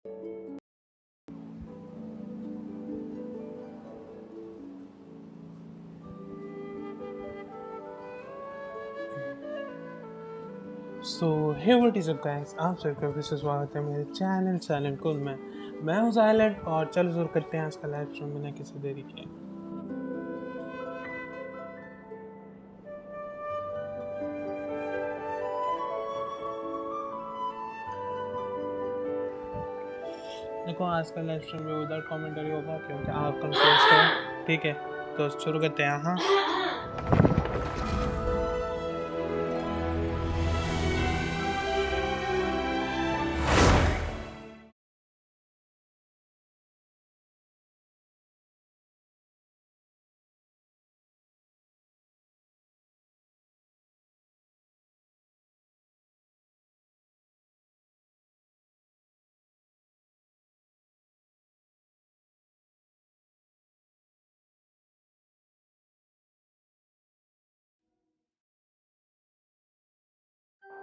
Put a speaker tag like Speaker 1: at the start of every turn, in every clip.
Speaker 1: So hey what is up guys, आप सबका फिर से स्वागत है मेरे चैनल साइलेंट कूल में। मैं हूं साइलेंट और चलो शुरू करते हैं आज का लाइव स्ट्रीम बिना किसी देरी के। देखो आज का लाइव स्ट्रीम में विदाउट कमेंटरी होगा क्योंकि आप कंफ्यूज हो, ठीक है? तो शुरू करते हैं। हाँ,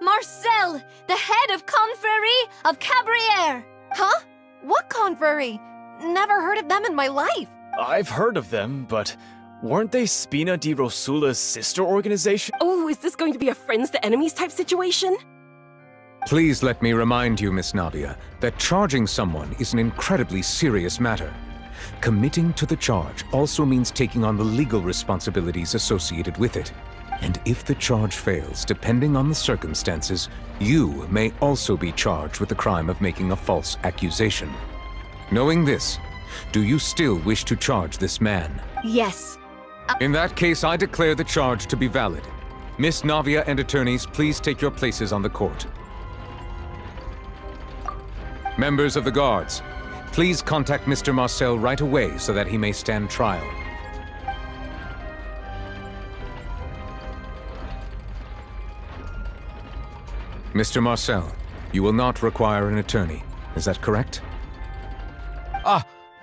Speaker 2: Marcel, the head of Confrérie of Cabriere!
Speaker 3: Huh? What confrérie? Never heard of them in my life.
Speaker 4: I've heard of them, but weren't they Spina di Rosula's sister organization?
Speaker 3: Oh, is this going to be a friends to enemies type situation?
Speaker 5: Please let me remind you, Miss Navia, that charging someone is an incredibly serious matter. Committing to the charge also means taking on the legal responsibilities associated with it. And if the charge fails, depending on the circumstances, you may also be charged with the crime of making a false accusation. Knowing this, do you still wish to charge this man?
Speaker 2: Yes.
Speaker 5: In that case, I declare the charge to be valid. Miss Navia and attorneys, please take your places on the court. Members of the guards, please contact Mr. Marcel right away so that he may stand trial. Mr. Marcel, you will not require an attorney. Is that correct?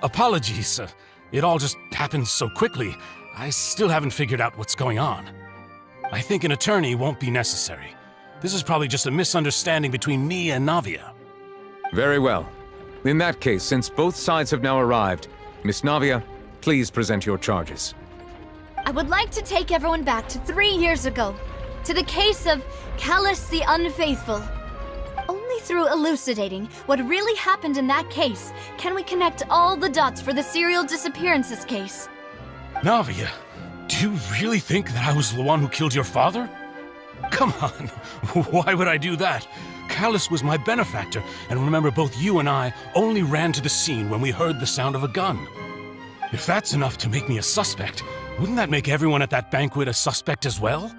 Speaker 6: Apologies. It all just happened so quickly. I still haven't figured out what's going on. I think an attorney won't be necessary. This is probably just a misunderstanding between me and Navia.
Speaker 5: Very well. In that case, since both sides have now arrived, Miss Navia, please present your charges.
Speaker 2: I would like to take everyone back to 3 years ago, to the case of Callus the Unfaithful. Only through elucidating what really happened in that case can we connect all the dots for the serial disappearances case.
Speaker 6: Navia, do you really think that I was the one who killed your father? Come on, why would I do that? Callus was my benefactor, and remember both you and I only ran to the scene when we heard the sound of a gun. If that's enough to make me a suspect, wouldn't that make everyone at that banquet a suspect as well?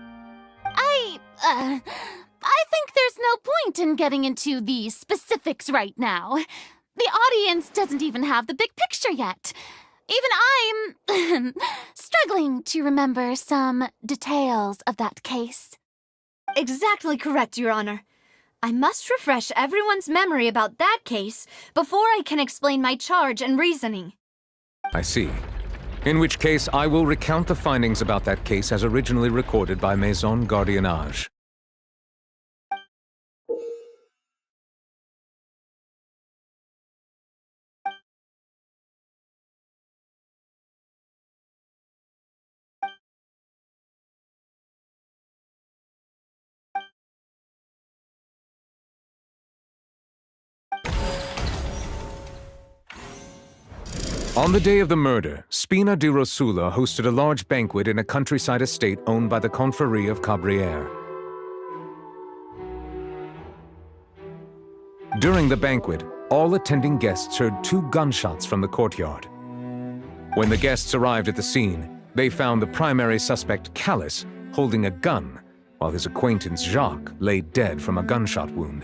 Speaker 7: I think there's no point in getting into the specifics right now. The audience doesn't even have the big picture yet. Even I'm struggling to remember some details of that case.
Speaker 2: Exactly correct, Your Honor. I must refresh everyone's memory about that case before I can explain my charge and reasoning.
Speaker 5: I see. In which case, I will recount the findings about that case as originally recorded by Maison Gardiennage. On the day of the murder, Spina di Rosula hosted a large banquet in a countryside estate owned by the Confrérie of Cabriere. During the banquet, all attending guests heard 2 gunshots from the courtyard. When the guests arrived at the scene, they found the primary suspect, Callus, holding a gun, while his acquaintance, Jacques, lay dead from a gunshot wound.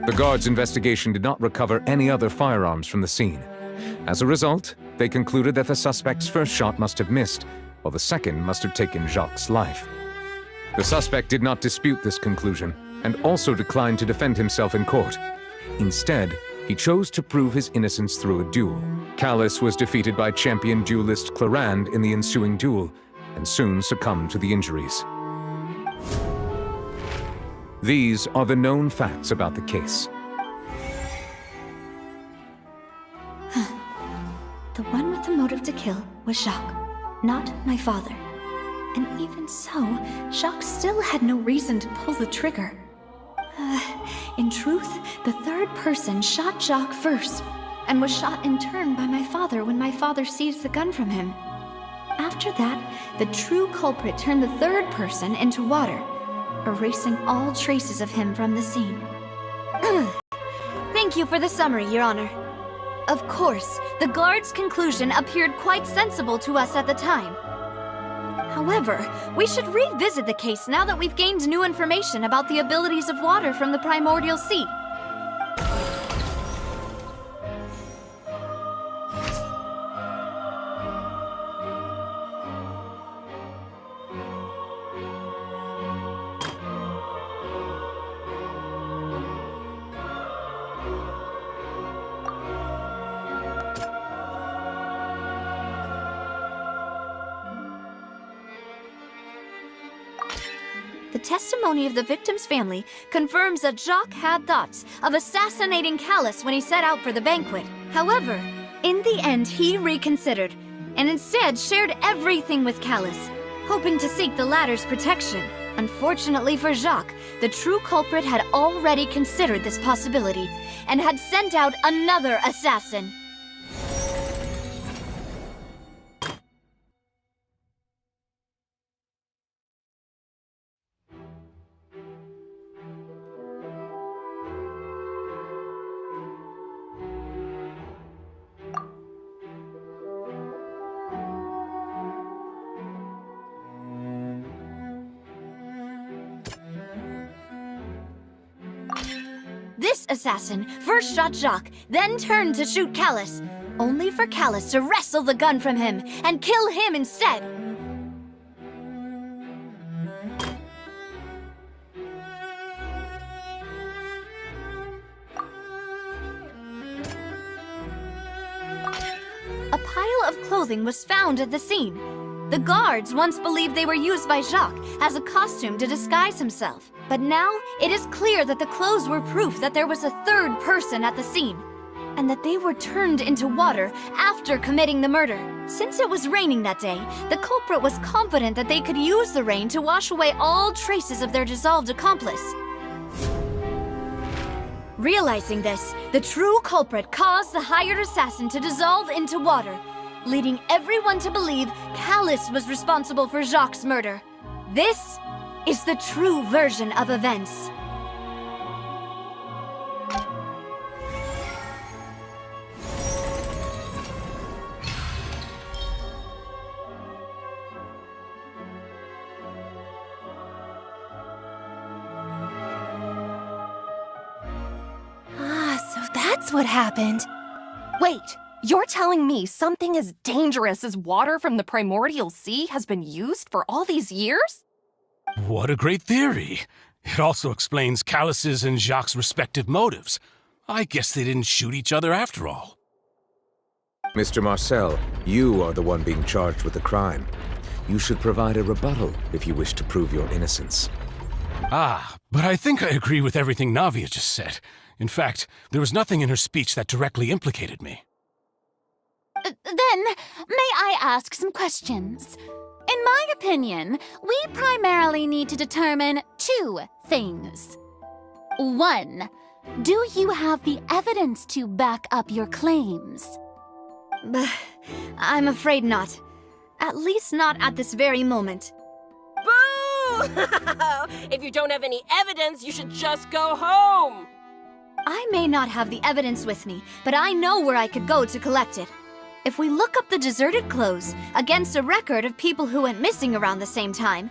Speaker 5: The guards' investigation did not recover any other firearms from the scene. As a result, they concluded that the suspect's first shot must have missed, while the second must have taken Jacques' life. The suspect did not dispute this conclusion, and also declined to defend himself in court. Instead, he chose to prove his innocence through a duel. Callus was defeated by champion duelist Clarande in the ensuing duel, and soon succumbed to the injuries. These are the known facts about the case.
Speaker 2: The one with the motive to kill was Jacques, not my father. And even so, Jacques still had no reason to pull the trigger. In truth, the third person shot Jacques first, and was shot in turn by my father when my father seized the gun from him. After that, the true culprit turned the third person into water, erasing all traces of him from the scene. Thank you for the summary, Your Honor. Of course, the guard's conclusion appeared quite sensible to us at the time. However, we should revisit the case now that we've gained new information about the abilities of water from the primordial sea. The testimony of the victim's family confirms that Jacques had thoughts of assassinating Callus when he set out for the banquet. However, in the end, he reconsidered, and instead shared everything with Callus, hoping to seek the latter's protection. Unfortunately for Jacques, the true culprit had already considered this possibility, and had sent out another assassin. This assassin first shot Jacques, then turned to shoot Callus, only for Callus to wrestle the gun from him and kill him instead. A pile of clothing was found at the scene. The guards once believed they were used by Jacques as a costume to disguise himself. But now, it is clear that the clothes were proof that there was a third person at the scene, and that they were turned into water after committing the murder. Since it was raining that day, the culprit was confident that they could use the rain to wash away all traces of their dissolved accomplice. Realizing this, the true culprit caused the hired assassin to dissolve into water, leading everyone to believe Callus was responsible for Jacques' murder. This is the true version of events.
Speaker 3: So that's what happened. Wait, you're telling me something as dangerous as water from the primordial sea has been used for all these years?
Speaker 6: What a great theory. It also explains Callus's and Jacques' respective motives. I guess they didn't shoot each other after all.
Speaker 5: Mr. Marcel, you are the one being charged with the crime. You should provide a rebuttal if you wish to prove your innocence.
Speaker 6: But I think I agree with everything Navia just said. In fact, there was nothing in her speech that directly implicated me.
Speaker 7: Then, may I ask some questions? In my opinion, we primarily need to determine two things. One, do you have the evidence to back up your claims?
Speaker 2: I'm afraid not. At least not at this very moment.
Speaker 8: Boo! If you don't have any evidence, you should just go home!
Speaker 2: I may not have the evidence with me, but I know where I could go to collect it. If we look up the deserted clothes against a record of people who went missing around the same time,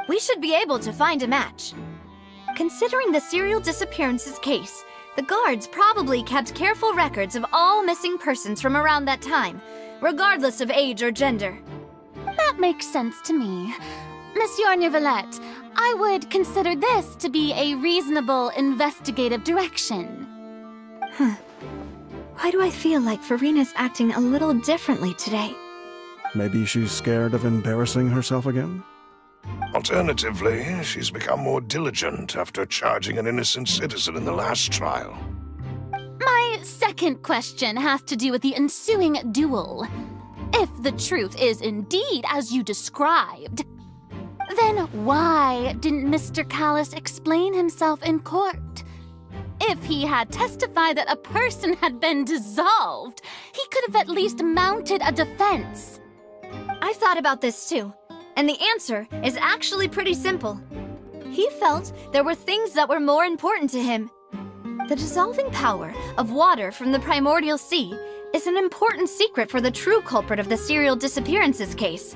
Speaker 2: we should be able to find a match. Considering the serial disappearances case, the guards probably kept careful records of all missing persons from around that time, regardless of age or gender.
Speaker 7: That makes sense to me. Monsieur Neuvillette, I would consider this to be a reasonable investigative direction.
Speaker 2: Why do I feel like Farina's acting a little differently today?
Speaker 9: Maybe she's scared of embarrassing herself again?
Speaker 10: Alternatively, she's become more diligent after charging an innocent citizen in the last trial.
Speaker 7: My My second question has to do with the ensuing duel. If the truth is indeed as you described, then why didn't Mr. Callus explain himself in court? If he had testified that a person had been dissolved, he could have at least mounted a defense.
Speaker 2: I thought about this too, and the answer is actually pretty simple. He felt there were things that were more important to him. The dissolving power of water from the primordial sea is an important secret for the true culprit of the serial disappearances case.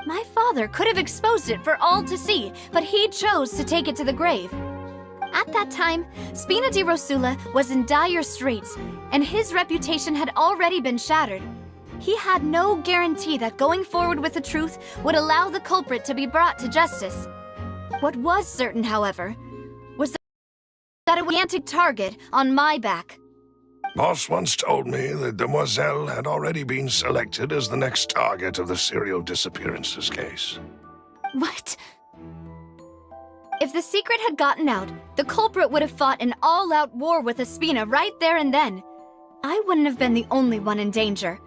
Speaker 2: My father could have exposed it for all to see, but he chose to take it to the grave. At that time, Spina di Rosula was in dire straits, and his reputation had already been shattered. He had no guarantee that going forward with the truth would allow the culprit to be brought to justice. What was certain, however, was that it was a gigantic target on my back.
Speaker 10: Boss once told me that Demoiselle had already been selected as the next target of the serial disappearances case.
Speaker 7: What?
Speaker 2: If the secret had gotten out, the culprit would have fought an all-out war with Espina right there and then. I wouldn't have been the only one in danger.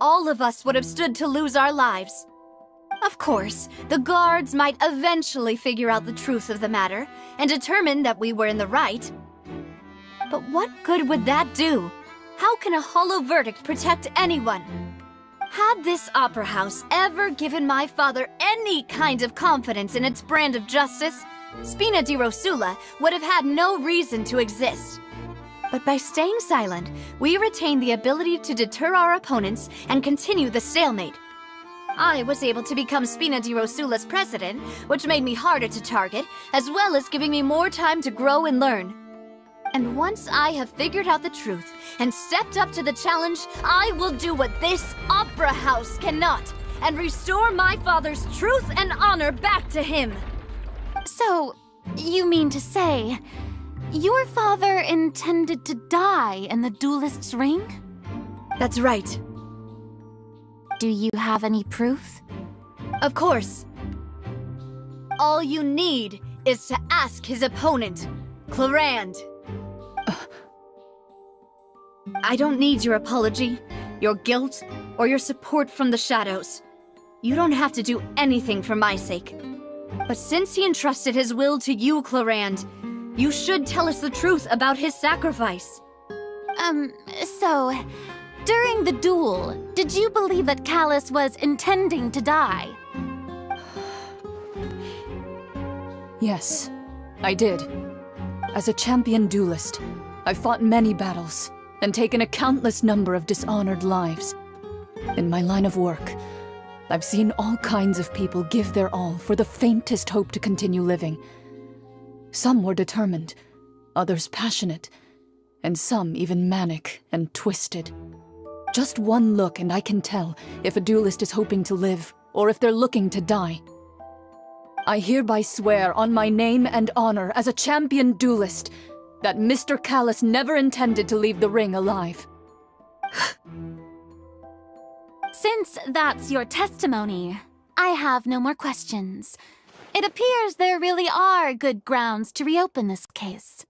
Speaker 2: All of us would have stood to lose our lives. Of course, the guards might eventually figure out the truth of the matter and determine that we were in the right. But what good would that do? How can a hollow verdict protect anyone? Had this opera house ever given my father any kind of confidence in its brand of justice, Spina di Rosula would have had no reason to exist. But by staying silent, we retained the ability to deter our opponents and continue the stalemate. I was able to become Spina di Rosula's president, which made me harder to target, as well as giving me more time to grow and learn. And once I have figured out the truth and stepped up to the challenge, I will do what this opera house cannot and restore my father's truth and honor back to him.
Speaker 7: So, you mean to say, your father intended to die in the duelist's ring?
Speaker 2: That's right.
Speaker 7: Do you have any proof?
Speaker 2: Of course. All you need is to ask his opponent, Clarand. I don't need your apology, your guilt, or your support from the shadows. You don't have to do anything for my sake. But since he entrusted his will to you, Clarand, you should tell us the truth about his sacrifice.
Speaker 7: So, during the duel, did you believe that Callus was intending to die?
Speaker 11: Yes, I did. As a champion duelist, I fought many battles and taken a countless number of dishonored lives. In my line of work, I've seen all kinds of people give their all for the faintest hope to continue living. Some were determined, others passionate, and some even manic and twisted. Just one look and I can tell if a duelist is hoping to live or if they're looking to die. I hereby swear on my name and honor as a champion duelist that Mr. Callus never intended to leave the ring alive.
Speaker 7: Since that's your testimony, I have no more questions. It appears there really are good grounds to reopen this case.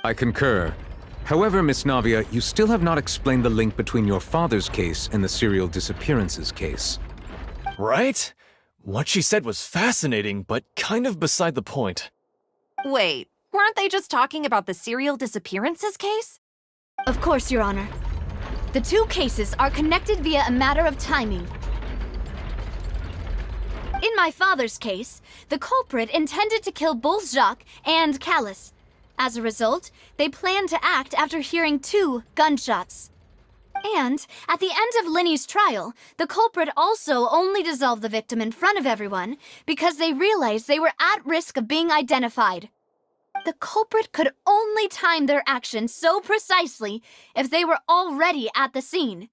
Speaker 5: I concur. However, Miss Navia, you still have not explained the link between your father's case and the serial disappearances case.
Speaker 4: Right? What she said was fascinating, but kind of beside the point.
Speaker 3: Wait, weren't they just talking about the serial disappearances case?
Speaker 2: Of course, Your Honor. The two cases are connected via a matter of timing. In my father's case, the culprit intended to kill both Jacques and Callus. As a result, they planned to act after hearing 2 gunshots. And at the end of Linny's trial, the culprit also only dissolved the victim in front of everyone because they realized they were at risk of being identified. The culprit could only time their actions so precisely if they were already at the scene.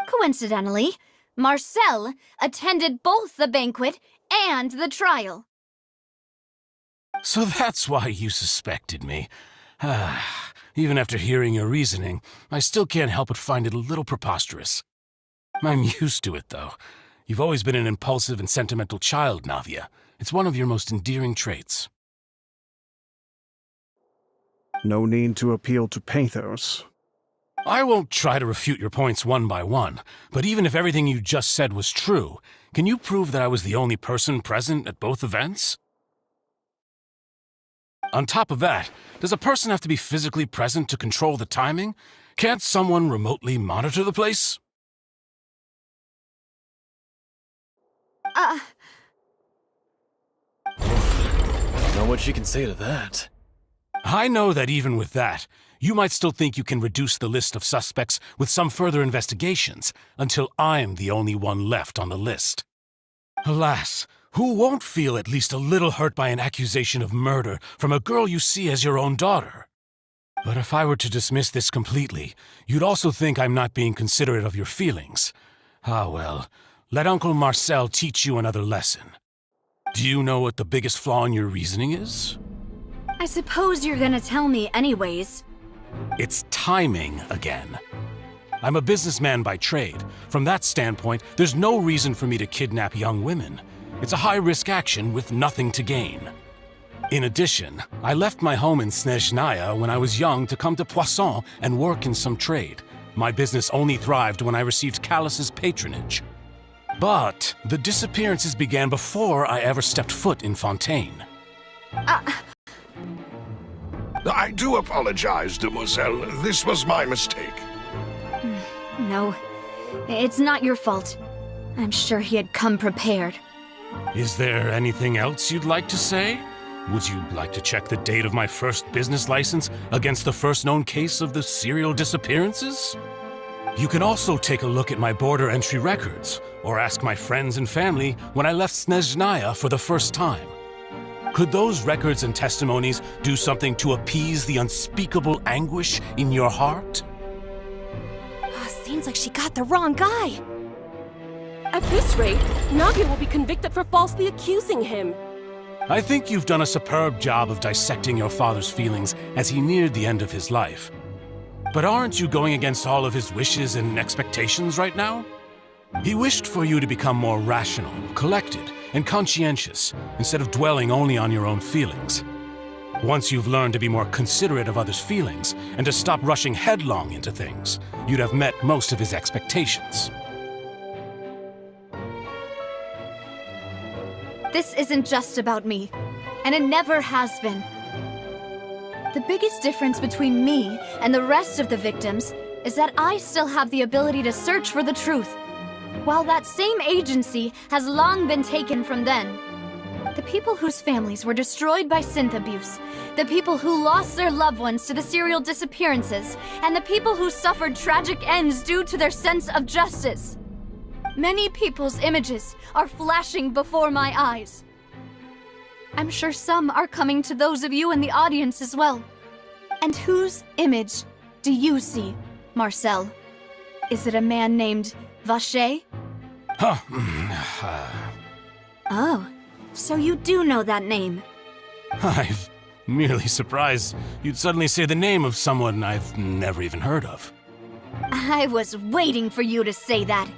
Speaker 2: Coincidentally, Marcel attended both the banquet and the trial.
Speaker 6: So that's why you suspected me. Even after hearing your reasoning, I still can't help but find it a little preposterous. I'm used to it, though. You've always been an impulsive and sentimental child, Navia. It's one of your most endearing traits.
Speaker 9: No need to appeal to pathos.
Speaker 6: I won't try to refute your points one by one, but even if everything you just said was true, can you prove that I was the only person present at both events? On top of that, does a person have to be physically present to control the timing? Can't someone remotely monitor the place?
Speaker 4: Know what she can say to that.
Speaker 6: I know that even with that, you might still think you can reduce the list of suspects with some further investigations until I'm the only one left on the list. Alas, who won't feel at least a little hurt by an accusation of murder from a girl you see as your own daughter? But if I were to dismiss this completely, you'd also think I'm not being considerate of your feelings. Ah well, let Uncle Marcel teach you another lesson. Do you know what the biggest flaw in your reasoning is?
Speaker 2: I suppose you're gonna tell me anyways.
Speaker 6: It's timing again. I'm a businessman by trade. From that standpoint, there's no reason for me to kidnap young women. It's a high-risk action with nothing to gain. In addition, I left my home in Snezhnaya when I was young to come to Poisson and work in some trade. My business only thrived when I received Callus's patronage. But the disappearances began before I ever stepped foot in Fontaine.
Speaker 10: I do apologize, demoiselle. This was my mistake.
Speaker 2: No, it's not your fault. I'm sure he had come prepared.
Speaker 6: Is there anything else you'd like to say? Would you like to check the date of my first business license against the first known case of the serial disappearances? You can also take a look at my border entry records, or ask my friends and family when I left Snezhnaya for the first time. Could those records and testimonies do something to appease the unspeakable anguish in your heart?
Speaker 8: Seems like she got the wrong guy. At this rate, Nagi will be convicted for falsely accusing him.
Speaker 6: I think you've done a superb job of dissecting your father's feelings as he neared the end of his life. But aren't you going against all of his wishes and expectations right now? He wished for you to become more rational, collected, and conscientious, instead of dwelling only on your own feelings. Once you've learned to be more considerate of others' feelings, and to stop rushing headlong into things, you'd have met most of his expectations.
Speaker 2: This isn't just about me, and it never has been. The biggest difference between me and the rest of the victims is that I still have the ability to search for the truth, while that same agency has long been taken from them. The people whose families were destroyed by synth abuse, the people who lost their loved ones to the serial disappearances, and the people who suffered tragic ends due to their sense of justice. Many people's images are flashing before my eyes. I'm sure some are coming to those of you in the audience as well. And whose image do you see, Marcel? Is it a man named Vacher? Oh, so you do know that name.
Speaker 6: I'm merely surprised you'd suddenly say the name of someone I've never even heard of.
Speaker 2: I was waiting for you to say that.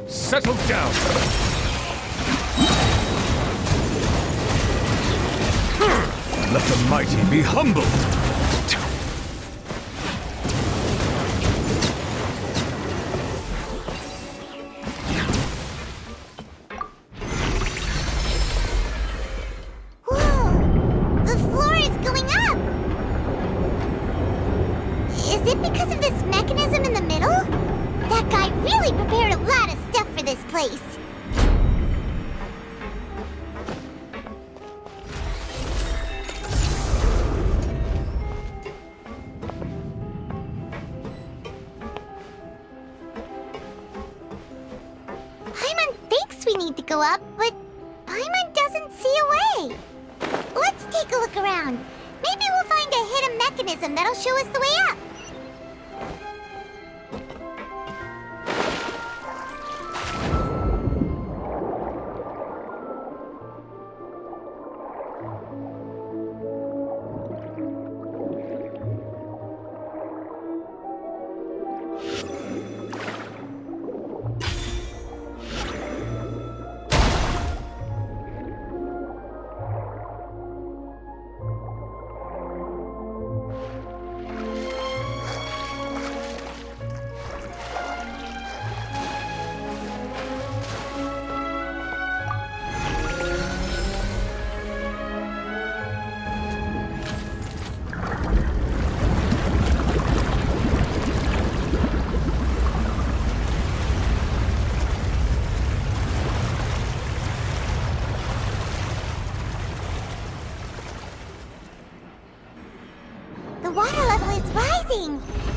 Speaker 5: Settle down! Let the mighty be humbled!
Speaker 12: Whoa! The floor is going up! Is it because of this mechanism in the middle? That guy really prepared a lot of stuff for this place. we need to go up, but Paimon doesn't see a way. Let's take a look around. Maybe we'll find a hidden mechanism that'll show us the way up.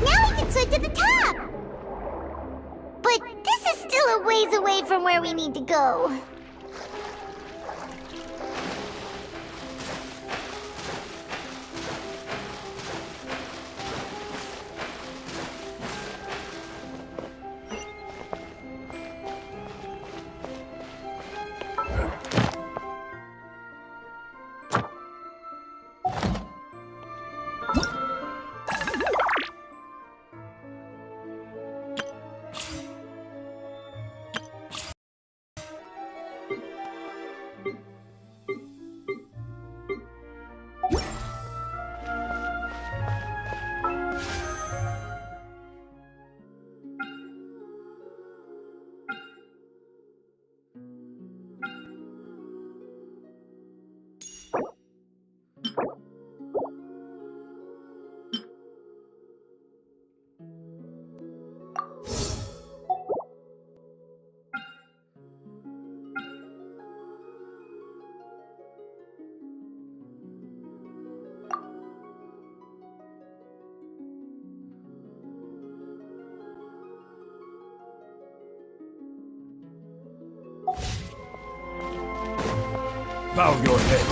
Speaker 12: Now we can swim to the top! But this is still a ways away from where we need to go.
Speaker 6: Bow your head.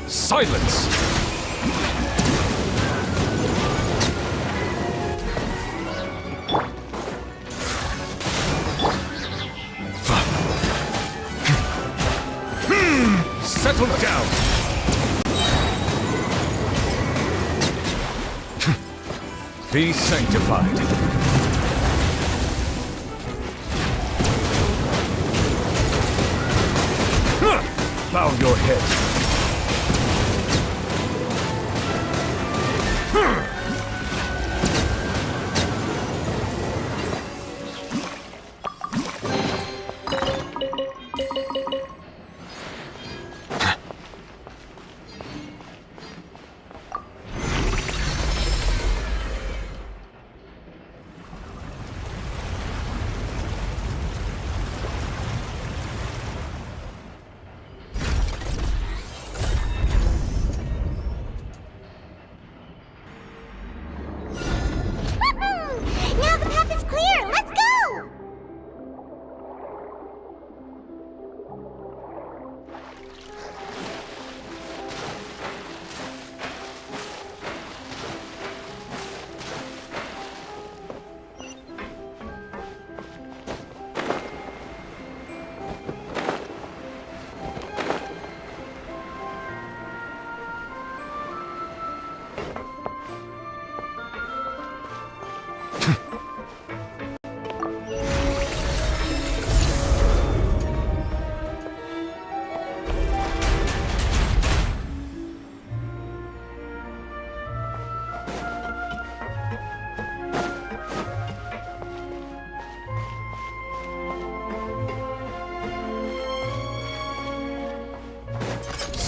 Speaker 5: Silence! Settle down! Be sanctified. Bow your head.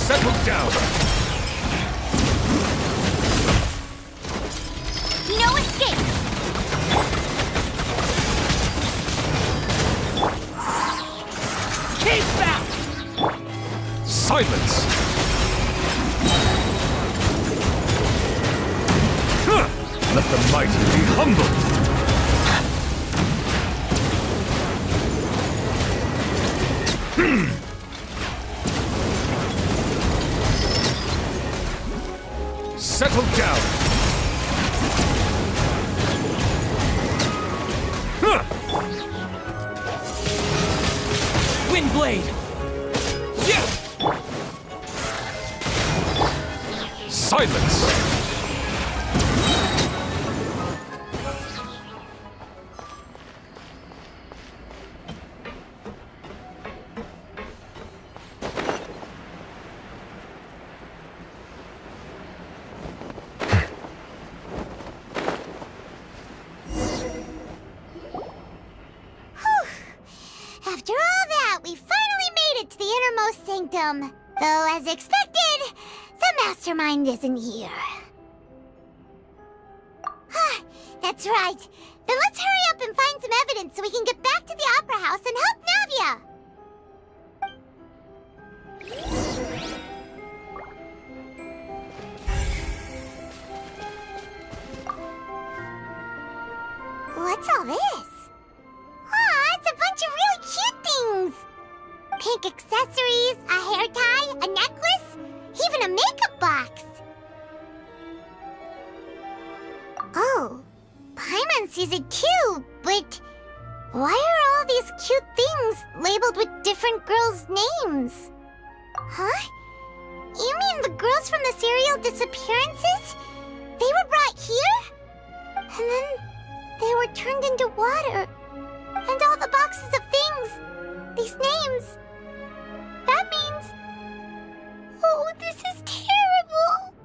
Speaker 5: Settle down!
Speaker 2: No escape!
Speaker 4: Let the mighty be humbled! Settle down!
Speaker 13: Windblade!
Speaker 4: Yeah! Silence!
Speaker 12: After all that, we finally made it to the innermost sanctum. Though, as expected, the mastermind isn't here. That's right. Then let's hurry up and find some evidence so we can get back to the Opera House and help Navia. What's all this? It's a bunch of really cute things! Pink accessories, a hair tie, a necklace, even a makeup box! Oh, Paimon sees it too, but why are all these cute things labeled with different girls' names? Huh? You mean the girls from the serial disappearances? They were brought here? And then they were turned into water. And all the boxes of things, these names, that means... Oh, this is terrible!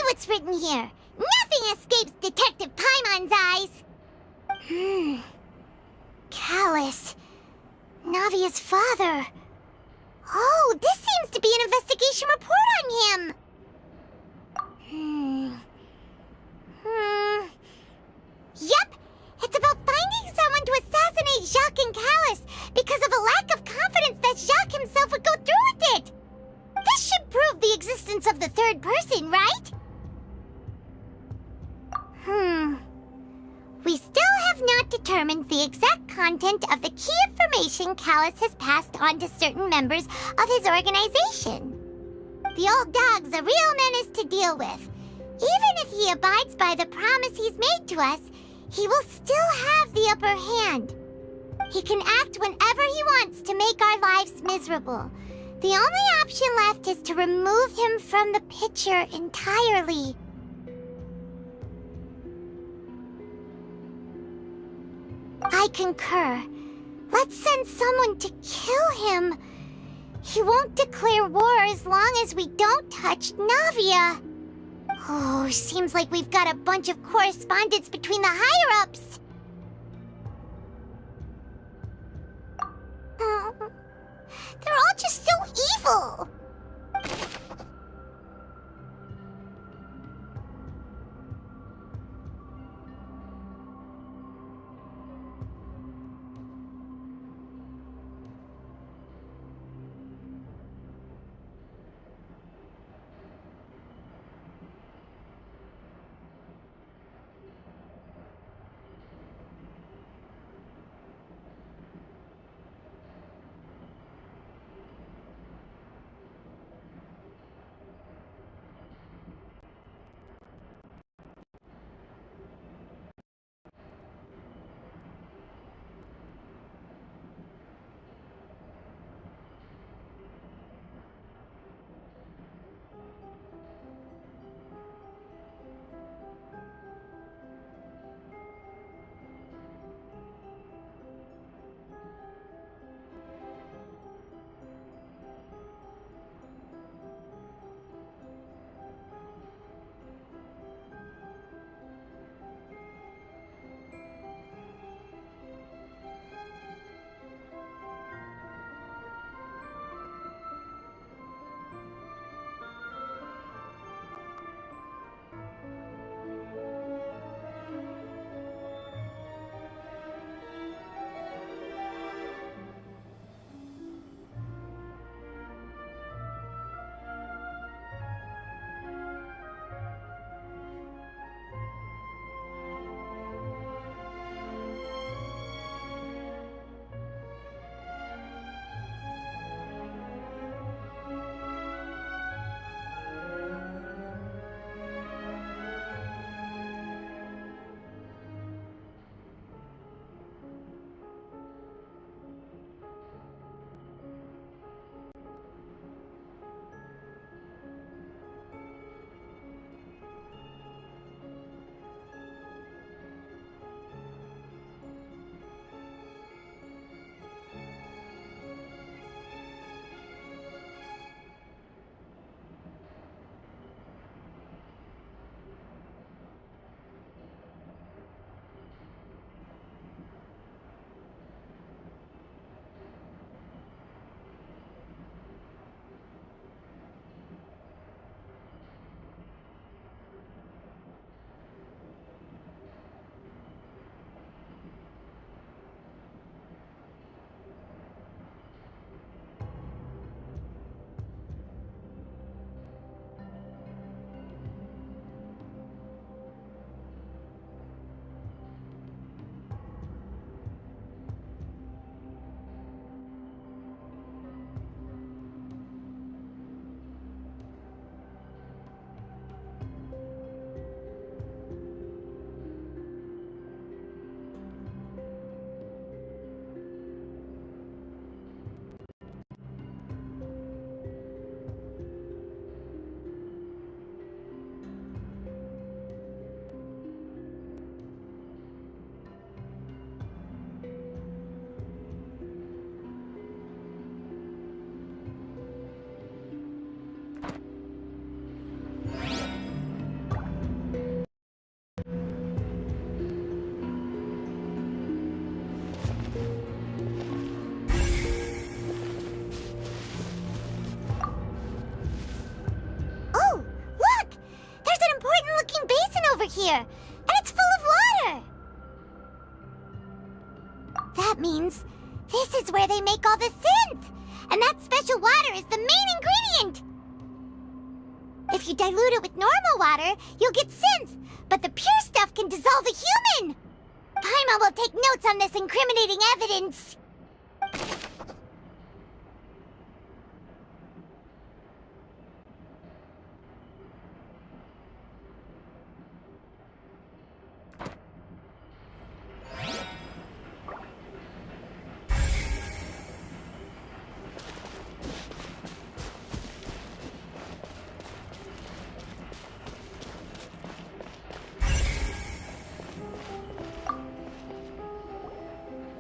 Speaker 12: What's written here? Nothing escapes Detective Paimon's eyes! Callus. Navia's father. Oh, this seems to be an investigation report on him! Yep! It's about finding someone to assassinate Jacques and Callus because of a lack of confidence that Jacques himself would go through with it! This should prove the existence of the third person, right? We still have not determined the exact content of the key information Callus has passed on to certain members of his organization. The old dog's a real menace to deal with. Even if he abides by the promise he's made to us, he will still have the upper hand. He can act whenever he wants to make our lives miserable. The only option left is to remove him from the picture entirely. I concur. Let's send someone to kill him. He won't declare war as long as we don't touch Navia. Oh, seems like we've got a bunch of correspondence between the higher-ups. They're all just so evil. here, and it's full of water. That means this is where they make all the synth, and that special water is the main ingredient. If you dilute it with normal water, you'll get synth, but the pure stuff can dissolve a human. Paimon will take notes on this incriminating evidence.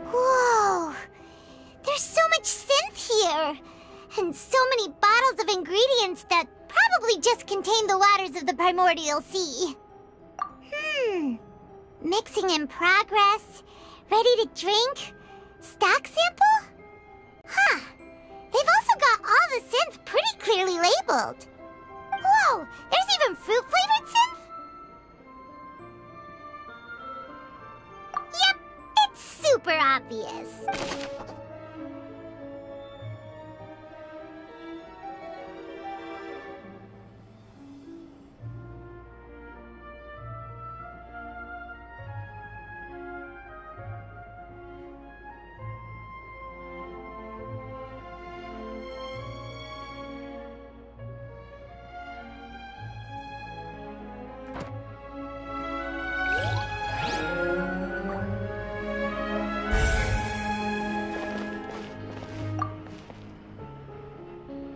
Speaker 12: Whoa! There's so much synth here! And so many bottles of ingredients that probably just contain the waters of the primordial sea. Mixing in progress. Ready to drink? Stock sample? Huh. They've also got all the synth pretty clearly labeled. Whoa! There's even fruit-flavored synth? Yep, it's super obvious.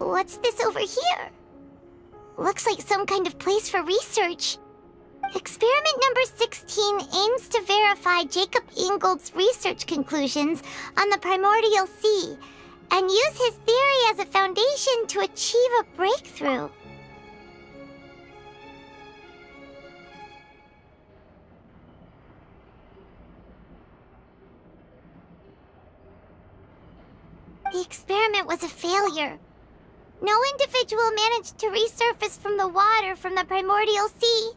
Speaker 12: What's this over here? Looks like some kind of place for research. Experiment number 16 aims to verify Jacob Ingold's research conclusions on the primordial sea and use his theory as a foundation to achieve a breakthrough. The experiment was a failure. No individual managed to resurface from the water from the primordial sea.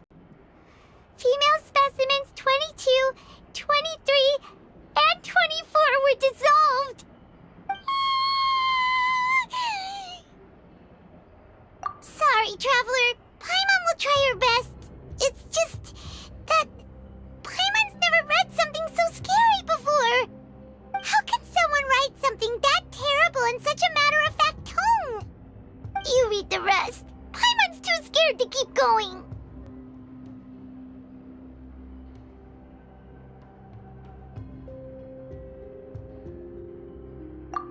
Speaker 12: Female specimens 22, 23, and 24 were dissolved. Sorry, Traveler. Paimon will try her best. It's just that Paimon's never read something so scary before. How can someone write something that terrible in such a matter-of-fact tone? You read the rest. Paimon's too scared to keep going.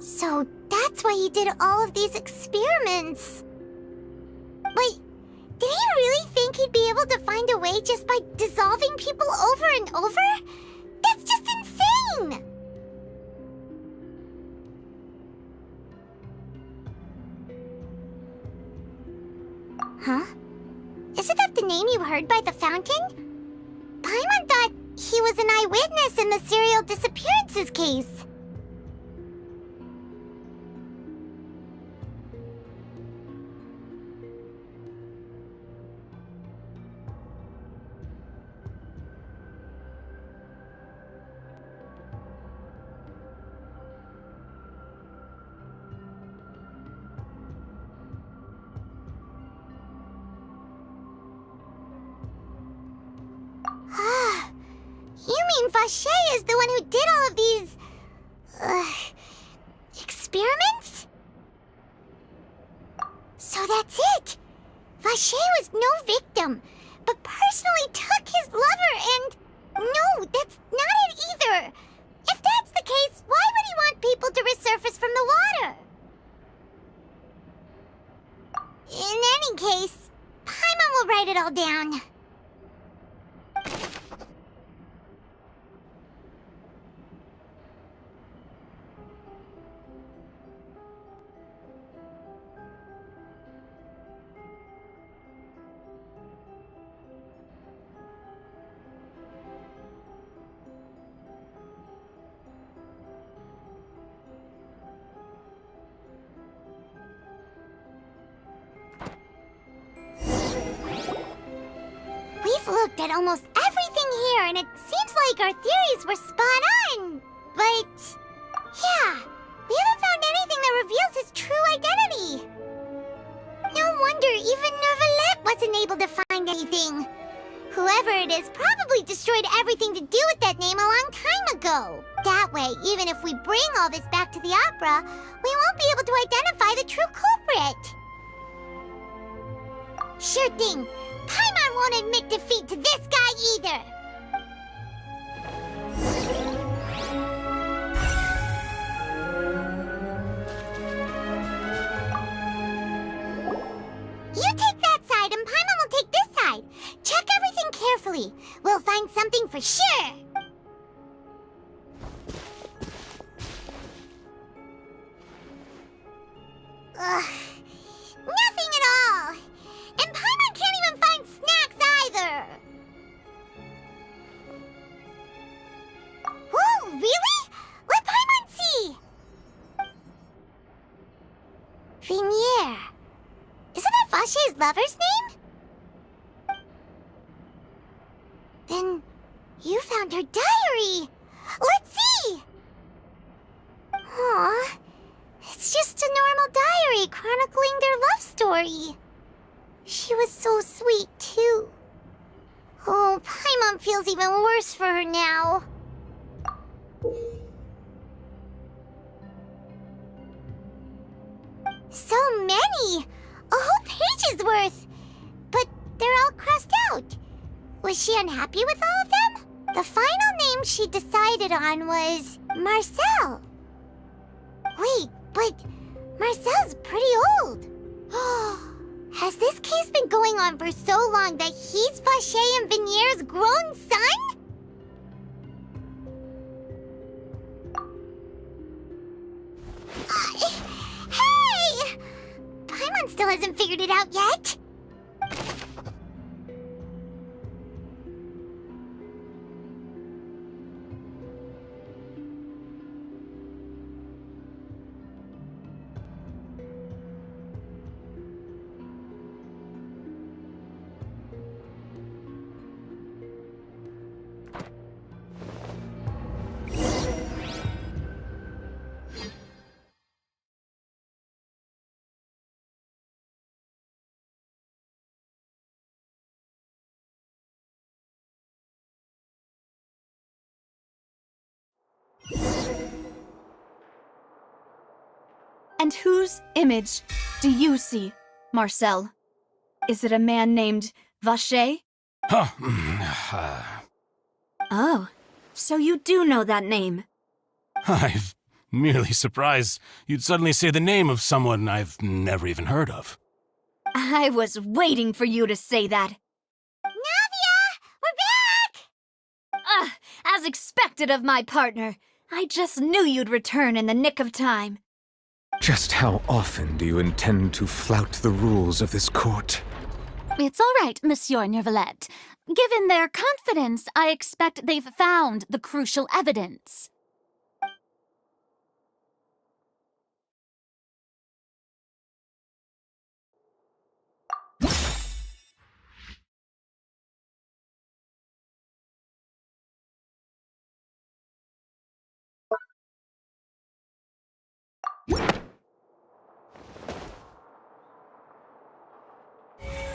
Speaker 12: So that's why he did all of these experiments. But did he really think he'd be able to find a way just by dissolving people over and over? That's just insane! Huh? Isn't that the name you heard by the fountain? Paimon thought he was an eyewitness in the serial disappearances case. You mean Vache is the one who did all of these... experiments? So that's it! Vache was no victim, but personally took his lover and... No, that's not it either! If that's the case, why would he want people to resurface from the water? In any case, Paimon will write it all down. We've looked at almost everything here, and it seems like our theories were spot on. But yeah, we haven't found anything that reveals his true identity. No wonder even Nervalette wasn't able to find anything. Whoever it is probably destroyed everything to do with that name a long time ago. That way, even if we bring all this back to the opera, we won't be able to identify the true culprit. Sure thing. Paimon won't admit defeat to this guy either. You take that side and Paimon will take this side. Check everything carefully. We'll find something for sure. Ugh. Nothing at all. And Paimon can't even find snacks either. Whoa, really? Let Paimon see. Vinier. Isn't that Vache's lover's name? Then you found her diary. Let's see. Aw. It's just a normal diary chronicling their love story. She was so sweet, too. Oh, Paimon feels even worse for her now. So many! A whole page's worth! But they're all crossed out. Was she unhappy with all of them? The final name she decided on was Marcel. Wait, but Marcel's pretty old. Has this case been going on for so long that he's Vache and Vinier's grown son? Hey! Paimon still hasn't figured it out yet.
Speaker 2: And whose image do you see, Marcel? Is it a man named Vache? Oh, so you do know that name.
Speaker 6: I'm merely surprised you'd suddenly say the name of someone I've never even heard of.
Speaker 2: I was waiting for you to say that.
Speaker 12: Navia! We're back!
Speaker 2: As expected of my partner. I just knew you'd return in the nick of time.
Speaker 5: Just how often do you intend to flout the rules of this court?
Speaker 7: It's all right, Monsieur Nervalette. Given their confidence, I expect they've found the crucial evidence.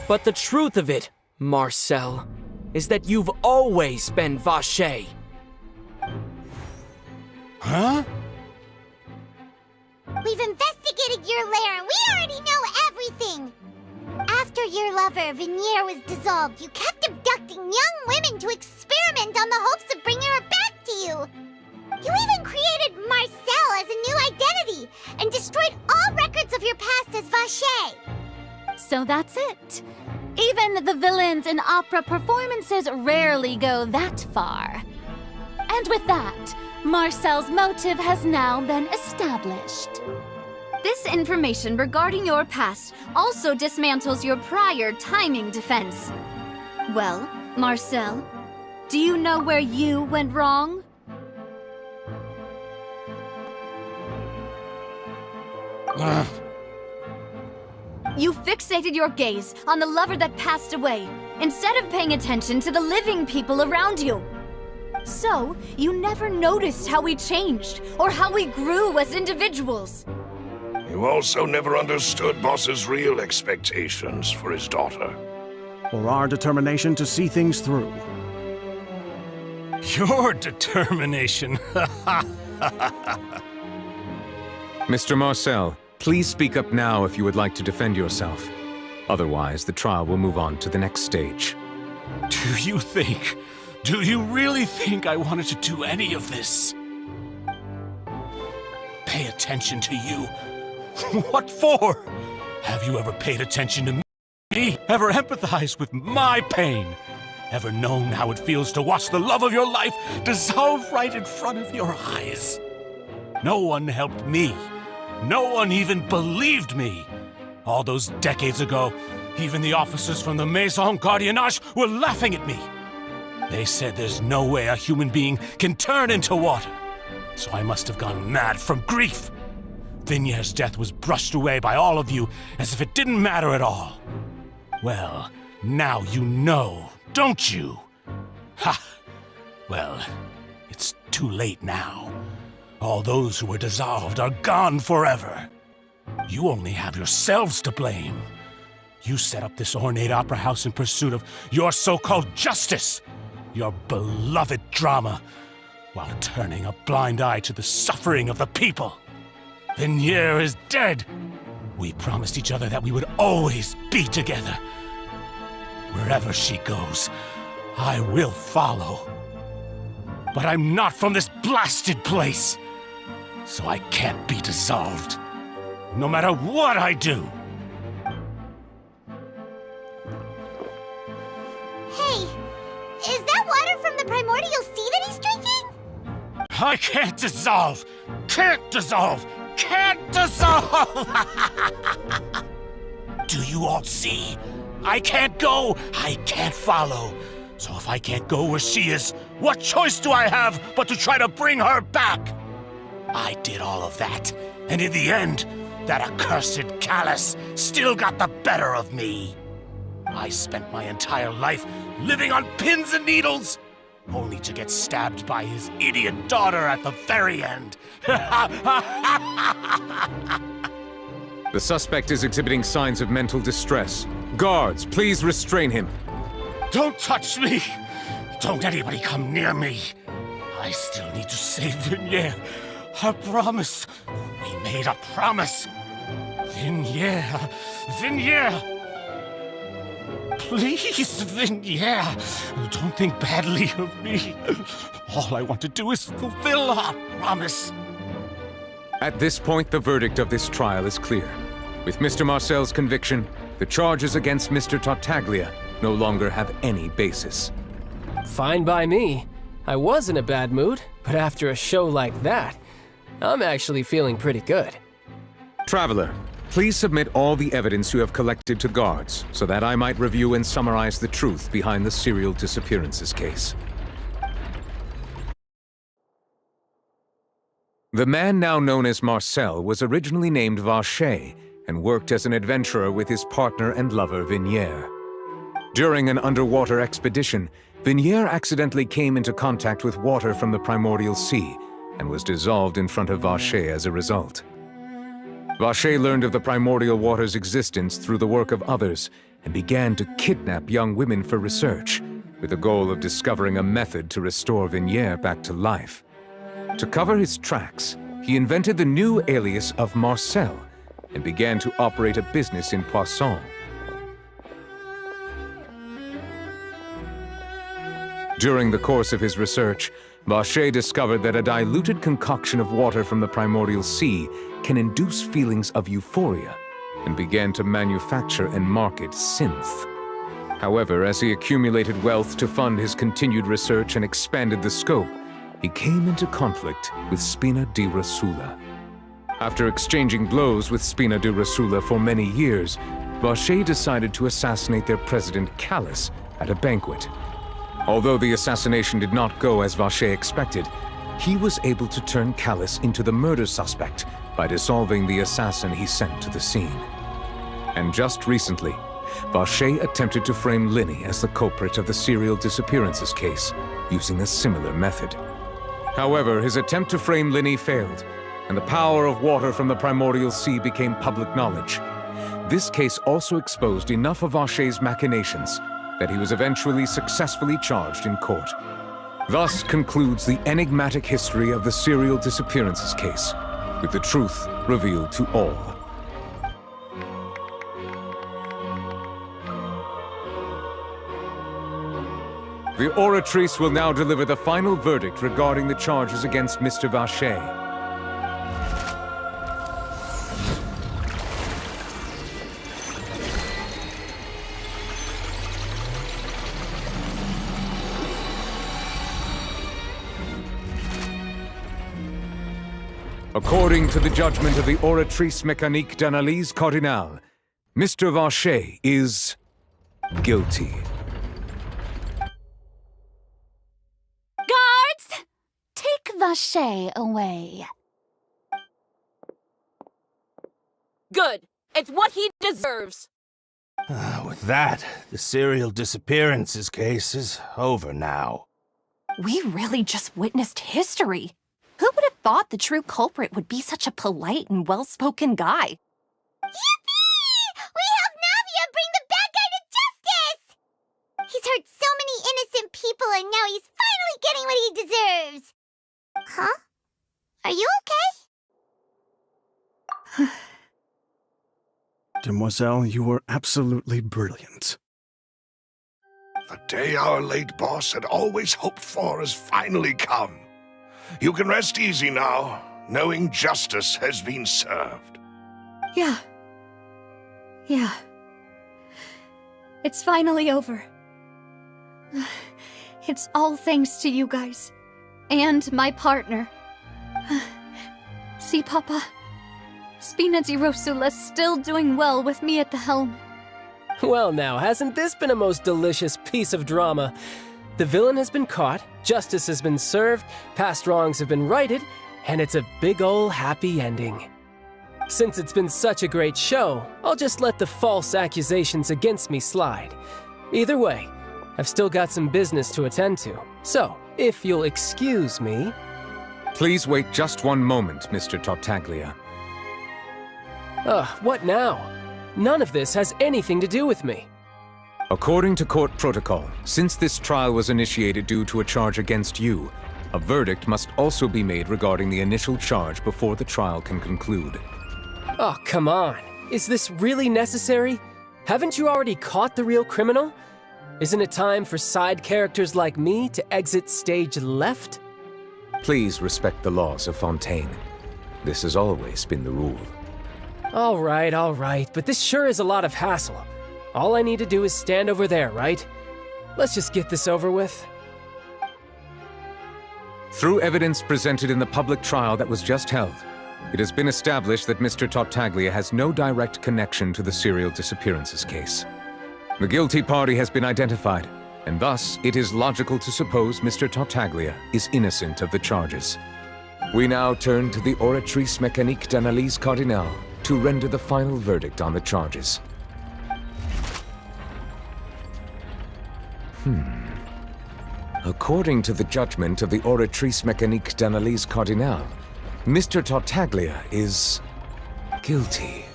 Speaker 13: But the truth of it, Marcel, is that you've always been Vache.
Speaker 6: Huh?
Speaker 12: We've investigated your lair and we already know everything! After your lover, Vinier, was dissolved, you kept abducting young women to experiment on the hopes of bringing her back to you! You even created Marcel as a new identity and destroyed all records of your past as Vache!
Speaker 7: So that's it. Even the villains in opera performances rarely go that far. And with that, Marcel's motive has now been established.
Speaker 2: This information regarding your past also dismantles your prior timing defense. Well, Marcel, do you know where you went wrong? You fixated your gaze on the lover that passed away, instead of paying attention to the living people around you. So, you never noticed how we changed, or how we grew as individuals.
Speaker 10: You also never understood Boss's real expectations for his daughter.
Speaker 9: Or our determination to see things through.
Speaker 6: Your determination.
Speaker 5: Mr. Marcel, please speak up now if you would like to defend yourself. Otherwise, the trial will move on to the next stage.
Speaker 6: Do you really think I wanted to do any of this? Pay attention to you? What for? Have you ever paid attention to me? Ever empathized with my pain? Ever known how it feels to watch the love of your life dissolve right in front of your eyes? No one helped me. No one even believed me. All those decades ago, even the officers from the Maison Gardiennage were laughing at me. They said there's no way a human being can turn into water. So I must have gone mad from grief. Vignier's death was brushed away by all of you as if it didn't matter at all. Well, now you know, don't you? Ha! Well, it's too late now. All those who were dissolved are gone forever. You only have yourselves to blame. You set up this ornate opera house in pursuit of your so-called justice, your beloved drama, while turning a blind eye to the suffering of the people. Vignier is dead. We promised each other that we would always be together. Wherever she goes, I will follow. But I'm not from this blasted place, so I can't be dissolved, no matter what I do.
Speaker 12: Hey, is that water from the primordial sea that he's drinking?
Speaker 6: I can't dissolve! Can't dissolve! Can't dissolve! Do you all see? I can't go, I can't follow. So if I can't go where she is, what choice do I have but to try to bring her back? I did all of that, and in the end, that accursed Callus still got the better of me. I spent my entire life living on pins and needles, only to get stabbed by his idiot daughter at the very end.
Speaker 5: The suspect is exhibiting signs of mental distress. Guards, please restrain him.
Speaker 6: Don't touch me! Don't anybody come near me! I still need to save Vignier. A promise. We made a promise. Vignier. Vignier! Please, Vignier, don't think badly of me. All I want to do is fulfill our promise.
Speaker 5: At this point, the verdict of this trial is clear. With Mr. Marcel's conviction, the charges against Mr. Tartaglia no longer have any basis.
Speaker 13: Fine by me. I was in a bad mood, but after a show like that, I'm actually feeling pretty good.
Speaker 5: Traveler, please submit all the evidence you have collected to guards, so that I might review and summarize the truth behind the serial disappearances case. The man now known as Marcel was originally named Vacher and worked as an adventurer with his partner and lover Vignier. During an underwater expedition, Vignier accidentally came into contact with water from the primordial sea and was dissolved in front of Vacher as a result. Vacher learned of the primordial water's existence through the work of others and began to kidnap young women for research, with the goal of discovering a method to restore Vignier back to life. To cover his tracks, he invented the new alias of Marcel and began to operate a business in Poisson. During the course of his research, Vacher discovered that a diluted concoction of water from the primordial sea can induce feelings of euphoria, and began to manufacture and market synth. However, as he accumulated wealth to fund his continued research and expanded the scope, he came into conflict with Spina di Rosula. After exchanging blows with Spina di Rosula for many years, Vacher decided to assassinate their president Callus at a banquet. Although the assassination did not go as Vacher expected, he was able to turn Callus into the murder suspect by dissolving the assassin he sent to the scene. And just recently, Vacher attempted to frame Linny as the culprit of the serial disappearances case, using a similar method. However, his attempt to frame Linny failed, and the power of water from the primordial sea became public knowledge. This case also exposed enough of Vacher's machinations that he was eventually successfully charged in court. Thus concludes the enigmatic history of the serial disappearances case, with the truth revealed to all. The Oratrice will now deliver the final verdict regarding the charges against Mr. Vacher. According to the judgment of the Oratrice Mécanique d'Analyse Cardinale, Mr. Vacher is guilty.
Speaker 7: Guards! Take Vacher away.
Speaker 8: Good. It's what he deserves.
Speaker 14: With that, the serial disappearances case is over now.
Speaker 3: We really just witnessed history. Who would have thought the true culprit would be such a polite and well-spoken guy?
Speaker 12: Yippee! We helped Navia bring the bad guy to justice! He's hurt so many innocent people and now he's finally getting what he deserves! Huh? Are you okay?
Speaker 9: Demoiselle, you were absolutely brilliant.
Speaker 10: The day our late boss had always hoped for has finally come. You can rest easy now, knowing justice has been served.
Speaker 2: Yeah. It's finally over. It's all thanks to you guys. And my partner. See, Papa? Spina di Rosula's still doing well with me at the helm.
Speaker 13: Well now, hasn't this been a most delicious piece of drama? The villain has been caught, justice has been served, past wrongs have been righted, and it's a big ol' happy ending. Since it's been such a great show, I'll just let the false accusations against me slide. Either way, I've still got some business to attend to, so if you'll excuse me...
Speaker 5: Please wait just one moment, Mr. Tartaglia.
Speaker 13: What now? None of this has anything to do with me.
Speaker 5: According to court protocol, since this trial was initiated due to a charge against you, a verdict must also be made regarding the initial charge before the trial can conclude.
Speaker 13: Oh, come on. Is this really necessary? Haven't you already caught the real criminal? Isn't it time for side characters like me to exit stage left?
Speaker 5: Please respect the laws of Fontaine. This has always been the rule.
Speaker 13: All right, but this sure is a lot of hassle. All I need to do is stand over there, right? Let's just get this over with.
Speaker 5: Through evidence presented in the public trial that was just held, it has been established that Mr. Tartaglia has no direct connection to the serial disappearances case. The guilty party has been identified, and thus it is logical to suppose Mr. Tartaglia is innocent of the charges. We now turn to the Oratrice Mécanique d'Analyse Cardinale to render the final verdict on the charges. According to the judgment of the Oratrice Mécanique d'Analyse Cardinale, Mr. Tartaglia is guilty.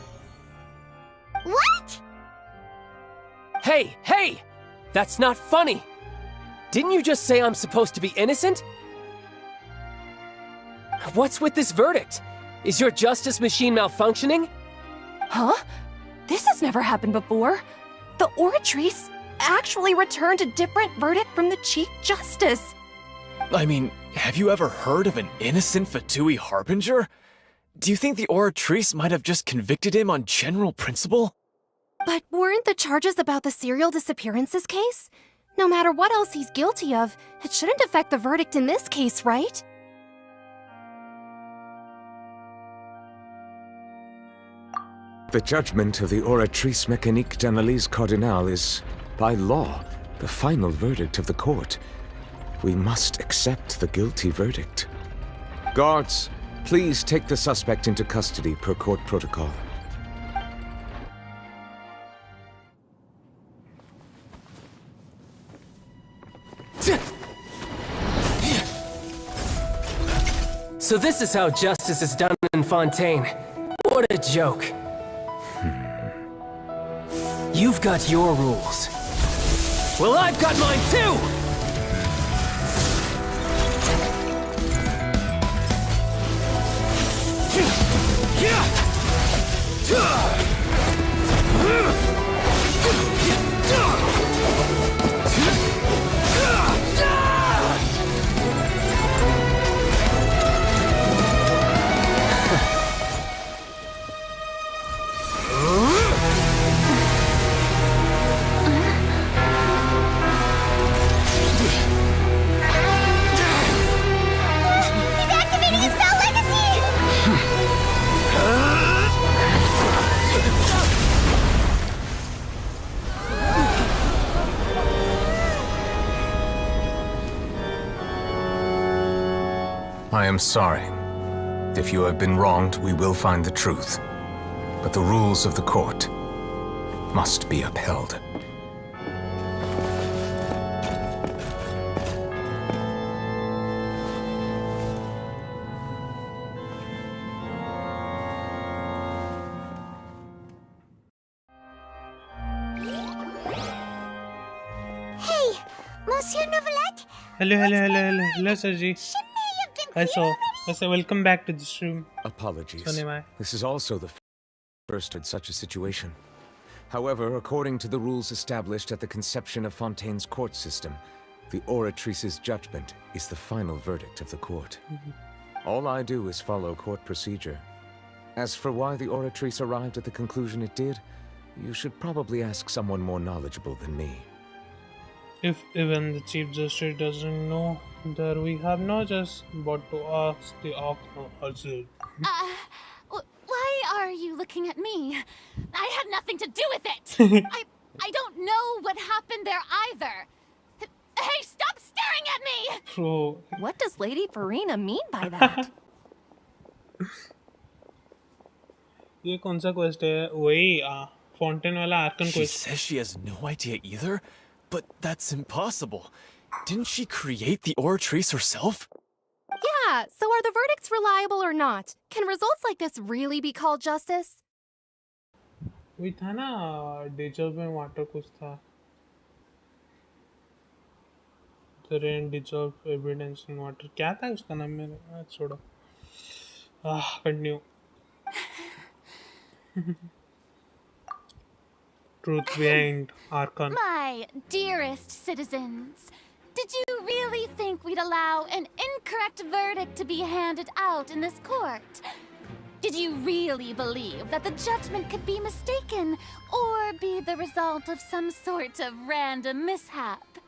Speaker 12: What?
Speaker 13: Hey! That's not funny! Didn't you just say I'm supposed to be innocent? What's with this verdict? Is your justice machine malfunctioning?
Speaker 3: Huh? This has never happened before. The Oratrice actually returned a different verdict from the Chief Justice.
Speaker 4: I mean, have you ever heard of an innocent Fatui Harbinger? Do you think the Oratrice might have just convicted him on general principle?
Speaker 3: But weren't the charges about the serial disappearances case? No matter what else he's guilty of, it shouldn't affect the verdict in this case, right?
Speaker 5: The judgment of the Oratrice Mécanique d'Analyse Cardinale is, by law, the final verdict of the court. We must accept the guilty verdict. Guards, please take the suspect into custody per court protocol.
Speaker 13: So this is how justice is done in Fontaine. What a joke. You've got your rules. Well, I've got mine too!
Speaker 5: I am sorry. If you have been wronged, we will find the truth. But the rules of the court must be upheld.
Speaker 12: Hey, Monsieur Novelette?
Speaker 1: Hello, Sergi. I saw. I say welcome back to this room.
Speaker 5: Apologies.
Speaker 1: Sonimai.
Speaker 5: This is also the first in such a situation. However, according to the rules established at the conception of Fontaine's court system, the Oratrice's judgment is the final verdict of the court. All I do is follow court procedure. As for why the Oratrice arrived at the conclusion it did, you should probably ask someone more knowledgeable than me.
Speaker 1: If even the Chief Justice doesn't know, then we have no just but to ask the Archon also.
Speaker 7: Why are you looking at me? I had nothing to do with it! I don't know what happened there either. Hey, stop staring at me!
Speaker 1: Bro.
Speaker 3: What does Lady Farina mean by that?
Speaker 1: ये कौन सा quest है? वही Fontaine वाला Archon
Speaker 4: She
Speaker 1: quest.
Speaker 4: says she has no idea either, but that's impossible. Didn't she create the Oratrice herself?
Speaker 3: Yeah, so are the verdicts reliable or not? Can results like this really be called justice?
Speaker 1: वही था ना dissolve में water कुछ था. The rain dissolve evidence in water. क्या था उसका नाम मेरे? छोड़ो. Continue. Truth behind Archon.
Speaker 7: My dearest citizens, did you really think we'd allow an incorrect verdict to be handed out in this court? Did you really believe that the judgment could be mistaken or be the result of some sort of random mishap?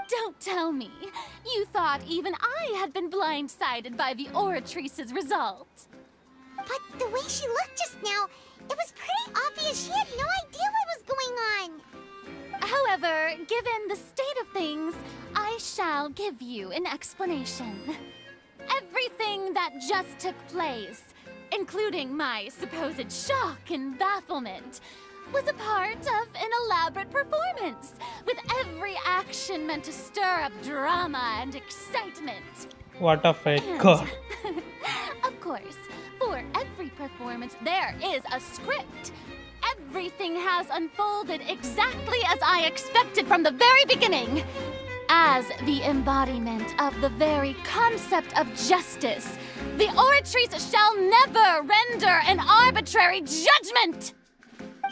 Speaker 7: Don't tell me you thought even I had been blindsided by the Oratrice's result.
Speaker 12: But the way she looked just now, it was pretty obvious she had no idea what was going on.
Speaker 7: However, given the state of things, I shall give you an explanation. Everything that just took place, including my supposed shock and bafflement, was a part of an elaborate performance, with every action meant to stir up drama and excitement.
Speaker 1: What a fake.
Speaker 7: Of course, for every performance, there is a script. Everything has unfolded exactly as I expected from the very beginning. As the embodiment of the very concept of justice, the Oratrice shall never render an arbitrary judgment!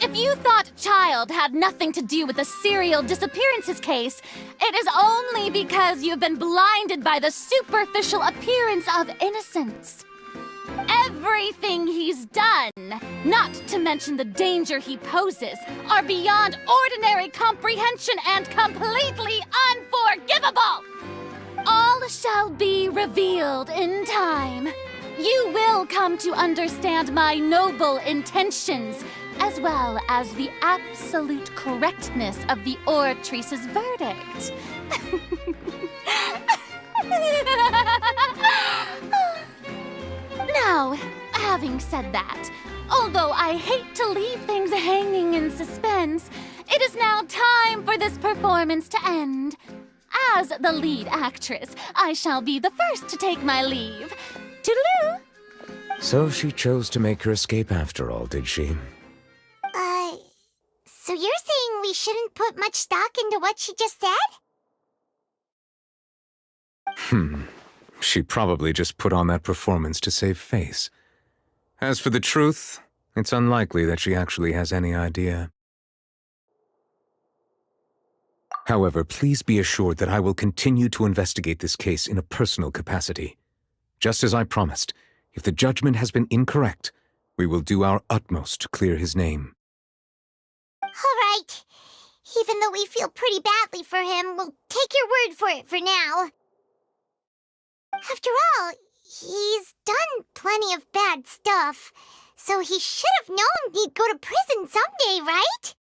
Speaker 7: If you thought Child had nothing to do with the serial disappearances case, it is only because you've been blinded by the superficial appearance of innocence. Everything he's done, not to mention the danger he poses, are beyond ordinary comprehension and completely unforgivable! All shall be revealed in time. You will come to understand my noble intentions, as well as the absolute correctness of the Oratrice's verdict. Now, having said that, although I hate to leave things hanging in suspense, it is now time for this performance to end. As the lead actress, I shall be the first to take my leave.
Speaker 12: Toodaloo!
Speaker 5: So she chose to make her escape after all, did she?
Speaker 12: So you're saying we shouldn't put much stock into what she just said?
Speaker 5: She probably just put on that performance to save face. As for the truth, it's unlikely that she actually has any idea. However, please be assured that I will continue to investigate this case in a personal capacity. Just as I promised, if the judgment has been incorrect, we will do our utmost to clear his name.
Speaker 12: All right. Even though we feel pretty badly for him, we'll take your word for it for now. After all, he's done plenty of bad stuff, so he should have known he'd go to prison someday, right?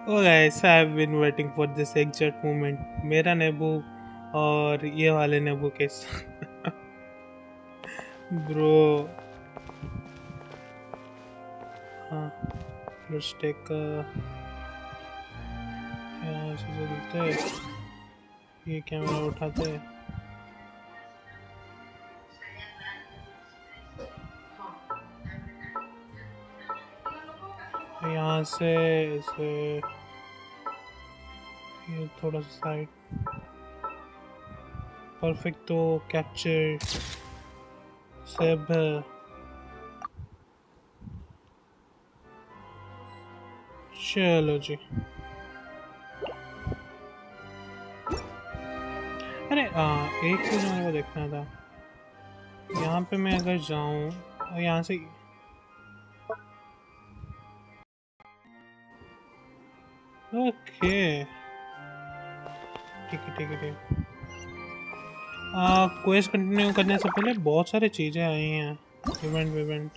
Speaker 1: Oh guys, I've been waiting for this exact moment. मेरा नेबू और ये वाले नेबू के bro. Let's take यहाँ से चलते हैं. ये कैमरा उठाते हैं. यहाँ से इसे ये थोड़ा सा साइड परफेक्टो कैप्चर सब चलो जी. अरे एक चीज़ मेरे को देखना था. यहाँ पे मैं अगर जाऊँ और यहाँ से ओके ठीक है. क्वेस्ट कंटिन्यू करने से पहले बहुत सारी चीज़ें आई हैं. इवेंट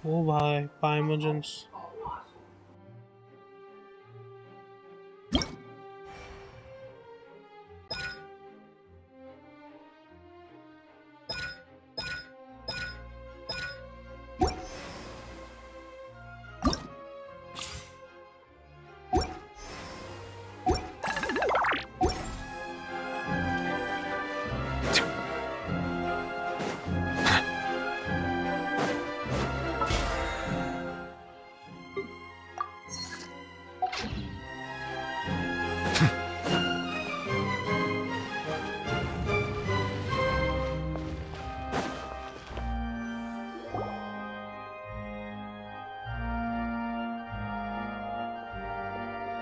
Speaker 1: ओ भाई पाइमोजेंस.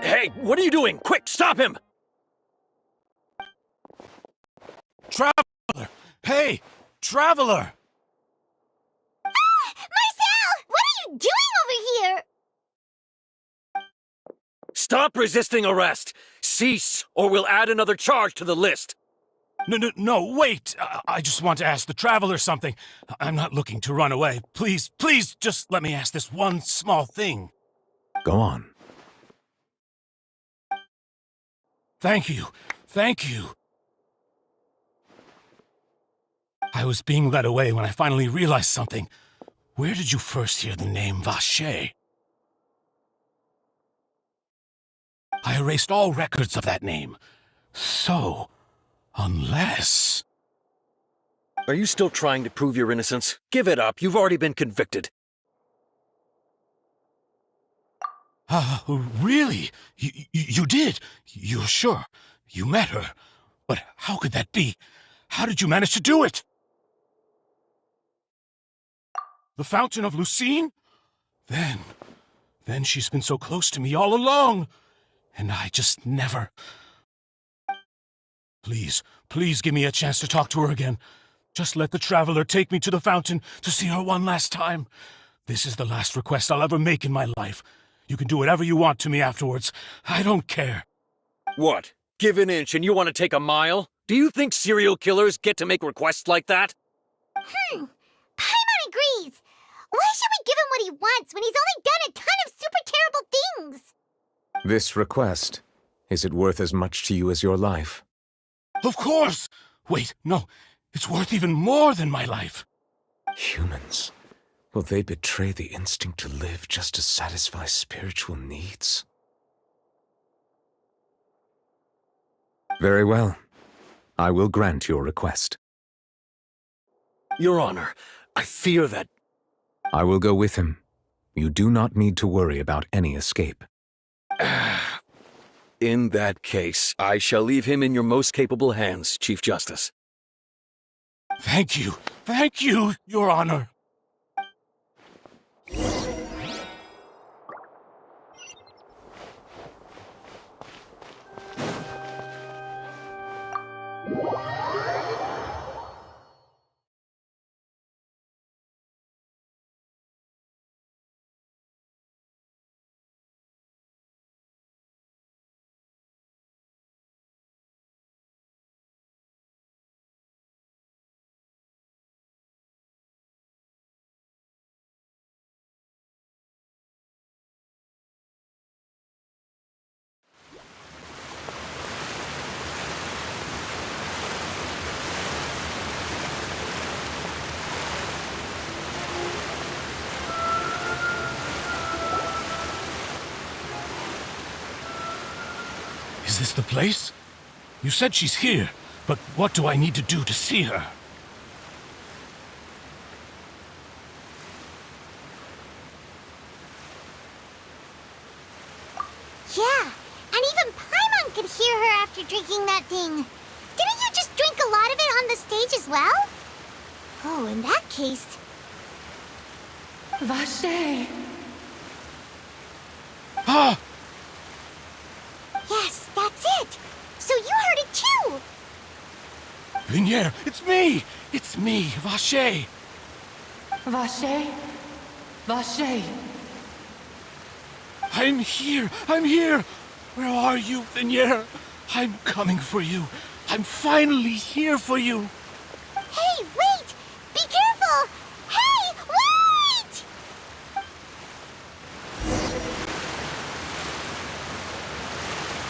Speaker 4: Hey, what are you doing? Quick, stop him!
Speaker 6: Traveler! Hey, Traveler!
Speaker 12: Marcel! What are you doing over here?
Speaker 4: Stop resisting arrest! Cease, or we'll add another charge to the list!
Speaker 6: No, wait! I just want to ask the Traveler something. I'm not looking to run away. Please, just let me ask this one small thing.
Speaker 5: Go on.
Speaker 6: Thank you. I was being led away when I finally realized something. Where did you first hear the name Vache? I erased all records of that name. So, unless...
Speaker 4: Are you still trying to prove your innocence? Give it up. You've already been convicted.
Speaker 6: Really? You did? You're sure? You met her? But how could that be? How did you manage to do it? The Fountain of Lucine? Then she's been so close to me all along. And I just never... Please give me a chance to talk to her again. Just let the Traveler take me to the fountain to see her one last time. This is the last request I'll ever make in my life. You can do whatever you want to me afterwards. I don't care.
Speaker 4: What? Give an inch and you want to take a mile? Do you think serial killers get to make requests like that?
Speaker 12: Paimon agrees. Why should we give him what he wants when he's only done a ton of super terrible things?
Speaker 5: This request, is it worth as much to you as your life?
Speaker 6: Of course! Wait, no. It's worth even more than my life.
Speaker 5: Humans. Will they betray the instinct to live just to satisfy spiritual needs? Very well. I will grant your request.
Speaker 15: Your Honor, I fear that...
Speaker 5: I will go with him. You do not need to worry about any escape.
Speaker 15: In that case, I shall leave him in your most capable hands, Chief Justice.
Speaker 6: Thank you, Your Honor. Is this the place? You said she's here, but what do I need to do to see her?
Speaker 12: Yeah, and even Paimon could hear her after drinking that thing. Didn't you just drink a lot of it on the stage as well? Oh, in that case...
Speaker 11: Vache!
Speaker 6: Ah!
Speaker 12: Yes, that's it! So you heard it too!
Speaker 6: Vignier, it's me! It's me, Vache!
Speaker 11: Vache? Vache!
Speaker 6: I'm here! Where are you, Vignier? I'm coming for you. I'm finally here for you.
Speaker 12: Hey, wait! Be careful! Hey, wait!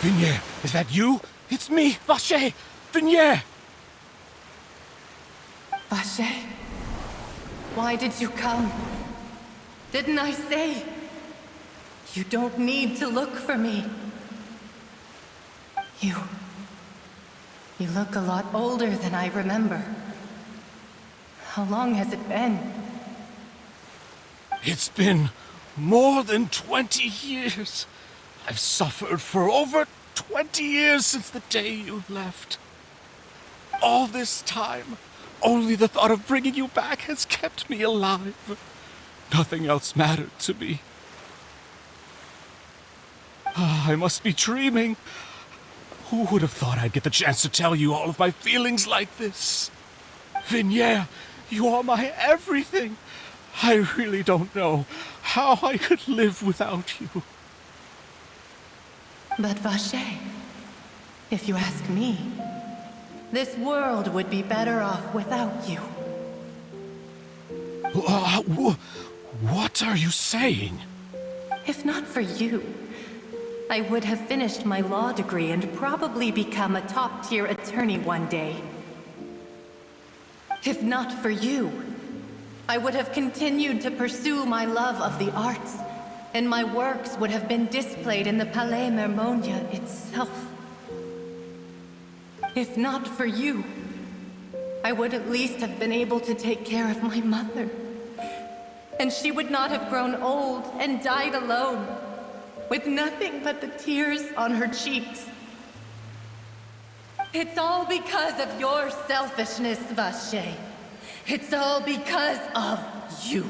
Speaker 6: Vignier, is that you? It's me, Vache! Vignier!
Speaker 11: Vache? Why did you come? Didn't I say? You don't need to look for me. You look a lot older than I remember. How long has it been?
Speaker 6: It's been more than 20 years. I've suffered for over 20 years since the day you left. All this time, only the thought of bringing you back has kept me alive. Nothing else mattered to me. I must be dreaming. Who would have thought I'd get the chance to tell you all of my feelings like this? Vignier, you are my everything. I really don't know how I could live without you.
Speaker 11: But Vache, if you ask me, this world would be better off without you.
Speaker 6: What are you saying?
Speaker 11: If not for you, I would have finished my law degree and probably become a top-tier attorney one day. If not for you, I would have continued to pursue my love of the arts, and my works would have been displayed in the Palais Mermonia itself. If not for you, I would at least have been able to take care of my mother. And she would not have grown old and died alone, with nothing but the tears on her cheeks. It's all because of your selfishness, Vache. It's all because of you.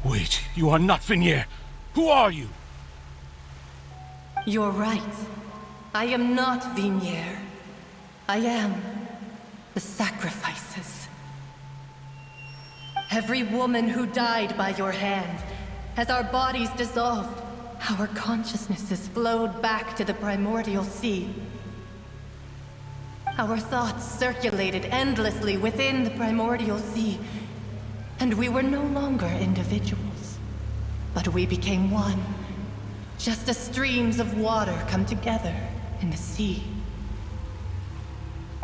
Speaker 6: Wait, you are not Vignier. Who are you?
Speaker 11: You're right. I am not Vignier. I am the sacrifices. Every woman who died by your hand, as our bodies dissolved, our consciousnesses flowed back to the primordial sea. Our thoughts circulated endlessly within the primordial sea, and we were no longer individuals, but we became one, just as streams of water come together in the sea.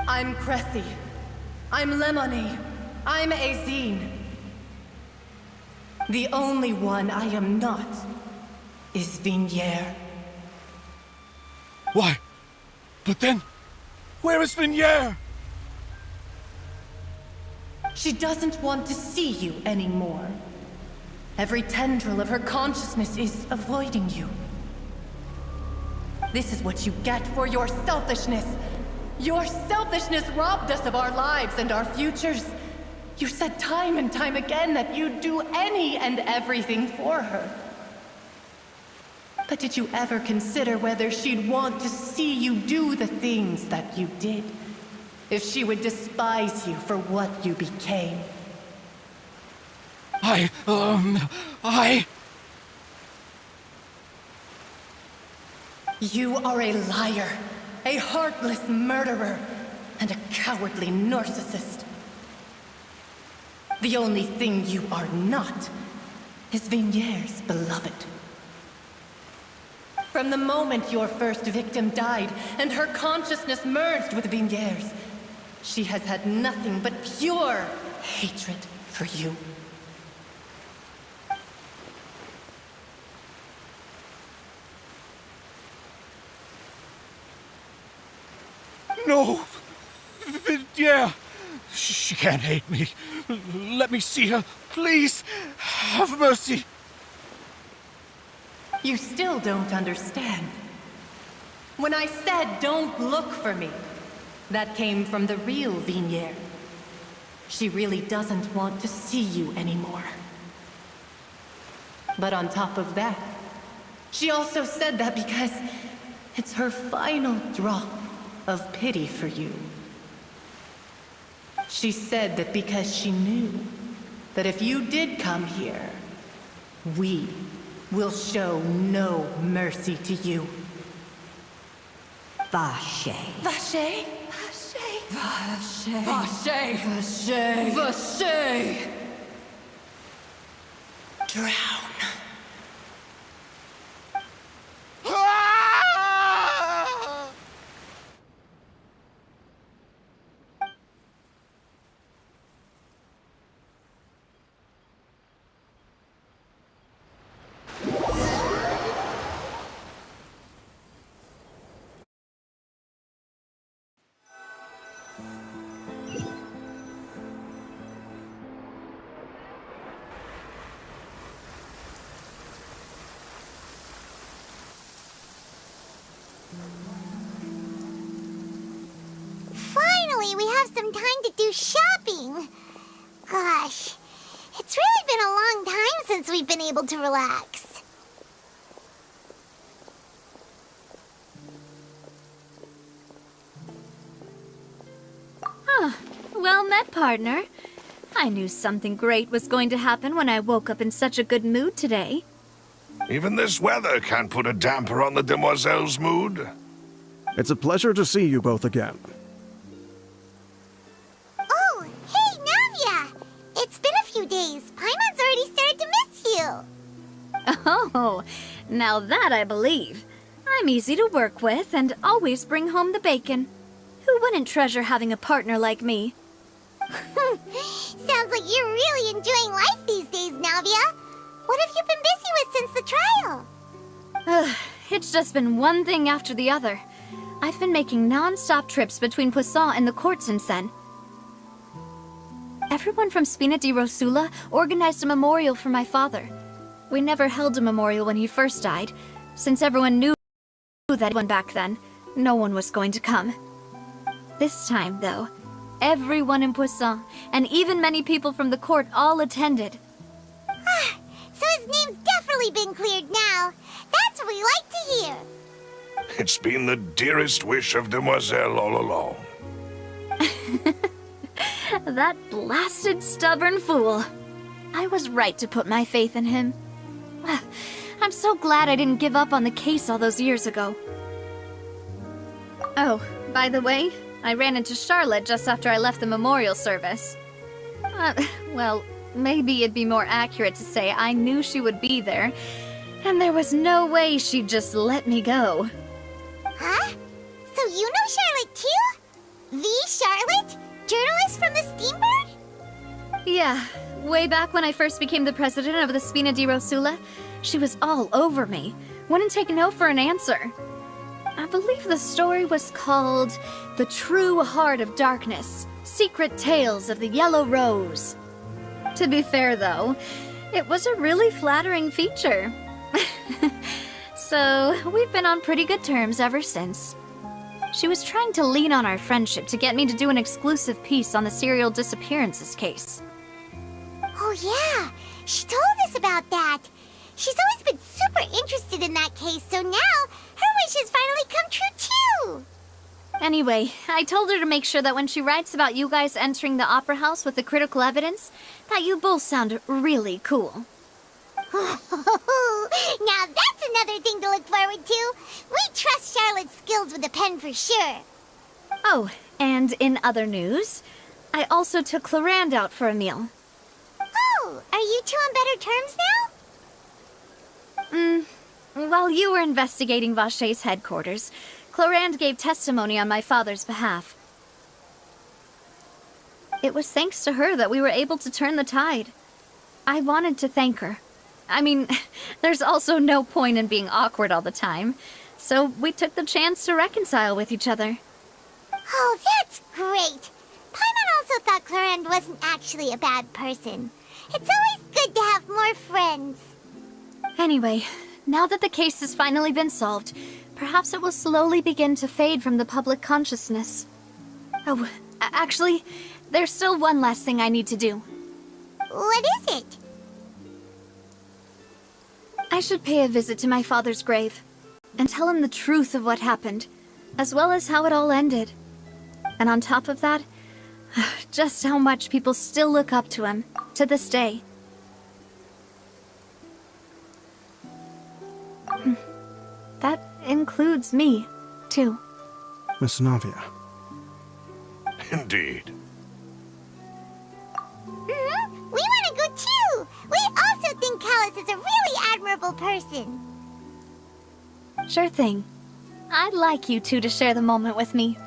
Speaker 11: I'm Cressy. I'm Lemony.
Speaker 16: I'm Azine. The only one I am not is Vignier.
Speaker 6: Why? But then, where is Vignier?
Speaker 16: She doesn't want to see you anymore. Every tendril of her consciousness is avoiding you. This is what you get for your selfishness. Your selfishness robbed us of our lives and our futures. You said time and time again that you'd do any and everything for her. But did you ever consider whether she'd want to see you do the things that you did? If she would despise you for what you became? You are a liar, a heartless murderer, and a cowardly narcissist. The only thing you are not is Vignier's beloved. From the moment your first victim died and her consciousness merged with Vignier's, she has had nothing but pure hatred for you.
Speaker 6: No! Vignier! She can't hate me. Let me see her, please. Have mercy.
Speaker 16: You still don't understand. When I said don't look for me, that came from the real Vignier. She really doesn't want to see you anymore. But on top of that, she also said that because it's her final drop of pity for you. She said that because she knew that if you did come here, we will show no mercy to you.
Speaker 17: Vache.
Speaker 16: Vache? Vache? Vache. Vache. Vache. Vache. Drown.
Speaker 12: Finally, we have some time to do shopping. Gosh, it's really been a long time since we've been able to relax.
Speaker 2: Well met, partner. I knew something great was going to happen when I woke up in such a good mood today.
Speaker 10: Even this weather can't put a damper on the demoiselle's mood.
Speaker 9: It's a pleasure to see you both again.
Speaker 12: Oh, hey, Navia! It's been a few days. Paimon's already started to miss you.
Speaker 2: Oh, now that I believe. I'm easy to work with and always bring home the bacon. Who wouldn't treasure having a partner like me?
Speaker 12: Sounds like you're really enjoying life these days, Navia. What have you been busy with since the trial?
Speaker 2: It's just been one thing after the other. I've been making non-stop trips between Poisson and the court since then. Everyone from Spina di Rosula organized a memorial for my father. We never held a memorial when he first died, since everyone knew that one back then. No one was going to come. This time, though, everyone in Poisson, and even many people from the court, all attended.
Speaker 12: So his name's definitely been cleared now. That's what we like to hear.
Speaker 10: It's been the dearest wish of Demoiselle all along.
Speaker 2: That blasted stubborn fool. I was right to put my faith in him. I'm so glad I didn't give up on the case all those years ago. Oh, by the way, I ran into Charlotte just after I left the memorial service. Well, maybe it'd be more accurate to say I knew she would be there, and there was no way she'd just let me go.
Speaker 12: Huh? So you know Charlotte too? The Charlotte? Journalist from the Steambird?
Speaker 2: Yeah, way back when I first became the president of the Spina di Rosula, she was all over me. Wouldn't take no for an answer. I believe the story was called The True Heart of Darkness, Secret Tales of the Yellow Rose. To be fair, though, it was a really flattering feature. So, we've been on pretty good terms ever since. She was trying to lean on our friendship to get me to do an exclusive piece on the serial disappearances case.
Speaker 12: Oh yeah, she told us about that. She's always been super interested in that case, so now her wish has finally come true too.
Speaker 2: Anyway, I told her to make sure that when she writes about you guys entering the opera house with the critical evidence, that you both sound really cool.
Speaker 12: Now that's another thing to look forward to. We trust Charlotte's skills with a pen for sure.
Speaker 2: Oh, and in other news, I also took Clarand out for a meal.
Speaker 12: Oh, are you two on better terms now?
Speaker 2: While you were investigating Vache's headquarters, Clarand gave testimony on my father's behalf. It was thanks to her that we were able to turn the tide. I wanted to thank her. I mean, there's also no point in being awkward all the time, so we took the chance to reconcile with each other.
Speaker 12: Oh, that's great! Paimon also thought Clarand wasn't actually a bad person. It's always good to have more friends.
Speaker 2: Anyway, now that the case has finally been solved, perhaps it will slowly begin to fade from the public consciousness. Oh, actually, there's still one last thing I need to do.
Speaker 12: What is it?
Speaker 2: I should pay a visit to my father's grave and tell him the truth of what happened, as well as how it all ended. And on top of that, just how much people still look up to him to this day. That includes me, too.
Speaker 9: Miss Navia.
Speaker 10: Indeed.
Speaker 12: We want to go too! We also think Callus is a really admirable person.
Speaker 2: Sure thing. I'd like you two to share the moment with me.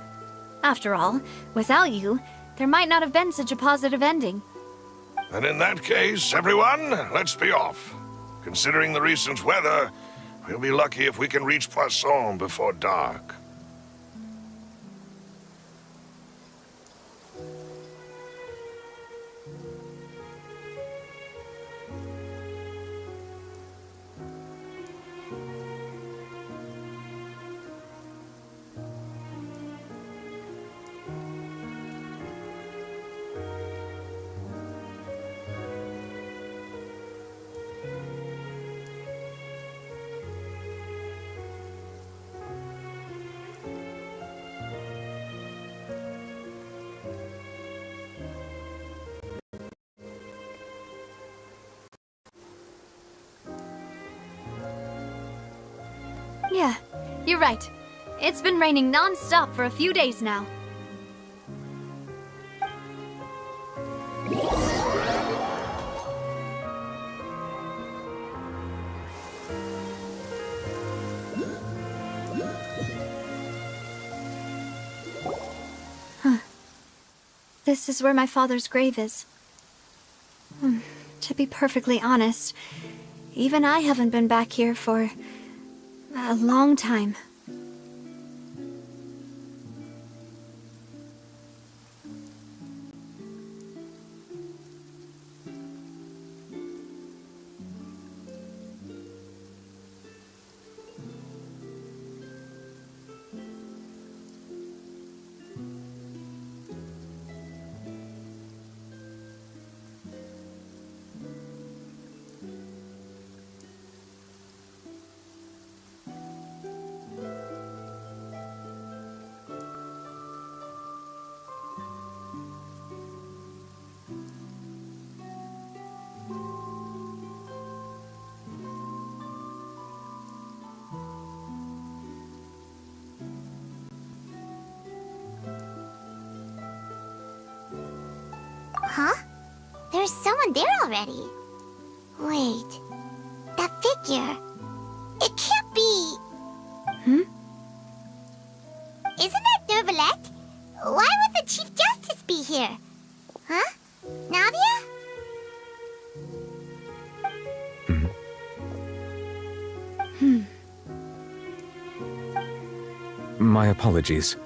Speaker 2: After all, without you, there might not have been such a positive ending.
Speaker 10: And in that case, everyone, let's be off. Considering the recent weather, we'll be lucky if we can reach Poisson before dark.
Speaker 2: Yeah, you're right. It's been raining non-stop for a few days now. Huh. This is where my father's grave is. To be perfectly honest, even I haven't been back here for a long time.
Speaker 12: Huh? There's someone there already. Wait. That figure. It can't be... Isn't that Nervalette? Why would the Chief Justice be here? Huh? Navia?
Speaker 5: My apologies.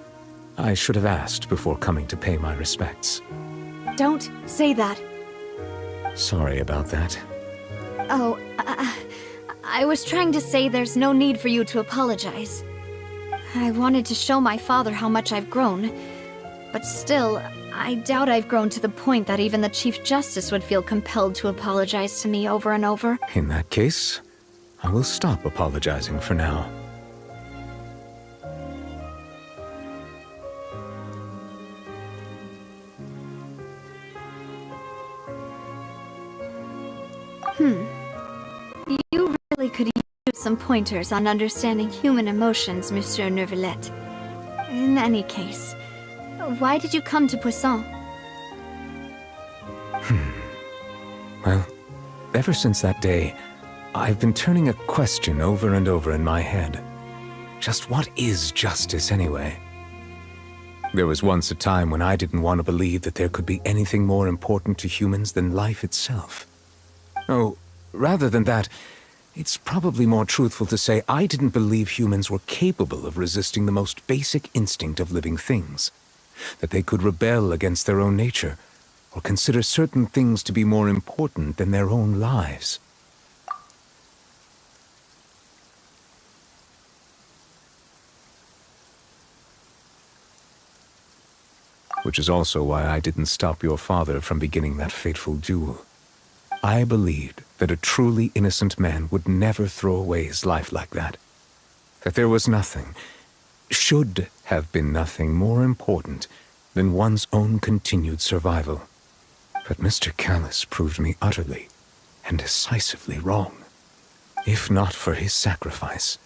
Speaker 5: I should have asked before coming to pay my respects.
Speaker 2: Don't say that.
Speaker 5: Sorry about that.
Speaker 2: Oh, I was trying to say there's no need for you to apologize. I wanted to show my father how much I've grown, but still, I doubt I've grown to the point that even the Chief Justice would feel compelled to apologize to me over and over.
Speaker 5: In that case, I will stop apologizing for now.
Speaker 2: You really could use some pointers on understanding human emotions, Monsieur Nervalette. In any case, why did you come to Poisson?
Speaker 5: Well, ever since that day, I've been turning a question over and over in my head. Just what is justice anyway? There was once a time when I didn't want to believe that there could be anything more important to humans than life itself. Oh, rather than that, it's probably more truthful to say I didn't believe humans were capable of resisting the most basic instinct of living things. That they could rebel against their own nature, or consider certain things to be more important than their own lives. Which is also why I didn't stop your father from beginning that fateful duel. I believed that a truly innocent man would never throw away his life like that. That there was nothing, should have been nothing more important than one's own continued survival. But Mr. Callus proved me utterly and decisively wrong. If not for his sacrifice,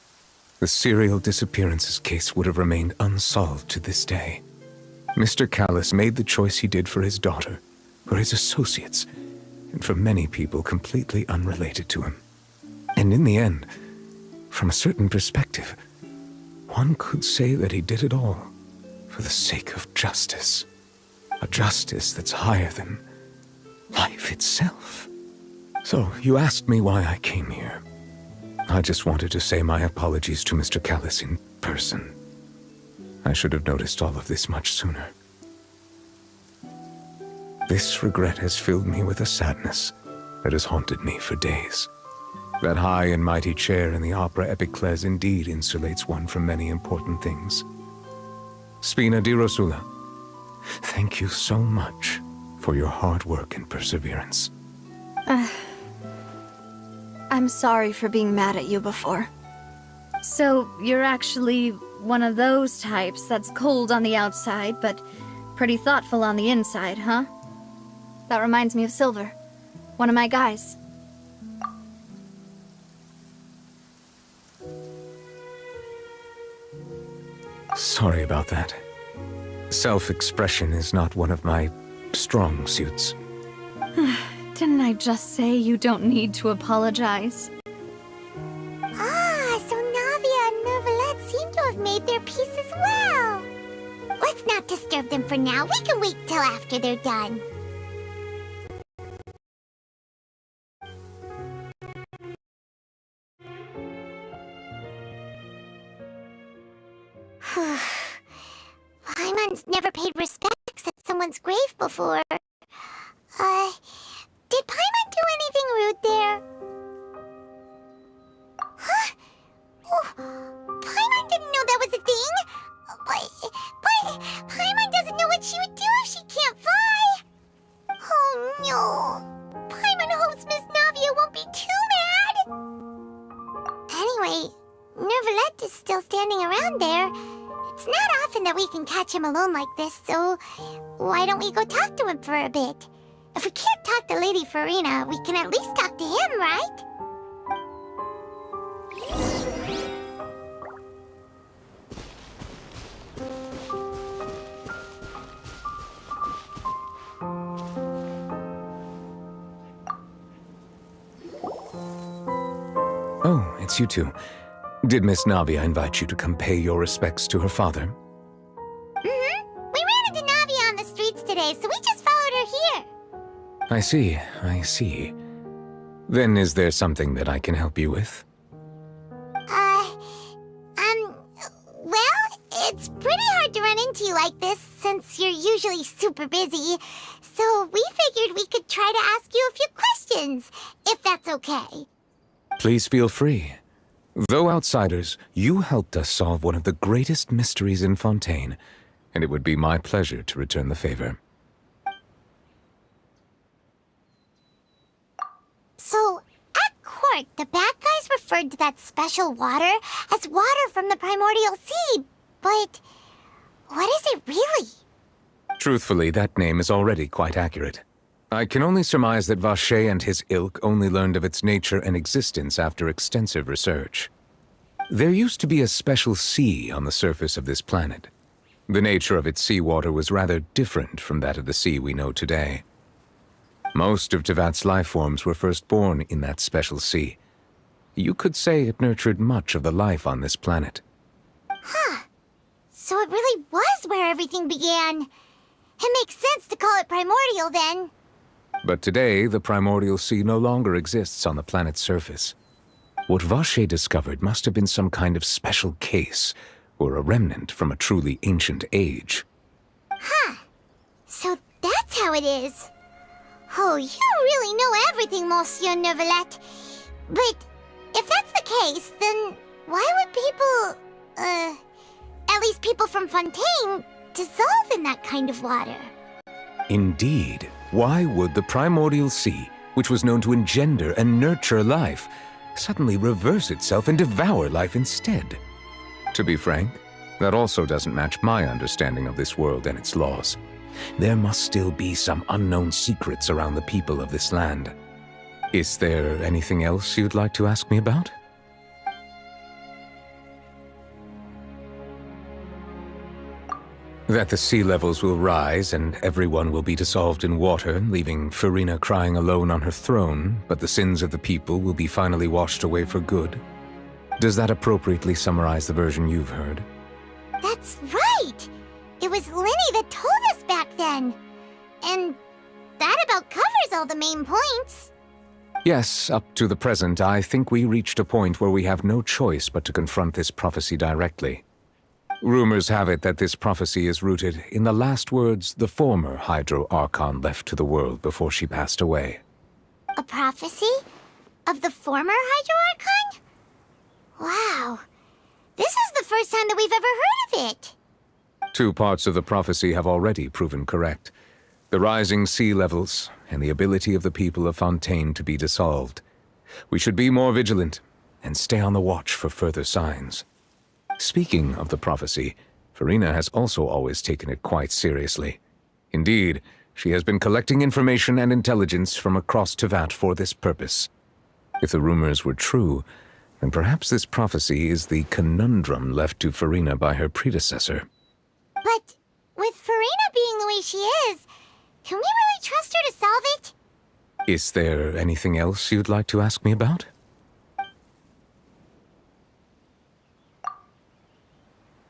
Speaker 5: the serial disappearances case would have remained unsolved to this day. Mr. Callus made the choice he did for his daughter, for his associates, and for many people completely unrelated to him. And in the end, from a certain perspective, one could say that he did it all for the sake of justice. A justice that's higher than life itself. So, you asked me why I came here. I just wanted to say my apologies to Mr. Callus in person. I should have noticed all of this much sooner. This regret has filled me with a sadness that has haunted me for days. That high and mighty chair in the Opera Epiclese indeed insulates one from many important things. Spina di Rosula, thank you so much for your hard work and perseverance.
Speaker 2: I'm sorry for being mad at you before. So, you're actually one of those types that's cold on the outside, but pretty thoughtful on the inside, huh? That reminds me of Silver, one of my guys.
Speaker 5: Sorry about that. Self-expression is not one of my strong suits.
Speaker 2: Didn't I just say you don't need to apologize?
Speaker 12: Ah, so Navia and Nervalette seem to have made their peace as well. Let's not disturb them for now. We can wait till after they're done. Paimon's never paid respects at someone's grave before. Did Paimon do anything rude there? Huh? Oh, Paimon didn't know that was a thing! But Paimon doesn't know what she would do if she can't fly! Oh no! Paimon hopes Miss Navia won't be too mad! Anyway, Nervalette is still standing around there. It's not often that we can catch him alone like this, so why don't we go talk to him for a bit? If we can't talk to Lady Farina, we can at least talk to him, right?
Speaker 5: Oh, it's you two. Did Miss Navia invite you to come pay your respects to her father?
Speaker 12: Mm-hmm. We ran into Navia on the streets today, so we just followed her here.
Speaker 5: I see. Then is there something that I can help you with?
Speaker 12: Well, it's like this since you're usually super busy. So we figured we could try to ask you a few questions, if that's okay.
Speaker 5: Please feel free. Though outsiders, you helped us solve one of the greatest mysteries in Fontaine, and it would be my pleasure to return the favor.
Speaker 12: So, at court, the bad guys referred to that special water as water from the primordial sea, but what is it really?
Speaker 5: Truthfully, that name is already quite accurate. I can only surmise that Vacher and his ilk only learned of its nature and existence after extensive research. There used to be a special sea on the surface of this planet. The nature of its seawater was rather different from that of the sea we know today. Most of Tevat's life forms were first born in that special sea. You could say it nurtured much of the life on this planet.
Speaker 12: Huh. So it really was where everything began. It makes sense to call it primordial then.
Speaker 5: But today, the primordial sea no longer exists on the planet's surface. What Vacher discovered must have been some kind of special case, or a remnant from a truly ancient age.
Speaker 12: Huh. So that's how it is. Oh, you really know everything, Monsieur Neuvillette. But if that's the case, then why would people, at least people from Fontaine, dissolve in that kind of water?
Speaker 5: Indeed. Why would the primordial sea, which was known to engender and nurture life, suddenly reverse itself and devour life instead? To be frank, that also doesn't match my understanding of this world and its laws. There must still be some unknown secrets around the people of this land. Is there anything else you'd like to ask me about? That the sea levels will rise and everyone will be dissolved in water, leaving Farina crying alone on her throne, but the sins of the people will be finally washed away for good. Does that appropriately summarize the version you've heard?
Speaker 12: That's right! It was Linny that told us back then. And that about covers all the main points.
Speaker 5: Yes, up to the present, I think we reached a point where we have no choice but to confront this prophecy directly. Rumors have it that this prophecy is rooted in the last words the former Hydro Archon left to the world before she passed away.
Speaker 12: A prophecy? Of the former Hydro Archon? Wow. This is the first time that we've ever heard of it.
Speaker 5: Two parts of the prophecy have already proven correct. The rising sea levels and the ability of the people of Fontaine to be dissolved. We should be more vigilant and stay on the watch for further signs. Speaking of the prophecy, Farina has also always taken it quite seriously. Indeed, she has been collecting information and intelligence from across Tevat for this purpose. If the rumors were true, then perhaps this prophecy is the conundrum left to Farina by her predecessor.
Speaker 12: But with Farina being the way she is, can we really trust her to solve it?
Speaker 5: Is there anything else you'd like to ask me about?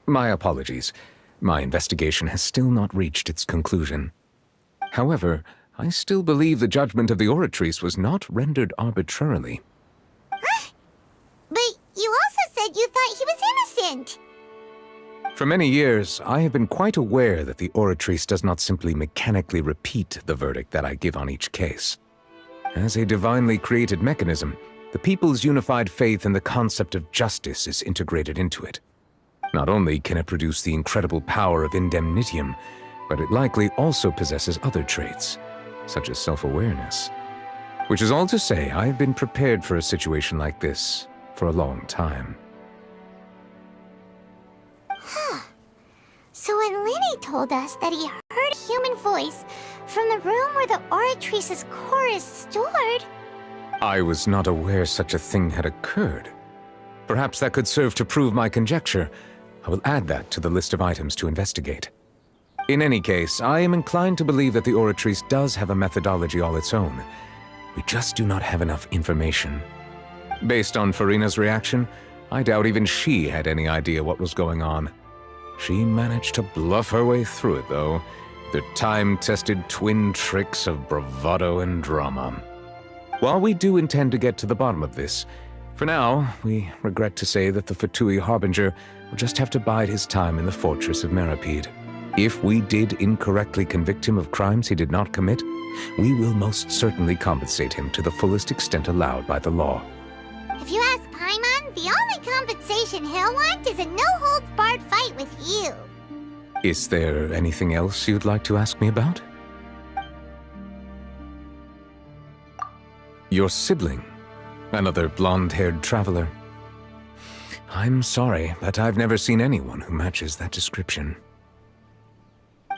Speaker 5: My apologies. My investigation has still not reached its conclusion. However, I still believe the judgment of the Oratrice was not rendered arbitrarily.
Speaker 12: Huh? But you also said you thought he was innocent.
Speaker 5: For many years, I have been quite aware that the Oratrice does not simply mechanically repeat the verdict that I give on each case. As a divinely created mechanism, the people's unified faith in the concept of justice is integrated into it. Not only can it produce the incredible power of indemnitium, but it likely also possesses other traits, such as self-awareness. Which is all to say, I have been prepared for a situation like this for a long time.
Speaker 12: Huh. So when Linny told us that he heard a human voice from the room where the Oratrice's core is stored...
Speaker 5: I was not aware such a thing had occurred. Perhaps that could serve to prove my conjecture. I will add that to the list of items to investigate. In any case, I am inclined to believe that the Oratrice does have a methodology all its own. We just do not have enough information. Based on Farina's reaction, I doubt even she had any idea what was going on. She managed to bluff her way through it, though, the time-tested twin tricks of bravado and drama. While we do intend to get to the bottom of this, for now, we regret to say that the Fatui Harbinger will just have to bide his time in the fortress of Meripede. If we did incorrectly convict him of crimes he did not commit, we will most certainly compensate him to the fullest extent allowed by the law.
Speaker 12: If you ask Paimon, the only compensation he'll want is a no-holds-barred fight with you.
Speaker 5: Is there anything else you'd like to ask me about? Your sibling, another blonde-haired traveler. I'm sorry, but I've never seen anyone who matches that description.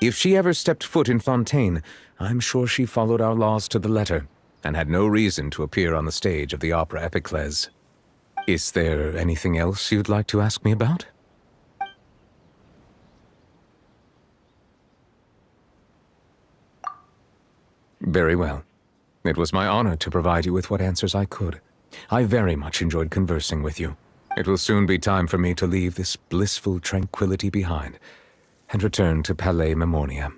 Speaker 5: If she ever stepped foot in Fontaine, I'm sure she followed our laws to the letter, and had no reason to appear on the stage of the opera Epiclese. Is there anything else you'd like to ask me about? Very well. It was my honor to provide you with what answers I could. I very much enjoyed conversing with you. It will soon be time for me to leave this blissful tranquility behind and return to Palais Memoria.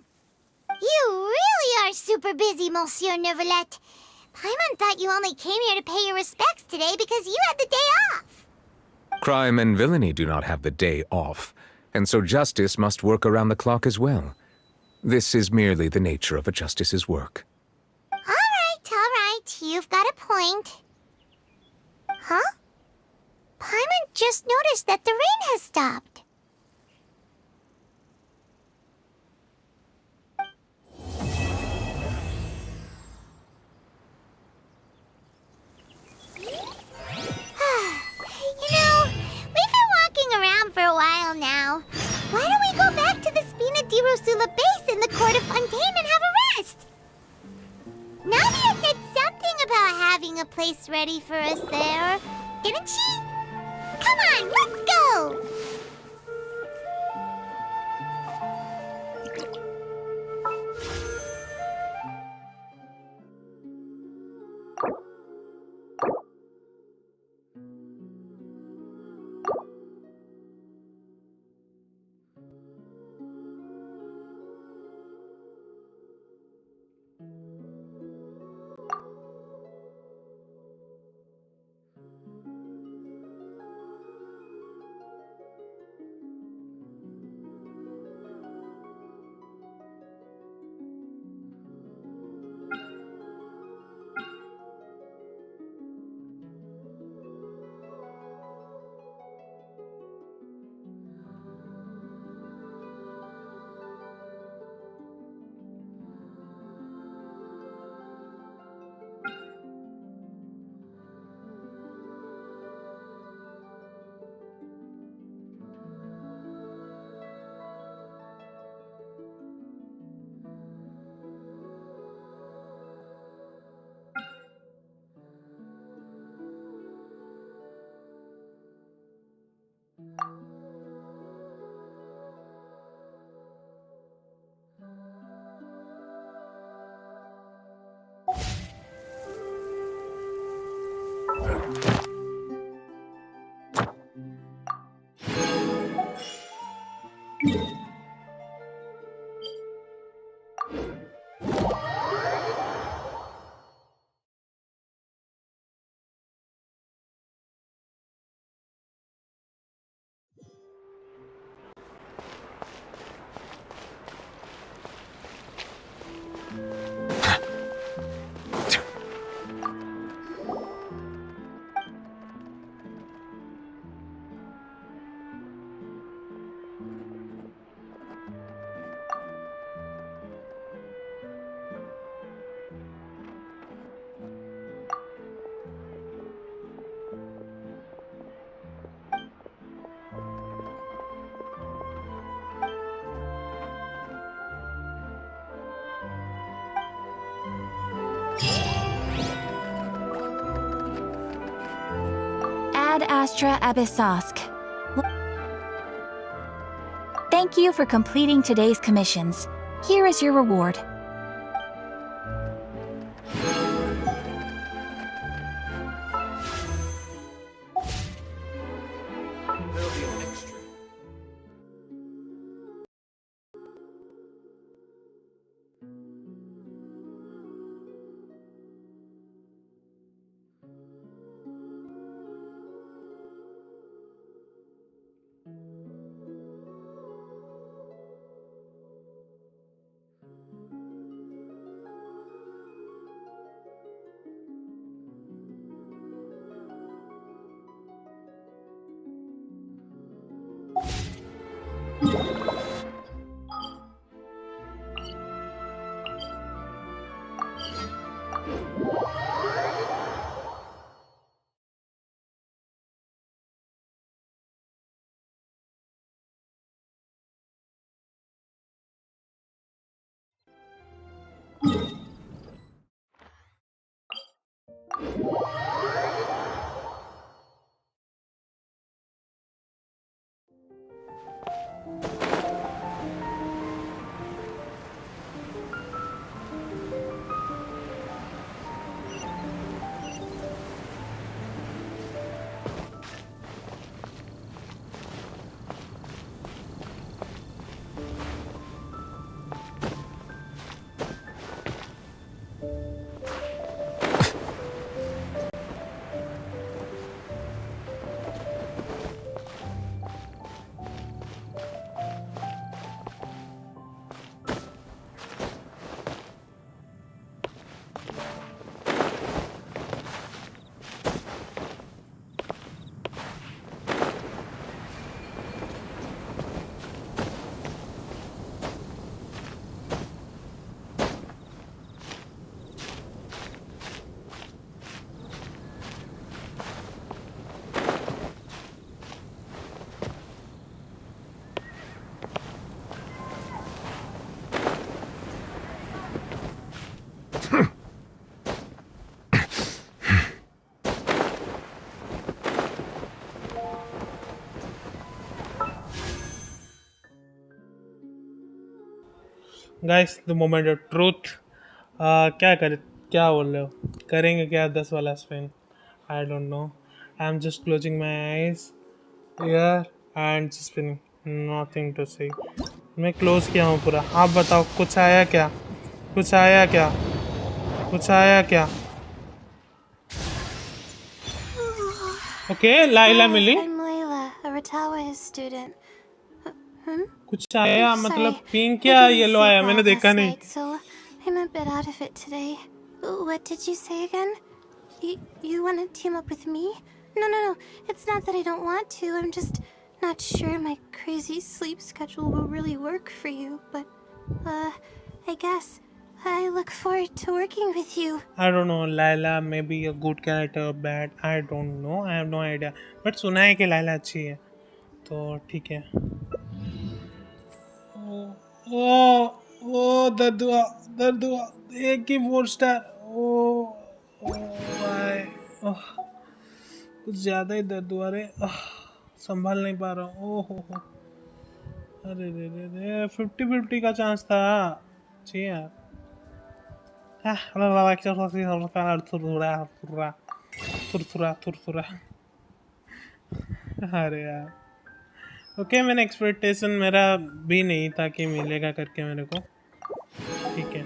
Speaker 12: You really are super busy, Monsieur Neuvillette. Paimon thought you only came here to pay your respects today because you had the day off.
Speaker 5: Crime and villainy do not have the day off, and so justice must work around the clock as well. This is merely the nature of a justice's work.
Speaker 12: All right, you've got a point. Huh? Paimon just noticed that the rain has stopped. For a while now. Why don't we go back to the Spina di Rosula base in the court of Fontaine and have a rest? Navia said something about having a place ready for us there, didn't she? Come on, let's go!
Speaker 2: Ad Astra Abyssosk. Thank you for completing today's commissions. Here is your reward.
Speaker 1: Guys the moment of truth. क्या करें, क्या बोल रहे हो, करेंगे क्या 10 वाला spin? I don't know, I am just closing my eyes here and spinning, nothing to say. मैं क्लोज किया हूँ पूरा। आप बताओ कुछ आया क्या, कुछ आया क्या, कुछ आया क्या? ओके लाइला मिली।
Speaker 12: I'm Layla, a Ratawa student.
Speaker 1: कुछ आया मतलब
Speaker 12: Sorry,
Speaker 1: पिंक
Speaker 12: I
Speaker 1: या
Speaker 12: didn't
Speaker 1: येलो
Speaker 12: sleep
Speaker 1: आया,
Speaker 12: well
Speaker 1: मैंने देखा
Speaker 12: last
Speaker 1: नहीं।
Speaker 12: night, so I'm a bit out of it today. What did you say again? You want to team up with me? No. It's not that I don't want to. I'm just not sure my crazy sleep schedule will really work for you. But, I guess I look forward to working with you.
Speaker 1: I don't know, Laila may be a good character or bad. I don't know. I have no idea. But सुना है कि लाइला अच्छी है, तो ठीक है। ओ ओ दर्द हुआ, एक ही 4 स्टार। ओ ओ भाई, कुछ ज़्यादा ही दर्द हुआ रे। संभाल नहीं पा रहा हूँ। हो अरे रे रे रे, 50-50 का चांस था। जी यार। थुरथुरा। अरे यार, ओके मैंने एक्सपेक्टेशन मेरा भी नहीं था कि मिलेगा करके मेरे को, ठीक है,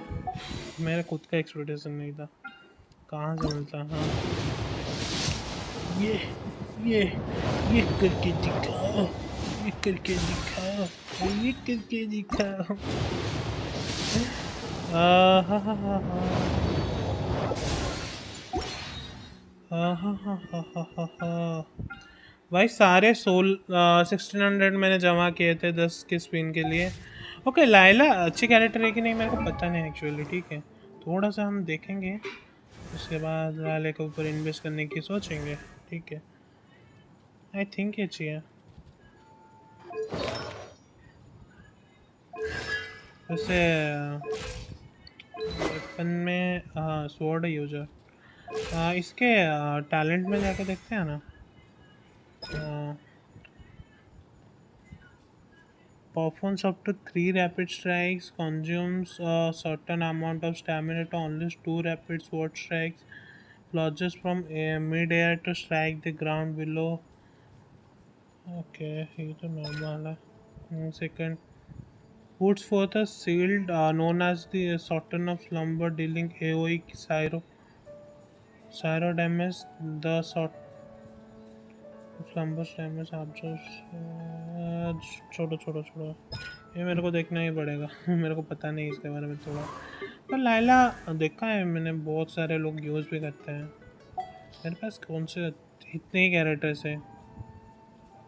Speaker 1: मेरा खुद का एक्सपेक्टेशन नहीं था कहाँ से मिलता। हाँ ये ये करके दिखाओ, ये करके दिखाओ, ये करके दिखाओ। भाई सारे 1600 मैंने जमा किए थे 10 के स्पिन के लिए। ओके लाइला अच्छी कैरेक्टर है कि नहीं मेरे को पता नहीं एक्चुअली, ठीक है, थोड़ा सा हम देखेंगे, उसके बाद लाइला के ऊपर इन्वेस्ट करने की सोचेंगे, ठीक है। आई थिंक ये अच्छी है। वैसे वेपन में स्वॉर्ड यूजर, इसके टैलेंट में जाके देखते हैं ना। Performs up to 3 rapid strikes, consumes a certain amount of stamina to unleash 2 rapid sword strikes, plunges from mid-air to strike the ground below. Okay, ये तो normal है। Second, puts forth a shield known as the Sultan of Slumber, dealing AoE Syro damage. The Slumber's damage absorbs। छोड़ो, ये मेरे को देखना ही पड़ेगा। मेरे को पता नहीं इसके बारे में थोड़ा, पर लाइला देखा है मैंने, बहुत सारे लोग यूज़ भी करते हैं। मेरे पास कौन से इतने ही कैरेक्टर्स हैं।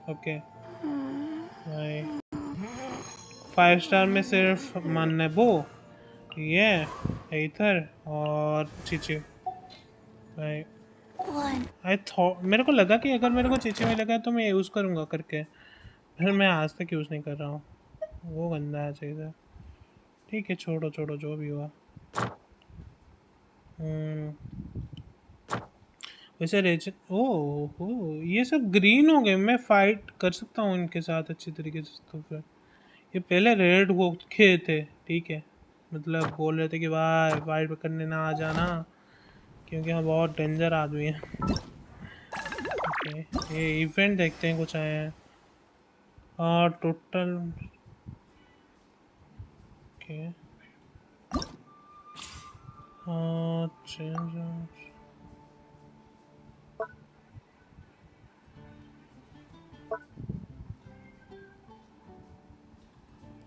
Speaker 1: ओके भाई 5 स्टार में सिर्फ मानने वो ये एथर और चीचे भाई।
Speaker 12: One.
Speaker 1: मेरे को लगा कि अगर मेरे को चीचे में लगा तो मैं यूज़ करूँगा करके, फिर मैं आज तक यूज़ नहीं कर रहा हूँ। वो गंदा है चीज़। ठीक है, छोड़ो छोड़ो जो भी हुआ। वैसे रेचन ओह ये सब ग्रीन हो गए। मैं फाइट कर सकता हूँ इनके साथ अच्छी तरीके से। तो फिर ये पहले रेड हो के थे, ठीक है, मतलब बोल रहे थे कि भाई फाइट करने ना आ जाना क्योंकि हम बहुत डेंजर आदमी हैं। ओके, ये इवेंट देखते हैं कुछ आए हैं। हाँ टोटल ओके। हाँ change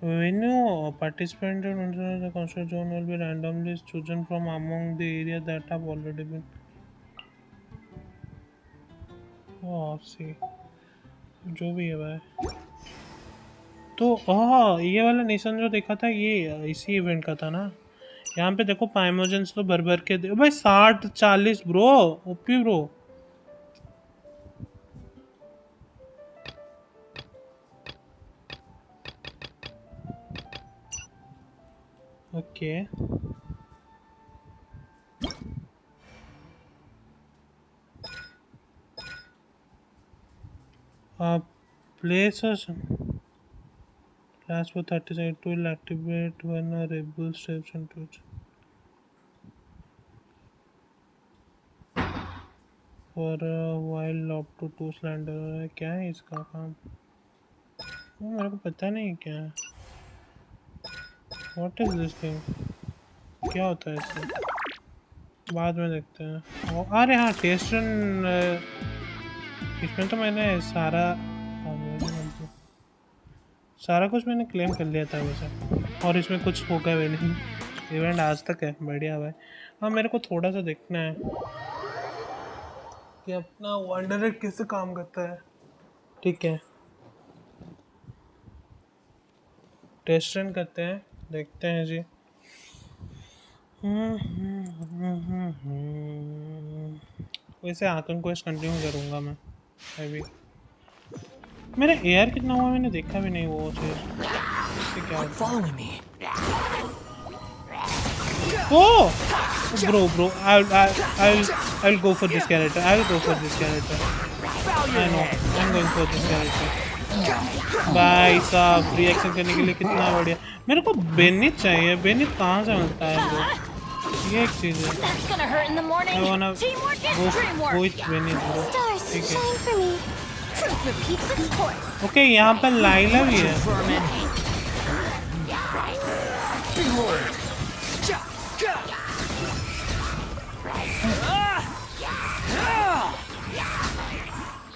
Speaker 1: when you participant in the concert zone will be randomly chosen from among the areas that have already been see जो भी है भाई। तो हाँ ये वाला निशान जो देखा था ये इसी इवेंट का था ना। यहाँ पे देखो पाइमोजेंस तो भर भर के दे भाई। 60-40 bro, OP bro. Okay places last for 30 seconds to will activate when a rebel steps into it for a while up to 2 slander। क्या है इसका काम? वो मेरे को पता नहीं क्या है। What is this thing? क्या होता है इसमें? बाद में देखते हैं। अरे हाँ टेस्ट रन। इसमें तो मैंने सारा कुछ मैंने क्लेम कर लिया था वैसे, और इसमें कुछ होगा भी नहीं। इवेंट आज तक है, बढ़िया भाई। हाँ मेरे को थोड़ा सा देखना है कि अपना वंडर कैसे काम करता है। ठीक है टेस्ट रन करते हैं, देखते हैं जी। वैसे आकन क्वेस्ट कंटिन्यू करूँगा मैं अभी। मेरा एयर कितना हुआ मैंने देखा भी नहीं वो चीज़। क्या ओह bro I'll go for this character। I know I'm going for this character। भाई साहब रिएक्शन करने के लिए कितना बढ़िया। मेरे को बेनिट चाहिए। बेनिट कहाँ से मिलता है bro? ये एक चीज़ है। I wanna go with beneath bro। ठीक है ओके यहाँ पर लाइला भी है।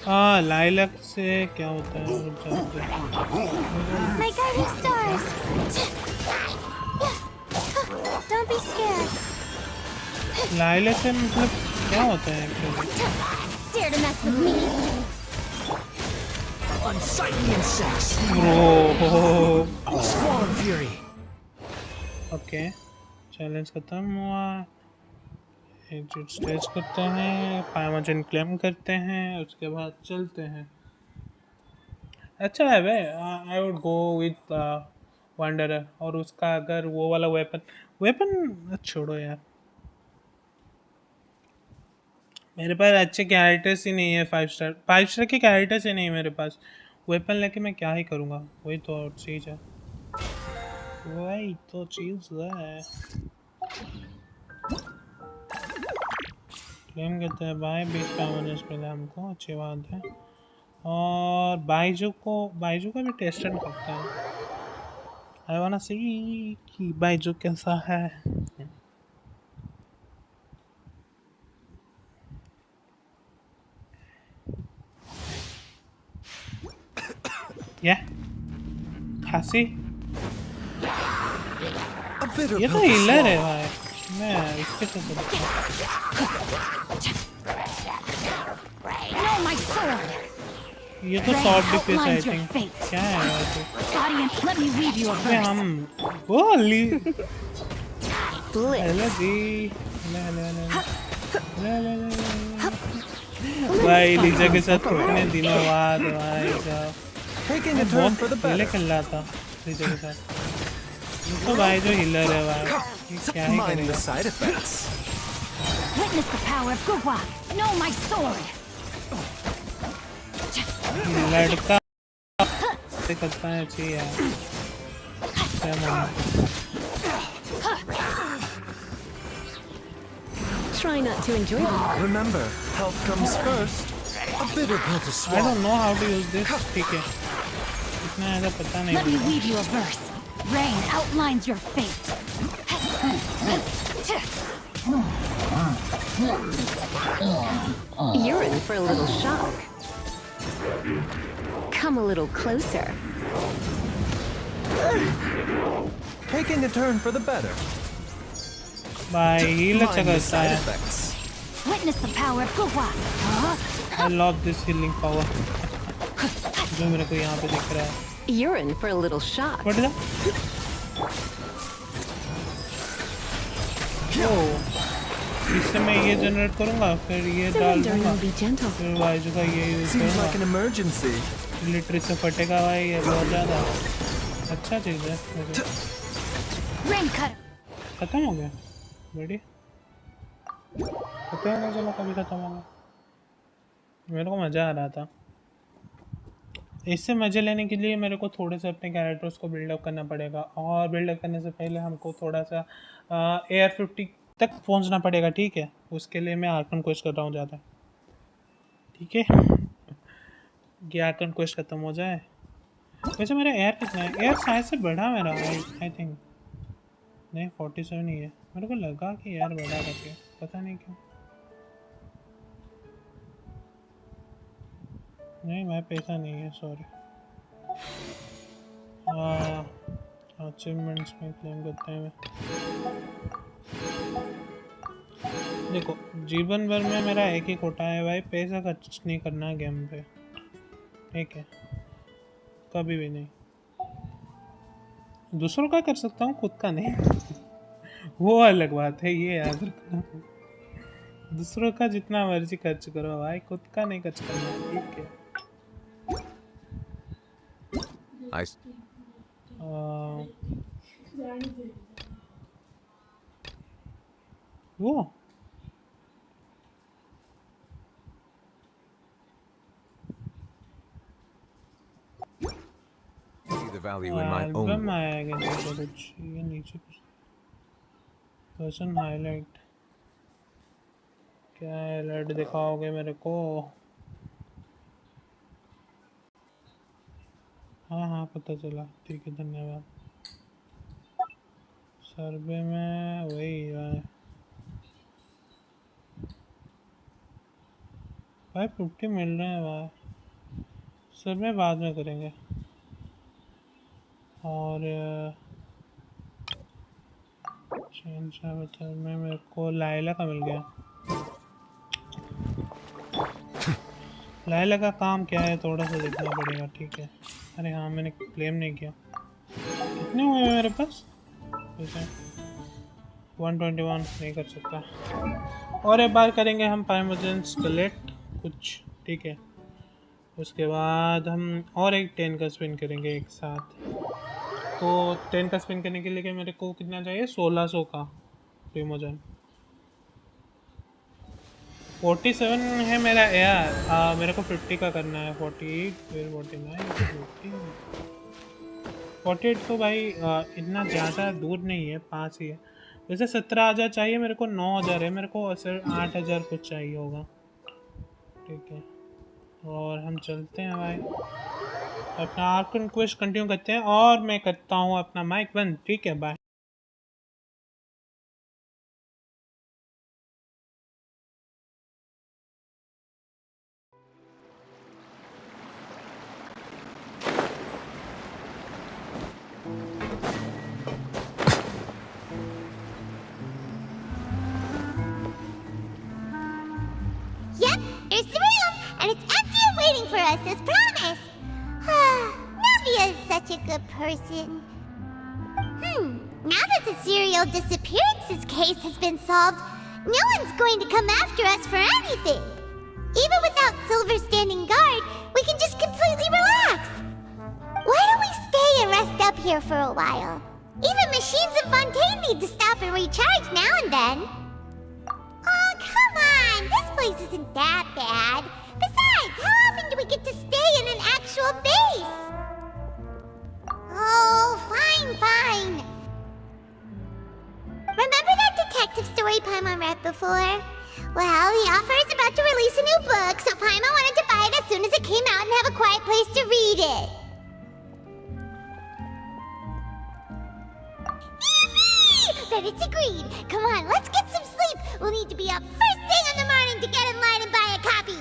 Speaker 1: हाँ लाइला से क्या होता है?
Speaker 12: My guiding stars. Don't be scared.
Speaker 1: Laila से मतलब क्या होता है actually?
Speaker 12: Dare to mess with me?
Speaker 17: Unsightly insects.
Speaker 1: Bro.
Speaker 17: Squall of fury.
Speaker 1: Okay challenge खत्म हुआ। एग्जिट स्टेज करते हैं, पाइमोजन क्लेम करते हैं, उसके बाद चलते हैं। अच्छा है भाई। I would go with wanderer और उसका अगर वो वाला वेपन छोड़ो यार। मेरे पास अच्छे कैरेक्टर्स ही नहीं है। 5 स्टार के कैरेक्टर्स ही नहीं मेरे पास। वेपन लेके मैं क्या ही करूँगा? वही तो और चीज़ है। वही तो चीज़ है। क्लेम करते हैं भाई 20 पाइमोजेंस मिला हमको, अच्छी बात है। और बाइजू का भी टेस्ट रन करते हैं। आई वांना सी कि बाइजू कैसा है। खांसी ये तो हिलर है भाई। मैं इसके साथ ये तो शॉर्ट डिफेंस आई थिंक। क्या है यार? हम
Speaker 8: split.
Speaker 1: हेलो जी भाई लीजा के साथ कितने दिनों बाद भाई साहब मैं बहुत पहले खेल रहा था लीजा के साथ तो भाई जो हिलर है भाई ये क्या ही करेगा
Speaker 2: Witness the power of Gurwa. Know my sword.
Speaker 1: लड़का से करता है अच्छी यार क्या मालूम
Speaker 8: Try not to enjoy them.
Speaker 17: Remember, health comes first. A bitter pill to
Speaker 1: I
Speaker 17: swallow.
Speaker 1: don't know how to use this ठीक है इतना ऐसा पता नहीं
Speaker 2: Let me weave you a verse. Rain outlines your fate.
Speaker 8: You're in for a little shock. Come a little closer.
Speaker 17: Taking a turn for the better.
Speaker 1: भाई heal अच्छा
Speaker 17: Mind the
Speaker 1: करता
Speaker 17: side
Speaker 1: है
Speaker 17: effects.
Speaker 2: Witness the power of Gurwa.
Speaker 1: I love this healing power जो मेरे को यहाँ पे दिख रहा है
Speaker 8: You're in for a little shock.
Speaker 1: What is that? Oh, इससे मैं ये जनरेट करूँगा फिर ये डाल
Speaker 8: Surrender
Speaker 1: दूँगा
Speaker 8: and be gentle.
Speaker 1: फिर बाजू का ये यूज़
Speaker 17: Seems
Speaker 1: करूँगा
Speaker 17: like an emergency.
Speaker 1: लिटरी से फटेगा भाई ये बहुत ज़्यादा अच्छा चीज़ है वैसे।
Speaker 2: Rain cutter.
Speaker 1: खत्म हो गया बढ़िया पता नहीं चला कभी खत्म हो गया मेरे को मज़ा आ रहा था इससे मज़े लेने के लिए मेरे को थोड़े से अपने कैरेक्टर्स को बिल्डअप करना पड़ेगा और बिल्डअप करने से पहले हमको थोड़ा सा AR-50 तक पहुंचना पड़ेगा ठीक है उसके लिए मैं आर्कन क्वेस्ट कर रहा हूँ ज़्यादा ठीक है कि आर्कन क्वेस्ट खत्म हो जाए वैसे मेरा एयर कितना है एयर शायद से बढ़ा मेरा आई थिंक नहीं 47 ही है मेरे को लगा कि यार बढ़ा करके पता नहीं क्यों नहीं मैं पैसा नहीं है सॉरी अचीवमेंट्स में क्लेम करते हैं देखो जीवन भर में मेरा एक ही कोटा है भाई पैसा खर्च नहीं करना है गेम पे ठीक है कभी भी नहीं दूसरों का कर सकता हूँ खुद का नहीं वो अलग बात है ये याद रखना दूसरों का जितना मर्जी खर्च करो भाई खुद का नहीं खर्च करना ठीक है वो
Speaker 5: See the value in my own
Speaker 1: album
Speaker 5: work.
Speaker 1: आएगा जैसे कुछ ये नीचे कुछ पर्सन हाईलाइट क्या हाईलाइट दिखाओगे मेरे को हाँ हाँ पता चला ठीक है धन्यवाद सर्वे में वही है 550 मिल रहे हैं भाई सर्वे बाद में करेंगे और में मेरे को लाइला का मिल गया लाइला का काम क्या है थोड़ा सा देखना पड़ेगा ठीक है अरे हाँ मैंने क्लेम नहीं किया कितने हुए हैं मेरे पास वैसे 121 नहीं कर सकता और एक बार करेंगे हम पाइमोजेंस कलेक्ट कुछ ठीक है उसके बाद हम और एक 10 का स्पिन करेंगे एक साथ तो 10 का स्पिन करने के लिए मेरे को कितना चाहिए 1600 का प्रीमोजन 47 है मेरा यार मेरे को 50 का करना है 48 फिर 49 48 तो भाई इतना ज़्यादा दूर नहीं है पास ही है वैसे 17,000 चाहिए मेरे को 9,000 है मेरे को सिर्फ 8,000 कुछ चाहिए होगा ठीक है और हम चलते हैं भाई अपना आर्कन क्वेस्ट कंटिन्यू करते हैं और मैं करता हूँ अपना माइक बंद ठीक है bye
Speaker 12: Yep, it's the room, and it's empty and waiting for us as promised. Navia is such a good person. Now that the serial disappearances case has been solved, no one's going to come after us for anything. Even without Silver standing guard, we can just completely relax. Why don't we stay and rest up here for a while? Even machines in Fontaine need to stop and recharge now and then. Oh, come on! This place isn't that bad. Besides, how often do we get to stay in an actual base? Oh, fine. Remember that detective story Paimon read before? Well, the author is about to release a new book, so Paimon wanted to buy it as soon as it came out and have a quiet place to read it. Yippee! Then it's agreed. Come on, let's get some sleep. We'll need to be up first thing in the morning to get in line and buy a copy.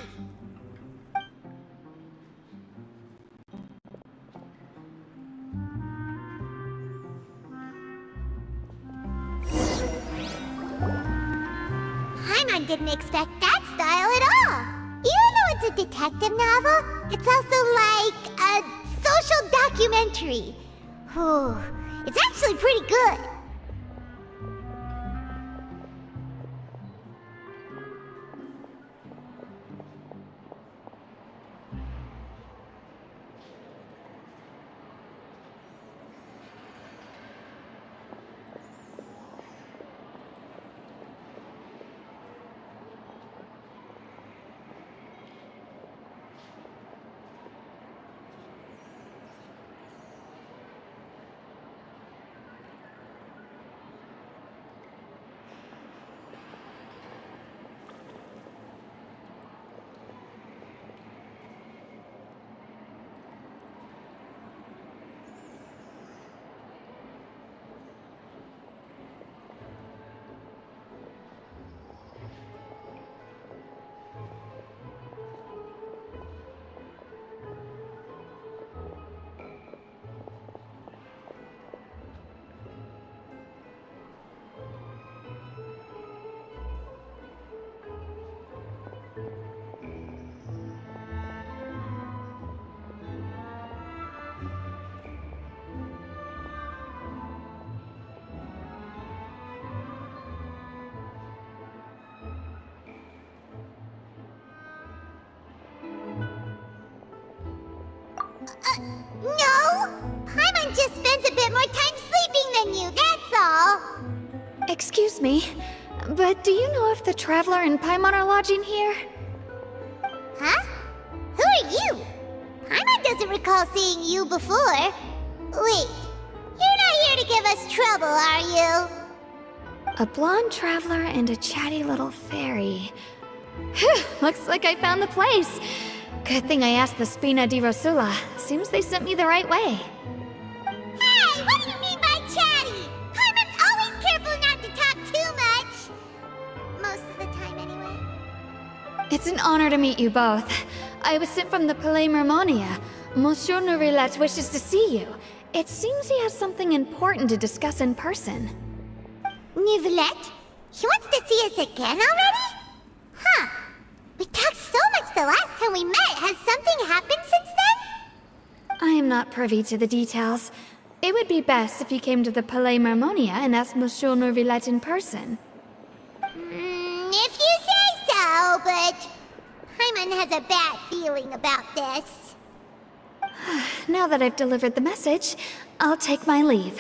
Speaker 12: Paimon didn't expect that style at all. Even though it's a detective novel, it's also like a social documentary. Whew. It's actually pretty good. No! Paimon just spends a bit more time sleeping than you, that's all!
Speaker 2: Excuse me, but do you know if the Traveler and Paimon are lodging here?
Speaker 12: Huh? Who are you? Paimon doesn't recall seeing you before. Wait, you're not here to give us trouble, are you?
Speaker 2: A blonde traveler and a chatty little fairy. Whew, looks like I found the place. Good thing I asked the Spina di Rosula. Seems they sent me the right way.
Speaker 12: Hey, what do you mean by chatty? Paimon's always careful not to talk too much. Most of the time, anyway.
Speaker 2: It's an honor to meet you both. I was sent from the Palais Mermonia. Monsieur Nourilette wishes to see you. It seems he has something important to discuss in person.
Speaker 12: Nourilette? He wants to see us again already? Huh. We talked so much the last time we met. Has something happened since then?
Speaker 2: I am not privy to the details. It would be best if you came to the Palais Mermonia and asked Monsieur Nourilette in person.
Speaker 12: If you say so, but Paimon has a bad feeling about this.
Speaker 2: Now that I've delivered the message, I'll take my leave.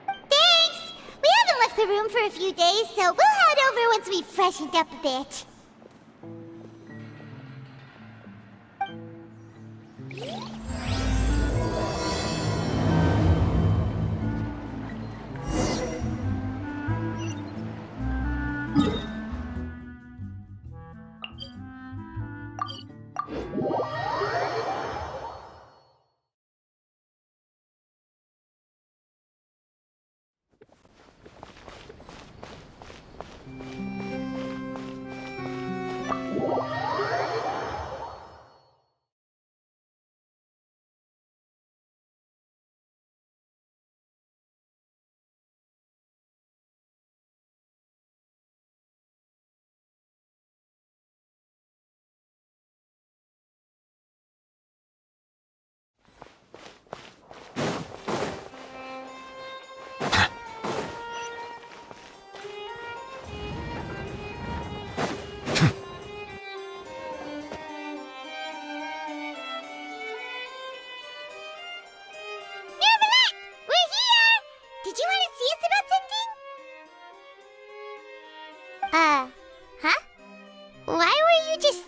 Speaker 12: Thanks! We haven't left the room for a few days, so we'll head over once we've freshened up a bit.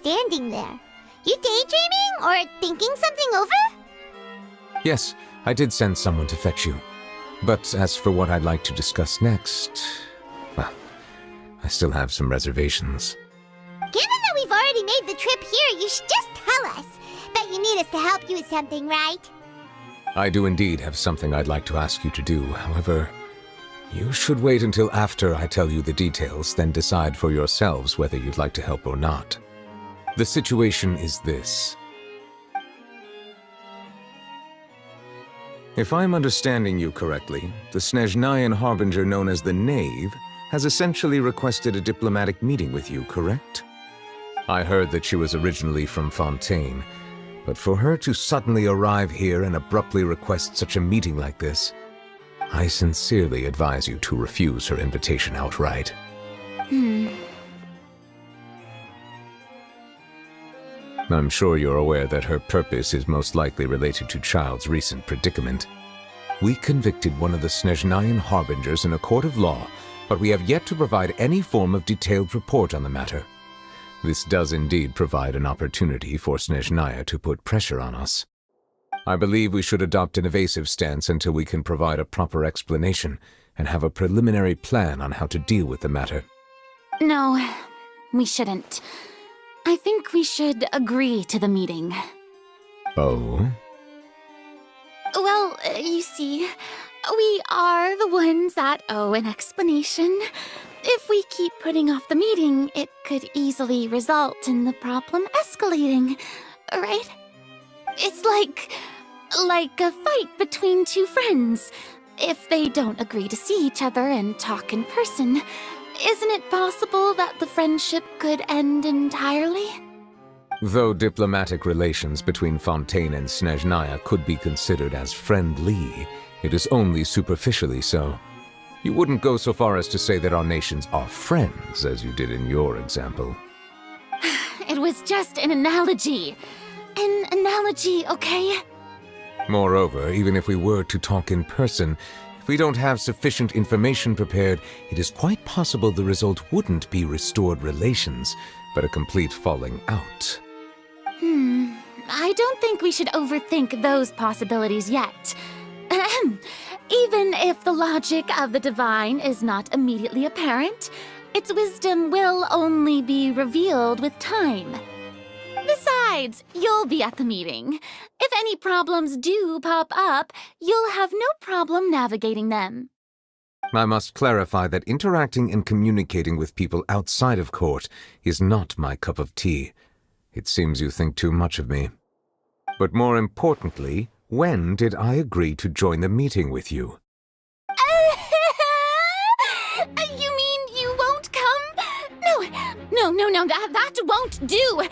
Speaker 12: standing there? You daydreaming or thinking something over?
Speaker 5: Yes, I did send someone to fetch you. But as for what I'd like to discuss next, well, I still have some reservations.
Speaker 12: Given that we've already made the trip here, you should just tell us. Bet you need us to help you with something, right?
Speaker 5: I do indeed have something I'd like to ask you to do. However, you should wait until after I tell you the details, then decide for yourselves whether you'd like to help or not. The situation is this. If I'm understanding you correctly, the Snezhnayan Harbinger known as the Knave has essentially requested a diplomatic meeting with you, correct? I heard that she was originally from Fontaine, but for her to suddenly arrive here and abruptly request such a meeting like this, I sincerely advise you to refuse her invitation outright. I'm sure you're aware that her purpose is most likely related to Child's recent predicament. We convicted one of the Snezhnayan Harbingers in a court of law, but we have yet to provide any form of detailed report on the matter. This does indeed provide an opportunity for Snezhnaya to put pressure on us. I believe we should adopt an evasive stance until we can provide a proper explanation and have a preliminary plan on how to deal with the matter.
Speaker 7: No, we shouldn't. I think we should agree to the meeting.
Speaker 5: Oh?
Speaker 7: Well, you see, we are the ones that owe an explanation. If we keep putting off the meeting, it could easily result in the problem escalating, right? It's like a fight between two friends. If they don't agree to see each other and talk in person, isn't it possible that the friendship could end entirely?
Speaker 5: Though diplomatic relations between Fontaine and Snezhnaya could be considered as friendly, it is only superficially so. You wouldn't go so far as to say that our nations are friends, as you did in your example.
Speaker 7: It was just an analogy. An analogy, okay?
Speaker 5: Moreover, even if we were to talk in person, if we don't have sufficient information prepared, it is quite possible the result wouldn't be restored relations, but a complete falling out.
Speaker 7: I don't think we should overthink those possibilities yet. Even if the logic of the divine is not immediately apparent, its wisdom will only be revealed with time. Besides, you'll be at the meeting. If any problems do pop up, you'll have no problem navigating them.
Speaker 5: I must clarify that interacting and communicating with people outside of court is not my cup of tea. It seems you think too much of me. But more importantly, when did I agree to join the meeting with you?
Speaker 7: You mean you won't come? No, that won't do.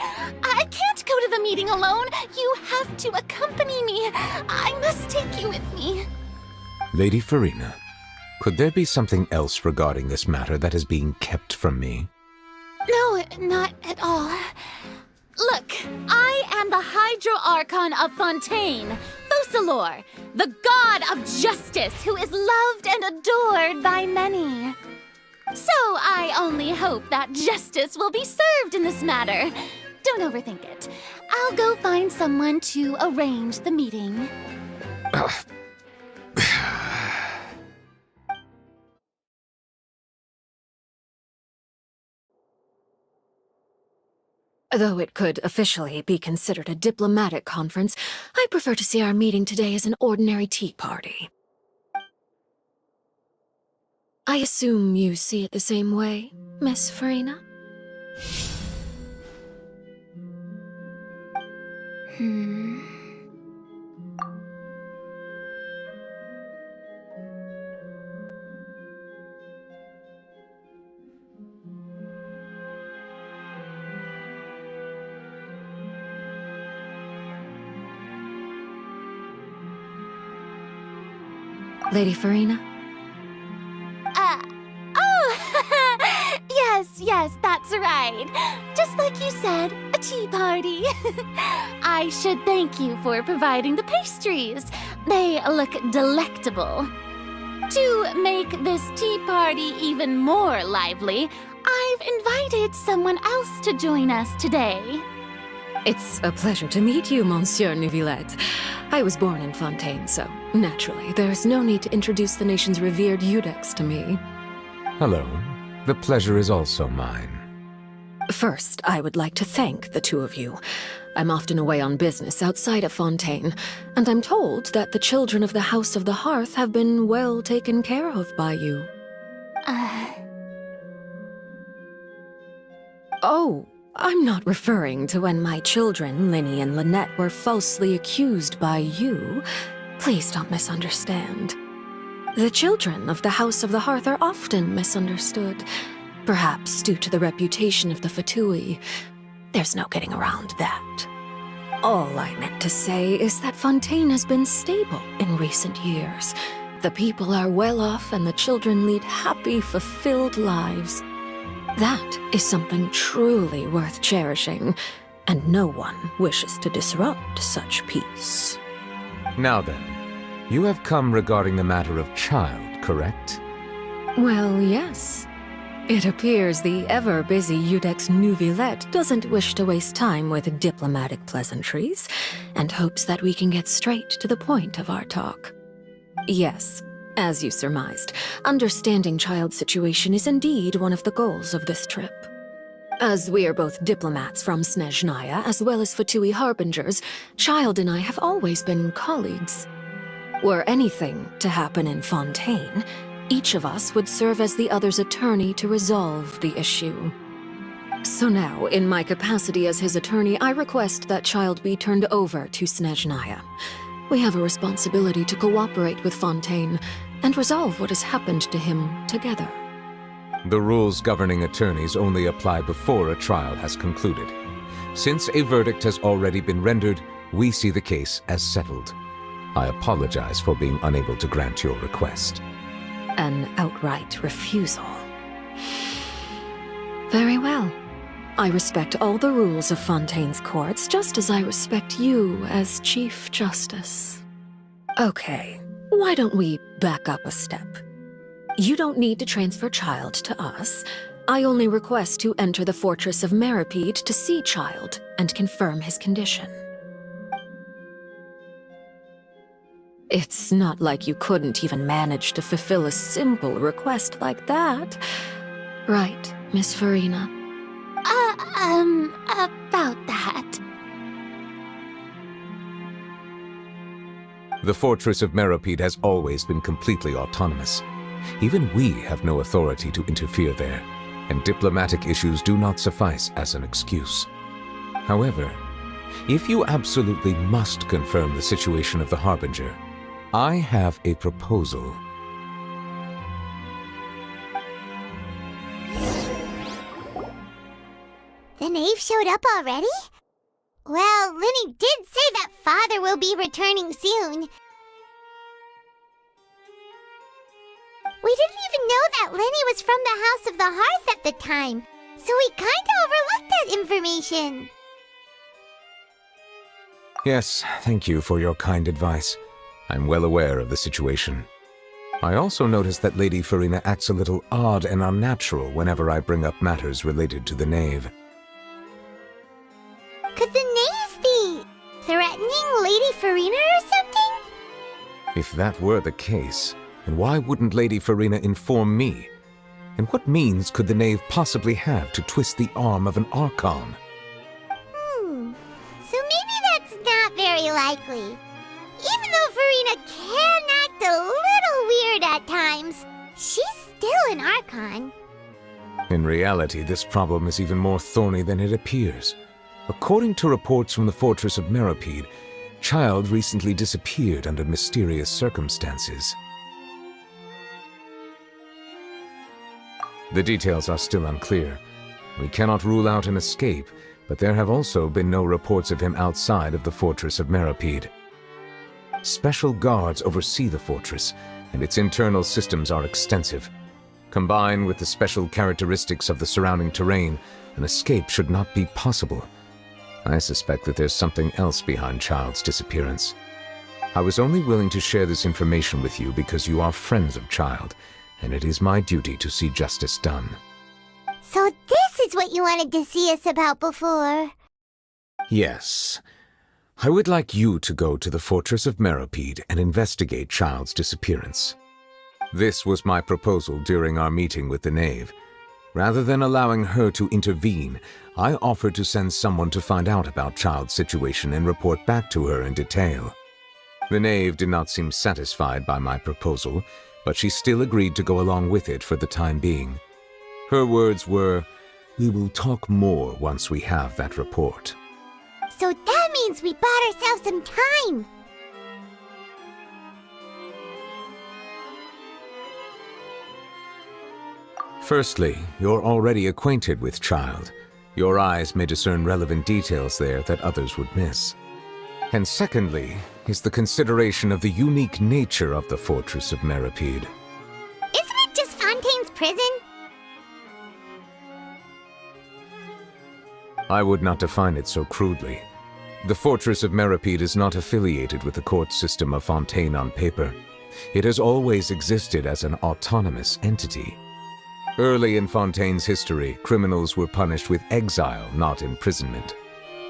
Speaker 7: I can't go to the meeting alone. You have to accompany me. I must take you with me.
Speaker 5: Lady Farina, could there be something else regarding this matter that is being kept from me?
Speaker 7: No, not at all. Look, I am the Hydro Archon of Fontaine, Focalor, the god of justice who is loved and adored by many. So I only hope that justice will be served in this matter. Don't overthink it. I'll go find someone to arrange the meeting.
Speaker 8: Though it could officially be considered a diplomatic conference, I prefer to see our meeting today as an ordinary tea party. I assume you see it the same way, Miss Farina? Lady Farina?
Speaker 7: Yes, that's right. Just like you said, a tea party. I should thank you for providing the pastries. They look delectable. To make this tea party even more lively, I've you've invited someone else to join us today.
Speaker 18: It's a pleasure to meet you, Monsieur Neuvillette. I was born in Fontaine, so naturally, there's no need to introduce the nation's revered Eudex to me.
Speaker 5: Hello. The pleasure is also mine.
Speaker 18: First, I would like to thank the two of you. I'm often away on business outside of Fontaine, and I'm told that the children of the House of the Hearth have been well taken care of by you. Oh, I'm not referring to when my children, Linny and Lynette, were falsely accused by you. Please don't misunderstand. The children of the House of the Hearth are often misunderstood, perhaps due to the reputation of the Fatui. There's no getting around that. All I meant to say is that Fontaine has been stable in recent years. The people are well off and the children lead happy, fulfilled lives. That is something truly worth cherishing, and no one wishes to disrupt such peace.
Speaker 5: Now then, you have come regarding the matter of child, correct?
Speaker 18: Well, yes. It appears the ever-busy Eudex Neuvillette doesn't wish to waste time with diplomatic pleasantries, and hopes that we can get straight to the point of our talk. Yes, as you surmised, understanding child's situation is indeed one of the goals of this trip. As we are both diplomats from Snezhnaya as well as Fatui harbingers, Child and I have always been colleagues. Were anything to happen in Fontaine, each of us would serve as the other's attorney to resolve the issue. So now, in my capacity as his attorney, I request that Child be turned over to Snezhnaya. We have a responsibility to cooperate with Fontaine and resolve what has happened to him together.
Speaker 5: The rules governing attorneys only apply before a trial has concluded. Since a verdict has already been rendered, we see the case as settled. I apologize for being unable to grant your request.
Speaker 18: An outright refusal. Very well. I respect all the rules of Fontaine's courts, just as I respect you as Chief Justice. Okay, why don't we back up a step? You don't need to transfer Child to us. I only request to enter the Fortress of Meripede to see Child and confirm his condition. It's not like you couldn't even manage to fulfill a simple request like that. Right, Miss Farina?
Speaker 7: About that.
Speaker 5: The Fortress of Meripede has always been completely autonomous. Even we have no authority to interfere there, and diplomatic issues do not suffice as an excuse. However, if you absolutely must confirm the situation of the Harbinger, I have a proposal.
Speaker 12: The knave showed up already? Well, Linny did say that Father will be returning soon. We didn't even know that Linny was from the House of the Hearth at the time, so we kinda overlooked that information.
Speaker 5: Yes, thank you for your kind advice. I'm well aware of the situation. I also noticed that Lady Farina acts a little odd and unnatural whenever I bring up matters related to the knave.
Speaker 12: Could the knave be threatening Lady Farina or something?
Speaker 5: If that were the case, then why wouldn't Lady Farina inform me? And what means could the knave possibly have to twist the arm of an Archon?
Speaker 12: So maybe that's not very likely. Even though Farina can act a little weird at times, she's still an Archon.
Speaker 5: In reality, this problem is even more thorny than it appears. According to reports from the Fortress of Meripede, Child recently disappeared under mysterious circumstances. The details are still unclear. We cannot rule out an escape, but there have also been no reports of him outside of the Fortress of Meripede. Special guards oversee the fortress, and its internal systems are extensive. Combined with the special characteristics of the surrounding terrain, an escape should not be possible. I suspect that there's something else behind Child's disappearance. I was only willing to share this information with you because you are friends of Child, and it is my duty to see justice done.
Speaker 12: So this is what you wanted to see us about before.
Speaker 5: Yes. I would like you to go to the Fortress of Meropide and investigate Child's disappearance. This was my proposal during our meeting with the Knave. Rather than allowing her to intervene, I offered to send someone to find out about Child's situation and report back to her in detail. The Knave did not seem satisfied by my proposal, but she still agreed to go along with it for the time being. Her words were, "We will talk more once we have that report."
Speaker 12: So that means we bought ourselves some time.
Speaker 5: Firstly, you're already acquainted with Child. Your eyes may discern relevant details there that others would miss. And secondly, is the consideration of the unique nature of the Fortress of Meropide.
Speaker 12: Isn't it just Fontaine's prison?
Speaker 5: I would not define it so crudely. The Fortress of Meropide is not affiliated with the court system of Fontaine on paper. It has always existed as an autonomous entity. Early in Fontaine's history, criminals were punished with exile, not imprisonment.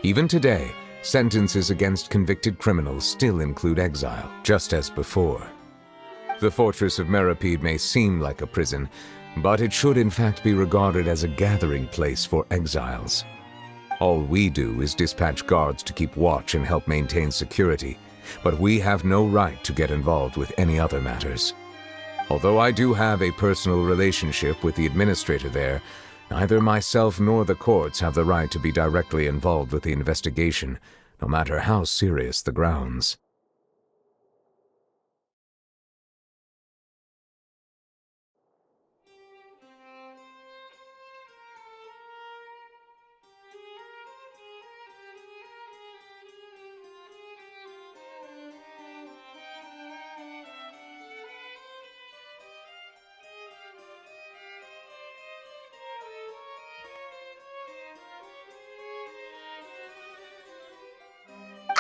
Speaker 5: Even today, sentences against convicted criminals still include exile, just as before. The Fortress of Meropide may seem like a prison, but it should in fact be regarded as a gathering place for exiles. All we do is dispatch guards to keep watch and help maintain security, but we have no right to get involved with any other matters. Although I do have a personal relationship with the administrator there, neither myself nor the courts have the right to be directly involved with the investigation, no matter how serious the grounds.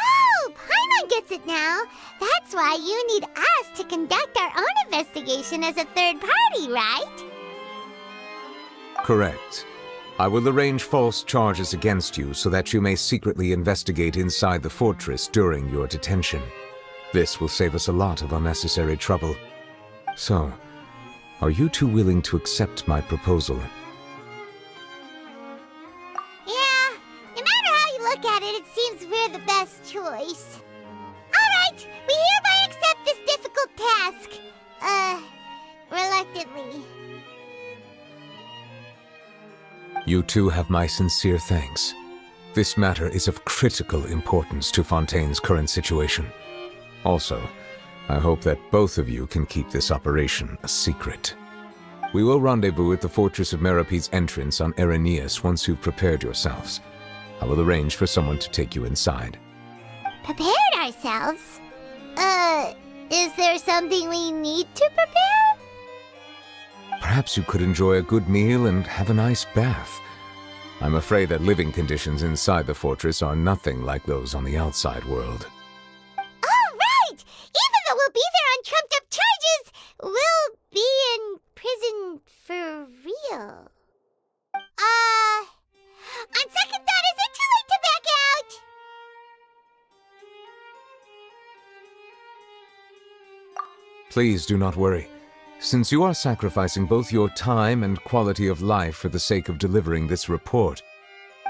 Speaker 12: Oh, Paimon gets it now. That's why you need us to conduct our own investigation as a third party, right?
Speaker 5: Correct. I will arrange false charges against you so that you may secretly investigate inside the fortress during your detention. This will save us a lot of unnecessary trouble. So, are you two willing to accept my proposal?
Speaker 12: Yeah, no matter how you look at it, it seems we're the best choice. Alright, we hereby accept this difficult task. Reluctantly.
Speaker 5: You two have my sincere thanks. This matter is of critical importance to Fontaine's current situation. Also, I hope that both of you can keep this operation a secret. We will rendezvous at the Fortress of Meropide's entrance on Erinius once you've prepared yourselves. I will arrange for someone to take you inside.
Speaker 12: Prepared ourselves? Is there something we need to prepare?
Speaker 5: Perhaps you could enjoy a good meal and have a nice bath. I'm afraid that living conditions inside the fortress are nothing like those on the outside world.
Speaker 12: Alright! Even though we'll be there on trumped-up charges, we'll be in prison for real. On second thought, is it too late to back out?
Speaker 5: Please do not worry. Since you are sacrificing both your time and quality of life for the sake of delivering this report,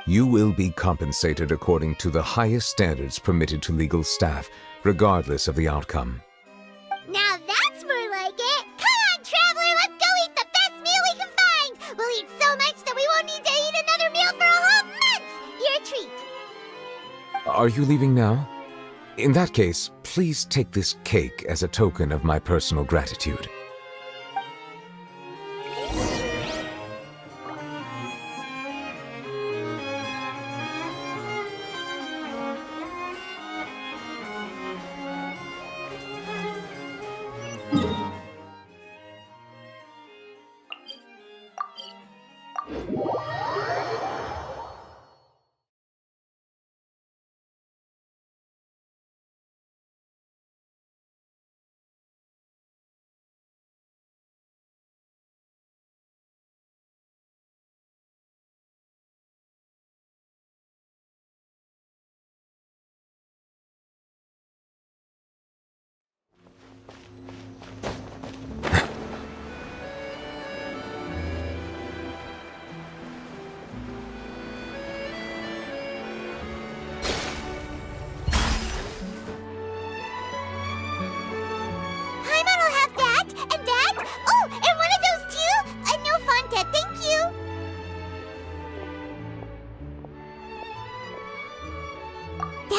Speaker 5: you will be compensated according to the highest standards permitted to legal staff, regardless of the outcome.
Speaker 12: Now that's more like it! Come on, traveler, let's go eat the best meal we can find! We'll eat so much that we won't need to eat another meal for a whole month! You're a treat!
Speaker 5: Are you leaving now? In that case, please take this cake as a token of my personal gratitude.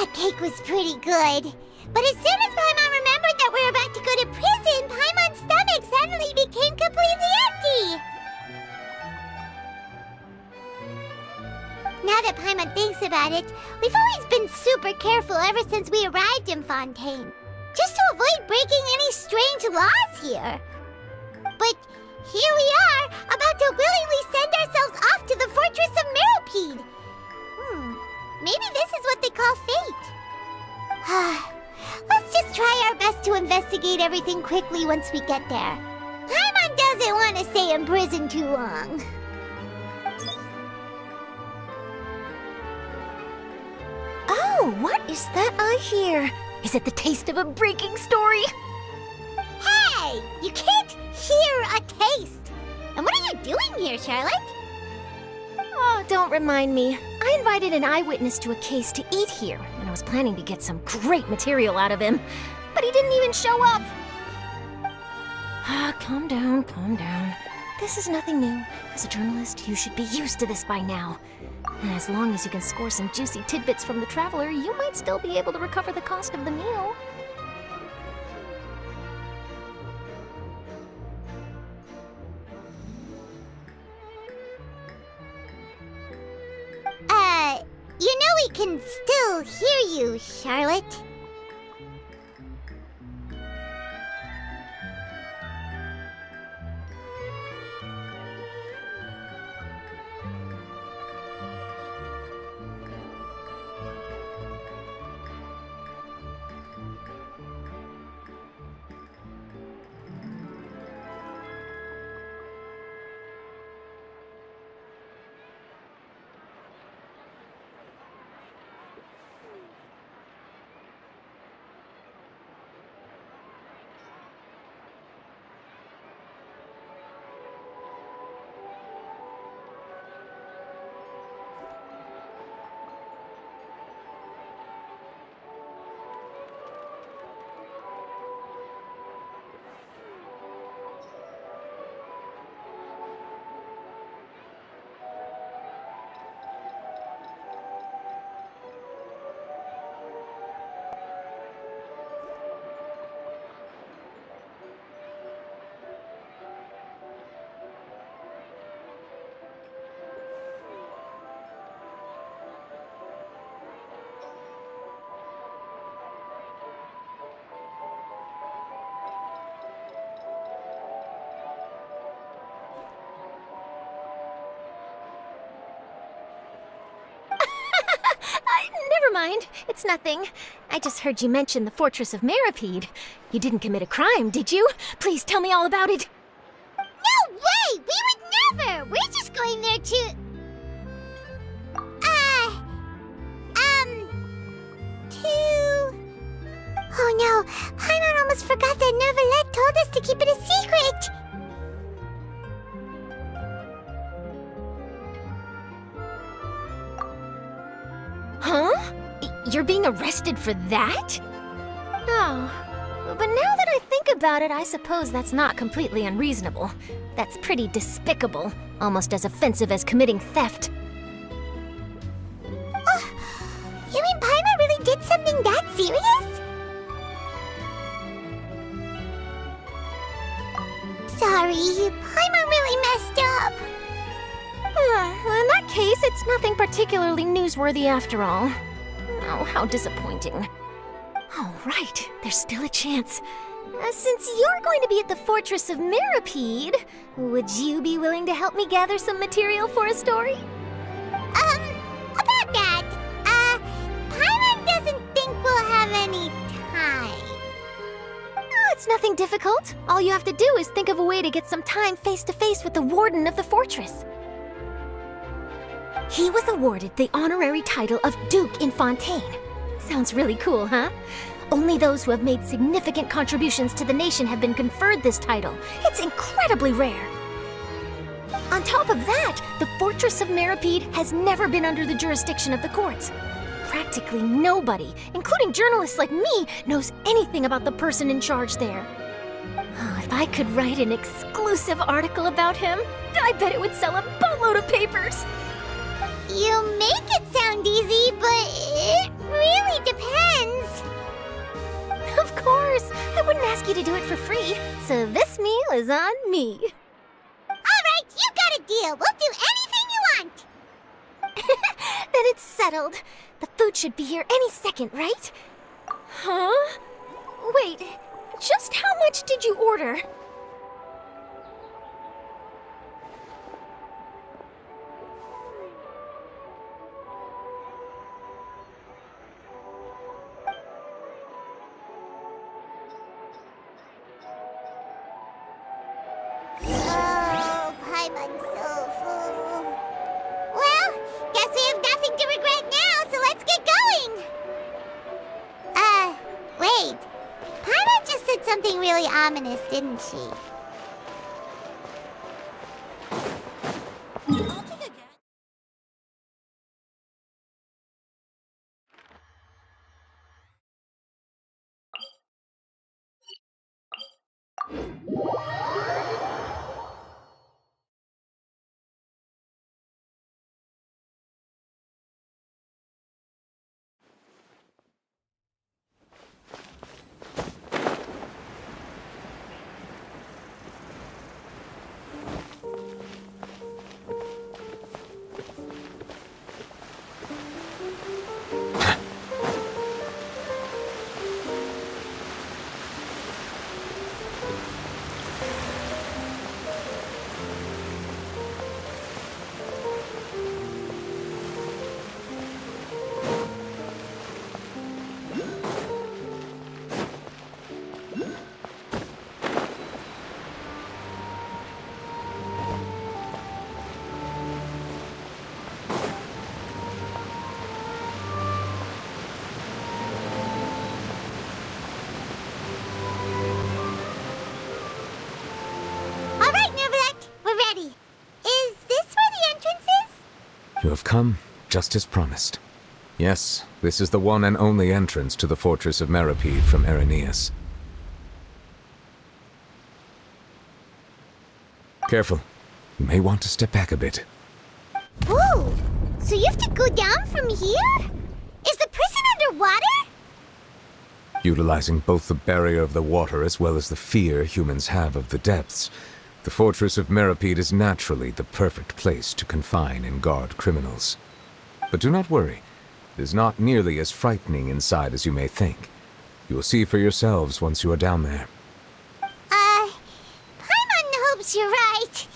Speaker 12: That cake was pretty good. But as soon as Paimon remembered that we were about to go to prison, Paimon's stomach suddenly became completely empty. Now that Paimon thinks about it, we've always been super careful ever since we arrived in Fontaine. Just to avoid breaking any strange laws here. But here we are, about to willingly send ourselves off to the Fortress of Meropide. Maybe this is what they call fate. Let's just try our best to investigate everything quickly once we get there. Paimon doesn't want to stay in prison too long.
Speaker 2: Oh, what is that I hear? Is it the taste of a breaking story?
Speaker 12: Hey! You can't hear a taste! And what are you doing here, Charlotte?
Speaker 2: Oh, don't remind me. I invited an eyewitness to a case to eat here, and I was planning to get some great material out of him. But he didn't even show up. Calm down, calm down. This is nothing new. As a journalist, you should be used to this by now. And as long as you can score some juicy tidbits from the traveler, you might still be able to recover the cost of the meal.
Speaker 12: You know we can still hear you, Charlotte.
Speaker 2: Never mind. It's nothing. I just heard you mention the Fortress of Meropide. You didn't commit a crime, did you? Please tell me all about it.
Speaker 12: No way! We would never! We're just going there to... Oh no! Paimon almost forgot that Neuvillette told us to keep it a secret!
Speaker 2: Huh? You're being arrested for that? Oh, but now that I think about it, I suppose that's not completely unreasonable. That's pretty despicable, almost as offensive as committing theft.
Speaker 12: Oh, you mean Paimon really did something that serious? Sorry, Paimon really messed up.
Speaker 2: In that case, it's nothing particularly newsworthy after all. Oh, how disappointing. All right, there's still a chance. Since you're going to be at the Fortress of Meropide, would you be willing to help me gather some material for a story?
Speaker 12: About that, Paimon doesn't think we'll have any time.
Speaker 2: Oh, it's nothing difficult. All you have to do is think of a way to get some time face-to-face with the warden of the fortress. He was awarded the honorary title of Duke in Fontaine. Sounds really cool, huh? Only those who have made significant contributions to the nation have been conferred this title. It's incredibly rare. On top of that, the Fortress of Meropide has never been under the jurisdiction of the courts. Practically nobody, including journalists like me, knows anything about the person in charge there. Oh, if I could write an exclusive article about him, I bet it would sell a boatload of papers.
Speaker 12: You make it sound easy, but it really depends.
Speaker 2: Of course! I wouldn't ask you to do it for free, so this meal is on me.
Speaker 12: Alright, you got a deal. We'll do anything you want.
Speaker 2: Then it's settled. The food should be here any second, right? Huh? Wait, just how much did you order?
Speaker 12: Oh, Paimon's so full. Well, guess we have nothing to regret now, so let's get going. Wait. Paimon just said something really ominous, didn't she?
Speaker 5: You have come, just as promised. Yes, this is the one and only entrance to the fortress of Meripede from Arrhenius. Careful. You may want to step back a bit.
Speaker 12: Whoa! So you have to go down from here? Is the prison underwater?
Speaker 5: Utilizing both the barrier of the water as well as the fear humans have of the depths, the fortress of Meripede is naturally the perfect place to confine and guard criminals. But do not worry. It is not nearly as frightening inside as you may think. You will see for yourselves once you are down there.
Speaker 12: Paimon hopes you're right.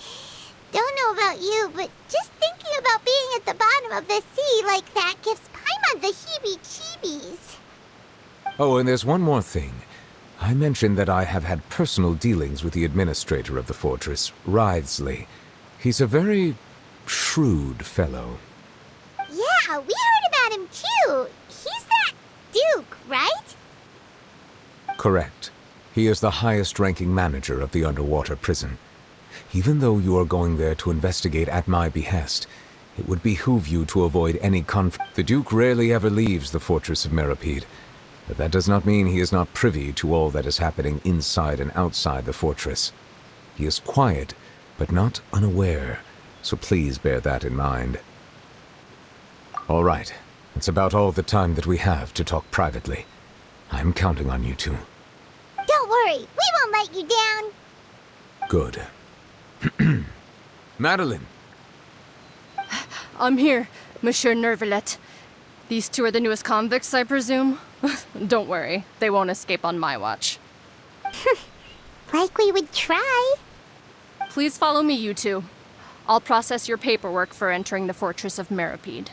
Speaker 12: Don't know about you, but just thinking about being at the bottom of the sea like that gives Paimon the heebie-jeebies.
Speaker 5: Oh, and there's one more thing. I mentioned that I have had personal dealings with the administrator of the fortress, Writhsley. He's a very shrewd fellow.
Speaker 12: Yeah, we heard about him too. He's that Duke, right?
Speaker 5: Correct. He is the highest-ranking manager of the underwater prison. Even though you are going there to investigate at my behest, it would behoove you to avoid any conflict. The Duke rarely ever leaves the fortress of Meripede, but that does not mean he is not privy to all that is happening inside and outside the fortress. He is quiet, but not unaware, so please bear that in mind. All right, that's about all the time that we have to talk privately. I'm counting on you two.
Speaker 12: Don't worry, we won't let you down.
Speaker 5: Good. Madeline!
Speaker 8: I'm here, Monsieur Nervalet. These two are the newest convicts, I presume? Don't worry, they won't escape on my watch.
Speaker 12: Like we would try.
Speaker 8: Please follow me, you two. I'll process your paperwork for entering the Fortress of Meripede.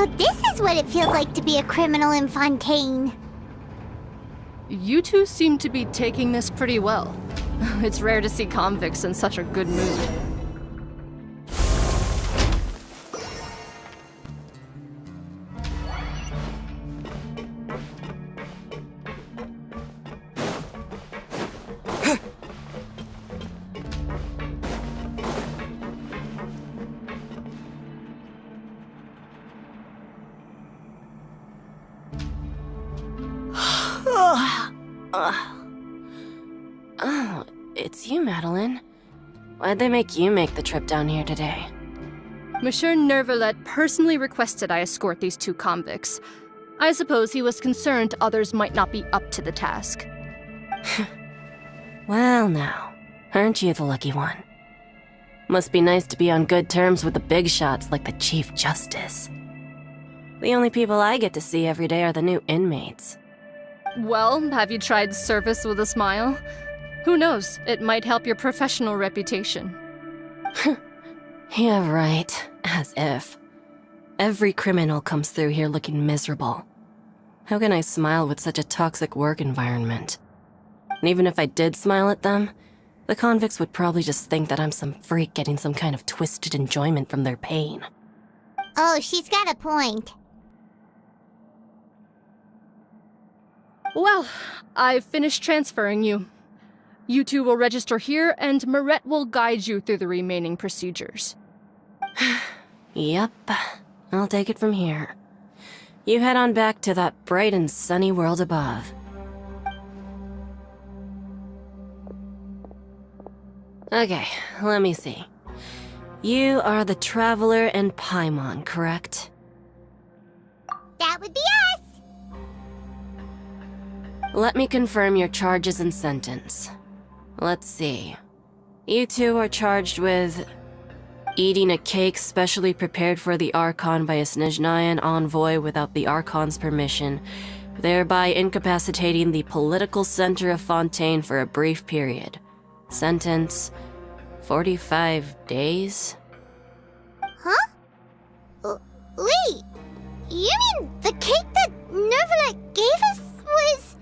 Speaker 12: So this is what it feels like to be a criminal in Fontaine.
Speaker 11: You two seem to be taking this pretty well. It's rare to see convicts in such a good mood.
Speaker 8: Oh, it's you, Madeline. Why'd they make you make the trip down here today?
Speaker 11: Monsieur Nervalet personally requested I escort these two convicts. I suppose he was concerned others might not be up to the task.
Speaker 8: Well now, aren't you the lucky one? Must be nice to be on good terms with the big shots like the Chief Justice. The only people I get to see every day are the new inmates.
Speaker 11: Well, have you tried service with a smile? Who knows, it might help your professional reputation.
Speaker 8: Yeah, right. As if. Every criminal comes through here looking miserable. How can I smile with such a toxic work environment? And even if I did smile at them, the convicts would probably just think that I'm some freak getting some kind of twisted enjoyment from their pain.
Speaker 12: Oh, she's got a point.
Speaker 11: Well, I've finished transferring you. You two will register here, and Marette will guide you through the remaining procedures.
Speaker 8: Yep, I'll take it from here. You head on back to that bright and sunny world above. Okay, let me see. You are the Traveler and Paimon, correct?
Speaker 12: That would be us!
Speaker 8: Let me confirm your charges and sentence. Let's see. You two are charged with eating a cake specially prepared for the Archon by a Snezhnayan envoy without the Archon's permission, thereby incapacitating the political center of Fontaine for a brief period. Sentence, 45 days?
Speaker 12: Huh? Wait, you mean the cake that Nervalet gave us was...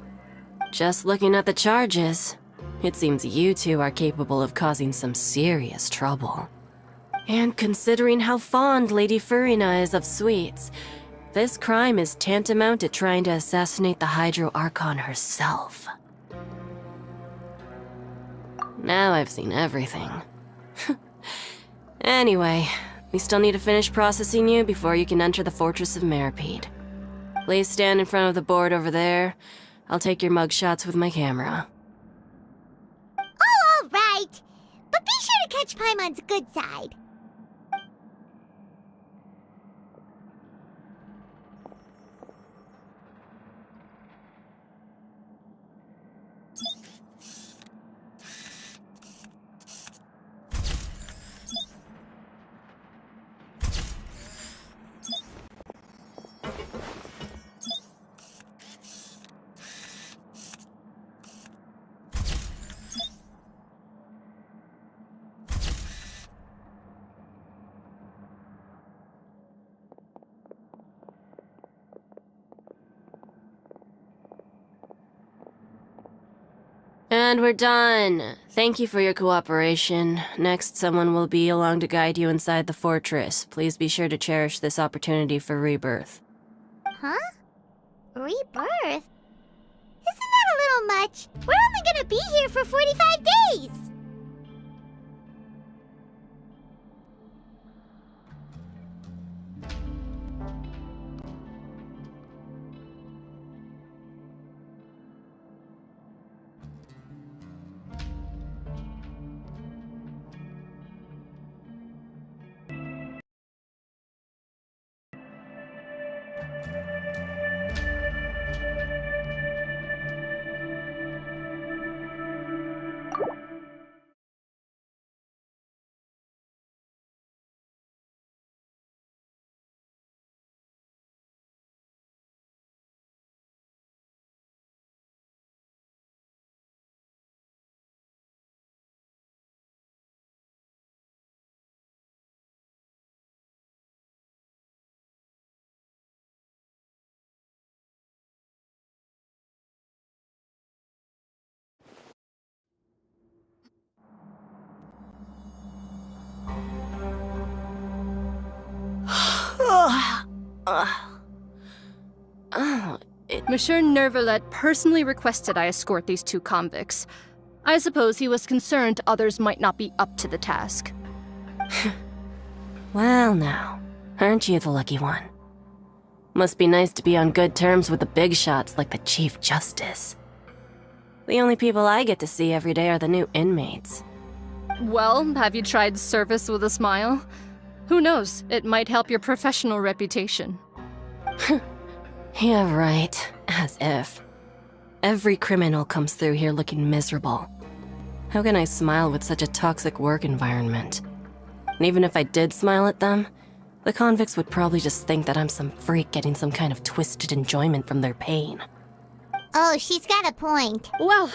Speaker 8: Just looking at the charges, it seems you two are capable of causing some serious trouble. And considering how fond Lady Furina is of sweets, this crime is tantamount to trying to assassinate the Hydro Archon herself. Now I've seen everything. Anyway, we still need to finish processing you before you can enter the Fortress of Meripede. Please stand in front of the board over there. I'll take your mugshots with my camera.
Speaker 12: Oh, all right. But be sure to catch Paimon's good side.
Speaker 8: And we're done. Thank you for your cooperation. Next, someone will be along to guide you inside the fortress. Please be sure to cherish this opportunity for rebirth.
Speaker 12: Huh? Rebirth? Isn't that a little much? We're only gonna be here for 45 days!
Speaker 19: Monsieur Nervalet personally requested I escort these two convicts. I suppose he was concerned others might not be up to the task.
Speaker 8: Well now, aren't you the lucky one? Must be nice to be on good terms with the big shots like the Chief Justice. The only people I get to see every day are the new inmates.
Speaker 19: Well, have you tried service with a smile? Who knows, it might help your professional reputation.
Speaker 8: Yeah, right. As if. Every criminal comes through here looking miserable. How can I smile with such a toxic work environment? And even if I did smile at them, the convicts would probably just think that I'm some freak getting some kind of twisted enjoyment from their pain.
Speaker 12: Oh, she's got a point.
Speaker 19: Well,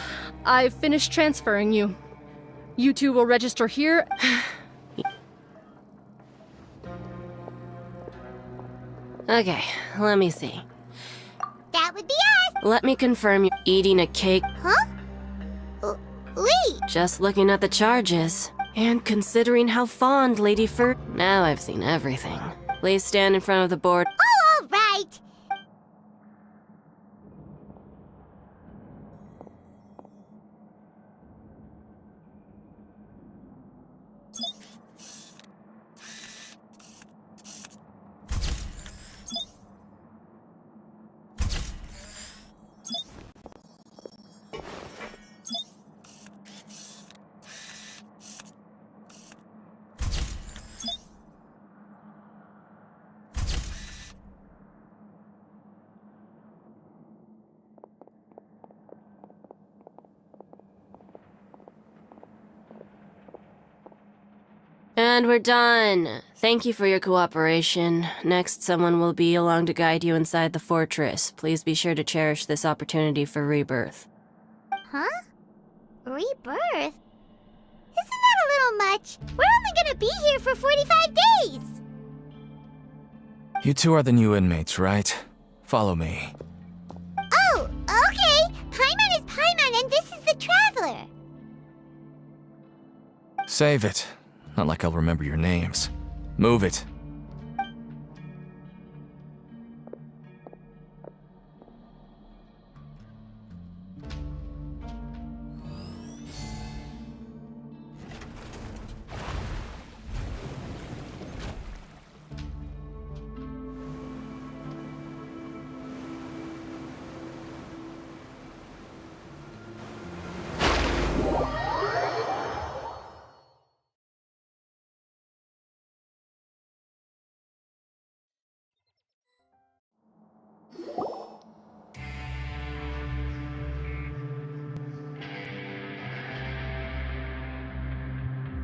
Speaker 19: I've finished transferring you. You two will register here.
Speaker 8: Okay, let me see.
Speaker 12: That would be us!
Speaker 8: Let me confirm you're eating a cake.
Speaker 12: Huh? Wait!
Speaker 8: Just looking at the charges. And considering how fond Lady Fur... Now I've seen everything. Please stand in front of the board.
Speaker 12: Oh, all right!
Speaker 8: And we're done. Thank you for your cooperation. Next, someone will be along to guide you inside the fortress. Please be sure to cherish this opportunity for rebirth.
Speaker 12: Huh? Rebirth? Isn't that a little much? We're only gonna be here for 45 days!
Speaker 4: You two are the new inmates, right? Follow me.
Speaker 12: Oh, okay! Paimon is Paimon and this is the Traveler!
Speaker 4: Save it. Not like I'll remember your names. Move it.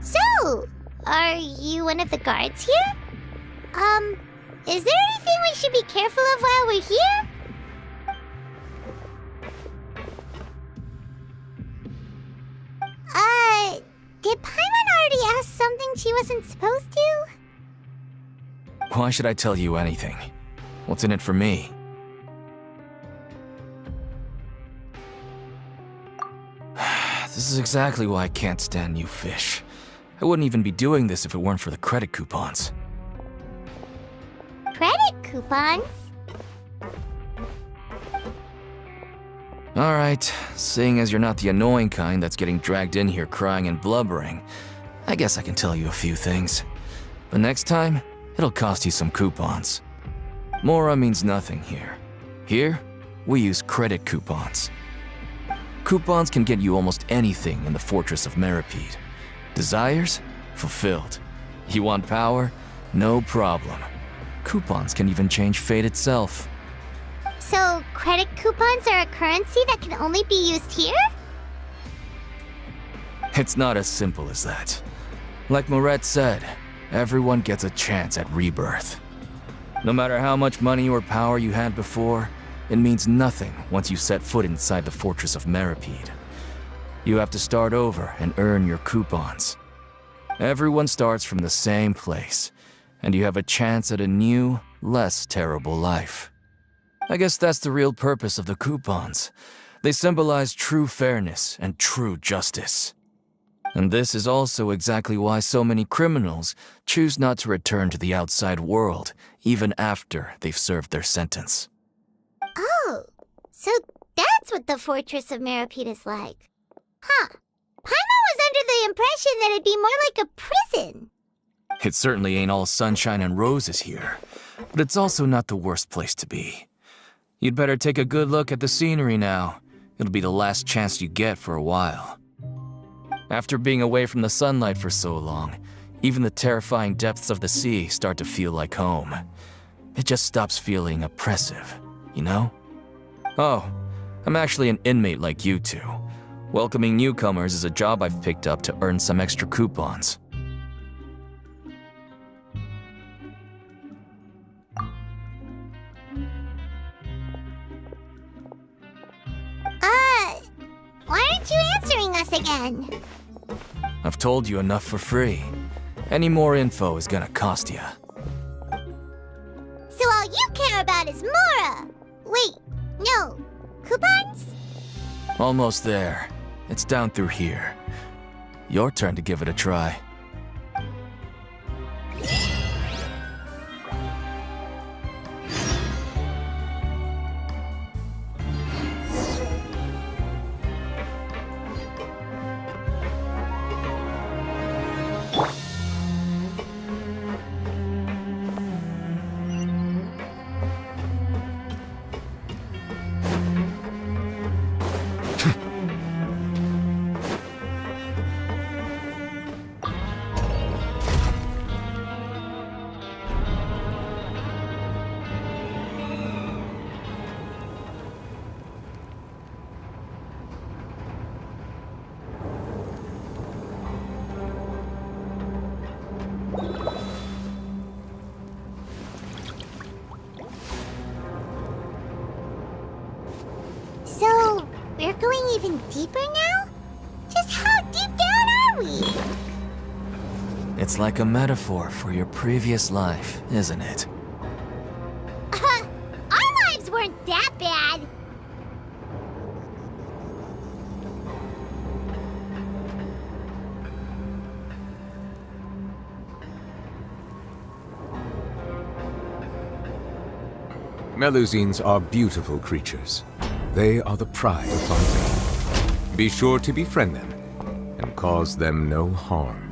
Speaker 12: So, are you one of the guards here? Is there anything we should be careful of while we're here? Did Paimon already ask something she wasn't supposed to?
Speaker 4: Why should I tell you anything? What's in it for me? This is exactly why I can't stand new fish. I wouldn't even be doing this if it weren't for the credit coupons.
Speaker 12: Credit coupons?
Speaker 4: Alright, seeing as you're not the annoying kind that's getting dragged in here crying and blubbering, I guess I can tell you a few things. But next time, it'll cost you some coupons. Mora means nothing here. Here, we use credit coupons. Coupons can get you almost anything in the Fortress of Meripede. Desires? Fulfilled. You want power? No problem. Coupons can even change fate itself.
Speaker 12: So, credit coupons are a currency that can only be used here?
Speaker 4: It's not as simple as that. Like Moret said, everyone gets a chance at rebirth. No matter how much money or power you had before, it means nothing once you set foot inside the Fortress of Meripede. You have to start over and earn your coupons. Everyone starts from the same place, and you have a chance at a new, less terrible life. I guess that's the real purpose of the coupons. They symbolize true fairness and true justice. And this is also exactly why so many criminals choose not to return to the outside world, even after they've served their sentence.
Speaker 12: Oh, so that's what the Fortress of Meripede is like. Huh. Paimon was under the impression that it'd be more like a prison.
Speaker 4: It certainly ain't all sunshine and roses here, but it's also not the worst place to be. You'd better take a good look at the scenery now. It'll be the last chance you get for a while. After being away from the sunlight for so long, even the terrifying depths of the sea start to feel like home. It just stops feeling oppressive, you know? Oh, I'm actually an inmate like you two. Welcoming newcomers is a job I've picked up to earn some extra coupons.
Speaker 12: Why aren't you answering us again?
Speaker 4: I've told you enough for free. Any more info is gonna cost you.
Speaker 12: So all you care about is Mora! Wait, no. Coupons?
Speaker 4: Almost there. It's down through here. Your turn to give it a try.
Speaker 12: So, we're going even deeper now? Just how deep down are we?
Speaker 4: It's like a metaphor for your previous life, isn't it?
Speaker 12: Our lives weren't that bad.
Speaker 5: Melusines are beautiful creatures. They are the pride of Fontaine. Be sure to befriend them and cause them no harm.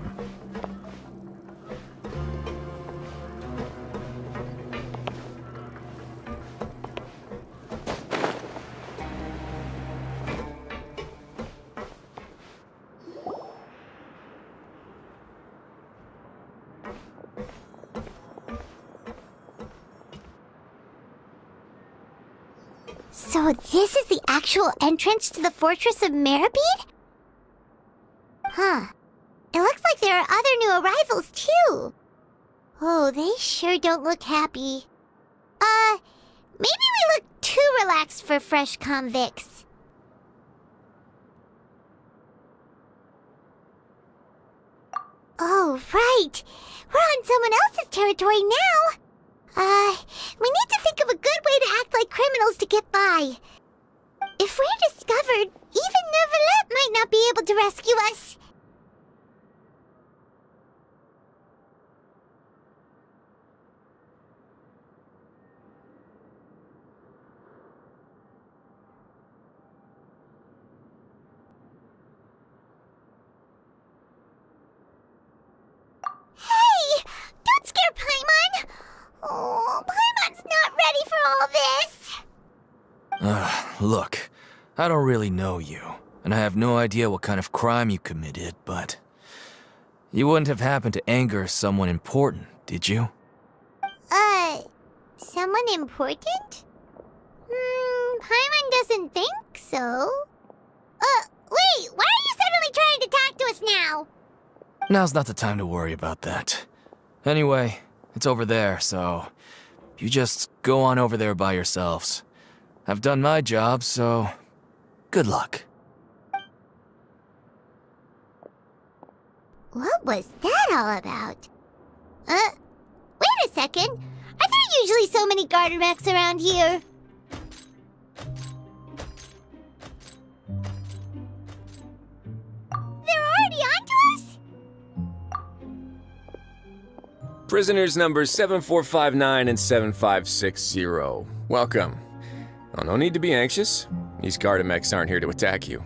Speaker 12: So this is the actual entrance to the Fortress of Meripede? Huh. It looks like there are other new arrivals, too. Oh, they sure don't look happy. Maybe we look too relaxed for fresh convicts. Oh, right. We're on someone else's territory now. We need to think of a good way to act like criminals to get by. If we're discovered, even Neuvillette might not be able to rescue us. Hey! Don't scare Paimon! Oh, Paimon's not ready for all this!
Speaker 4: Look, I don't really know you, and I have no idea what kind of crime you committed, but you wouldn't have happened to anger someone important, did you?
Speaker 12: Someone important? Paimon doesn't think so. Wait, why are you suddenly trying to talk to us now?
Speaker 4: Now's not the time to worry about that. Anyway, it's over there, so you just go on over there by yourselves. I've done my job, so good luck.
Speaker 12: What was that all about? Wait a second. Are there usually so many Garderex around here? They're already onto us?
Speaker 20: Prisoners numbers 7459 and 7560. Welcome. Oh, no need to be anxious. These Gardamex aren't here to attack you.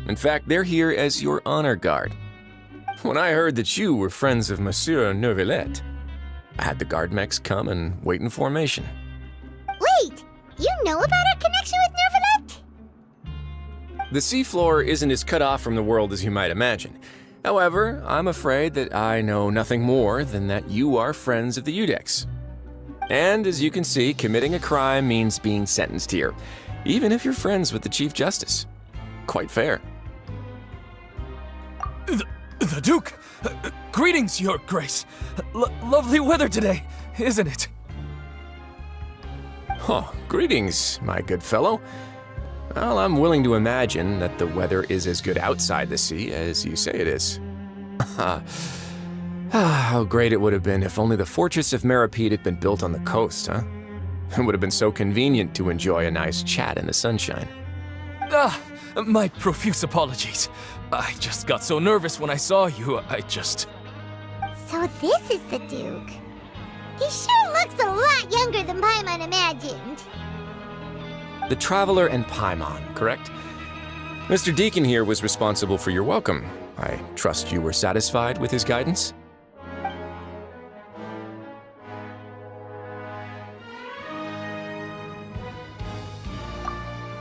Speaker 20: In fact, they're here as your honor guard. When I heard that you were friends of Monsieur Neuvillette, I had the Gardamex come and wait in formation.
Speaker 12: Wait! You know about our connection with Neuvillette?
Speaker 20: The seafloor isn't as cut off from the world as you might imagine. However, I'm afraid that I know nothing more than that you are friends of the Udex. And as you can see, committing a crime means being sentenced here, even if you're friends with the Chief Justice. Quite fair.
Speaker 4: The Duke! Greetings, Your Grace. Lovely weather today, isn't it?
Speaker 20: Oh, greetings, my good fellow. Well, I'm willing to imagine that the weather is as good outside the sea as you say it is. How great it would have been if only the Fortress of Meripede had been built on the coast, huh? It would have been so convenient to enjoy a nice chat in the sunshine.
Speaker 4: My profuse apologies. I just got so nervous when I saw you,
Speaker 12: So this is the Duke. He sure looks a lot younger than Paimon imagined.
Speaker 20: The Traveler and Paimon, correct? Mr. Deacon here was responsible for your welcome. I trust you were satisfied with his guidance?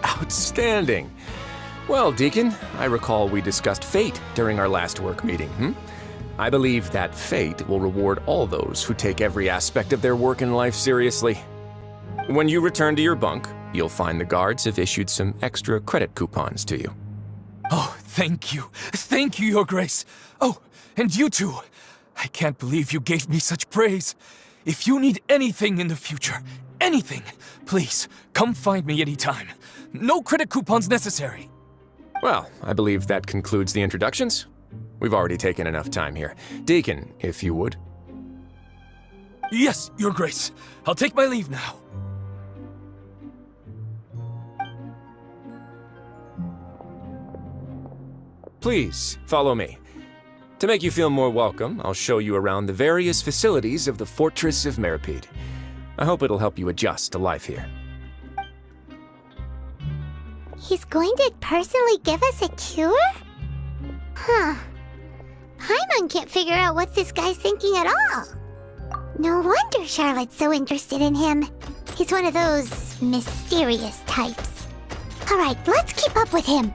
Speaker 20: Outstanding! Well, Deacon, I recall we discussed fate during our last work meeting, I believe that fate will reward all those who take every aspect of their work in life seriously. When you return to your bunk, you'll find the guards have issued some extra credit coupons to you.
Speaker 4: Oh, thank you. Thank you, Your Grace. Oh, and you too. I can't believe you gave me such praise. If you need anything in the future, anything, please, come find me anytime. No credit coupons necessary.
Speaker 20: Well, I believe that concludes the introductions. We've already taken enough time here. Deacon, if you would.
Speaker 4: Yes, Your Grace. I'll take my leave now.
Speaker 20: Please, follow me. To make you feel more welcome, I'll show you around the various facilities of the Fortress of Meripede. I hope it'll help you adjust to life here.
Speaker 12: He's going to personally give us a cure? Huh. Paimon can't figure out what this guy's thinking at all. No wonder Charlotte's so interested in him. He's one of those mysterious types. Alright, let's keep up with him.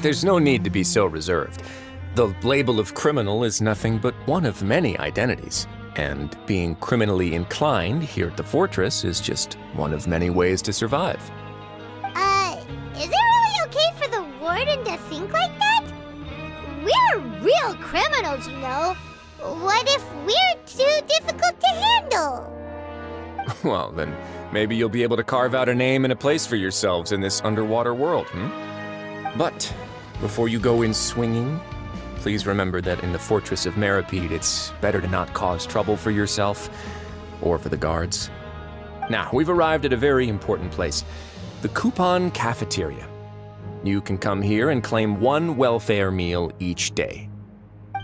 Speaker 20: There's no need to be so reserved. The label of criminal is nothing but one of many identities, and being criminally inclined here at the Fortress is just one of many ways to survive.
Speaker 12: Is it really okay for the Warden to think like that? We're real criminals, you know. What if we're too difficult to handle?
Speaker 20: Well, then maybe you'll be able to carve out a name and a place for yourselves in this underwater world, But before you go in swinging, please remember that in the Fortress of Meripede, it's better to not cause trouble for yourself or for the guards. Now, we've arrived at a very important place, the Coupon Cafeteria. You can come here and claim one welfare meal each day.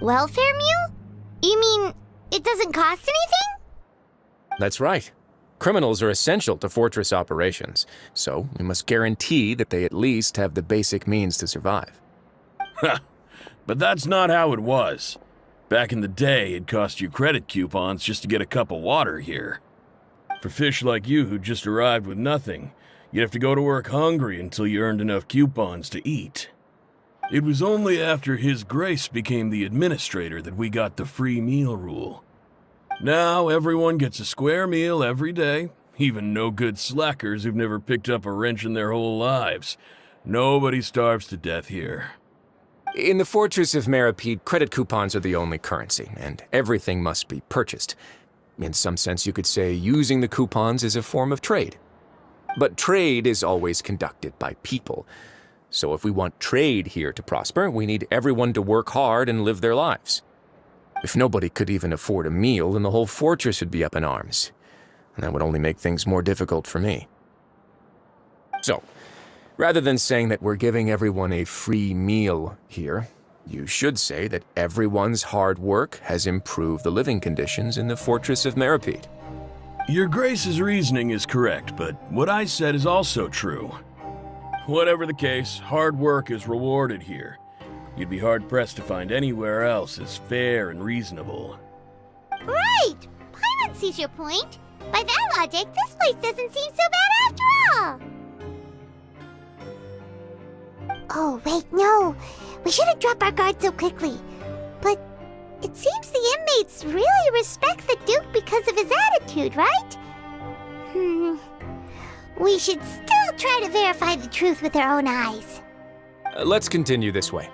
Speaker 12: Welfare meal? You mean it doesn't cost anything?
Speaker 20: That's right. Criminals are essential to Fortress operations, so we must guarantee that they at least have the basic means to survive.
Speaker 21: But that's not how it was. Back in the day, it cost you credit coupons just to get a cup of water here. For fish like you who just arrived with nothing, you'd have to go to work hungry until you earned enough coupons to eat. It was only after His Grace became the administrator that we got the free meal rule. Now everyone gets a square meal every day, even no-good slackers who've never picked up a wrench in their whole lives. Nobody starves to death here.
Speaker 20: In the Fortress of Meripede, credit coupons are the only currency, and everything must be purchased. In some sense, you could say using the coupons is a form of trade. But trade is always conducted by people. So if we want trade here to prosper, we need everyone to work hard and live their lives. If nobody could even afford a meal, then the whole fortress would be up in arms. And that would only make things more difficult for me. So, rather than saying that we're giving everyone a free meal here, you should say that everyone's hard work has improved the living conditions in the Fortress of Meripede.
Speaker 21: Your Grace's reasoning is correct, but what I said is also true. Whatever the case, hard work is rewarded here. You'd be hard-pressed to find anywhere else as fair and reasonable.
Speaker 12: Right! Paimon sees your point. By that logic, this place doesn't seem so bad after all. Oh, wait, no. We shouldn't drop our guard so quickly. But it seems the inmates really respect the Duke because of his attitude, right? We should still try to verify the truth with our own eyes.
Speaker 20: Let's continue this way.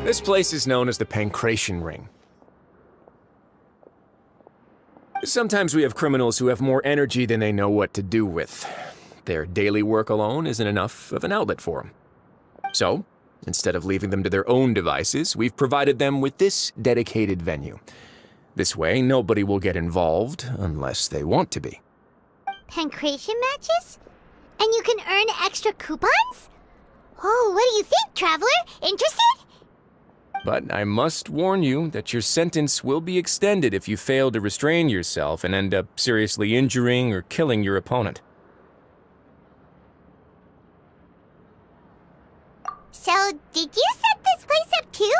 Speaker 20: This place is known as the Pancration Ring. Sometimes we have criminals who have more energy than they know what to do with. Their daily work alone isn't enough of an outlet for them. So, instead of leaving them to their own devices, we've provided them with this dedicated venue. This way, nobody will get involved unless they want to be.
Speaker 12: Pancration matches? And you can earn extra coupons? Oh, what do you think, Traveler? Interested?
Speaker 20: But I must warn you that your sentence will be extended if you fail to restrain yourself and end up seriously injuring or killing your opponent.
Speaker 12: So, did you set this place up too?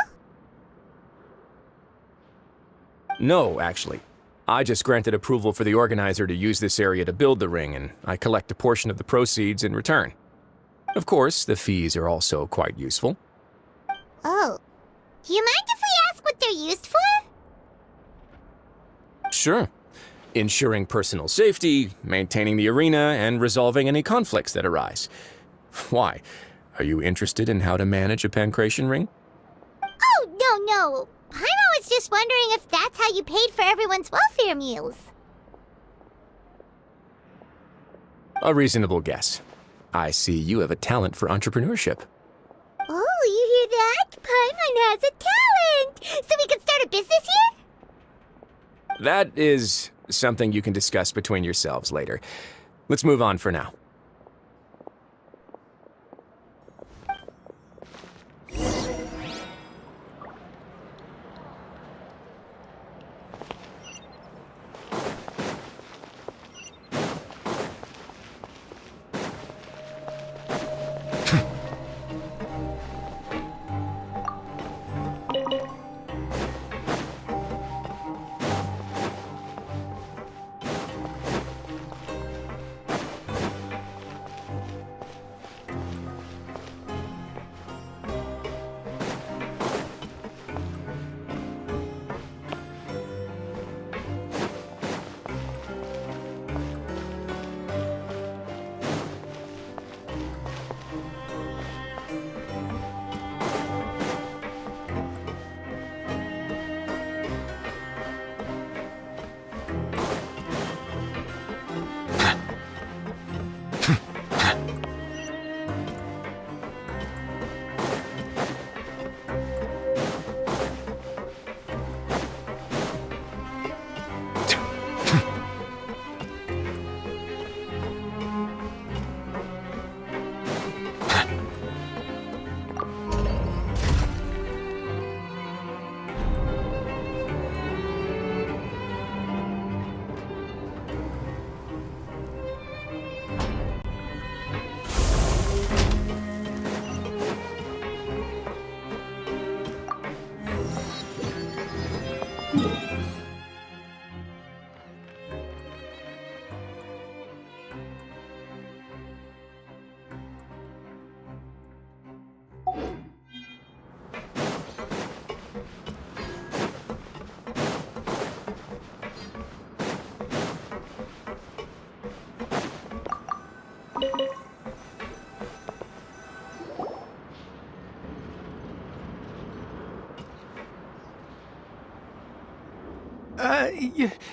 Speaker 20: No, actually. I just granted approval for the organizer to use this area to build the ring, and I collect a portion of the proceeds in return. Of course, the fees are also quite useful.
Speaker 12: Oh. Do you mind if we ask what they're used for?
Speaker 20: Sure. Ensuring personal safety, maintaining the arena, and resolving any conflicts that arise. Why? Are you interested in how to manage a pancration ring?
Speaker 12: Oh, no. Paimon was just wondering if that's how you paid for everyone's welfare meals.
Speaker 20: A reasonable guess. I see you have a talent for entrepreneurship.
Speaker 12: Oh, you hear that? Paimon has a talent! So we can start a business here?
Speaker 20: That is something you can discuss between yourselves later. Let's move on for now.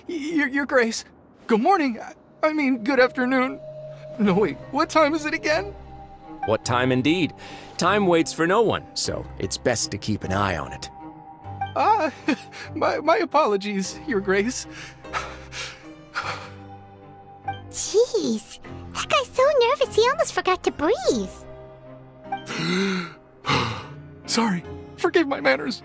Speaker 17: Your Grace. Good morning. I mean, good afternoon. No, wait, what time is it again?
Speaker 20: What time indeed? Time waits for no one, so it's best to keep an eye on it.
Speaker 17: My apologies, Your Grace.
Speaker 12: Jeez, that guy's so nervous he almost forgot to breathe.
Speaker 17: Sorry, forgive my manners.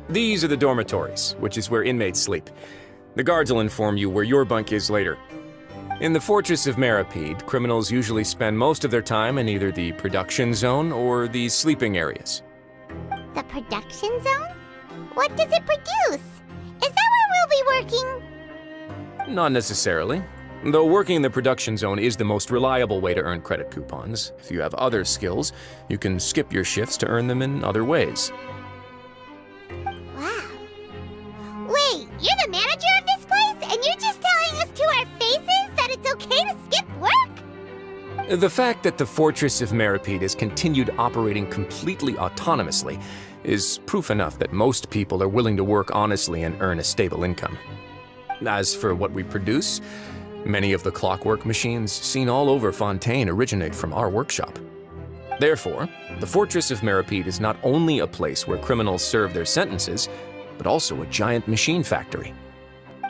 Speaker 20: These are the dormitories, which is where inmates sleep. The guards will inform you where your bunk is later. In the Fortress of Meripede, criminals usually spend most of their time in either the production zone or the sleeping areas.
Speaker 12: The production zone? What does it produce? Is that where we'll be working?
Speaker 20: Not necessarily. Though working in the production zone is the most reliable way to earn credit coupons, if you have other skills, you can skip your shifts to earn them in other ways.
Speaker 12: Wow. Wait, you're the manager of this place, and you're just telling us to our faces that it's okay to skip work?
Speaker 20: The fact that the Fortress of Meripede has continued operating completely autonomously is proof enough that most people are willing to work honestly and earn a stable income. As for what we produce, many of the clockwork machines seen all over Fontaine originate from our workshop. Therefore, the Fortress of Meripede is not only a place where criminals serve their sentences, but also a giant machine factory.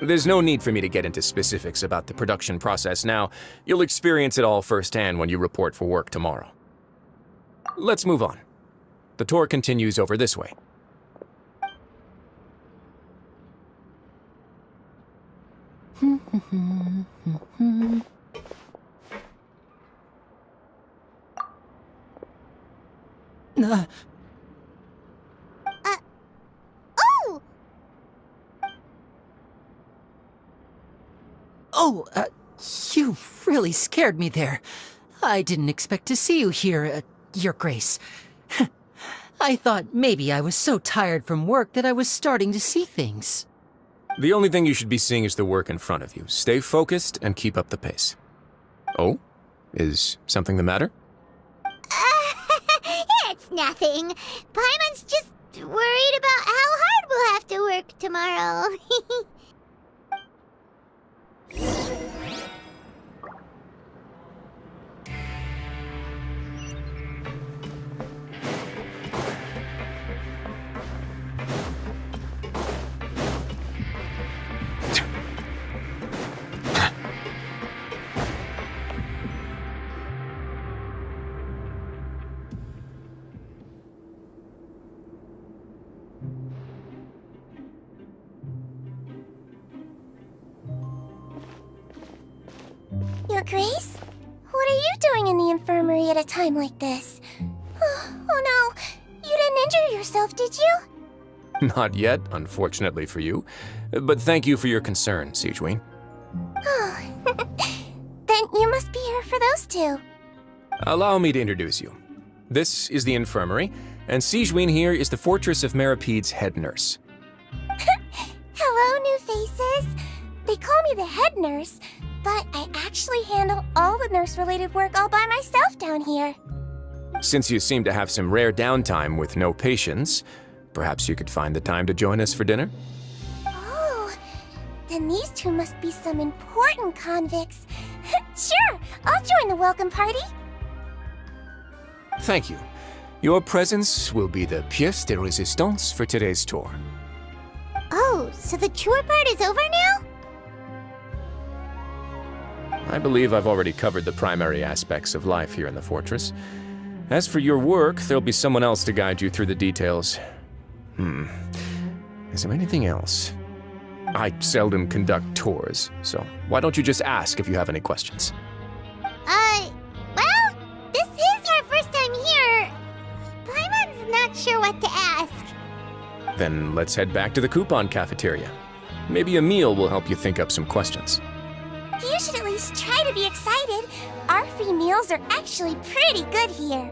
Speaker 20: There's no need for me to get into specifics about the production process now. You'll experience it all firsthand when you report for work tomorrow. Let's move on. The tour continues over this way.
Speaker 12: Oh!
Speaker 14: Oh, you really scared me there. I didn't expect to see you here, Your Grace. I thought maybe I was so tired from work that I was starting to see things.
Speaker 20: The only thing you should be seeing is the work in front of you. Stay focused and keep up the pace. Oh? Is something the matter?
Speaker 12: It's nothing. Paimon's just worried about how hard we'll have to work tomorrow. Your Grace? What are you doing in the infirmary at a time like this? Oh no, you didn't injure yourself, did you?
Speaker 20: Not yet, unfortunately for you. But thank you for your concern, Sigewin.
Speaker 12: Oh, then you must be here for those two.
Speaker 20: Allow me to introduce you. This is the infirmary, and Sigewin here is the Fortress of Meripede's head nurse.
Speaker 12: Hello, new faces. They call me the head nurse, but I actually handle all the nurse-related work all by myself down here.
Speaker 20: Since you seem to have some rare downtime with no patients, perhaps you could find the time to join us for dinner?
Speaker 12: Oh, then these two must be some important convicts. Sure, I'll join the welcome party.
Speaker 20: Thank you. Your presence will be the pièce de résistance for today's tour.
Speaker 12: Oh, so the tour part is over now?
Speaker 20: I believe I've already covered the primary aspects of life here in the fortress. As for your work, there'll be someone else to guide you through the details. Is there anything else? I seldom conduct tours, so why don't you just ask if you have any questions?
Speaker 12: Well, this is your first time here. Paimon's not sure what to ask.
Speaker 20: Then let's head back to the coupon cafeteria. Maybe a meal will help you think up some questions.
Speaker 12: You should at least try to be excited. Our free meals are actually pretty good here.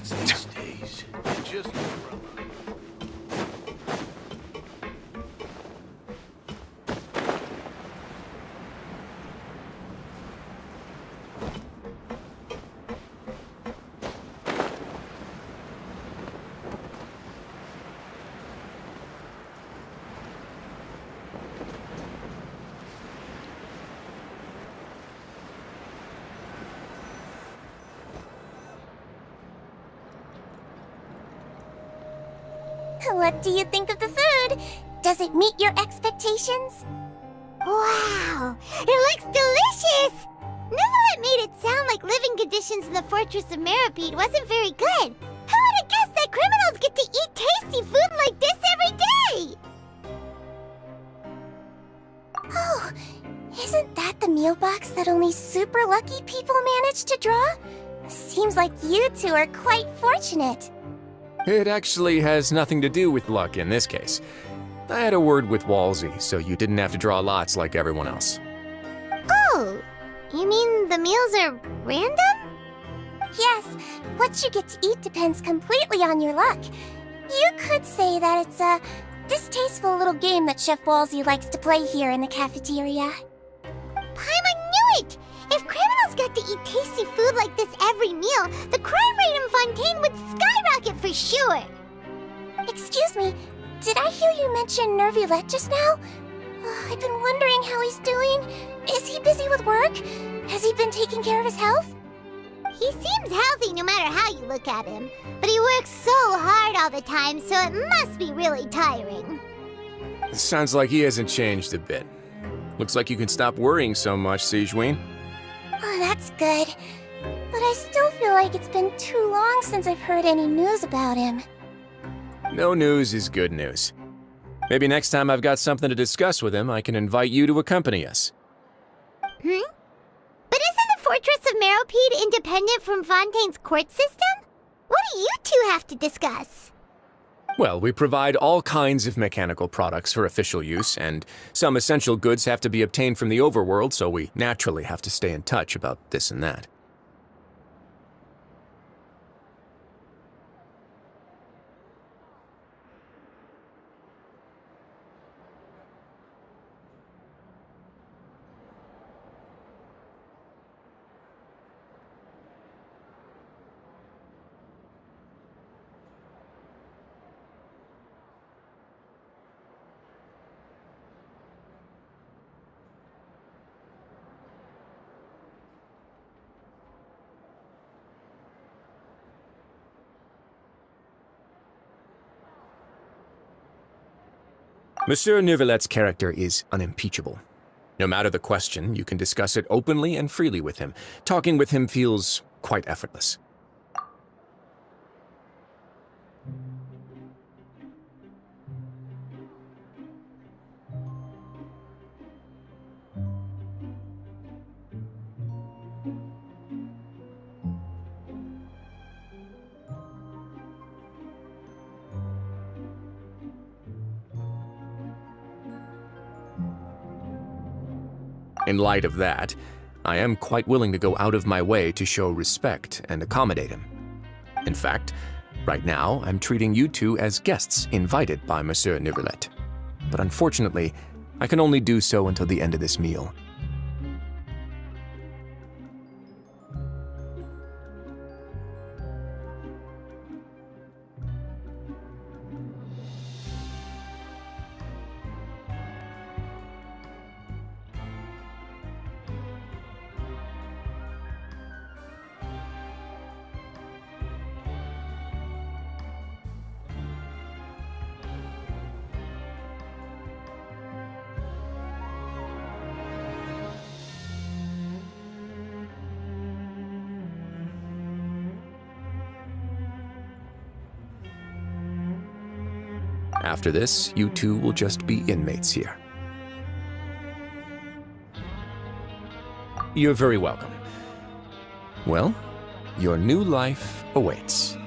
Speaker 21: kids these days. Just
Speaker 12: What do you think of the food? Does it meet your expectations? Wow, it looks delicious! Neverlet made it sound like living conditions in the Fortress of Meripede wasn't very good. Who would have guessed that criminals get to eat tasty food like this every day? Oh, isn't that the meal box that only super lucky people manage to draw? Seems like you two are quite fortunate.
Speaker 20: It actually has nothing to do with luck in this case. I had a word with Walsey, so you didn't have to draw lots like everyone else.
Speaker 12: Oh, you mean the meals are random? Yes, what you get to eat depends completely on your luck. You could say that it's a distasteful little game that Chef Walsey likes to play here in the cafeteria. Paimon knew it! If criminals got to eat tasty food like this every meal, the crime rate in Fontaine would skyrocket for sure! Excuse me, did I hear you mention Nervulette just now? I've been wondering how he's doing. Is he busy with work? Has he been taking care of his health? He seems healthy no matter how you look at him, but he works so hard all the time, so it must be really tiring.
Speaker 20: Sounds like he hasn't changed a bit. Looks like you can stop worrying so much, Sigewinne.
Speaker 12: Oh, that's good. But I still feel like it's been too long since I've heard any news about him.
Speaker 20: No news is good news. Maybe next time I've got something to discuss with him, I can invite you to accompany us.
Speaker 12: But isn't the Fortress of Meripede independent from Fontaine's court system? What do you two have to discuss?
Speaker 20: Well, we provide all kinds of mechanical products for official use, and some essential goods have to be obtained from the overworld, so we naturally have to stay in touch about this and that. Monsieur Nervulet's character is unimpeachable. No matter the question, you can discuss it openly and freely with him. Talking with him feels quite effortless. In light of that, I am quite willing to go out of my way to show respect and accommodate him. In fact, right now, I'm treating you two as guests invited by Monsieur Nervulet. But unfortunately, I can only do so until the end of this meal. After this, you two will just be inmates here. You're very welcome. Well, your new life awaits.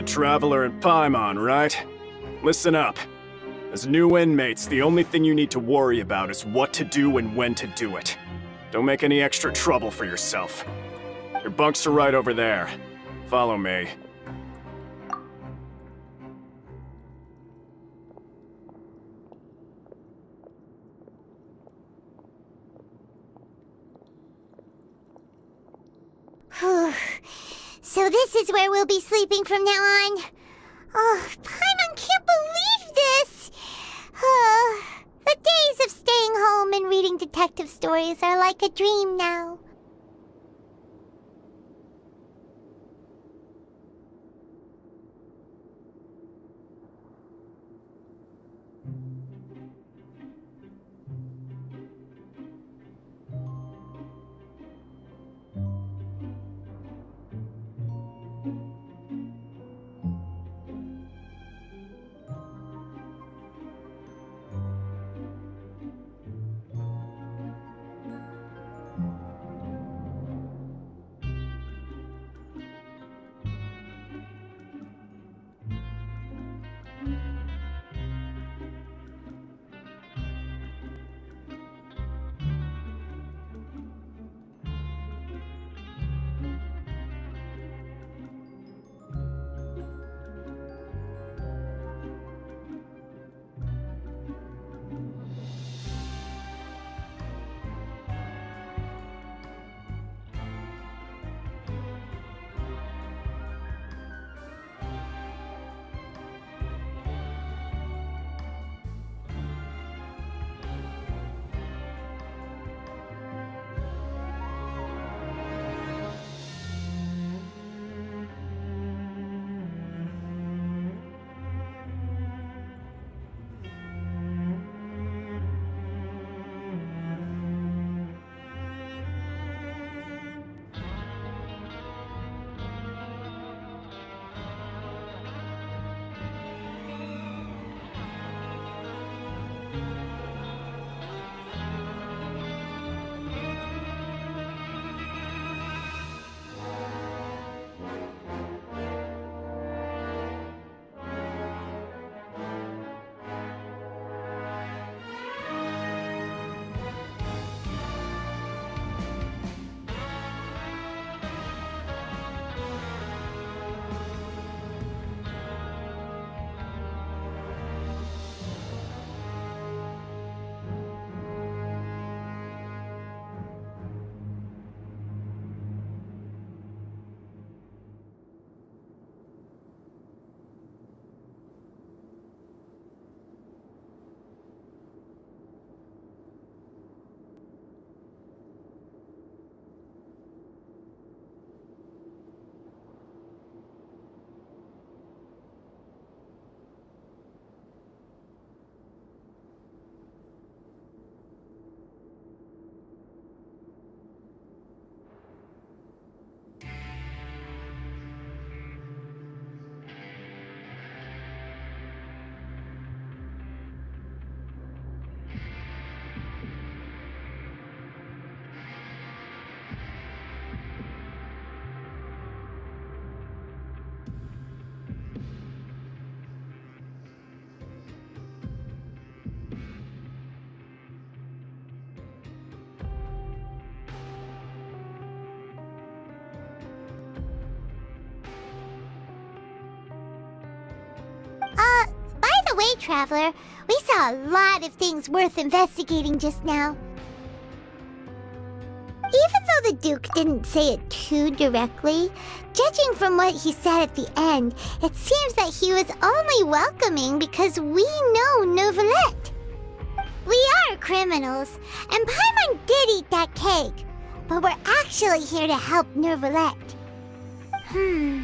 Speaker 13: Traveler and Paimon, right? Listen up. As new inmates, the only thing you need to worry about is what to do and when to do it. Don't make any extra trouble for yourself. Your bunks are right over there. Follow me.
Speaker 12: Whew. So this is where we'll be sleeping from now on. Oh, Paimon can't believe this! The days of staying home and reading detective stories are like a dream now. By the way, Traveler, we saw a lot of things worth investigating just now. Even though the Duke didn't say it too directly, judging from what he said at the end, it seems that he was only welcoming because we know Novelette. We are criminals, and Paimon did eat that cake, but we're actually here to help Novelette. Is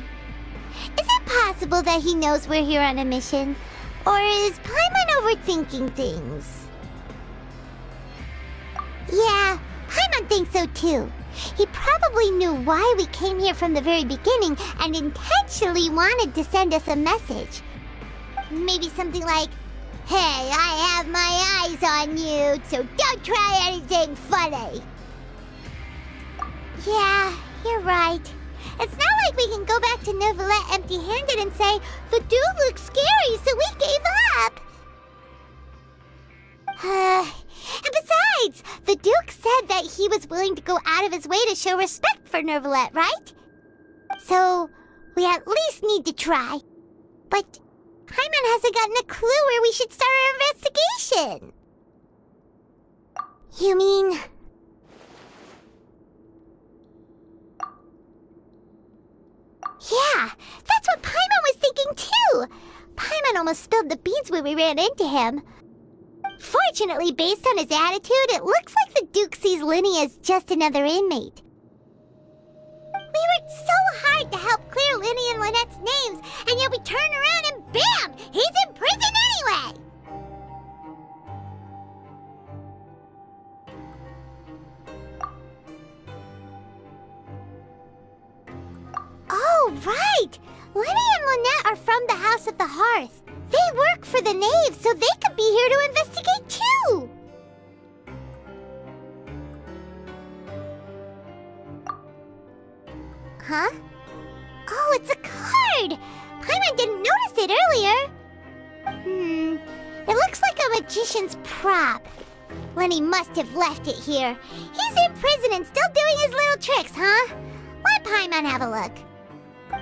Speaker 12: it possible that he knows we're here on a mission? Or is Paimon overthinking things? Yeah, Paimon thinks so too. He probably knew why we came here from the very beginning and intentionally wanted to send us a message. Maybe something like, "Hey, I have my eyes on you, so don't try anything funny." Yeah, you're right. It's not like we can go back to Novelette empty-handed and say, the dude looks scary, so we gave up. And besides, the Duke said that he was willing to go out of his way to show respect for Novelette, right? So, we at least need to try. But Paimon hasn't gotten a clue where we should start our investigation. You mean... Yeah, that's what Paimon was thinking too! Paimon almost spilled the beans when we ran into him. Fortunately, based on his attitude, it looks like the Duke sees Linny as just another inmate. We worked so hard to help clear Linny and Lynette's names, and yet we turn around and bam! He's in prison anyway! Oh, right! Linny and Lynette are from the House of the Hearth. They work for the Knave, so they could be here to investigate too! Huh? Oh, it's a card! Paimon didn't notice it earlier. It looks like a magician's prop. Lenny must have left it here. He's in prison and still doing his little tricks, huh? Let Paimon have a look.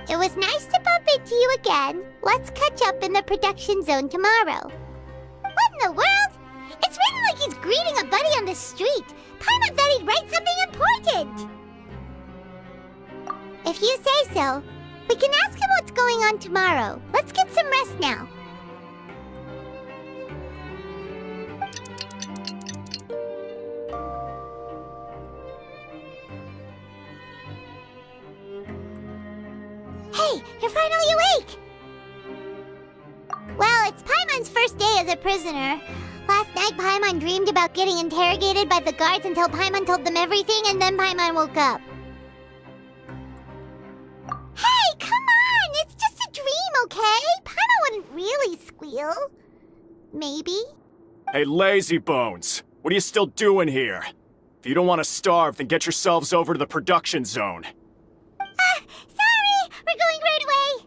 Speaker 12: It was nice to bump into you again. Let's catch up in the production zone tomorrow. What in the world? It's written like he's greeting a buddy on the street. Paimon thought he'd write something important. If you say so, we can ask him what's going on tomorrow. Let's get some rest now. Hey, you're finally awake! Well, it's Paimon's first day as a prisoner. Last night, Paimon dreamed about getting interrogated by the guards until Paimon told them everything, and then Paimon woke up. Hey, come on! It's just a dream, okay? Paimon wouldn't really squeal. Maybe?
Speaker 13: Hey, lazy bones! What are you still doing here? If you don't want to starve, then get yourselves over to the production zone.
Speaker 12: Sorry! We're going right away!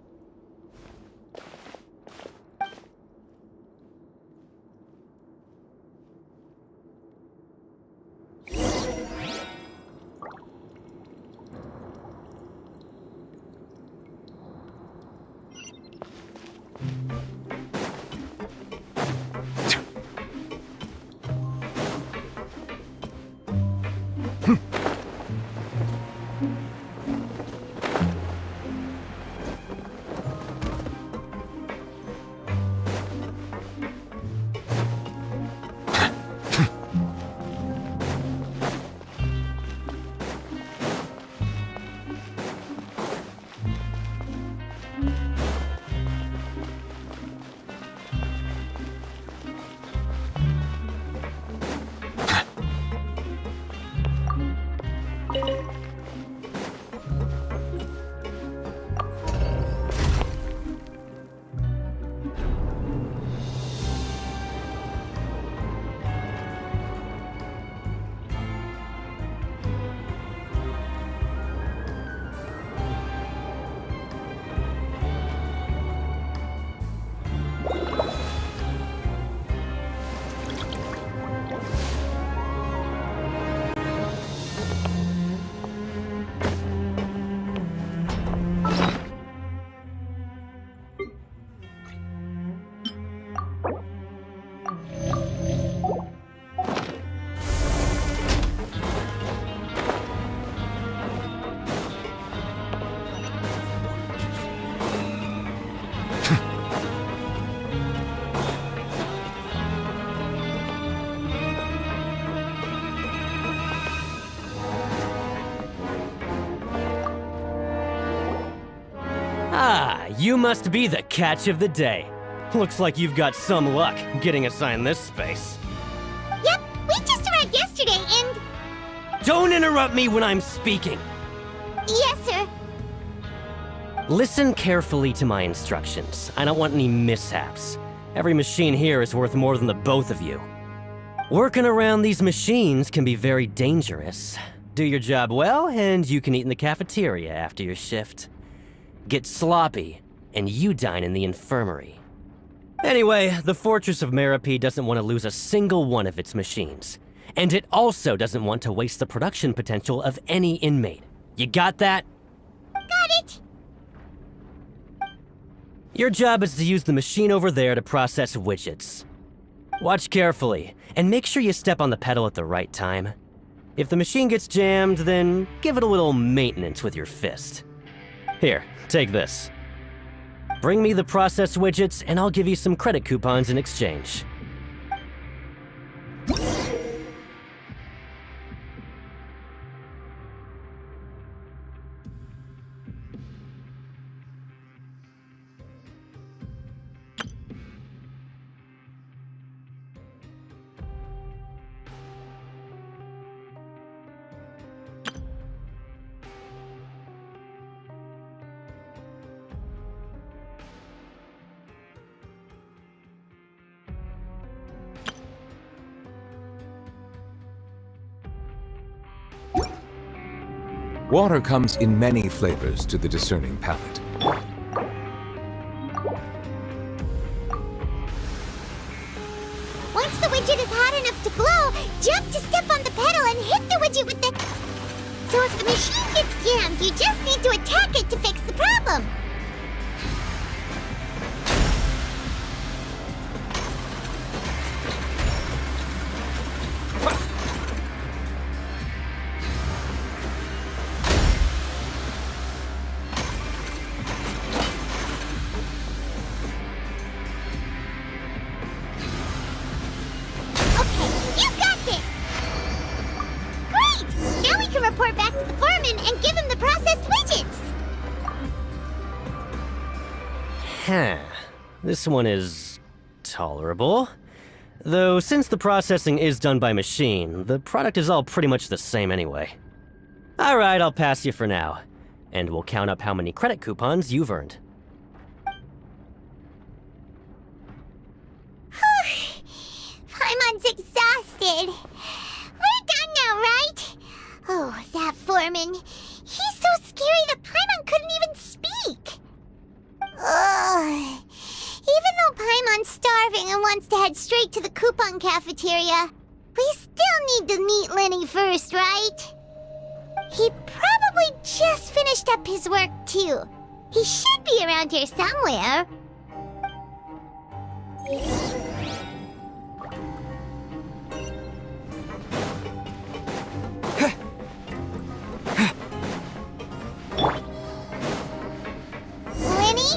Speaker 3: Ah, you must be the catch of the day. Looks like you've got some luck getting assigned this space.
Speaker 12: Yep, we just arrived yesterday and...
Speaker 3: Don't interrupt me when I'm speaking.
Speaker 12: Yes, sir.
Speaker 3: Listen carefully to my instructions. I don't want any mishaps. Every machine here is worth more than the both of you. Working around these machines can be very dangerous. Do your job well, and you can eat in the cafeteria after your shift. Get sloppy, and you dine in the infirmary. Anyway, the Fortress of Merope doesn't want to lose a single one of its machines. And it also doesn't want to waste the production potential of any inmate. You got that?
Speaker 12: Got it!
Speaker 3: Your job is to use the machine over there to process widgets. Watch carefully, and make sure you step on the pedal at the right time. If the machine gets jammed, then give it a little maintenance with your fist. Here, take this. Bring me the processed widgets, and I'll give you some credit coupons in exchange.
Speaker 5: Water comes in many flavors to the discerning palate.
Speaker 12: Once the widget is hot enough to glow, jump to step on the pedal and hit the widget with the... So if the machine gets jammed, you just need to attack it to fix the problem. Report back to the foreman and give him the processed widgets!
Speaker 3: Huh. This one is tolerable. Though since the processing is done by machine, the product is all pretty much the same anyway. Alright, I'll pass you for now. And we'll count up how many credit coupons you've earned.
Speaker 12: Paimon's exhausted. We're done now, right? Oh, that foreman. He's so scary that Paimon couldn't even speak. Ugh. Even though Paimon's starving and wants to head straight to the coupon cafeteria, we still need to meet Lenny first, right? He probably just finished up his work, too. He should be around here somewhere. Lenny?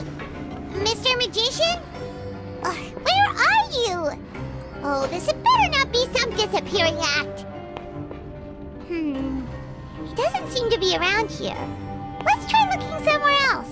Speaker 12: Mr. Magician? Where are you? Oh, this had better not be some disappearing act. He doesn't seem to be around here. Let's try looking somewhere else.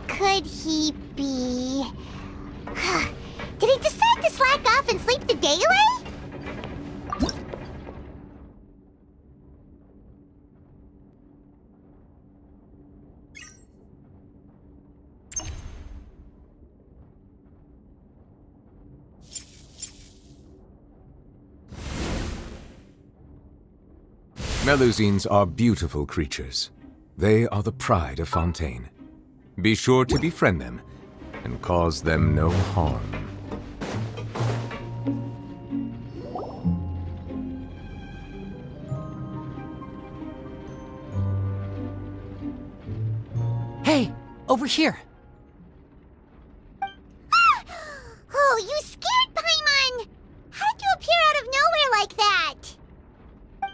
Speaker 12: Could he be? Did he decide to slack off and sleep the day away?
Speaker 5: Melusines are beautiful creatures. They are the pride of Fontaine. Be sure to befriend them and cause them no harm.
Speaker 14: Over here.
Speaker 12: Oh, you scared Paimon! How did you appear out of nowhere like that?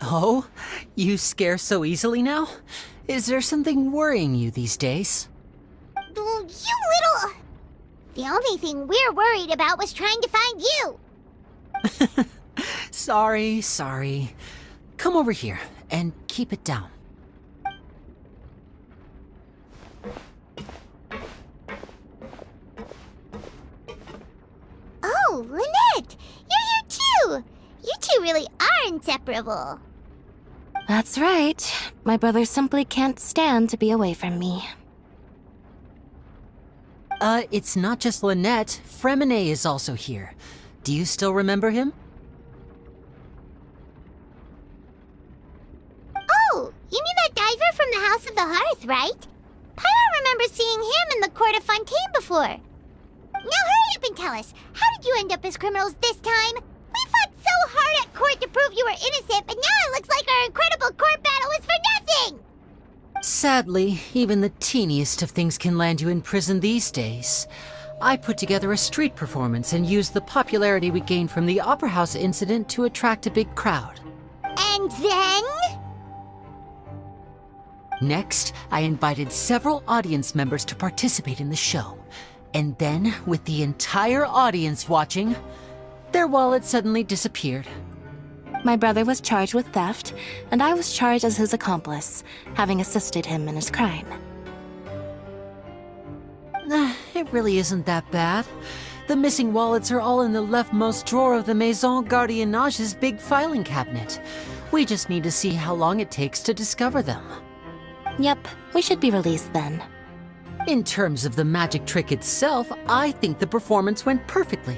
Speaker 14: Oh, you scare so easily now? Is there something worrying you these days?
Speaker 12: You little... The only thing we're worried about was trying to find you.
Speaker 14: Sorry. Come over here and keep it down.
Speaker 12: Oh, Lynette! You're here too! You two really are inseparable.
Speaker 15: That's right. My brother simply can't stand to be away from me.
Speaker 14: It's not just Lynette. Fremine is also here. Do you still remember him?
Speaker 12: Oh, you mean that diver from the House of the Hearth, right? Paimon remembers seeing him in the Court of Fontaine before. Now hurry up and tell us, how did you end up as criminals this time? We fought so hard at court to prove you were innocent, but now it looks like our incredible court battle was for nothing!
Speaker 14: Sadly, even the teeniest of things can land you in prison these days. I put together a street performance and used the popularity we gained from the Opera House incident to attract a big crowd.
Speaker 12: And then?
Speaker 14: Next, I invited several audience members to participate in the show. And then, with the entire audience watching, their wallet suddenly disappeared.
Speaker 15: My brother was charged with theft, and I was charged as his accomplice, having assisted him in his crime.
Speaker 14: It really isn't that bad. The missing wallets are all in the leftmost drawer of the Maison Gardiennage's big filing cabinet. We just need to see how long it takes to discover them.
Speaker 15: Yep, we should be released then.
Speaker 14: In terms of the magic trick itself, I think the performance went perfectly.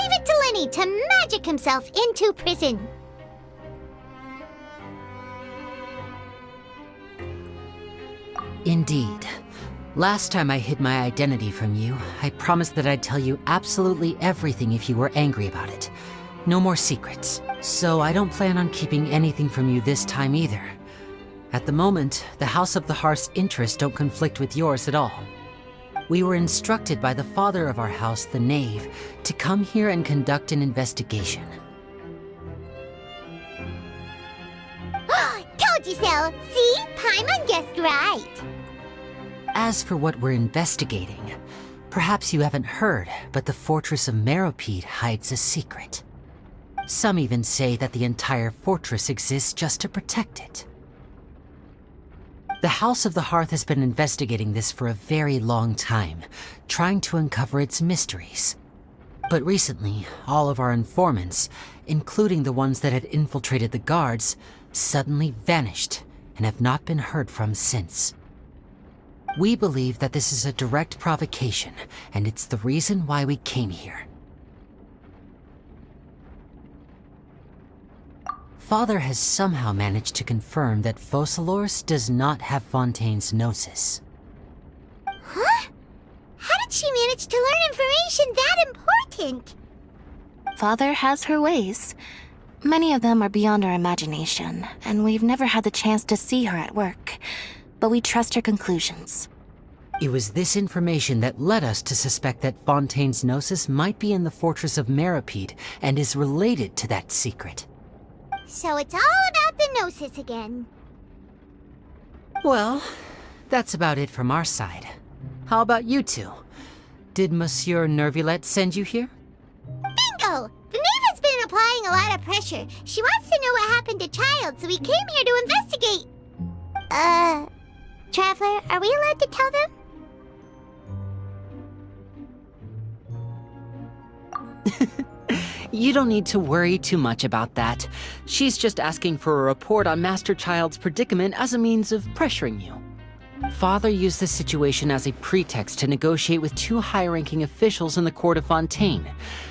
Speaker 12: Leave it to Lenny to magic himself into prison.
Speaker 14: Indeed. Last time I hid my identity from you, I promised that I'd tell you absolutely everything if you were angry about it. No more secrets. So I don't plan on keeping anything from you this time either. At the moment, the House of the Hearth's interests don't conflict with yours at all. We were instructed by the father of our house, the Knave, to come here and conduct an investigation.
Speaker 12: Told you so! See? Paimon guessed right.
Speaker 14: As for what we're investigating, perhaps you haven't heard, but the fortress of Meropide hides a secret. Some even say that the entire fortress exists just to protect it. The House of the Hearth has been investigating this for a very long time, trying to uncover its mysteries. But recently, all of our informants, including the ones that had infiltrated the guards, suddenly vanished and have not been heard from since. We believe that this is a direct provocation, and it's the reason why we came here. Father has somehow managed to confirm that Focalors does not have Fontaine's Gnosis.
Speaker 12: Huh? How did she manage to learn information that important?
Speaker 15: Father has her ways. Many of them are beyond our imagination, and we've never had the chance to see her at work. But we trust her conclusions.
Speaker 14: It was this information that led us to suspect that Fontaine's Gnosis might be in the fortress of Meropide and is related to that secret.
Speaker 12: So it's all about the Gnosis again.
Speaker 14: Well, that's about it from our side. How about you two? Did Monsieur Nervulette send you here?
Speaker 12: Bingo! The Knave has been applying a lot of pressure. She wants to know what happened to Child, so we came here to investigate. Traveler, are we allowed to tell them?
Speaker 14: You don't need to worry too much about that. She's just asking for a report on Master Child's predicament as a means of pressuring you. Father used this situation as a pretext to negotiate with two high-ranking officials in the court of Fontaine.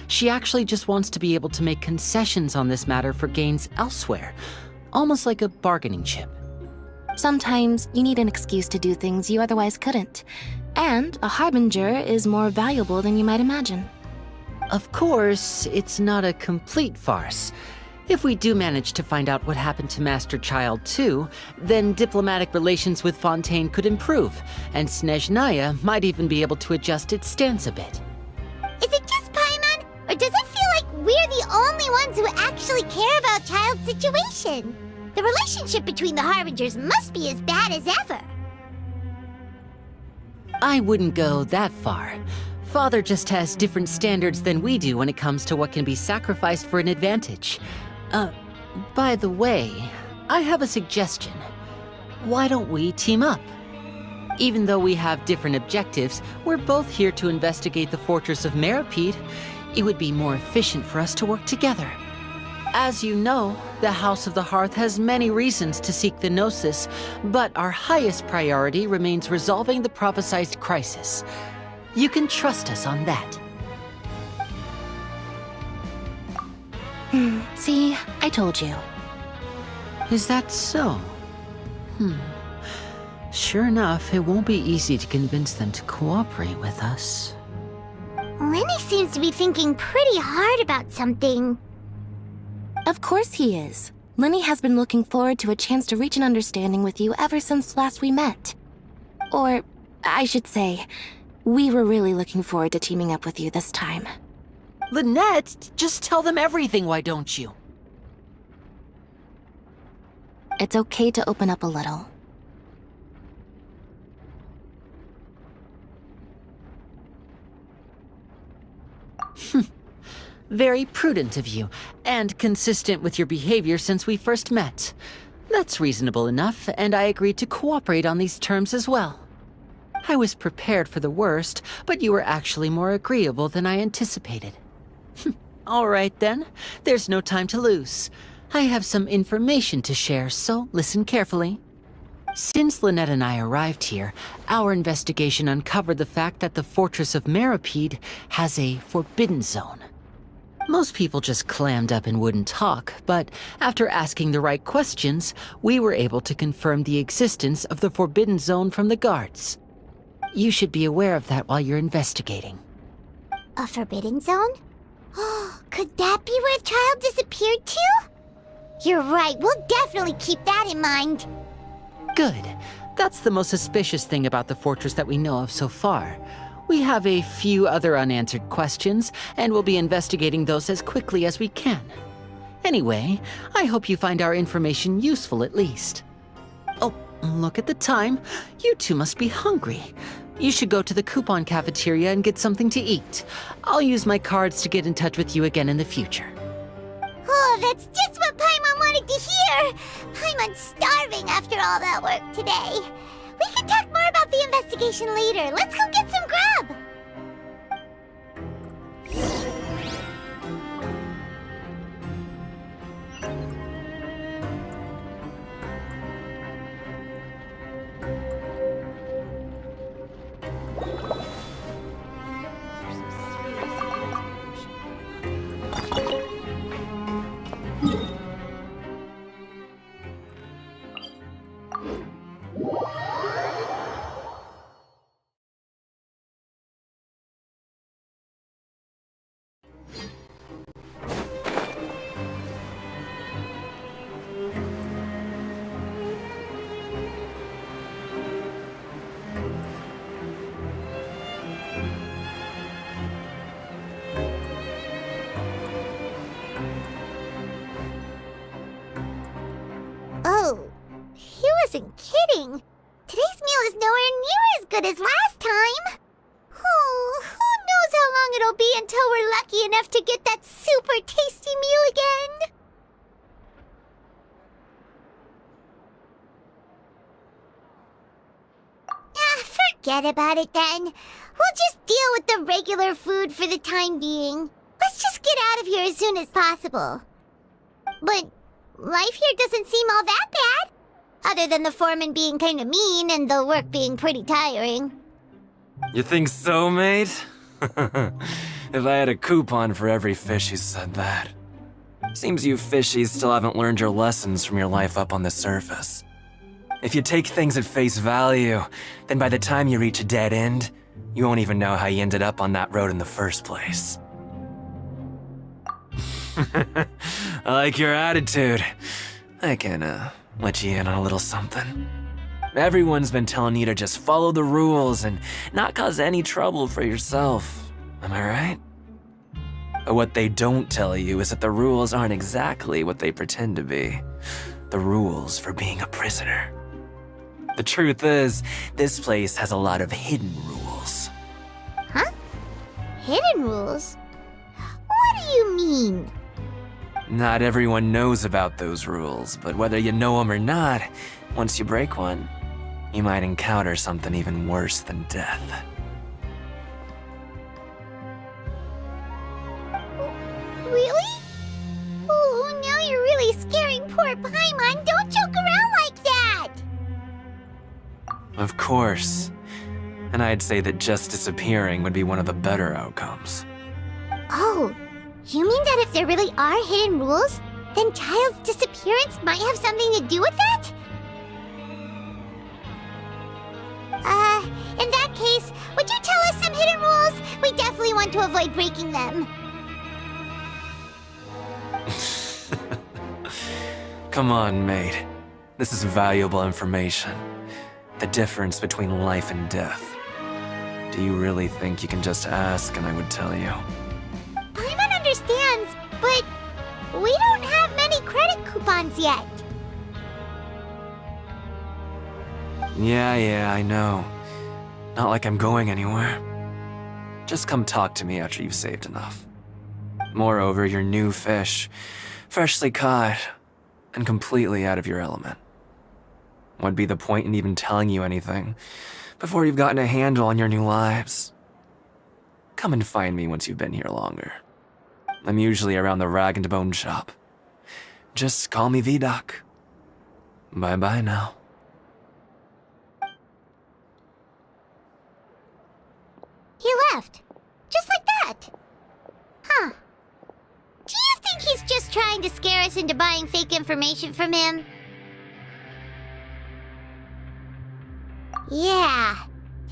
Speaker 14: She actually just wants to be able to make concessions on this matter for gains elsewhere, almost like a bargaining chip.
Speaker 15: Sometimes you need an excuse to do things you otherwise couldn't. And a harbinger is more valuable than you might imagine.
Speaker 14: Of course, it's not a complete farce. If we do manage to find out what happened to Master Child 2, then diplomatic relations with Fontaine could improve, and Snezhnaya might even be able to adjust its stance a bit.
Speaker 12: Is it just Paimon, or does it feel like we're the only ones who actually care about Child's situation? The relationship between the Harbingers must be as bad as ever.
Speaker 14: I wouldn't go that far. Father just has different standards than we do when it comes to what can be sacrificed for an advantage. By the way, I have a suggestion. Why don't we team up? Even though we have different objectives, we're both here to investigate the fortress of Meripede. It would be more efficient for us to work together. As you know, the House of the Hearth has many reasons to seek the Gnosis, but our highest priority remains resolving the prophesized crisis. You can trust us on that.
Speaker 15: See, I told you.
Speaker 14: Is that so? Sure enough, it won't be easy to convince them to cooperate with us.
Speaker 12: Lenny seems to be thinking pretty hard about something.
Speaker 15: Of course he is. Lenny has been looking forward to a chance to reach an understanding with you ever since last we met. Or, I should say, we were really looking forward to teaming up with you this time.
Speaker 14: Lynette, just tell them everything, why don't you?
Speaker 15: It's okay to open up a little.
Speaker 14: Very prudent of you, and consistent with your behavior since we first met. That's reasonable enough, and I agreed to cooperate on these terms as well. I was prepared for the worst, but you were actually more agreeable than I anticipated. All right then, there's no time to lose. I have some information to share, so listen carefully. Since Lynette and I arrived here, our investigation uncovered the fact that the Fortress of Meripede has a forbidden zone. Most people just clammed up and wouldn't talk, but after asking the right questions, we were able to confirm the existence of the forbidden zone from the guards. You should be aware of that while you're investigating.
Speaker 12: A forbidden zone? Could that be where Child disappeared to? You're right, we'll definitely keep that in mind.
Speaker 14: Good. That's the most suspicious thing about the fortress that we know of so far. We have a few other unanswered questions, and we'll be investigating those as quickly as we can. Anyway, I hope you find our information useful at least. Oh, look at the time. You two must be hungry. You should go to the coupon cafeteria and get something to eat. I'll use my cards to get in touch with you again in the future.
Speaker 12: Oh, that's just what Paimon wanted to hear! Paimon's starving after all that work today. We can talk more about the investigation later. Let's go get some grub! Oh, he wasn't kidding. Today's meal is nowhere near as good as last time. Oh, who knows how long it'll be until we're lucky enough to get that super tasty meal again. Forget about it then. We'll just deal with the regular food for the time being. Let's just get out of here as soon as possible. But life here doesn't seem all that bad. Other than the foreman being kind of mean and the work being pretty tiring.
Speaker 6: You think so, mate? If I had a coupon for every fish who said that. Seems you fishies still haven't learned your lessons from your life up on the surface. If you take things at face value, then by the time you reach a dead end, you won't even know how you ended up on that road in the first place. I like your attitude. I can, let you in on a little something. Everyone's been telling you to just follow the rules and not cause any trouble for yourself. Am I right? But what they don't tell you is that the rules aren't exactly what they pretend to be. The rules for being a prisoner. The truth is, this place has a lot of hidden rules.
Speaker 12: Huh? Hidden rules? What do you mean?
Speaker 6: Not everyone knows about those rules, but whether you know them or not, once you break one, you might encounter something even worse than death.
Speaker 12: Really? Oh, now you're really scaring poor Paimon. Don't joke around like that!
Speaker 6: Of course. And I'd say that just disappearing would be one of the better outcomes.
Speaker 12: Oh, you mean that if there really are hidden rules, then Child's disappearance might have something to do with that? In that case, would you tell us some hidden rules? We definitely want to avoid breaking them.
Speaker 6: Come on, mate. This is valuable information. The difference between life and death. Do you really think you can just ask and I would tell you?
Speaker 12: Paimon understands, but we don't have many credit coupons yet.
Speaker 6: Yeah, I know. Not like I'm going anywhere. Just come talk to me after you've saved enough. Moreover, you're new fish, freshly caught, and completely out of your element. What'd be the point in even telling you anything before you've gotten a handle on your new lives? Come and find me once you've been here longer. I'm usually around the rag and bone shop. Just call me V-Doc. Bye-bye now.
Speaker 12: He left. Just like that. Huh. Do you think he's just trying to scare us into buying fake information from him? Yeah.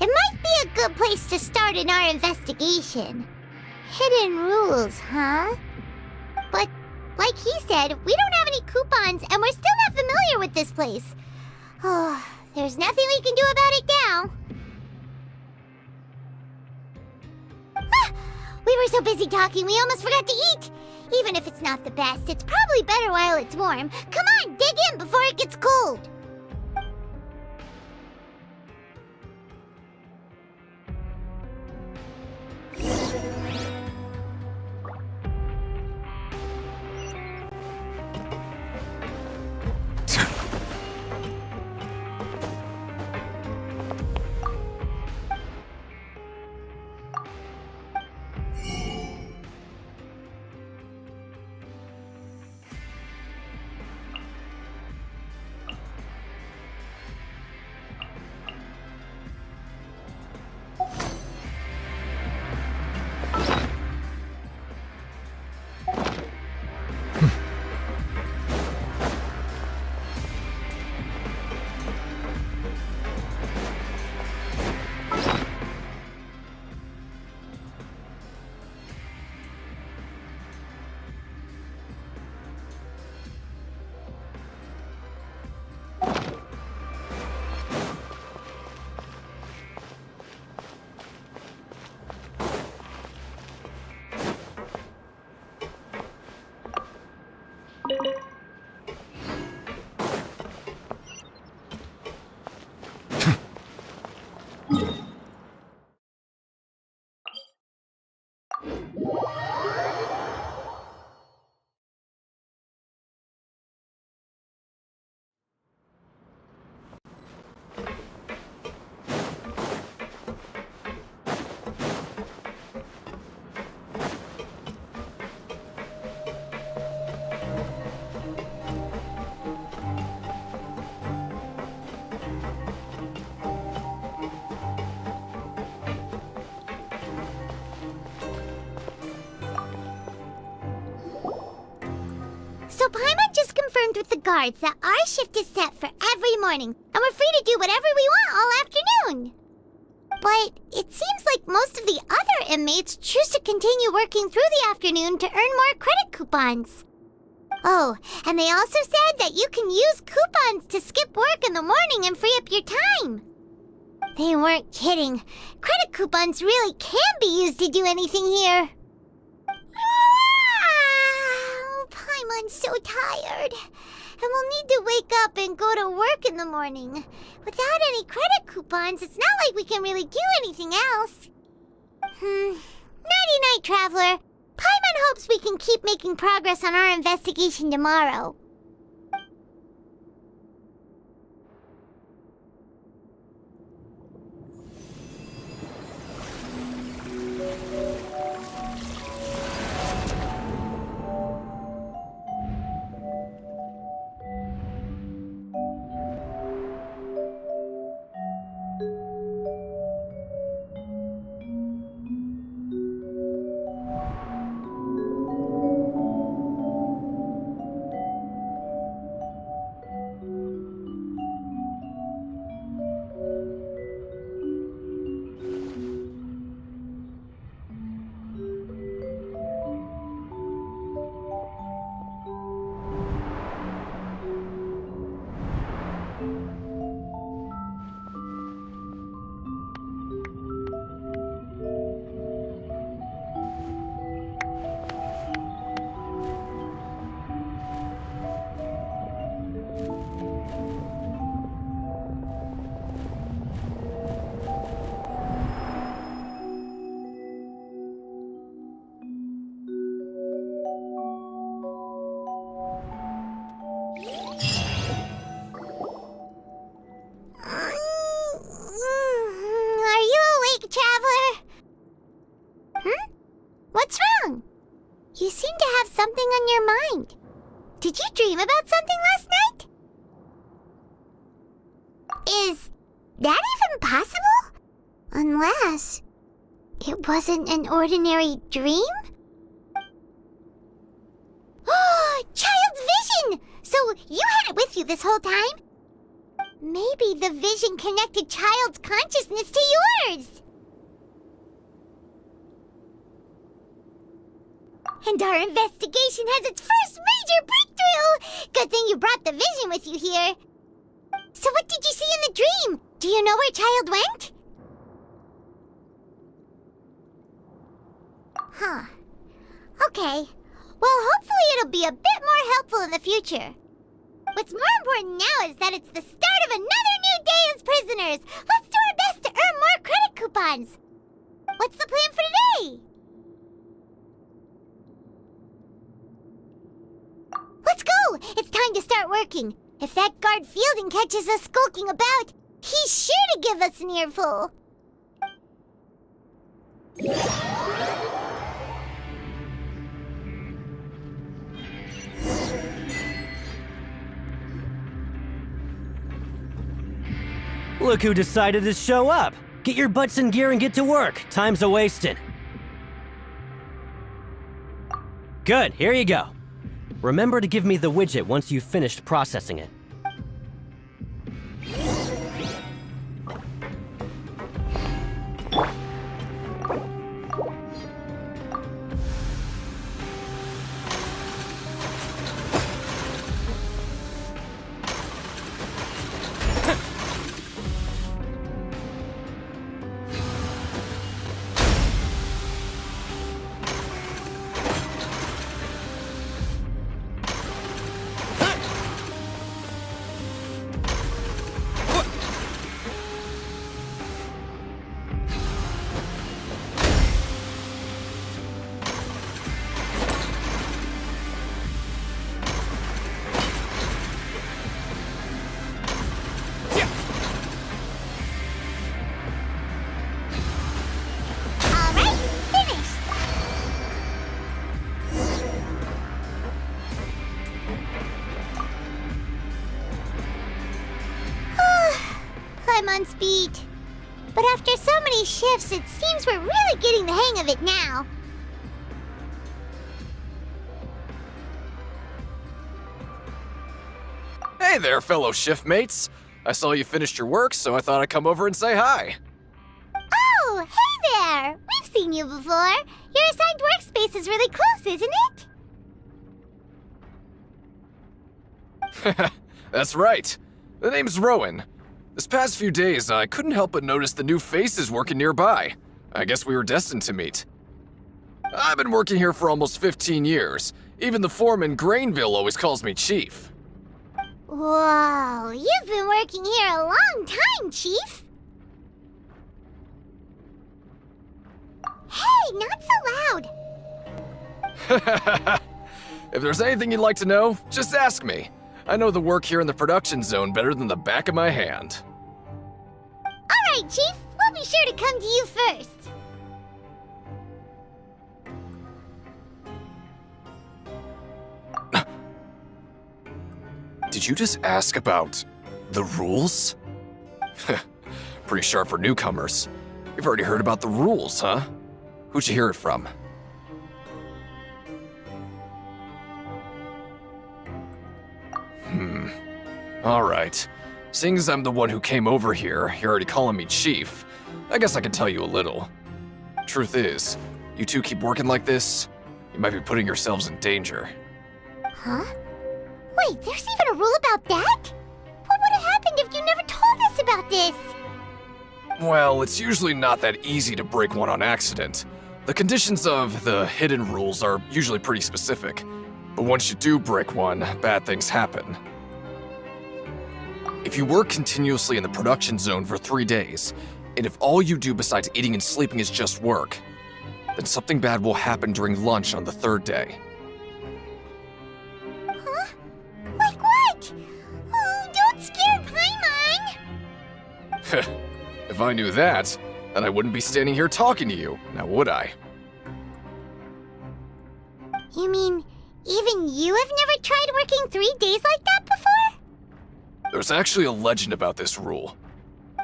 Speaker 12: It might be a good place to start in our investigation. Hidden rules, huh? But, like he said, we don't have any coupons and we're still not familiar with this place. Oh, there's nothing we can do about it now. We were so busy talking, we almost forgot to eat. Even if it's not the best, it's probably better while it's warm. Come on, dig in before it gets cold. So Paimon just confirmed with the guards that our shift is set for every morning, and we're free to do whatever we want all afternoon. But it seems like most of the other inmates choose to continue working through the afternoon to earn more credit coupons. Oh, and they also said that you can use coupons to skip work in the morning and free up your time. They weren't kidding. Credit coupons really can be used to do anything here. Paimon's so tired. And we'll need to wake up and go to work in the morning. Without any credit coupons, it's not like we can really do anything else. Nighty-night, Traveler. Paimon hopes we can keep making progress on our investigation tomorrow. What's wrong? You seem to have something on your mind. Did you dream about something last night? Is that even possible? Unless it wasn't an ordinary dream? Oh, child's vision! So you had it with you this whole time? Maybe the vision connected child's consciousness to yours. And our investigation has its first major breakthrough! Good thing you brought the vision with you here. So what did you see in the dream? Do you know where child went? Huh. Okay. Well, hopefully it'll be a bit more helpful in the future. What's more important now is that it's the start of another new day as prisoners. Let's do our best to earn more credit coupons. What's the plan for today? Let's go! It's time to start working. If that guard Fielding catches us skulking about, he's sure to give us an earful.
Speaker 3: Look who decided to show up! Get your butts in gear and get to work. Time's a-wasting. Good, here you go. Remember to give me the widget once you've finished processing it. I'm on speed. But after so many shifts, it seems we're really getting the hang of it now.
Speaker 16: Hey there, fellow shift mates. I saw you finished your work, so I thought I'd come over and say hi.
Speaker 12: Hey there! We've seen you before. Your assigned workspace is really close, isn't it?
Speaker 16: That's right. The name's Rowan. This past few days, I couldn't help but notice the new faces working nearby. I guess we were destined to meet. I've been working here for almost 15 years. Even the foreman, Grainville, always calls me Chief.
Speaker 12: Whoa, you've been working here a long time, Chief. Hey, not so loud.
Speaker 16: If there's anything you'd like to know, just ask me. I know the work here in the production zone better than the back of my hand.
Speaker 12: All right, Chief. We'll be sure to come to you first.
Speaker 16: Did you just ask about the rules? Pretty sharp for newcomers. You've already heard about the rules, huh? Who'd you hear it from? Alright. Seeing as I'm the one who came over here, you're already calling me Chief. I guess I can tell you a little. Truth is, you two keep working like this, you might be putting yourselves in danger.
Speaker 12: Huh? Wait, there's even a rule about that? What would have happened if you never told us about this?
Speaker 16: Well, it's usually not that easy to break one on accident. The conditions of the hidden rules are usually pretty specific. But once you do break one, bad things happen. If you work continuously in the production zone for 3 days, and if all you do besides eating and sleeping is just work, then something bad will happen during lunch on the 3rd day.
Speaker 12: Huh? Like what? Oh, don't scare Paimon!
Speaker 16: If I knew that, then I wouldn't be standing here talking to you, now would I?
Speaker 12: You mean, even you have never tried working 3 days like that before?
Speaker 16: There's actually a legend about this rule.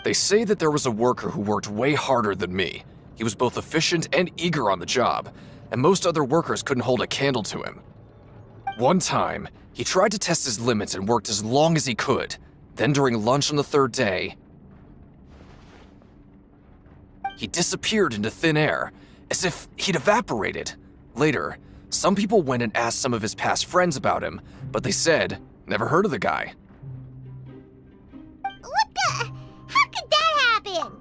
Speaker 16: They say that there was a worker who worked way harder than me. He was both efficient and eager on the job, and most other workers couldn't hold a candle to him. One time, he tried to test his limits and worked as long as he could. Then during lunch on the 3rd day, he disappeared into thin air, as if he'd evaporated. Later, some people went and asked some of his past friends about him, but they said, never heard of the guy.
Speaker 12: What the? How could that happen?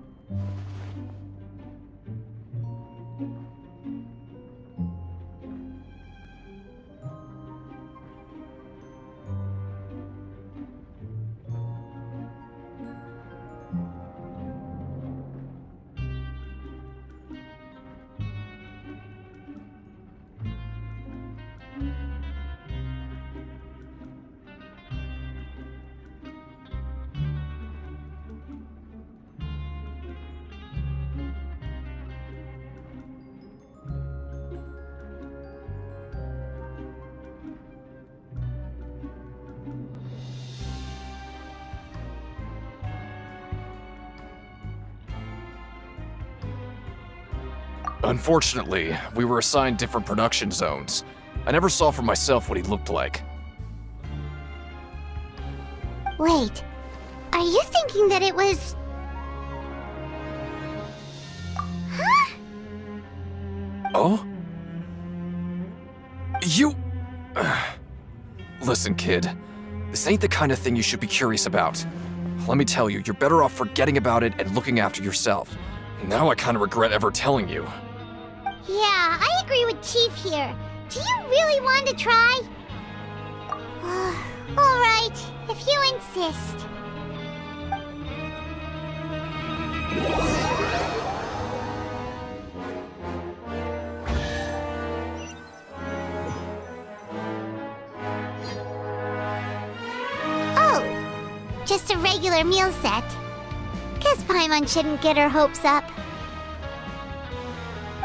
Speaker 16: Unfortunately, we were assigned different production zones. I never saw for myself what he looked like.
Speaker 12: Wait, are you thinking that it was... Huh?
Speaker 16: Oh? You... Listen, kid. This ain't the kind of thing you should be curious about. Let me tell you, you're better off forgetting about it and looking after yourself. Now I kind of regret ever telling you.
Speaker 12: Yeah, I agree with Chief here. Do you really want to try? Alright, if you insist. Oh, just a regular meal set. Guess Paimon shouldn't get her hopes up.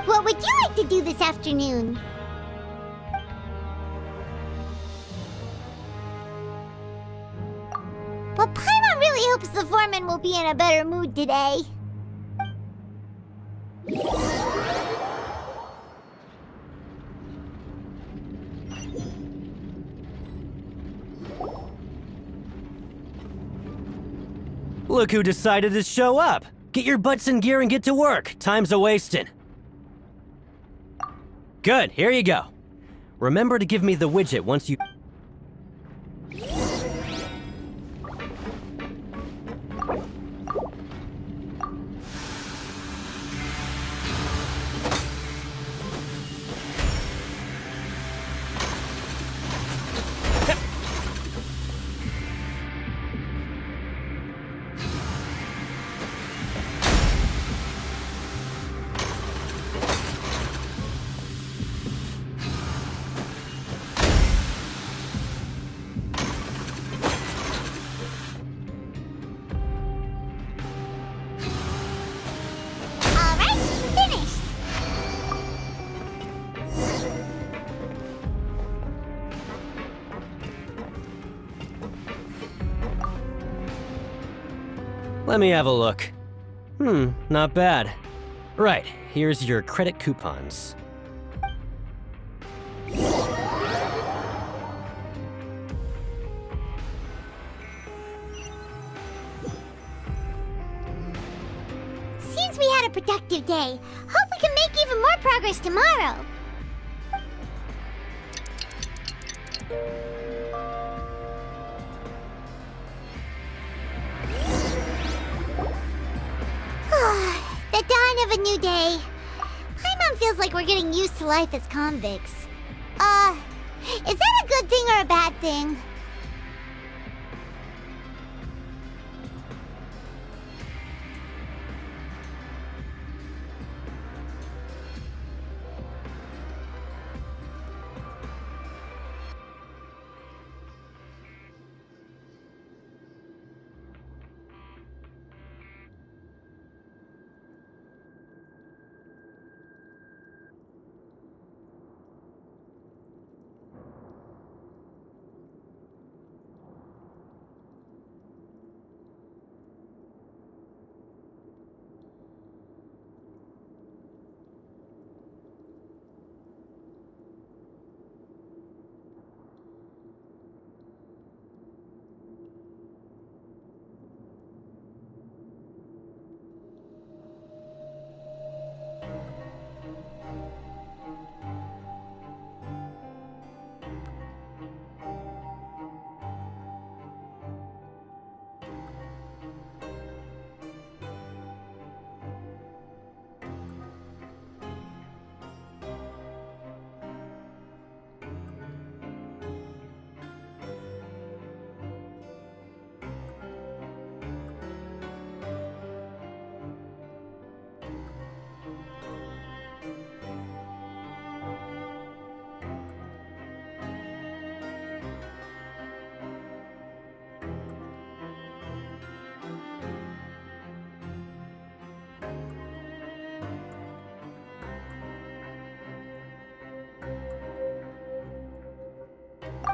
Speaker 12: What would you like to do this afternoon? But Paimon really hopes the foreman will be in a better mood today.
Speaker 3: Look who decided to show up! Get your butts in gear and get to work. Time's a-wasting. Good, here you go. Remember to give me the widget once you...
Speaker 12: Alright, finished!
Speaker 3: Let me have a look. Not bad. Right, here's your credit coupons.
Speaker 12: Seems we had a productive day. Hope we can make even more progress tomorrow. The dawn of a new day. Paimon feels like we're getting used to life as convicts. Is that a good thing or a bad thing?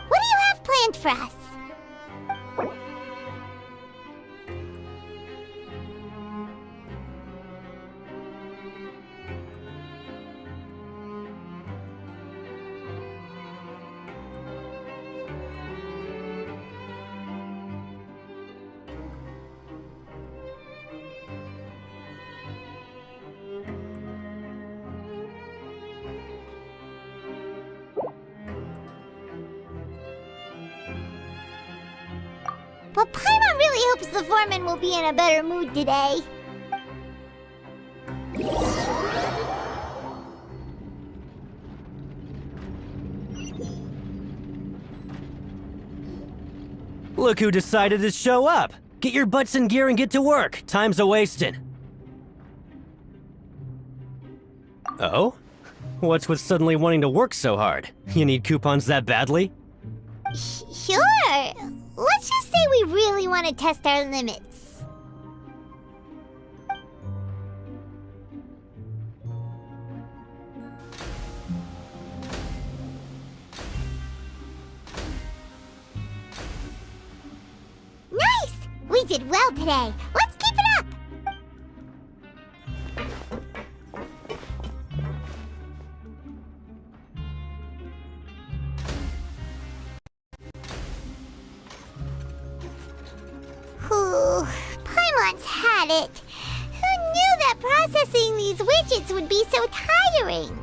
Speaker 12: What do you have planned for us? But Paimon really hopes the foreman will be in a better mood today.
Speaker 3: Look who decided to show up! Get your butts in gear and get to work. Time's a-wasting. Oh? What's with suddenly wanting to work so hard? You need coupons that badly?
Speaker 12: Sure. Let's just say we really want to test our limits. Nice! We did well today. Let's keep it up! Paimon's had it. Who processing these widgets would be so tiring.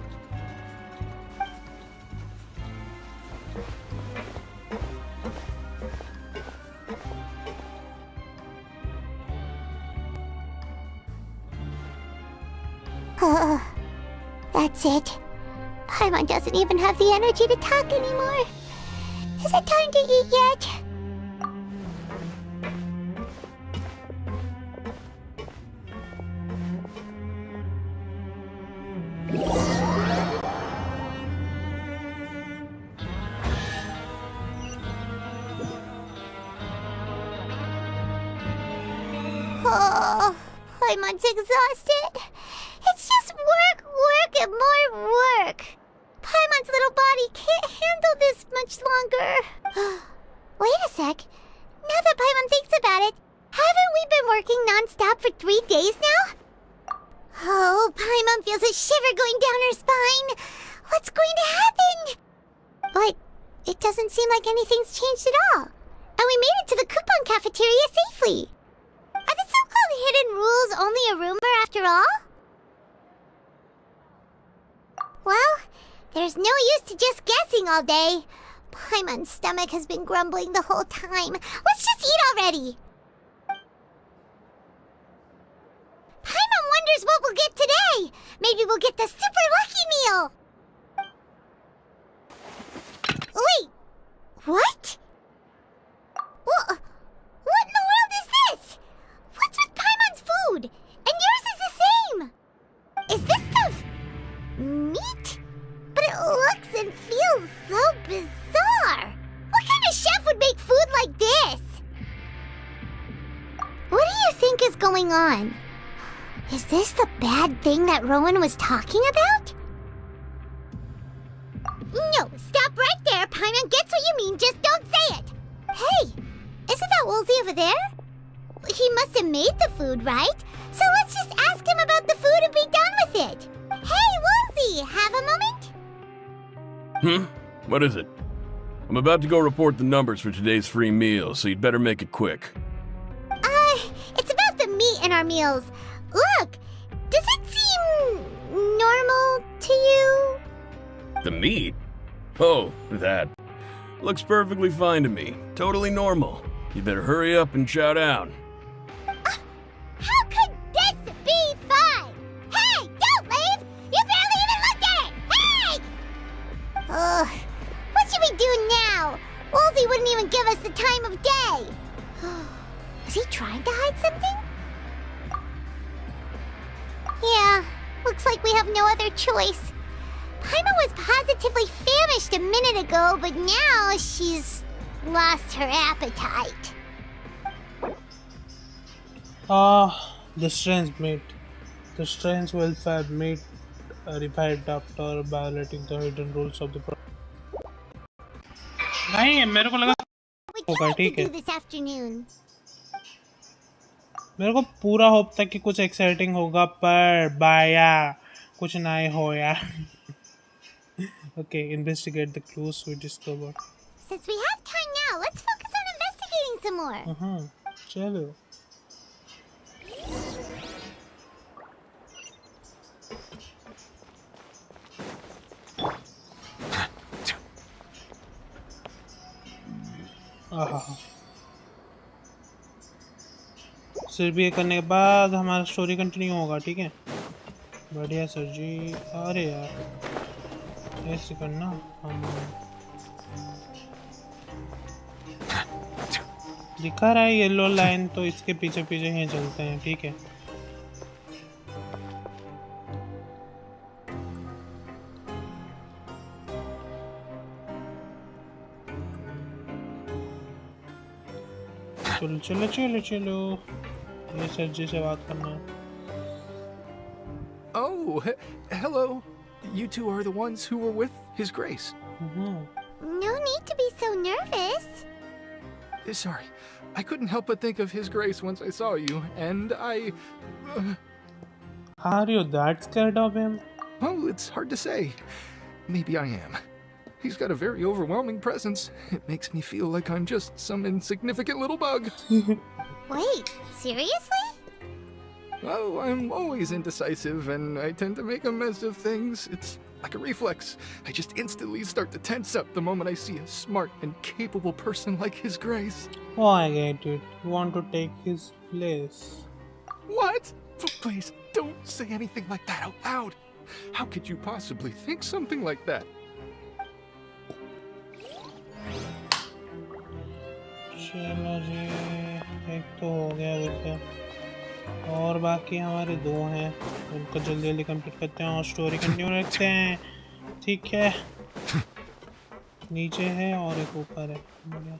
Speaker 12: That's it. Paimon doesn't even have the energy to talk anymore. Is it time to eat yet? Oh, Paimon's exhausted. It's just work, work, and more work. Paimon's little body can't handle this much longer. Wait a sec. Now that Paimon thinks about it, haven't we been working non-stop for 3 days now? Oh, Paimon feels a shiver going down her spine. What's going to happen? But it doesn't seem like anything's changed at all. And we made it to the coupon cafeteria safely. Are the so-called hidden rules only a rumor after all? Well, there's no use to just guessing all day. Paimon's stomach has been grumbling the whole time. Let's just eat already. Paimon wonders what we'll get today. Maybe we'll get the super lucky meal. Wait, what? What in the world is this? What's with Paimon's food? And yours is the same. Is this stuff meat? But it looks and feels so bizarre. What kind of chef would make food like this? What do you think is going on? Is this the bad thing that Rowan was talking about? No, stop right there. Paimon gets what you mean, just don't say it. Hey, isn't that Woolsey over there? He must have made the food, right? So let's just ask him about the food and be done with it. Hey, Woolsey, have a moment?
Speaker 21: What is it? I'm about to go report the numbers for today's free meal, so you'd better make it quick.
Speaker 12: It's about the meat in our meals. Look, does it seem normal to you?
Speaker 21: The meat? Oh, that. Looks perfectly fine to me. Totally normal. You better hurry up and chow down.
Speaker 12: How could this be fine? Hey, don't leave! You barely even looked at it! Hey! What should we do now? Woolsey wouldn't even give us the time of day. Is he trying to hide something? Yeah, looks like we have no other choice. Paimon was positively famished a minute ago, but now she's lost her appetite.
Speaker 1: The strange meat. The strange welfare meat revived after violating the hidden rules of the नहीं मेरे को लगा होगा ठीक है
Speaker 12: this afternoon.
Speaker 1: मेरे को पूरा होप था कि कुछ एक्साइटिंग होगा पर बाया कुछ नहीं होया. Okay, investigate the clues we discovered.
Speaker 12: Since we have time now, let's focus on investigating some more.
Speaker 1: चलो. सिर्फ ये करने के बाद हमारा स्टोरी कंटिन्यू होगा, ठीक है? बढ़िया सर जी. अरे यार ऐसे करना हम दिखा रहा है येलो लाइन, तो इसके पीछे पीछे ही चलते हैं, ठीक है? चलो चलो चलो चलो ये सर जी से बात करना है.
Speaker 17: Oh, hello. You two are the ones who were with His Grace.
Speaker 12: No need to be so nervous.
Speaker 17: Sorry, I couldn't help but think of His Grace once I saw you, and I...
Speaker 1: Are you that scared of him?
Speaker 17: Oh, it's hard to say. Maybe I am. He's got a very overwhelming presence. It makes me feel like I'm just some insignificant little bug.
Speaker 12: Wait, seriously?
Speaker 17: Oh, I'm always indecisive, and I tend to make a mess of things. It's like a reflex. I just instantly start to tense up the moment I see a smart and capable person like His Grace.
Speaker 1: Oh, I get it. You want to take his place.
Speaker 17: What? Please, don't say anything like that out loud. How could you possibly think something like that?
Speaker 1: चलो जी, एक तो हो गया वैसे, और बाकी हमारे 2 हैं, उनको जल्दी जल्दी कंप्लीट करते हैं और स्टोरी कंटिन्यू रखते हैं। ठीक है, नीचे है और एक ऊपर है। बढ़िया।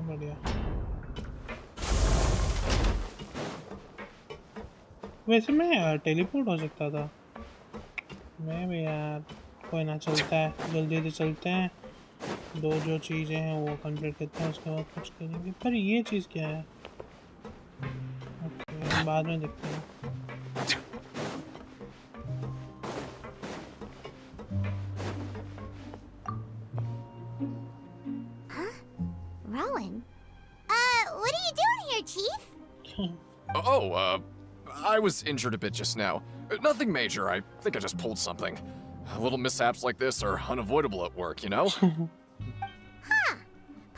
Speaker 1: बढ़िया। वैसे मैं टेलीपोर्ट हो सकता था। मैं भी यार, कोई ना, चलता है, जल्दी से चलते हैं। 2 जो चीज़ें हैं वो कंप्लीट करते हैं, उसके बाद कुछ करेंगे। पर ये चीज़ क्या है? ओके, बाद में देखते हैं।
Speaker 12: Rowan? What are you doing here, Chief?
Speaker 16: Oh, I was injured a bit just now. Nothing major, I think I just pulled something. Little mishaps like this are unavoidable at work, you know?
Speaker 12: Huh.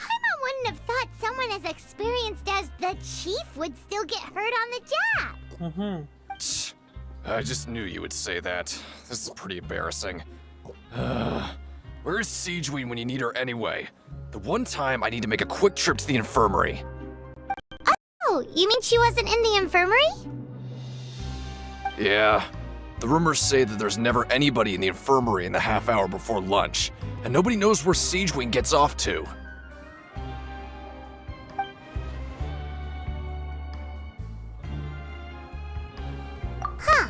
Speaker 12: Paimon wouldn't have thought someone as experienced as the Chief would still get hurt on the job.
Speaker 16: I just knew you would say that. This is pretty embarrassing. Where is Siegeween when you need her anyway? The one time I need to make a quick trip to the infirmary.
Speaker 12: Oh, you mean she wasn't in the infirmary?
Speaker 16: Yeah. The rumors say that there's never anybody in the infirmary in the half hour before lunch, and nobody knows where Siegeween gets off to.
Speaker 12: Huh.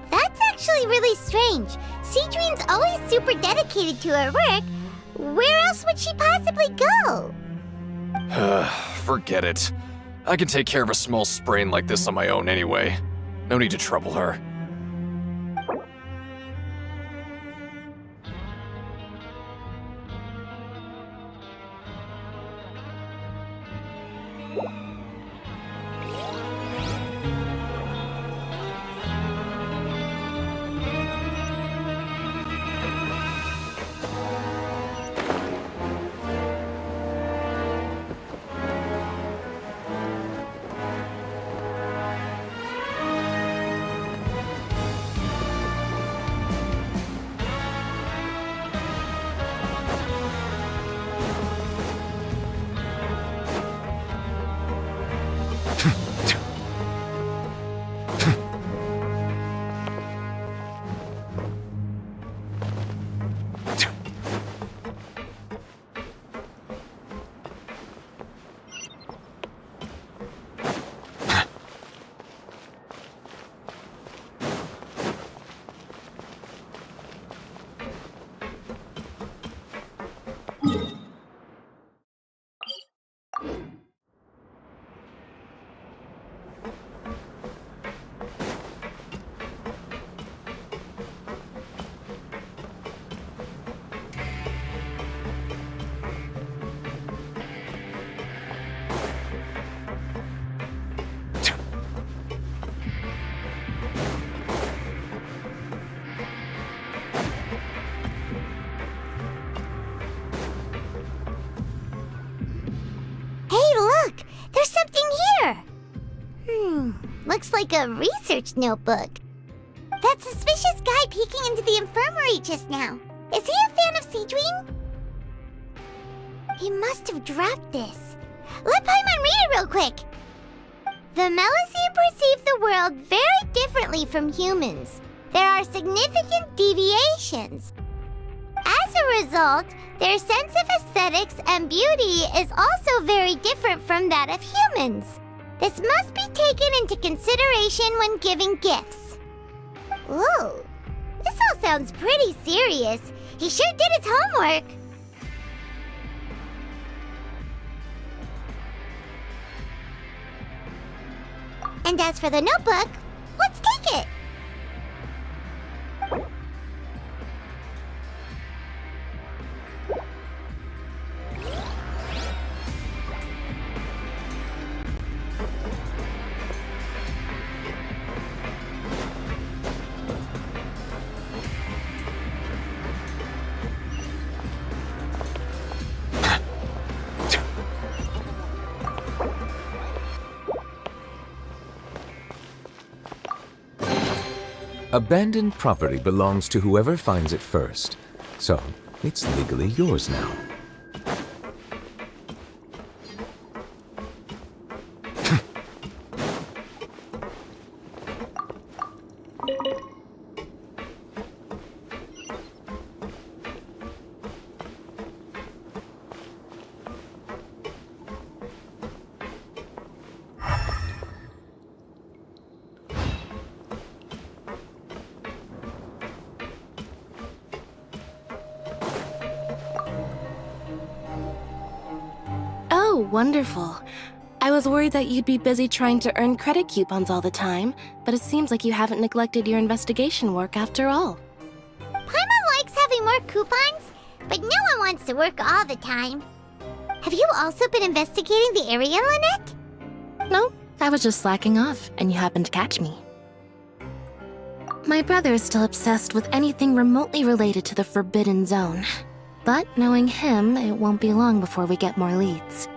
Speaker 12: That's actually really strange. Siegeween's always super dedicated to her work. Where else would she possibly go?
Speaker 16: Forget it. I can take care of a small sprain like this on my own anyway. No need to trouble her.
Speaker 12: Looks like a research notebook. That suspicious guy peeking into the infirmary just now. Is he a fan of Siegeween? He must have dropped this. Let Paimon read it real quick. The Melusine perceive the world very differently from humans. There are significant deviations. As a result, their sense of aesthetics and beauty is also very different from that of humans. This must be taken into consideration when giving gifts. Ooh, this all sounds pretty serious. He sure did his homework. And as for the notebook, let's take it.
Speaker 5: Abandoned property belongs to whoever finds it first, so it's legally yours now.
Speaker 15: Oh, wonderful. I was worried that you'd be busy trying to earn credit coupons all the time, but it seems like you haven't neglected your investigation work after all.
Speaker 12: Paimon likes having more coupons, but no one wants to work all the time. Have you also been investigating the area, Lynette?
Speaker 15: No, I was just slacking off, and you happened to catch me. My brother is still obsessed with anything remotely related to the Forbidden Zone. But knowing him, it won't be long before we get more leads.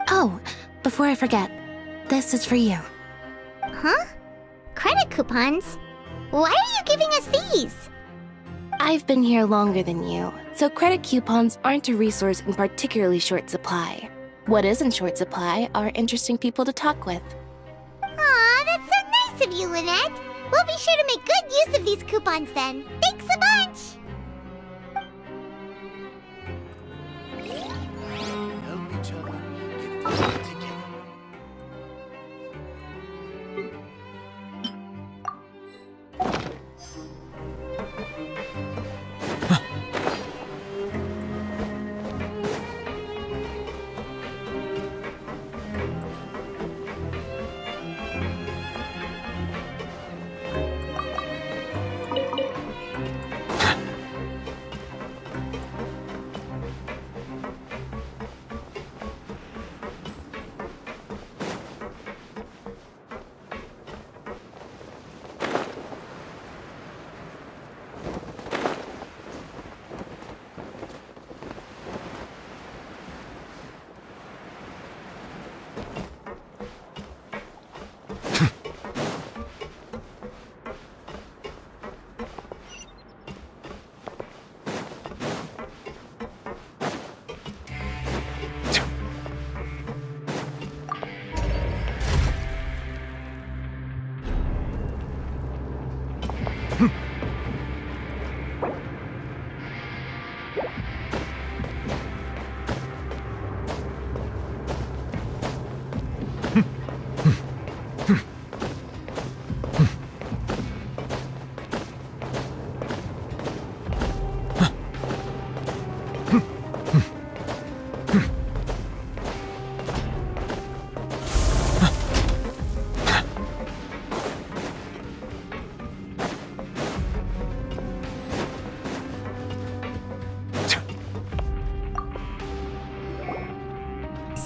Speaker 15: Oh, before I forget, this is for you.
Speaker 12: Huh? Credit coupons? Why are you giving us these?
Speaker 15: I've been here longer than you, so credit coupons aren't a resource in particularly short supply. What is in short supply are interesting people to talk with.
Speaker 12: Aw, that's so nice of you, Lynette. We'll be sure to make good use of these coupons then. Thanks a bunch!
Speaker 9: Help each other get through it together.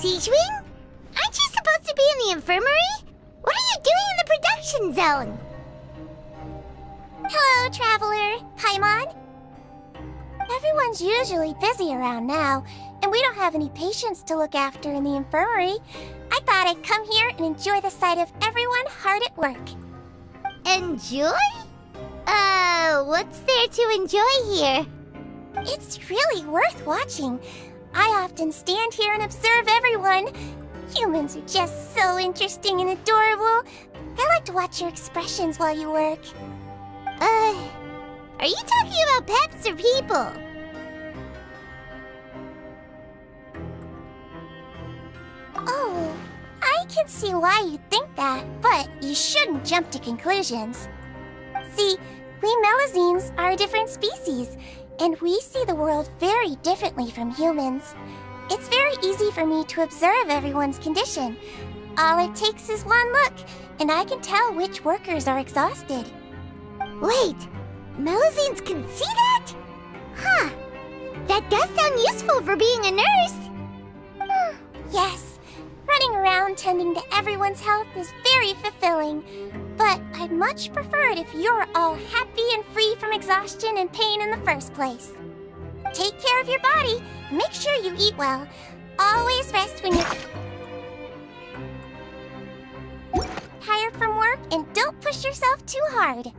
Speaker 12: Siegewing? Aren't you supposed to be in the infirmary? What are you doing in the production zone?
Speaker 22: Hello, Traveler. Paimon. Everyone's usually busy around now, and we don't have any patients to look after in the infirmary. I thought I'd come here and enjoy the sight of everyone hard at work.
Speaker 12: Enjoy? What's there to enjoy here?
Speaker 22: It's really worth watching. I often stand here and observe everyone. Humans are just so interesting and adorable. I like to watch your expressions while you work.
Speaker 12: Are you talking about pets or people?
Speaker 22: Oh, I can see why you think that, but you shouldn't jump to conclusions. See, we Melazines are a different species, and we see the world very differently from humans. It's very easy for me to observe everyone's condition. All it takes is one look, and I can tell which workers are exhausted.
Speaker 12: Wait, Melazines can see that? Huh, that does sound useful for being a nurse.
Speaker 22: Yes, running around tending to everyone's health is very fulfilling. But I'd much prefer it if you're all happy and free from exhaustion and pain in the first place. Take care of your body, and make sure you eat well. Always rest when you're tired from work, and don't push yourself too hard.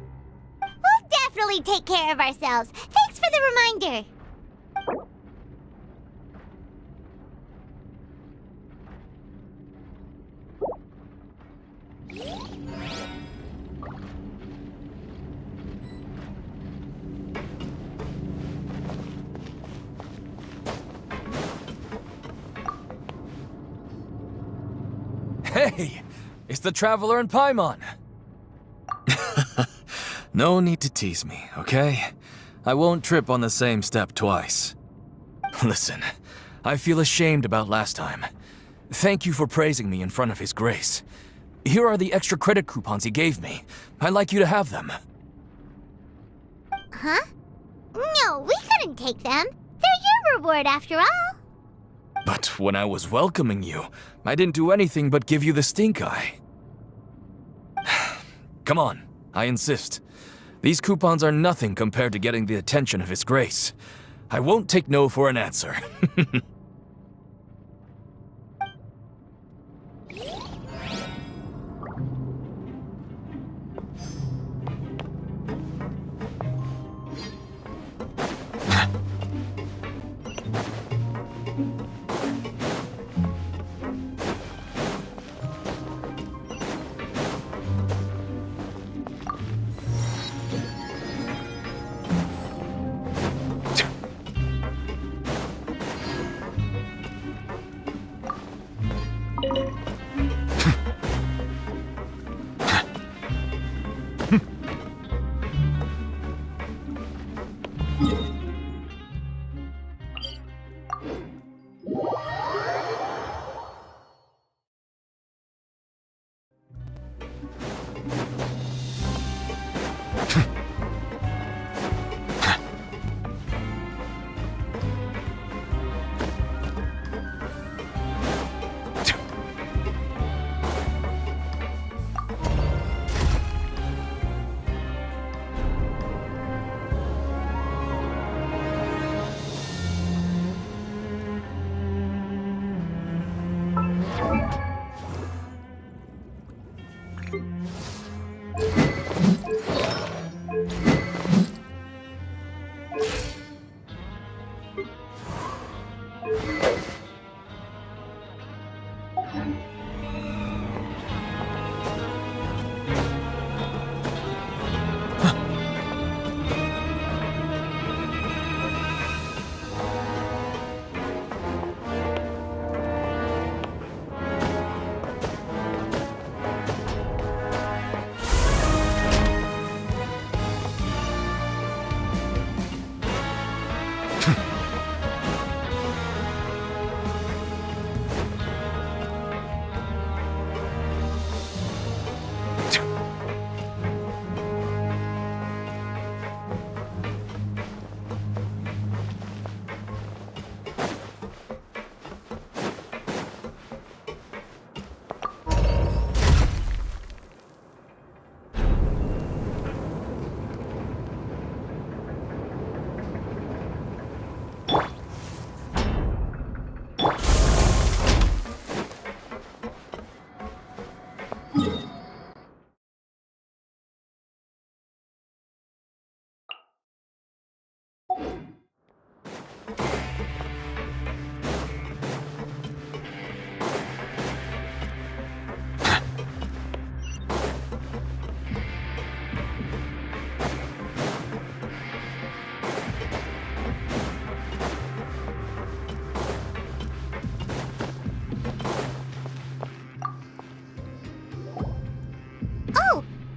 Speaker 12: definitely take care of ourselves. Thanks for the reminder.
Speaker 4: Hey! It's the Traveler and Paimon! No need to tease me, okay? I won't trip on the same step twice. Listen, I feel ashamed about last time. Thank you for praising me in front of His Grace. Here are the extra credit coupons he gave me. I'd like you to have them.
Speaker 12: Huh? No, we couldn't take them. They're your reward after all.
Speaker 4: But when I was welcoming you, I didn't do anything but give you the stink eye. Come on, I insist. These coupons are nothing compared to getting the attention of His Grace. I won't take no for an answer.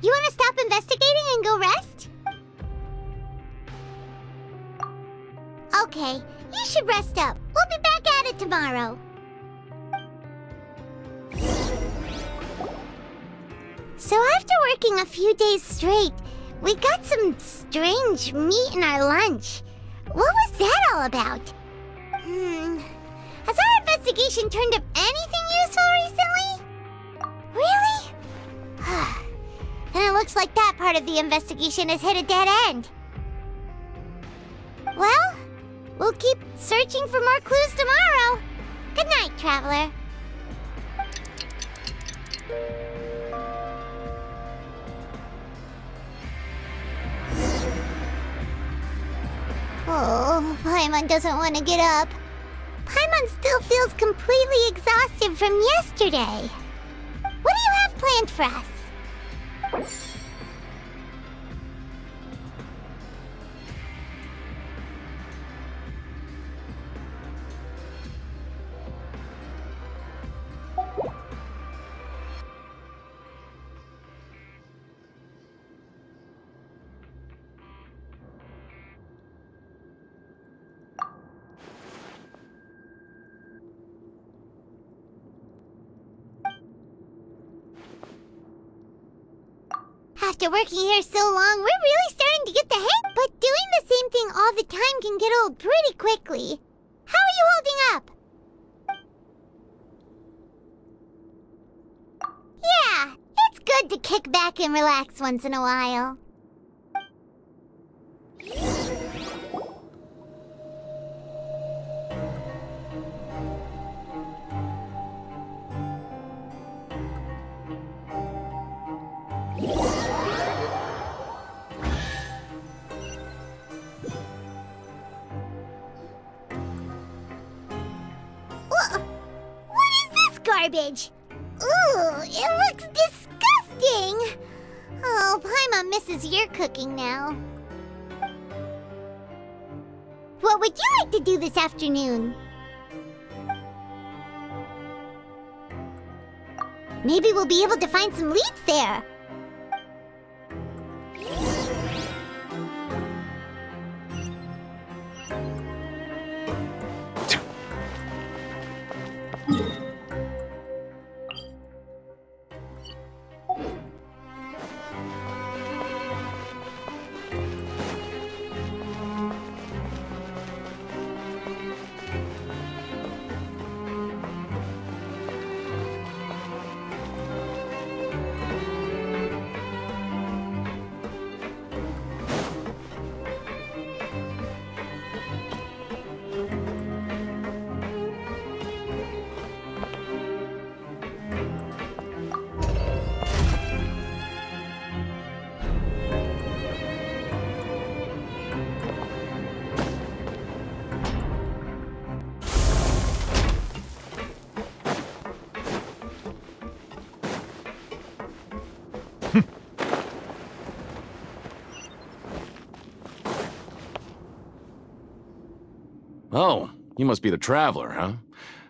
Speaker 12: You want to stop investigating and go rest? Okay, you should rest up. We'll be back at it tomorrow. So after working a few days straight, we got some strange meat in our lunch. What was that all about? Has our investigation turned up anything useful recently? Really? Then it looks like that part of the investigation has hit a dead end. Well, we'll keep searching for more clues tomorrow. Good night, Traveler. Oh, Paimon doesn't want to get up. Paimon still feels completely exhausted from yesterday. What do you have planned for us? After working here so long, we're really starting to get the hang. But doing the same thing all the time can get old pretty quickly. How are you holding up? Yeah, it's good to kick back and relax once in a while. What is this garbage? Ooh, it looks disgusting! Oh, Paimon misses your cooking now. What would you like to do this afternoon? Maybe we'll be able to find some leads there.
Speaker 10: Oh, you must be the Traveler, huh?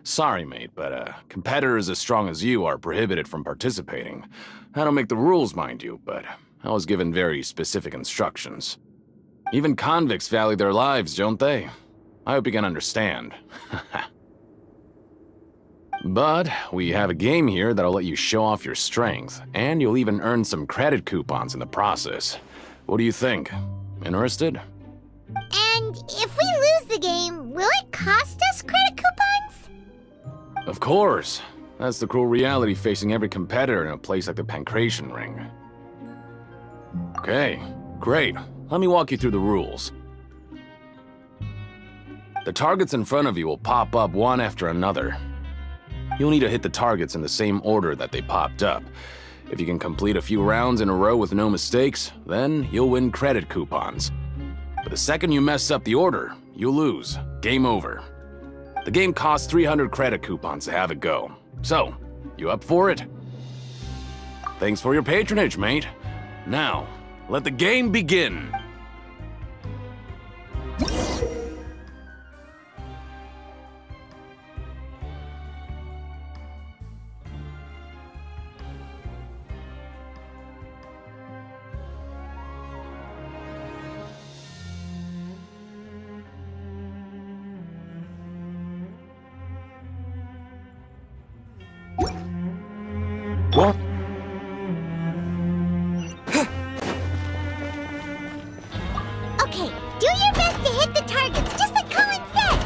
Speaker 10: Sorry, mate, but competitors as strong as you are prohibited from participating. I don't make the rules, mind you, but I was given very specific instructions. Even convicts value their lives, don't they? I hope you can understand. But we have a game here that'll let you show off your strength, and you'll even earn some credit coupons in the process. What do you think? Interested?
Speaker 12: And if we lose the game, will it cost us credit coupons?
Speaker 10: Of course. That's the cruel reality facing every competitor in a place like the Pancration Ring. Okay, great. Let me walk you through the rules. The targets in front of you will pop up one after another. You'll need to hit the targets in the same order that they popped up. If you can complete a few rounds in a row with no mistakes, then you'll win credit coupons. But the second you mess up the order, you'll lose. Game over. The game costs 300 credit coupons to have it go. So, you up for it? Thanks for your patronage, mate. Now, let the game begin. What?
Speaker 12: Okay, do your best to hit the targets, just like Colin said!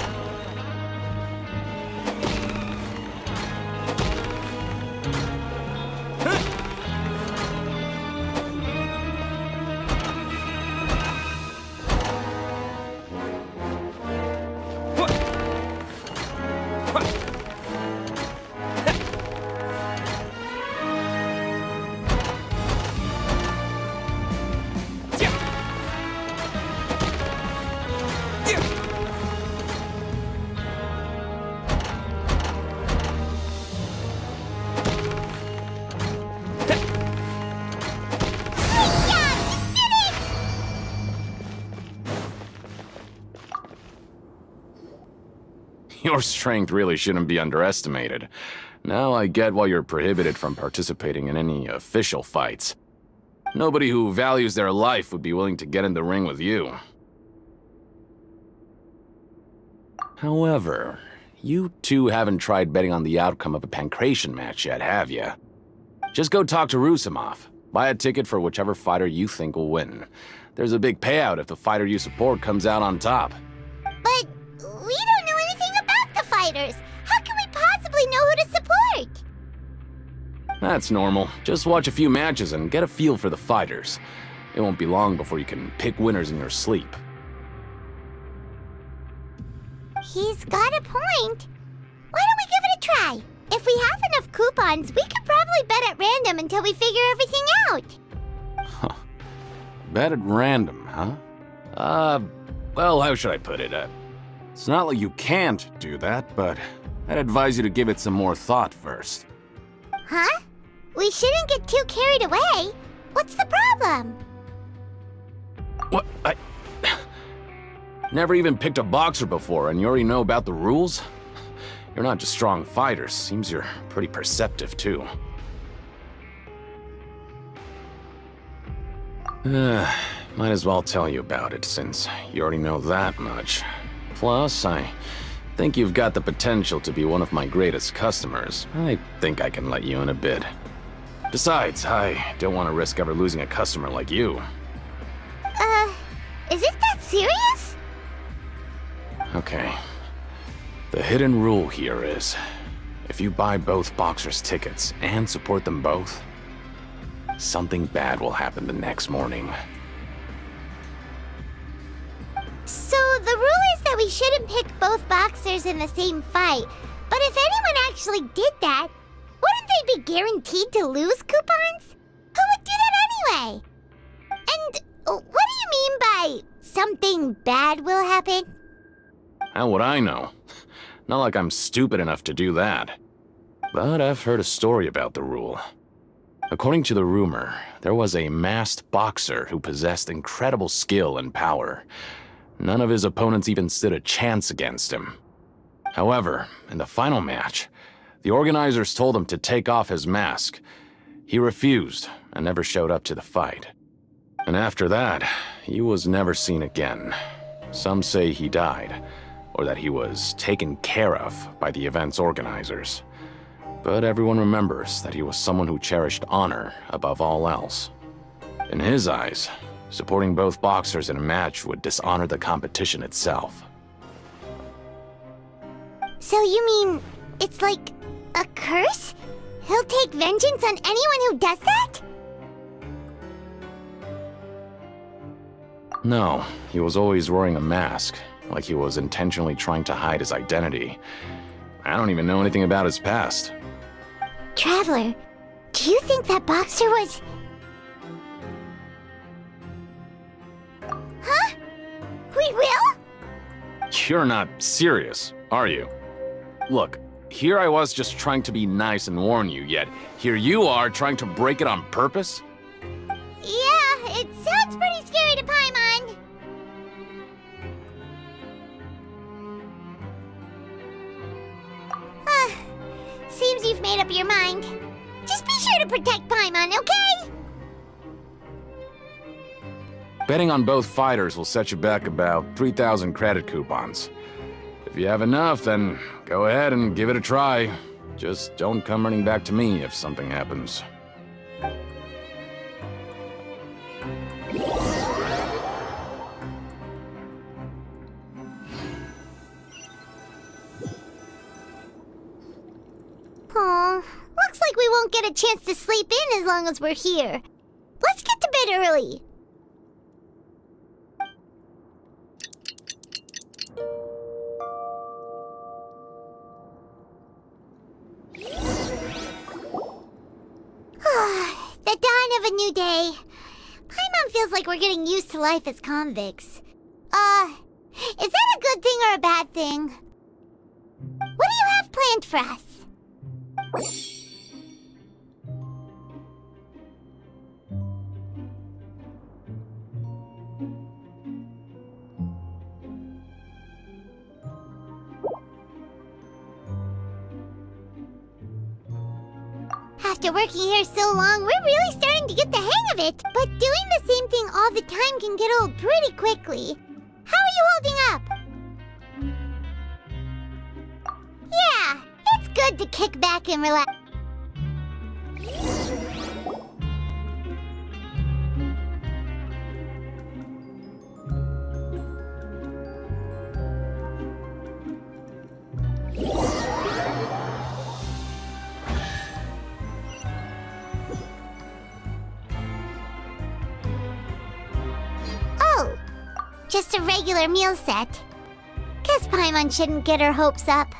Speaker 10: Your strength really shouldn't be underestimated. Now I get why you're prohibited from participating in any official fights. Nobody who values their life would be willing to get in the ring with you. However, you two haven't tried betting on the outcome of a pancration match yet, have you? Just go talk to Rusimov. Buy a ticket for whichever fighter you think will win. There's a big payout if the fighter you support comes out on top.
Speaker 12: But we don't know anything about the fighters. How can we possibly know who to support?
Speaker 10: That's normal. Just watch a few matches and get a feel for the fighters. It won't be long before you can pick winners in your sleep.
Speaker 12: He's got a point. Why don't we give it a try? If we have enough coupons, we could probably bet at random until we figure everything out.
Speaker 10: Bet at random, huh? Well, how should I put it? It's not like you can't do that, but I'd advise you to give it some more thought first.
Speaker 12: Huh? We shouldn't get too carried away. What's the problem?
Speaker 10: What? Never even picked a boxer before, and you already know about the rules? You're not just strong fighters. Seems you're pretty perceptive, too. Might as well tell you about it, since you already know that much. Plus, I think you've got the potential to be one of my greatest customers. I think I can let you in a bid. Besides, I don't want to risk ever losing a customer like you.
Speaker 12: Is it that serious?
Speaker 10: Okay. The hidden rule here is, if you buy both boxers' tickets and support them both, something bad will happen the next morning.
Speaker 12: So the rule is that we shouldn't pick both boxers in the same fight. But if anyone actually did that, wouldn't they be guaranteed to lose coupons? Who would do that anyway? And what do you mean by something bad will happen?
Speaker 10: How would I know? Not like I'm stupid enough to do that. But I've heard a story about the rule. According to the rumor, there was a masked boxer who possessed incredible skill and power. None of his opponents even stood a chance against him. However, in the final match, the organizers told him to take off his mask. He refused and never showed up to the fight. And after that, he was never seen again. Some say he died, or that he was taken care of by the event's organizers. But everyone remembers that he was someone who cherished honor above all else. In his eyes, supporting both boxers in a match would dishonor the competition itself.
Speaker 12: So you mean it's like a curse? He'll take vengeance on anyone who does that?
Speaker 10: No, he was always wearing a mask, like he was intentionally trying to hide his identity. I don't even know anything about his past.
Speaker 12: Traveler, do you think that boxer was... Huh? We will?
Speaker 10: You're not serious, are you? Look, here I was just trying to be nice and warn you, yet here you are trying to break it on purpose?
Speaker 12: Yeah, it sounds pretty scary to Paimon. Seems you've made up your mind. Just be sure to protect Paimon, okay?
Speaker 10: Betting on both fighters will set you back about 3,000 credit coupons. If you have enough, then go ahead and give it a try. Just don't come running back to me if something happens.
Speaker 12: Aw, looks like we won't get a chance to sleep in as long as we're here. Let's get to bed early. The dawn of a new day. Paimon feels like we're getting used to life as convicts. Is that a good thing or a bad thing? What do you have planned for us? After working here so long, we're really starting to get the hang of it. But doing the same thing all the time can get old pretty quickly. How are you holding up? Yeah, it's good to kick back and relax. Oh, just a regular meal set. Guess Paimon shouldn't get her hopes up.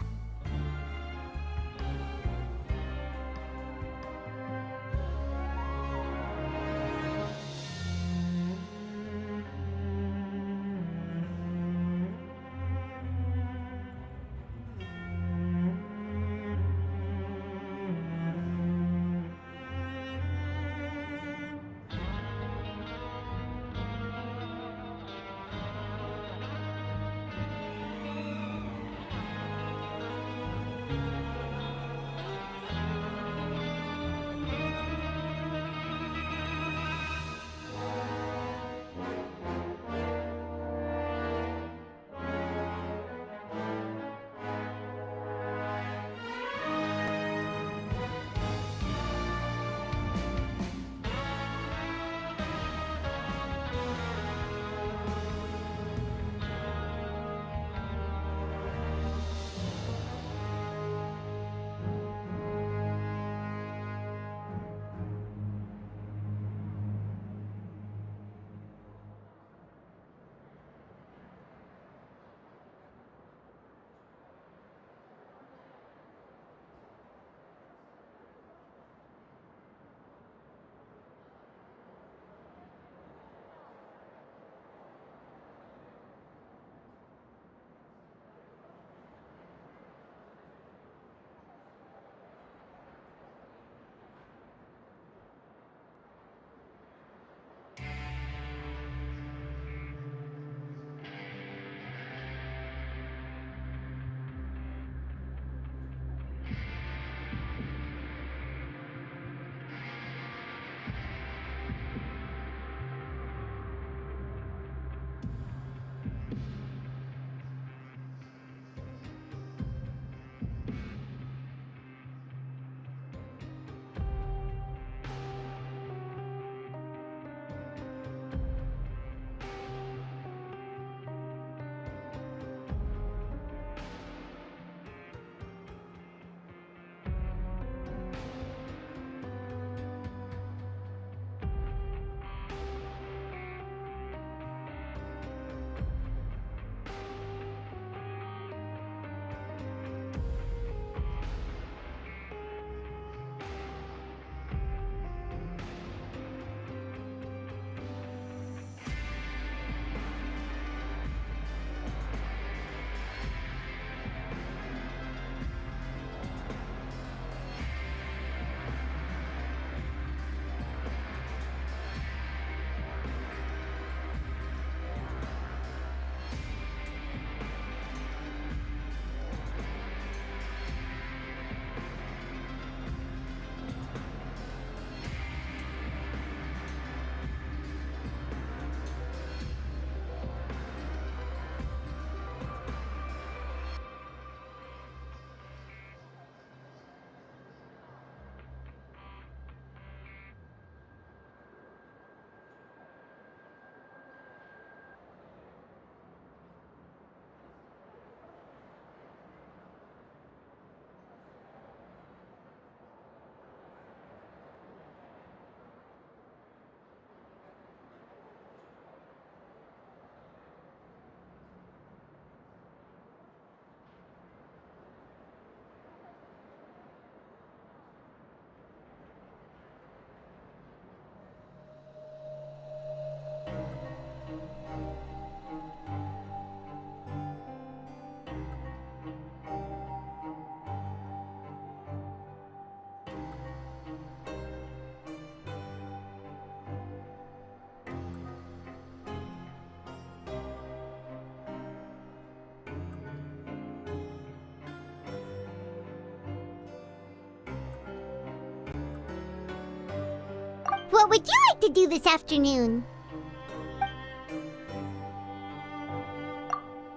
Speaker 12: What would you like to do this afternoon?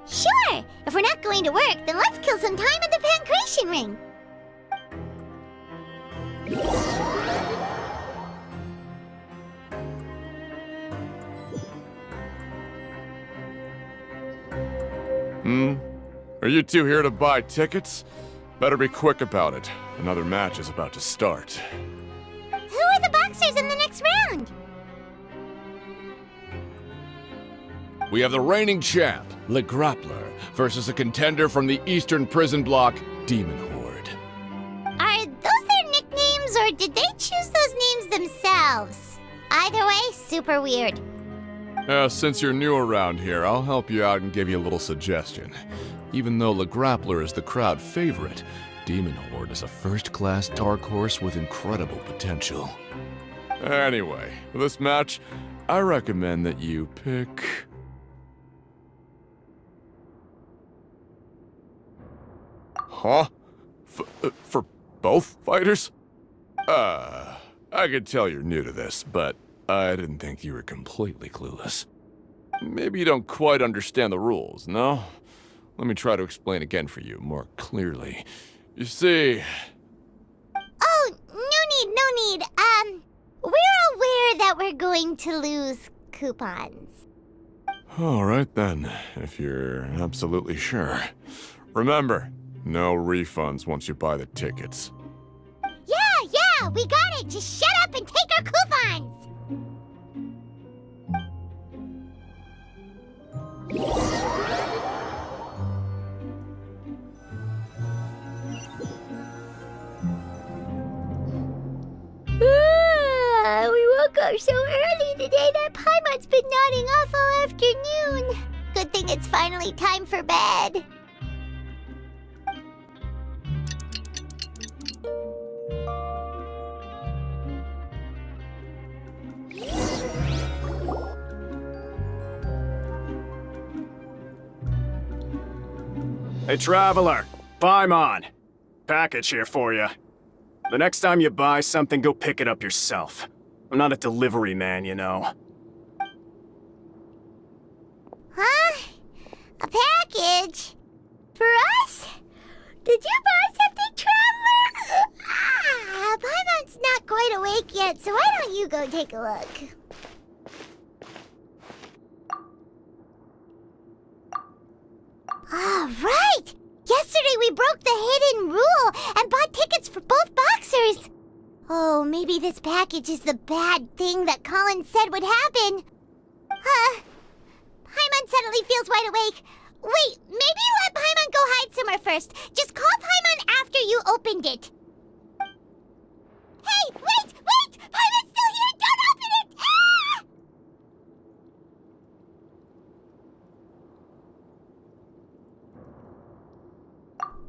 Speaker 12: Sure! If we're not going to work, then let's kill some time at the Pancration Ring!
Speaker 7: Are you two here to buy tickets? Better be quick about it. Another match is about to start.
Speaker 12: Who are the boxers in the next round?
Speaker 7: We have the reigning champ, Le Grappler, versus a contender from the Eastern Prison Block, Demon Horde.
Speaker 12: Are those their nicknames, or did they choose those names themselves? Either way, super weird.
Speaker 7: Since you're new around here, I'll help you out and give you a little suggestion. Even though Le Grappler is the crowd favorite, Demon Horde is a first-class dark horse with incredible potential. Anyway, for this match, I recommend that you pick... Huh? For both fighters? I could tell you're new to this, but I didn't think you were completely clueless. Maybe you don't quite understand the rules, no? Let me try to explain again for you more clearly. You see...
Speaker 12: Oh, no need. We're aware that we're going to lose coupons.
Speaker 7: All right then, if you're absolutely sure. Remember, no refunds once you buy the tickets.
Speaker 12: Yeah, we got it! Just shut up and take our coupons! We woke up so early today that Paimon's been nodding off all afternoon. Good thing it's finally time for bed.
Speaker 13: Hey, Traveler! Paimon! Package here for you. The next time you buy something, go pick it up yourself. I'm not a delivery man, you know.
Speaker 12: Huh? A package? For us? Did you buy something, Traveler? Paimon's not quite awake yet, so why don't you go take a look? All right! Yesterday we broke the hidden rule and bought tickets for both boxers. Oh, maybe this package is the bad thing that Colin said would happen. Paimon suddenly feels wide awake. Wait, maybe let Paimon go hide somewhere first. Just call Paimon after you opened it. Hey, wait! Paimon's still here! Don't open it! Ah!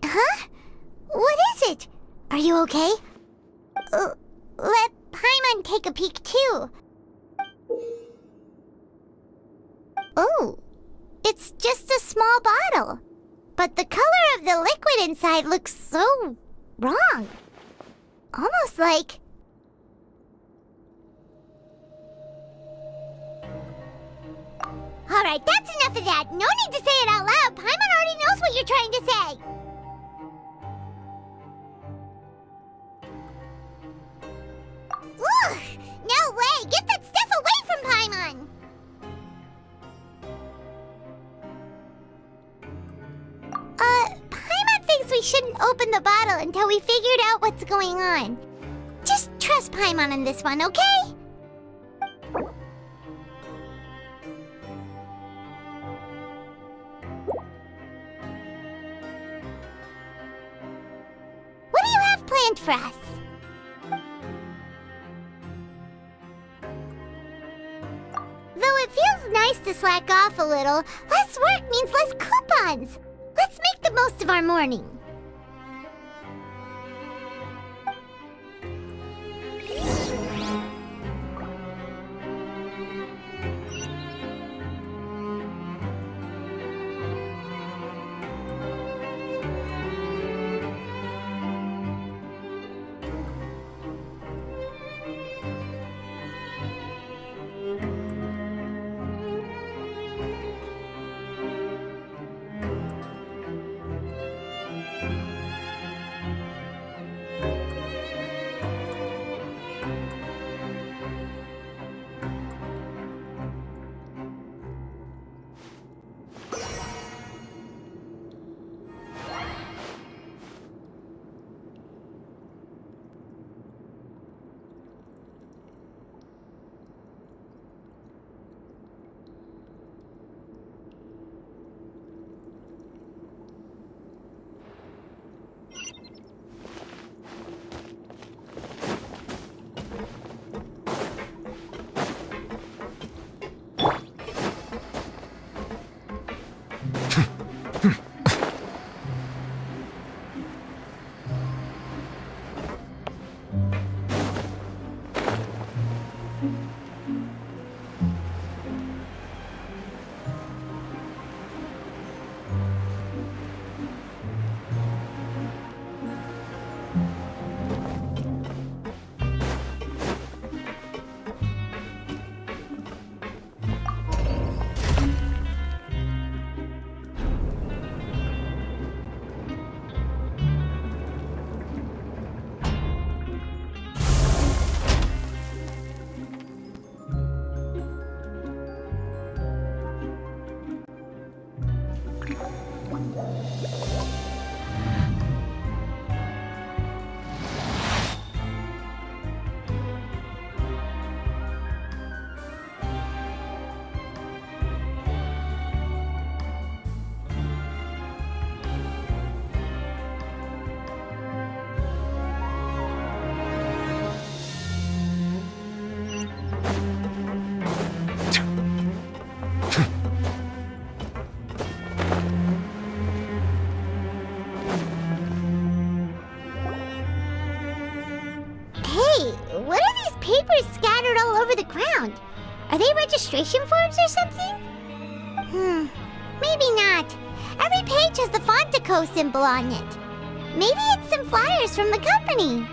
Speaker 12: Huh? What is it? Are you okay? Let Paimon take a peek too. Oh, it's just a small bottle. But the color of the liquid inside looks so wrong. Almost like... Alright, that's enough of that. No need to say it out loud. Paimon already knows what you're trying to say. Ugh! No way! Get that stuff away from Paimon! Paimon thinks we shouldn't open the bottle until we figured out what's going on. Just trust Paimon on this one, okay? What do you have planned for us? Though it feels nice to slack off a little, less work means less coupons. Let's make the most of our morning. Hey, what are these papers scattered all over the ground? Are they registration forms or something? Maybe not. Every page has the Fontaco symbol on it. Maybe it's some flyers from the company.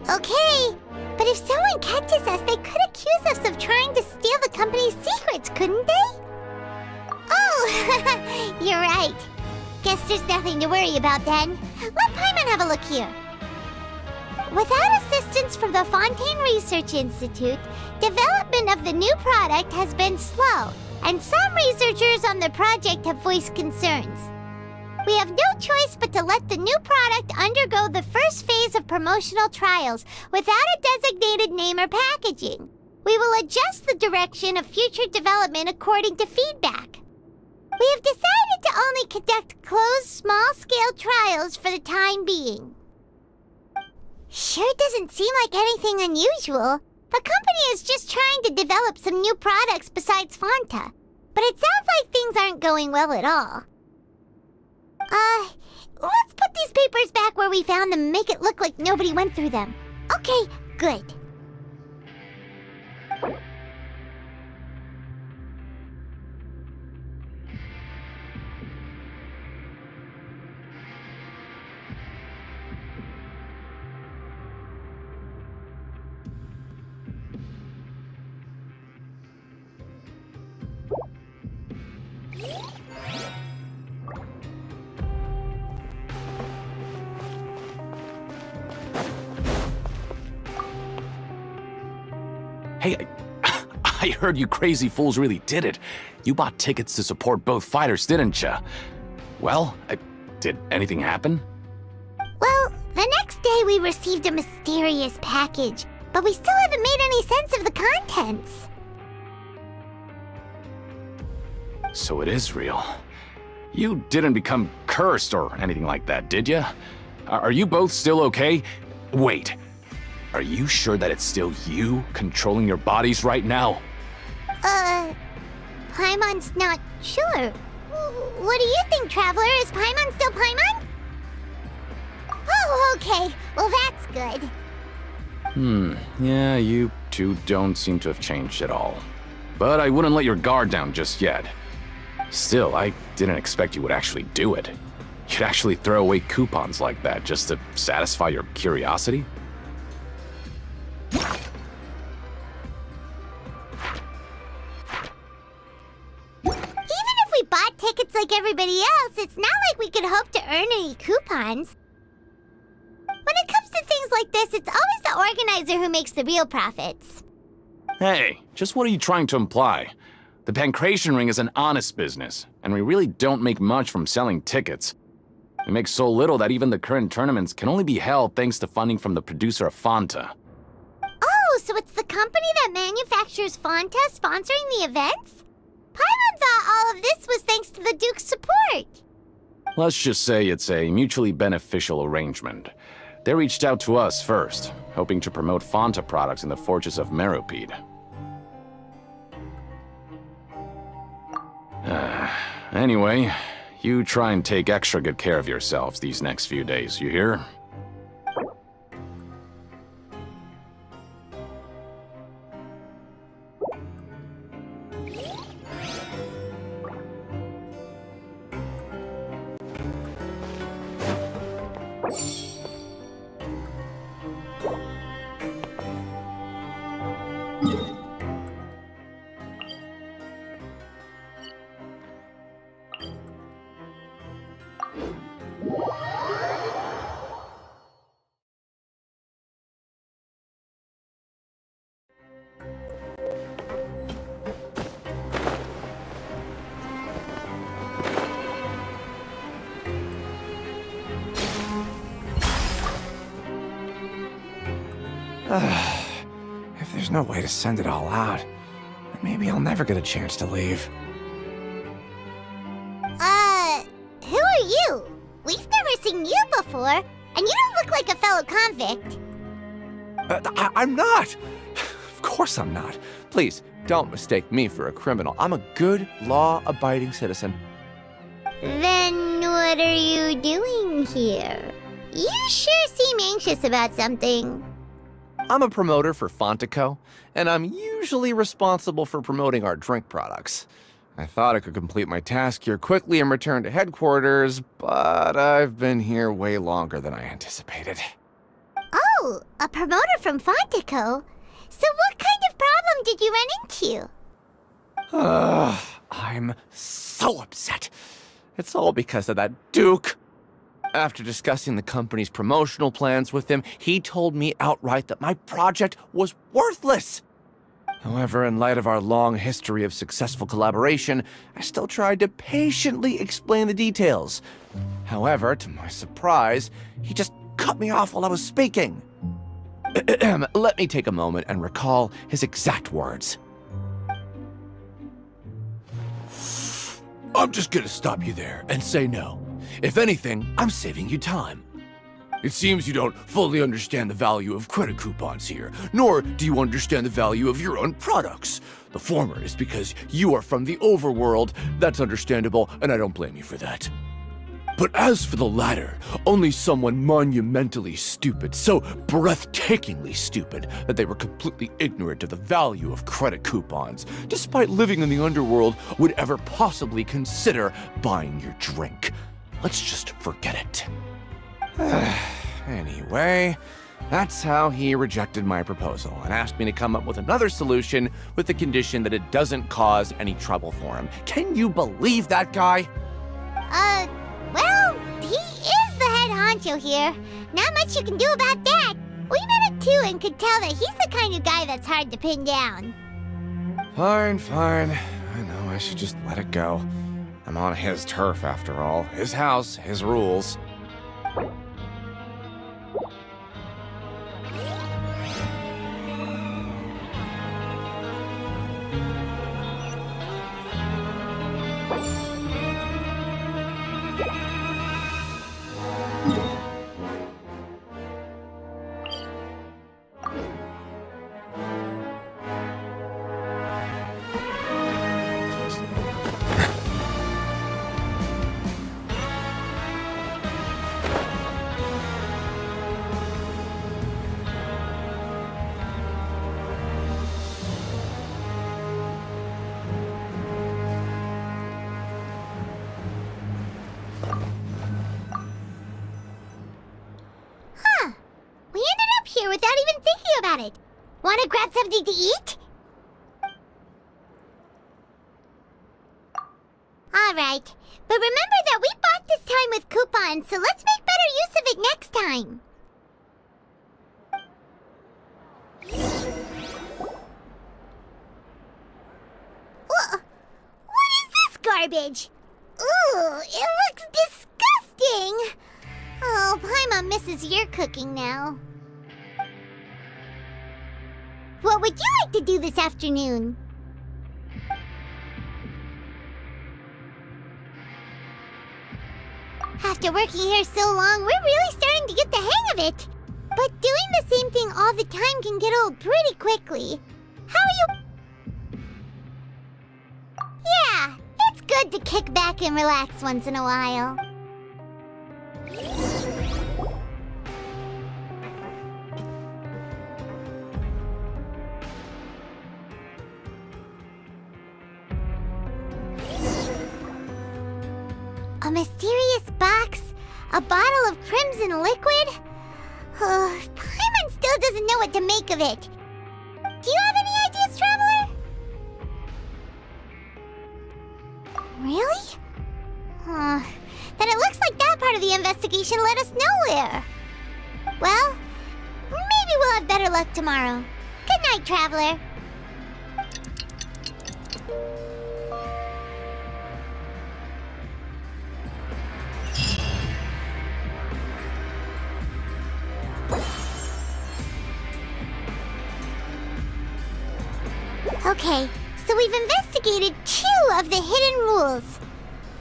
Speaker 12: Okay. But if someone catches us, they could accuse us of trying to steal the company's secrets, couldn't they? Oh, you're right. Guess there's nothing to worry about then. Let Paimon have a look here. Without assistance from the Fontaine Research Institute, development of the new product has been slow, and some researchers on the project have voiced concerns. We have no choice but to let the new product undergo the first phase of promotional trials without a designated name or packaging. We will adjust the direction of future development according to feedback. We have decided to only conduct closed, small-scale trials for the time being. Sure doesn't seem like anything unusual. The company is just trying to develop some new products besides Fanta. But it sounds like things aren't going well at all. Let's put these papers back where we found them and make it look like nobody went through them. Okay, good.
Speaker 10: Hey, I heard you crazy fools really did it. You bought tickets to support both fighters, didn't ya? Well, did anything happen?
Speaker 12: Well, the next day we received a mysterious package, but we still haven't made any sense of the contents.
Speaker 10: So it is real. You didn't become cursed or anything like that, did ya? Are you both still okay? Wait, are you sure that it's still you controlling your bodies right now?
Speaker 12: Paimon's not sure. What do you think, Traveler? Is Paimon still Paimon? Oh, okay. Well, that's good.
Speaker 10: Yeah, you two don't seem to have changed at all. But I wouldn't let your guard down just yet. Still, I didn't expect you would actually do it. You'd actually throw away coupons like that just to satisfy your curiosity?
Speaker 12: Even if we bought tickets like everybody else, it's not like we could hope to earn any coupons. When it comes to things like this, it's always the organizer who makes the real profits.
Speaker 10: Hey, just what are you trying to imply? The Pancration Ring is an honest business, and we really don't make much from selling tickets. We make so little that even the current tournaments can only be held thanks to funding from the producer of Fanta.
Speaker 12: Oh, so it's the company that manufactures Fanta sponsoring the events? Paimon thought all of this was thanks to the Duke's support.
Speaker 10: Let's just say it's a mutually beneficial arrangement. They reached out to us first, hoping to promote Fanta products in the Fortress of Meropide. Anyway, you try and take extra good care of yourselves these next few days, you hear?
Speaker 2: If there's no way to send it all out, then maybe I'll never get a chance to leave.
Speaker 12: Who are you? We've never seen you before, and you don't look like a fellow convict.
Speaker 2: I'm not! Of course I'm not. Please, don't mistake me for a criminal. I'm a good, law-abiding citizen.
Speaker 12: Then what are you doing here? You sure seem anxious about something.
Speaker 2: I'm a promoter for Fontico, and I'm usually responsible for promoting our drink products. I thought I could complete my task here quickly and return to headquarters, but I've been here way longer than I anticipated.
Speaker 12: Oh, a promoter from Fontico? So what kind of problem did you run into?
Speaker 2: I'm so upset. It's all because of that Duke. After discussing the company's promotional plans with him, he told me outright that my project was worthless. However, in light of our long history of successful collaboration, I still tried to patiently explain the details. However, to my surprise, he just cut me off while I was speaking. Let me take a moment and recall his exact words. I'm just gonna stop you there and say no. If anything, I'm saving you time. It seems you don't fully understand the value of credit coupons here, nor do you understand the value of your own products. The former is because you are from the overworld. That's understandable, and I don't blame you for that. But as for the latter, only someone monumentally stupid, so breathtakingly stupid that they were completely ignorant of the value of credit coupons, despite living in the underworld, would ever possibly consider buying your drink. Let's just forget it. Anyway, that's how he rejected my proposal and asked me to come up with another solution with the condition that it doesn't cause any trouble for him. Can you believe that guy?
Speaker 12: Well, he is the head honcho here. Not much you can do about that. We met him too and could tell that he's the kind of guy that's hard to pin down.
Speaker 2: Fine. I know I should just let it go. I'm on his turf after all. His house, his rules.
Speaker 12: Without even thinking about it. Want to grab something to eat? Alright, but remember that we bought this time with coupons, so let's make better use of it next time. What is this garbage? Ooh, it looks disgusting. Oh, Paimon misses your cooking now. What would you like to do this afternoon? After working here so long, we're really starting to get the hang of it. But doing the same thing all the time can get old pretty quickly. How are you? Yeah, it's good to kick back and relax once in a while. A mysterious box? A bottle of crimson liquid? Paimon still doesn't know what to make of it. Do you have any ideas, Traveler? Really? Then it looks like that part of the investigation led us nowhere. Well, maybe we'll have better luck tomorrow. Good night, Traveler. Okay, so we've investigated 2 of the hidden rules.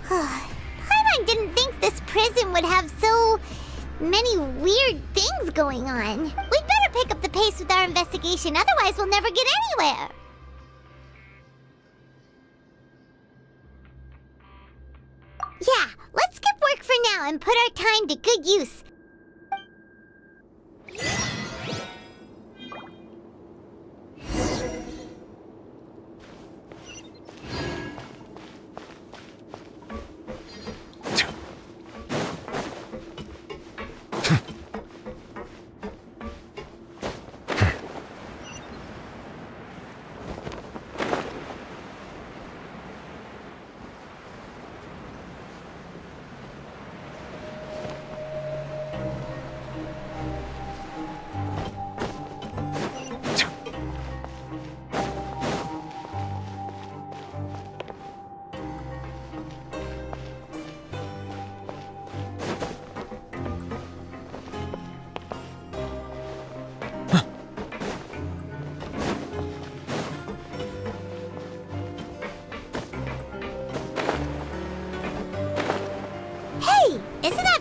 Speaker 12: Paimon didn't think this prison would have so many weird things going on. We'd better pick up the pace with our investigation, otherwise we'll never get anywhere. Yeah, let's skip work for now and put our time to good use.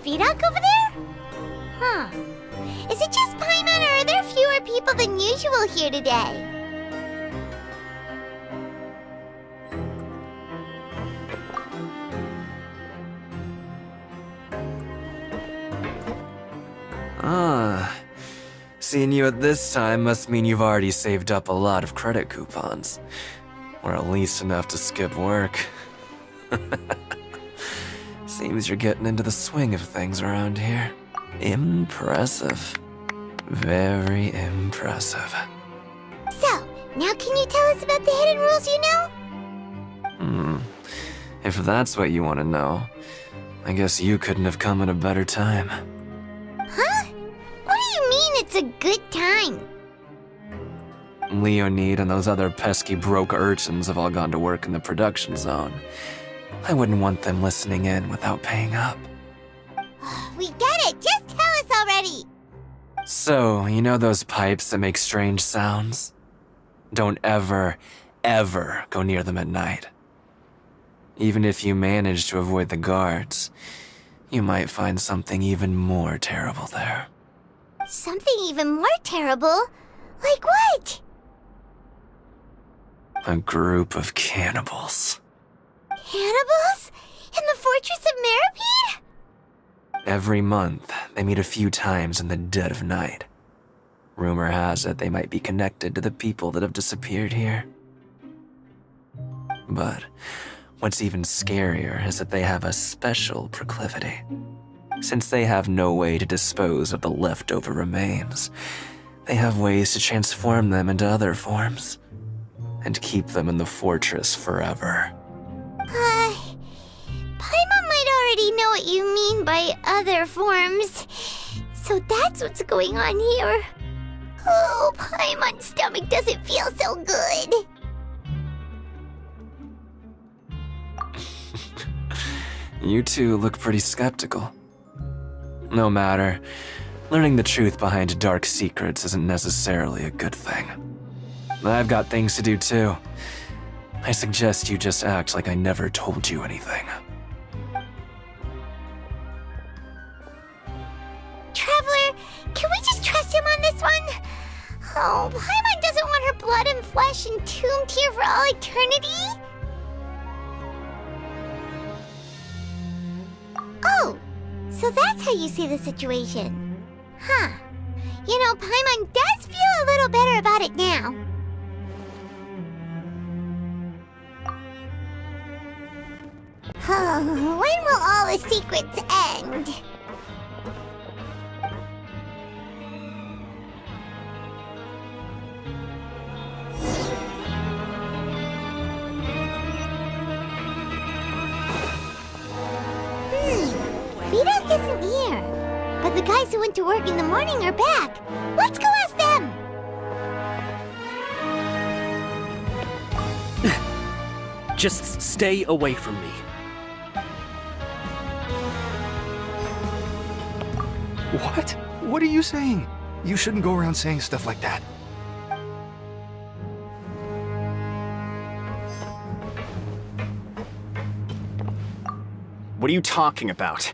Speaker 12: Vidoc over there? Huh. Is it just Paimon, or are there fewer people than usual here today?
Speaker 6: Seeing you at this time must mean you've already saved up a lot of credit coupons. Or at least enough to skip work. Seems you're getting into the swing of things around here. Impressive. Very impressive.
Speaker 12: So, now can you tell us about the hidden rules you know?
Speaker 6: If that's what you want to know, I guess you couldn't have come at a better time.
Speaker 12: Huh? What do you mean it's a good time?
Speaker 6: Leonid and those other pesky broke urchins have all gone to work in the production zone. I wouldn't want them listening in without paying up.
Speaker 12: We get it! Just tell us already!
Speaker 6: So, you know those pipes that make strange sounds? Don't ever, ever go near them at night. Even if you manage to avoid the guards, you might find something even more terrible there.
Speaker 12: Something even more terrible? Like what?
Speaker 6: A group of cannibals.
Speaker 12: Cannibals? In the Fortress of Meripede?
Speaker 6: Every month, they meet a few times in the dead of night. Rumor has it they might be connected to the people that have disappeared here. But what's even scarier is that they have a special proclivity. Since they have no way to dispose of the leftover remains, they have ways to transform them into other forms and keep them in the fortress forever.
Speaker 12: Paimon might already know what you mean by other forms. So that's what's going on here. Oh, Paimon's stomach doesn't feel so good.
Speaker 6: You two look pretty skeptical. No matter, learning the truth behind dark secrets isn't necessarily a good thing. I've got things to do too. I suggest you just act like I never told you anything.
Speaker 12: Traveler, can we just trust him on this one? Oh, Paimon doesn't want her blood and flesh entombed here for all eternity? Oh, so that's how you see the situation. Huh. You know, Paimon does feel a little better about it now. When will all the secrets end? Vidoc isn't here, but the guys who went to work in the morning are back. Let's go ask them!
Speaker 11: Just stay away from me.
Speaker 17: What? What are you saying? You shouldn't go around saying stuff like that.
Speaker 13: What are you talking about?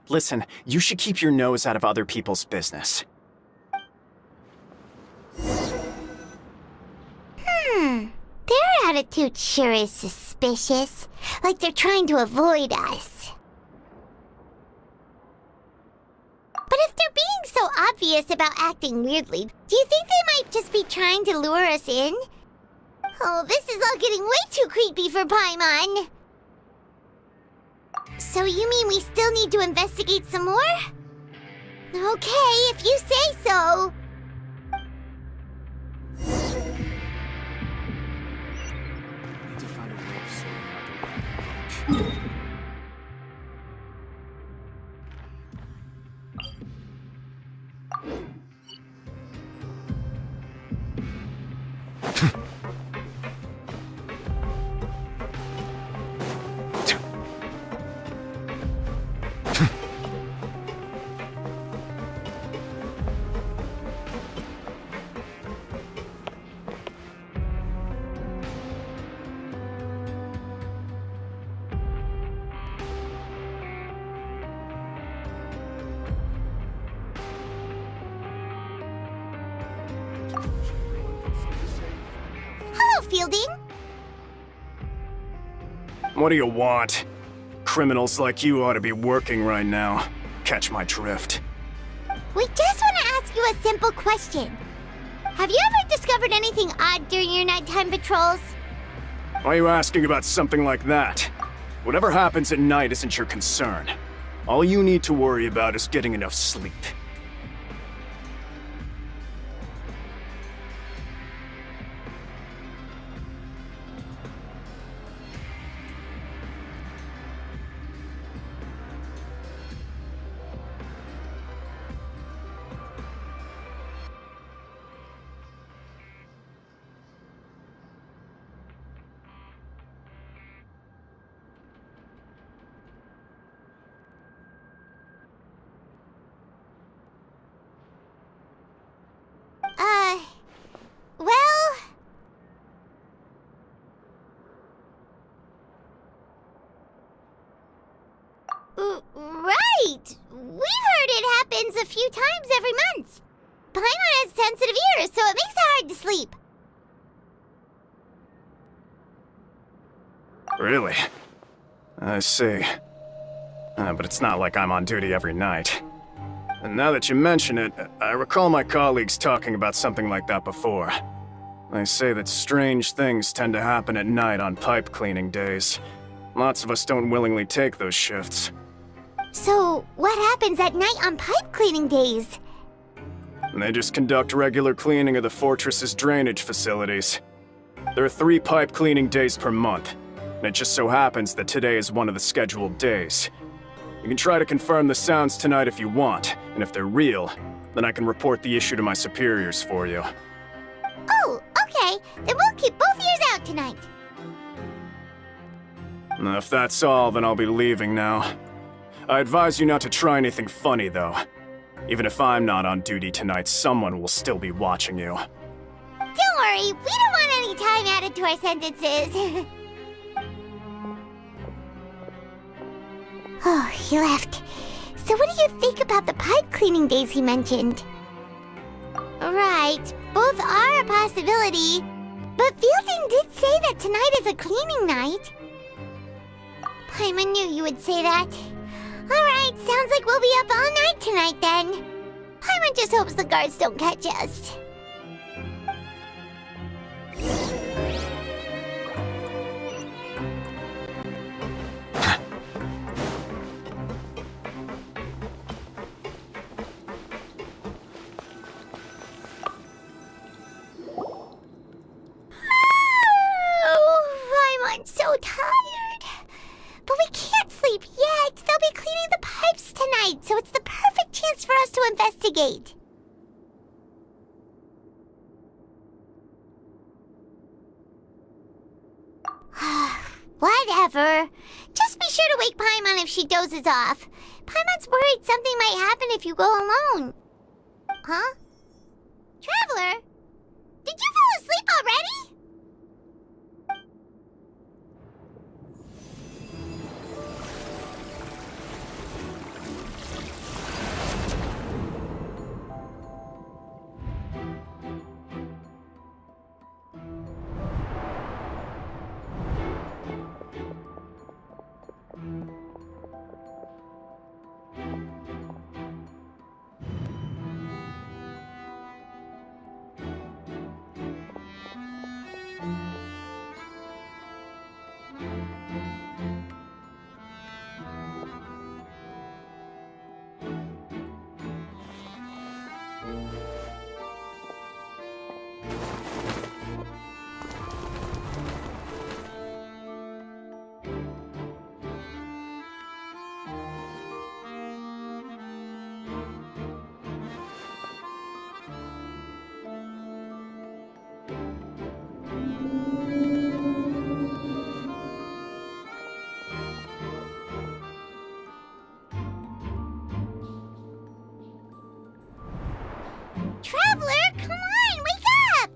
Speaker 13: Listen, you should keep your nose out of other people's business.
Speaker 12: Their attitude sure is suspicious. Like they're trying to avoid us. But if they're being so obvious about acting weirdly, do you think they might just be trying to lure us in? Oh, this is all getting way too creepy for Paimon. So you mean we still need to investigate some more? Okay, if you say so.
Speaker 13: Need to find a way of sorting out the
Speaker 12: Hello, Fielding.
Speaker 13: What do you want? Criminals like you ought to be working right now. Catch my drift.
Speaker 12: We just want to ask you a simple question. Have you ever discovered anything odd during your nighttime patrols?
Speaker 13: Why are you asking about something like that? Whatever happens at night isn't your concern. All you need to worry about is getting enough sleep.
Speaker 12: Well... Right! We've heard it happens a few times every month. Paimon has sensitive ears, so it makes it hard to sleep.
Speaker 13: Really? I see. But it's not like I'm on duty every night. And now that you mention it, I recall my colleagues talking about something like that before. They say that strange things tend to happen at night on pipe cleaning days. Lots of us don't willingly take those shifts.
Speaker 12: So, what happens at night on pipe cleaning days?
Speaker 13: They just conduct regular cleaning of the fortress's drainage facilities. There are 3 pipe cleaning days per month, and it just so happens that today is one of the scheduled days. You can try to confirm the sounds tonight if you want, and if they're real, then I can report the issue to my superiors for you.
Speaker 12: Oh, okay. Then we'll keep both ears out tonight.
Speaker 13: If that's all, then I'll be leaving now. I advise you not to try anything funny, though. Even if I'm not on duty tonight, someone will still be watching you.
Speaker 12: Don't worry, we don't want any time added to our sentences. Oh, he left. So what do you think about the pipe cleaning days he mentioned? Right, both are a possibility. But Fielding did say that tonight is a cleaning night. Paimon knew you would say that. Alright, sounds like we'll be up all night tonight then. Paimon just hopes the guards don't catch us. I'm so tired. But we can't sleep yet. They'll be cleaning the pipes tonight, so it's the perfect chance for us to investigate. Whatever. Just be sure to wake Paimon if she dozes off. Paimon's worried something might happen if you go alone. Huh? Traveler? Did you fall asleep already? Traveler, come on, wake up!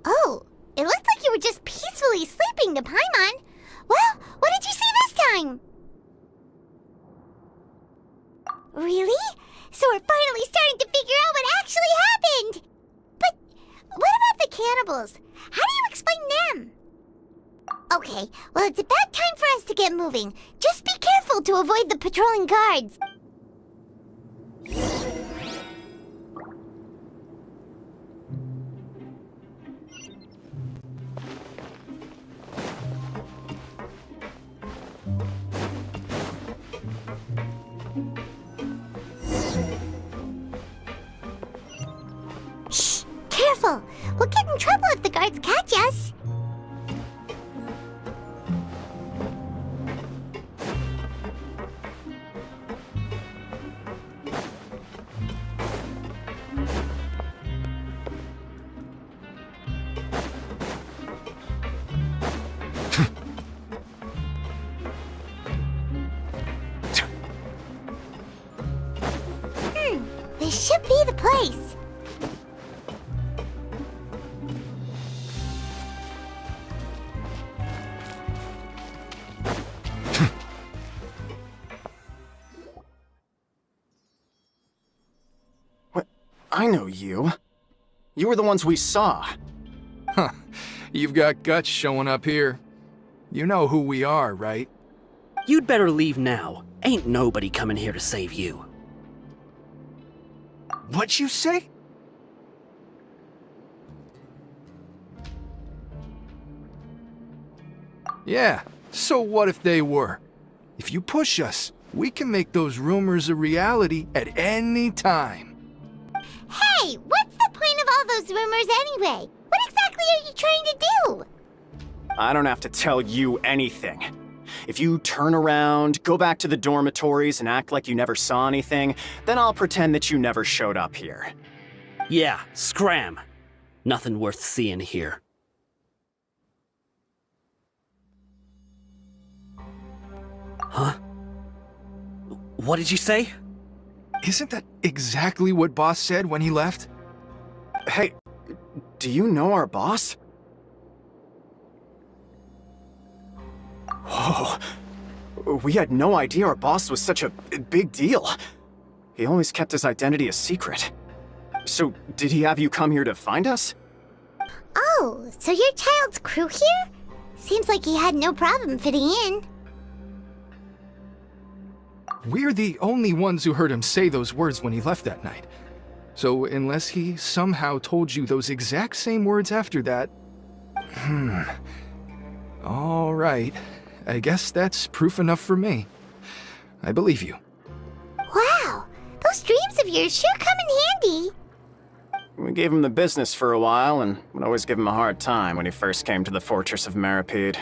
Speaker 12: Oh, it looked like you were just peacefully sleeping to Paimon. Well, what did you see this time? Really? So we're finally starting to figure out what actually happened! But what about the cannibals? How do you explain them? Okay, well, it's about time for us to get moving. Just be careful to avoid the patrolling guards. Shh! Careful! We'll get in trouble if the guards catch us. This should be the place.
Speaker 13: What? I know you. You were the ones we saw.
Speaker 17: Huh. You've got guts showing up here. You know who we are, right?
Speaker 11: You'd better leave now. Ain't nobody coming here to save you.
Speaker 17: What'd you say? Yeah, so what if they were? If you push us, we can make those rumors a reality at any time.
Speaker 12: Hey, what's the point of all those rumors anyway? What exactly are you trying to do?
Speaker 13: I don't have to tell you anything. If you turn around, go back to the dormitories, and act like you never saw anything, then I'll pretend that you never showed up here.
Speaker 11: Yeah, scram. Nothing worth seeing here. Huh? What did you say?
Speaker 17: Isn't that exactly what Boss said when he left?
Speaker 13: Hey, do you know our boss? Whoa. We had no idea our boss was such a big deal. He always kept his identity a secret. So, did he have you come here to find us?
Speaker 12: Oh, so your child's crew here? Seems like he had no problem fitting in.
Speaker 17: We're the only ones who heard him say those words when he left that night. So unless he somehow told you those exact same words after that... All right. I guess that's proof enough for me. I believe you.
Speaker 12: Wow, those dreams of yours sure come in handy.
Speaker 13: We gave him the business for a while, and would always give him a hard time when he first came to the Fortress of Meripede.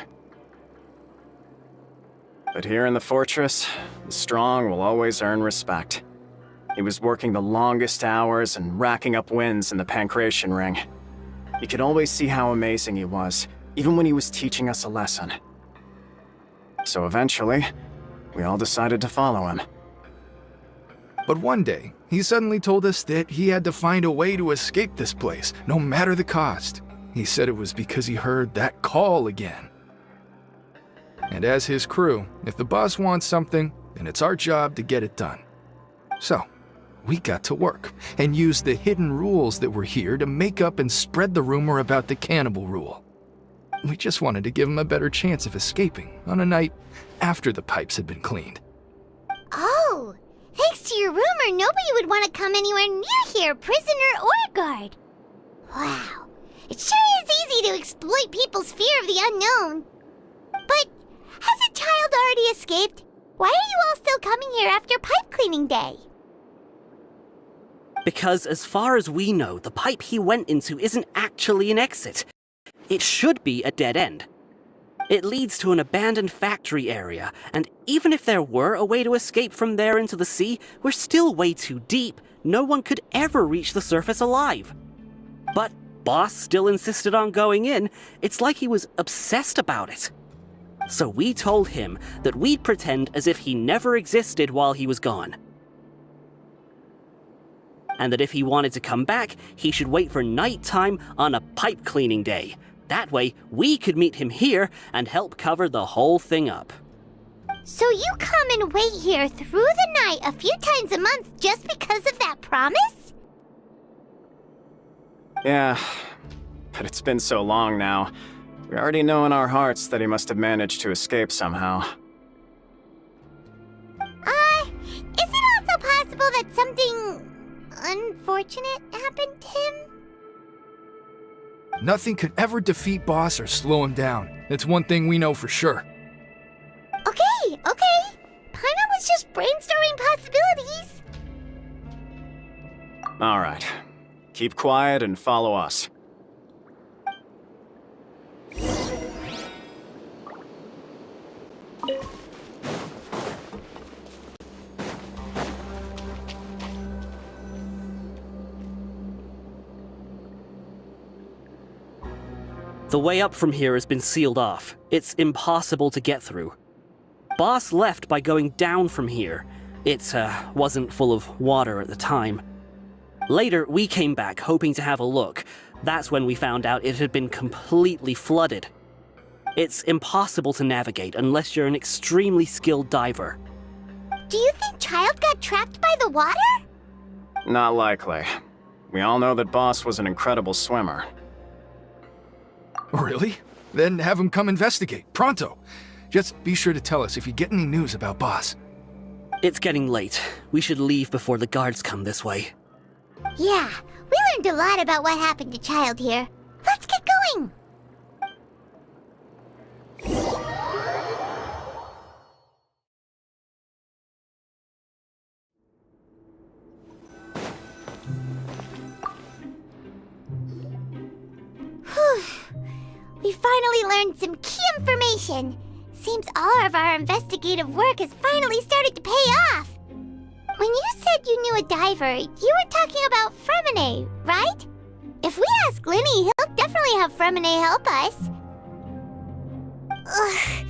Speaker 13: But here in the fortress, the strong will always earn respect. He was working the longest hours and racking up wins in the Pancration Ring. You could always see how amazing he was, even when he was teaching us a lesson. So eventually, we all decided to follow him.
Speaker 17: But one day, he suddenly told us that he had to find a way to escape this place, no matter the cost. He said it was because he heard that call again. And as his crew, if the boss wants something, then it's our job to get it done. So, we got to work, and used the hidden rules that were here to make up and spread the rumor about the cannibal rule. We just wanted to give him a better chance of escaping on a night after the pipes had been cleaned.
Speaker 12: Oh, thanks to your rumor, nobody would want to come anywhere near here, prisoner or guard. Wow. It sure is easy to exploit people's fear of the unknown. But has a child already escaped? Why are you all still coming here after pipe cleaning day?
Speaker 11: Because as far as we know, the pipe he went into isn't actually an exit. It should be a dead end. It leads to an abandoned factory area, and even if there were a way to escape from there into the sea, we're still way too deep. No one could ever reach the surface alive. But Boss still insisted on going in. It's like he was obsessed about it. So we told him that we'd pretend as if he never existed while he was gone. And that if he wanted to come back, he should wait for nighttime on a pipe cleaning day. That way, we could meet him here and help cover the whole thing up.
Speaker 12: So you come and wait here through the night a few times a month just because of that promise?
Speaker 13: Yeah, but it's been so long now. We already know in our hearts that he must have managed to escape somehow.
Speaker 12: Is it also possible that something unfortunate happened to him?
Speaker 17: Nothing could ever defeat Boss or slow him down. That's one thing we know for sure.
Speaker 12: Okay. Paimon was just brainstorming possibilities.
Speaker 13: Alright. Keep quiet and follow us.
Speaker 11: The way up from here has been sealed off. It's impossible to get through. Boss left by going down from here. It wasn't full of water at the time. Later, we came back hoping to have a look. That's when we found out it had been completely flooded. It's impossible to navigate unless you're an extremely skilled diver.
Speaker 12: Do you think Child got trapped by the water?
Speaker 13: Not likely. We all know that Boss was an incredible swimmer.
Speaker 17: Really? Then have him come investigate, pronto. Just be sure to tell us if you get any news about Boss.
Speaker 11: It's getting late. We should leave before the guards come this way.
Speaker 12: Yeah, we learned a lot about what happened to Child here. Let's get going! Whew. We finally learned some key information. Seems all of our investigative work has finally started to pay off. When you said you knew a diver, you were talking about Fremine, right? If we ask Linny, he'll definitely have Fremine help us. Ugh.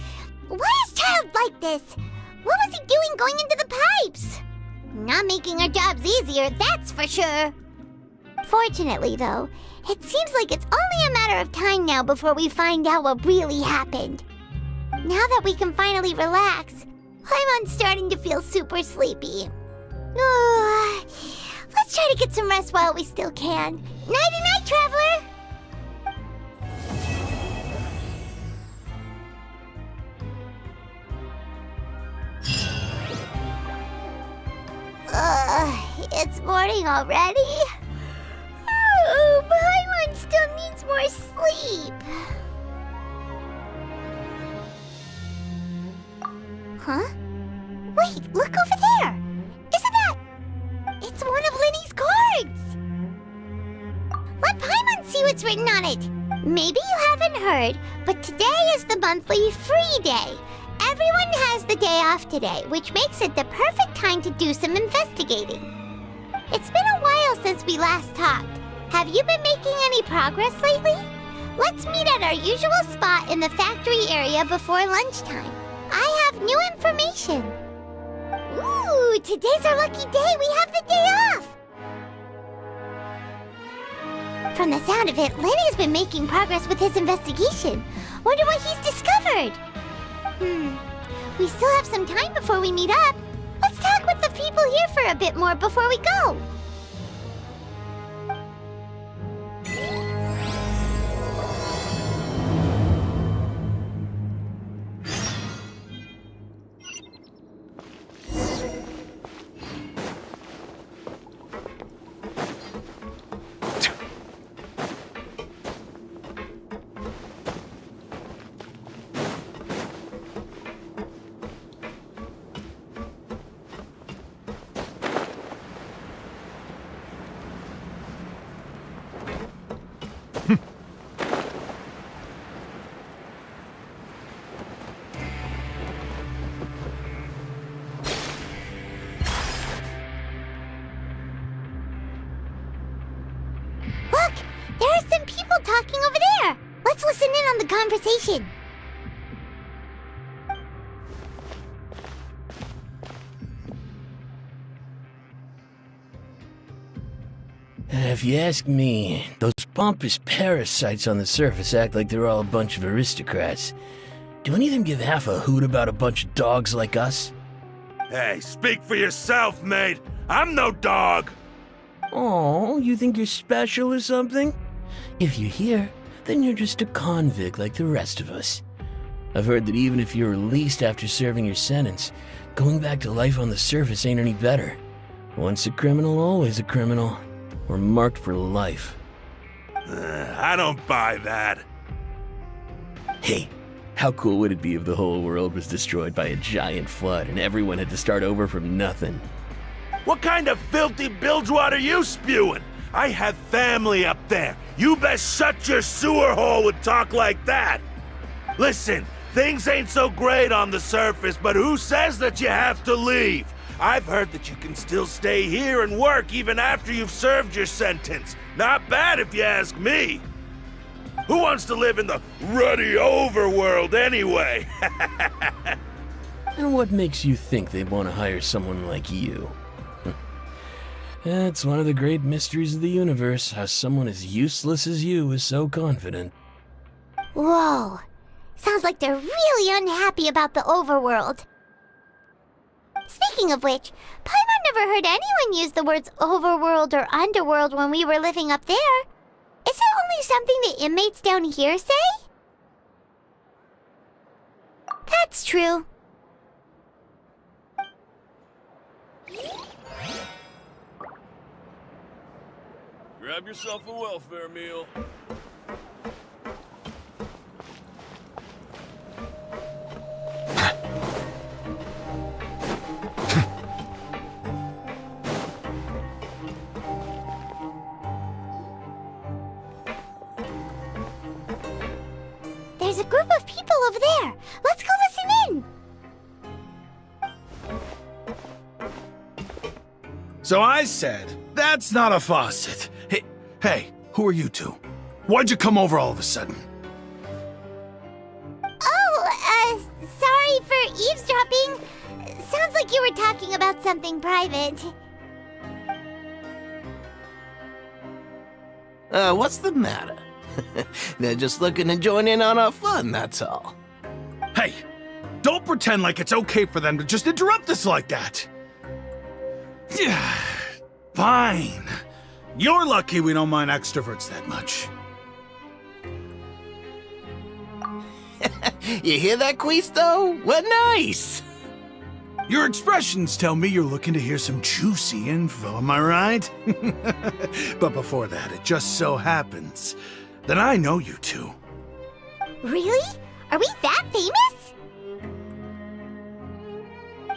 Speaker 12: Why is Child like this? What was he doing going into the pipes? Not making our jobs easier, that's for sure. Fortunately, though, it seems like it's only a matter of time now before we find out what really happened. Now that we can finally relax, I'm starting to feel super sleepy. Let's try to get some rest while we still can. Nighty-night, traveler! It's morning already? Oh, Paimon still needs more sleep. Huh? Wait, look over there! Isn't that... It's one of Linny's cards! Let Paimon see what's written on it. Maybe you haven't heard, but today is the monthly free day. Everyone has the day off today, which makes it the perfect time to do some investigating. It's been a while since we last talked. Have you been making any progress lately? Let's meet at our usual spot in the factory area before lunchtime. I have new information. Ooh, today's our lucky day. We have the day off. From the sound of it, Lenny's been making progress with his investigation. Wonder what he's discovered. We still have some time before we meet up. Let's talk with the people here for a bit more before we go. There are some people talking over there. Let's listen in on the conversation.
Speaker 21: If you ask me, those pompous parasites on the surface act like they're all a bunch of aristocrats. Do any of them give half a hoot about a bunch of dogs like us?
Speaker 18: Hey, speak for yourself, mate. I'm no dog.
Speaker 21: Oh, you think you're special or something? If you're here, then you're just a convict like the rest of us. I've heard that even if you're released after serving your sentence, going back to life on the surface ain't any better. Once a criminal, always a criminal. We're marked for life.
Speaker 18: I don't buy that.
Speaker 21: Hey, how cool would it be if the whole world was destroyed by a giant flood and everyone had to start over from nothing?
Speaker 18: What kind of filthy bilgewater are you spewing? I have family up there. You best shut your sewer hole with talk like that. Listen, things ain't so great on the surface, but who says that you have to leave? I've heard that you can still stay here and work even after you've served your sentence. Not bad if you ask me. Who wants to live in the ruddy overworld anyway?
Speaker 21: And what makes you think they'd want to hire someone like you? That's one of the great mysteries of the universe, how someone as useless as you is so confident.
Speaker 12: Whoa. Sounds like they're really unhappy about the overworld. Speaking of which, Paimon never heard anyone use the words overworld or underworld when we were living up there. Is it only something the inmates down here say? That's true.
Speaker 21: Grab yourself a welfare meal.
Speaker 12: There's a group of people over there. Let's go listen in.
Speaker 19: So I said, that's not a faucet. Hey, who are you two? Why'd you come over all of a sudden?
Speaker 12: Oh, sorry for eavesdropping. Sounds like you were talking about something private.
Speaker 9: What's the matter? They're just looking to join in on our fun, that's all.
Speaker 19: Hey, don't pretend like it's okay for them to just interrupt us like that. Fine. You're lucky we don't mind extroverts that much.
Speaker 9: You hear that, Quisto? What nice!
Speaker 19: Your expressions tell me you're looking to hear some juicy info, am I right? But before that, it just so happens that I know you two.
Speaker 12: Really? Are we that famous?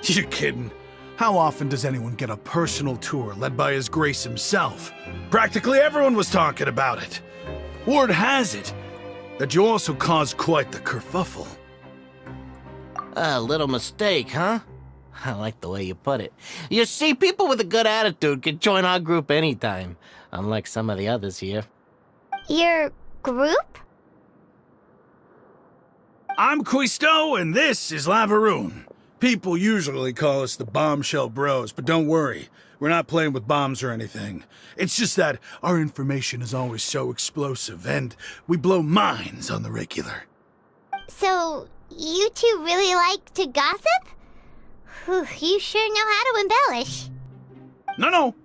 Speaker 19: You're kidding. How often does anyone get a personal tour led by His Grace himself? Practically everyone was talking about it. Word has it that you also caused quite the kerfuffle.
Speaker 9: A little mistake, huh? I like the way you put it. You see, people with a good attitude can join our group anytime, unlike some of the others here.
Speaker 12: Your group?
Speaker 19: I'm Quisto, and this is Lavaroon. People usually call us the Bombshell Bros, but don't worry. We're not playing with bombs or anything. It's just that our information is always so explosive, and we blow minds on the regular.
Speaker 12: So, you two really like to gossip? Whew, you sure know how to embellish.
Speaker 19: No.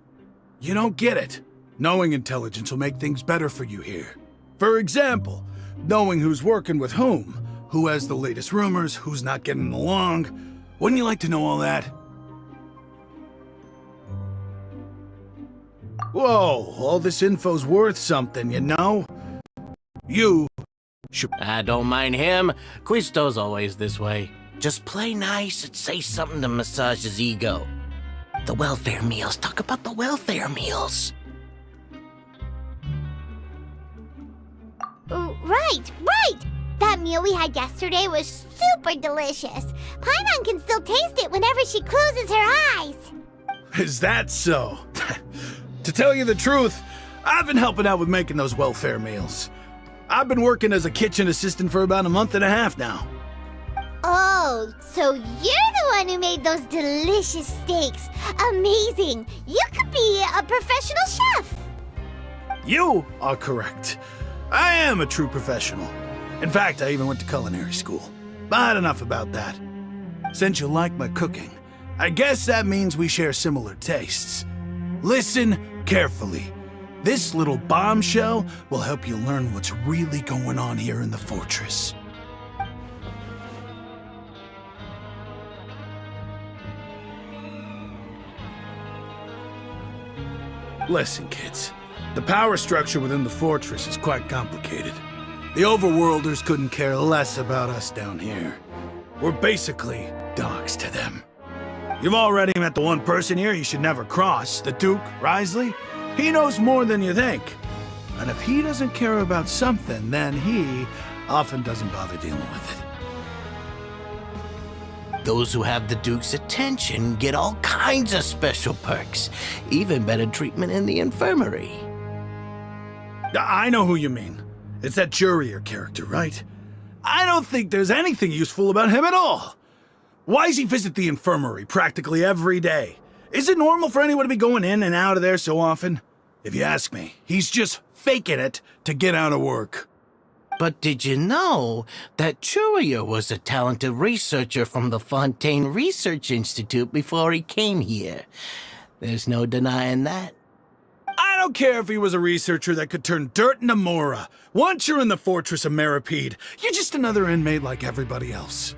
Speaker 19: You don't get it. Knowing intelligence will make things better for you here. For example, knowing who's working with whom, who has the latest rumors, who's not getting along. Wouldn't you like to know all that? Whoa, all this info's worth something, you know? You should...
Speaker 9: I don't mind him. Quisto's always this way. Just play nice and say something to massage his ego. The welfare meals. Talk about the welfare meals.
Speaker 12: Right! That meal we had yesterday was super delicious. Paimon can still taste it whenever she closes her eyes.
Speaker 19: Is that so? To tell you the truth, I've been helping out with making those welfare meals. I've been working as a kitchen assistant for about a month and a half now.
Speaker 12: Oh, so you're the one who made those delicious steaks. Amazing. You could be a professional chef.
Speaker 19: You are correct. I am a true professional. In fact, I even went to culinary school. But enough about that. Since you like my cooking, I guess that means we share similar tastes. Listen carefully. This little bombshell will help you learn what's really going on here in the fortress. Listen, kids. The power structure within the fortress is quite complicated. The overworlders couldn't care less about us down here. We're basically dogs to them. You've already met the one person here you should never cross, the Duke, Risley. He knows more than you think. And if he doesn't care about something, then he often doesn't bother dealing with it.
Speaker 9: Those who have the Duke's attention get all kinds of special perks, even better treatment in the infirmary.
Speaker 19: I know who you mean. It's that Jurier character, right? I don't think there's anything useful about him at all. Why does he visit the infirmary practically every day? Is it normal for anyone to be going in and out of there so often? If you ask me, he's just faking it to get out of work.
Speaker 9: But did you know that Jurier was a talented researcher from the Fontaine Research Institute before he came here? There's no denying that.
Speaker 19: I don't care if he was a researcher that could turn dirt into Mora. Once you're in the fortress of Meripede, you're just another inmate like everybody else.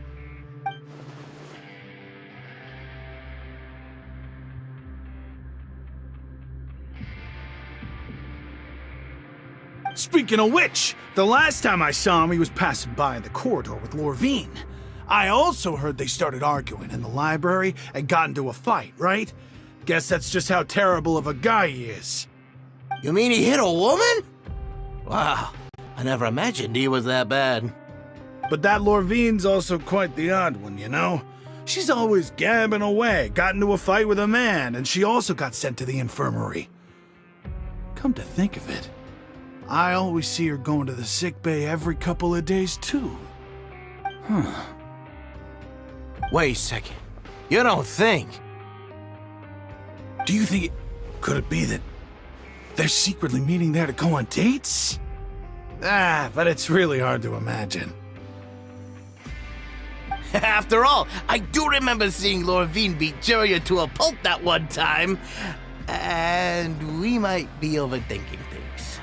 Speaker 19: Speaking of which, the last time I saw him, he was passing by in the corridor with Lorvine. I also heard they started arguing in the library and got into a fight, right? Guess that's just how terrible of a guy he is.
Speaker 9: You mean he hit a woman? Wow, I never imagined he was that bad.
Speaker 19: But that Lorvine's also quite the odd one, you know? She's always gabbing away, got into a fight with a man, and she also got sent to the infirmary. Come to think of it, I always see her going to the sick bay every couple of days, too. Huh.
Speaker 9: Wait a second. You don't think?
Speaker 19: Do you think could it be that they're secretly meeting there to go on dates? But it's really hard to imagine.
Speaker 9: After all, I do remember seeing Lorvine beat Jurier to a pulp that one time. And we might be overthinking things.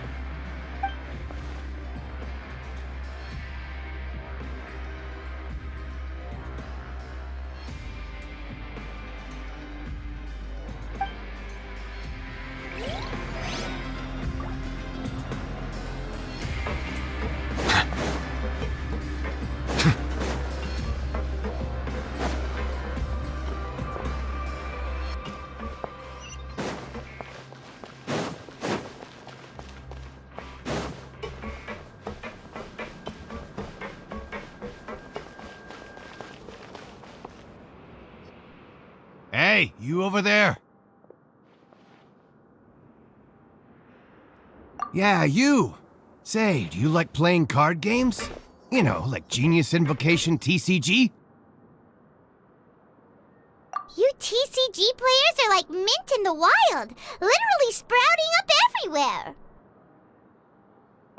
Speaker 8: Hey, you over there? Yeah, you. Say, do you like playing card games? You know, like Genius Invocation TCG?
Speaker 12: You TCG players are like mint in the wild, literally sprouting up everywhere.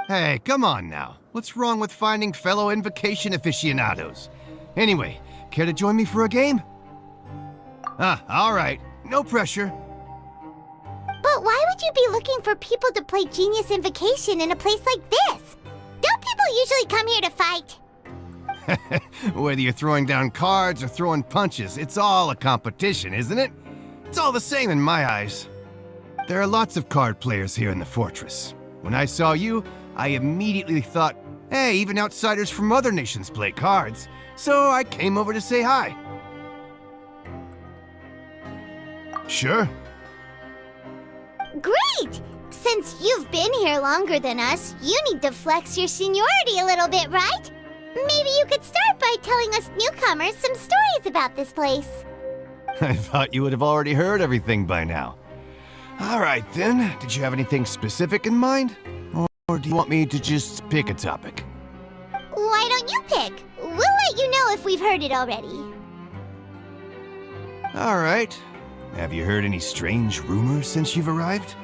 Speaker 8: Hey, come on now. What's wrong with finding fellow Invocation aficionados? Anyway, care to join me for a game? All right. No pressure.
Speaker 12: But why would you be looking for people to play Genius Invocation in a place like this? Don't people usually come here to fight?
Speaker 8: Whether you're throwing down cards or throwing punches, it's all a competition, isn't it? It's all the same in my eyes. There are lots of card players here in the fortress. When I saw you, I immediately thought, hey, even outsiders from other nations play cards. So I came over to say hi. Sure.
Speaker 12: Great! Since you've been here longer than us, you need to flex your seniority a little bit, right? Maybe you could start by telling us newcomers some stories about this place.
Speaker 8: I thought you would have already heard everything by now. All right, then. Did you have anything specific in mind? Or do you want me to just pick a topic?
Speaker 12: Why don't you pick? We'll let you know if we've heard it already.
Speaker 8: All right. Have you heard any strange rumors since you've arrived?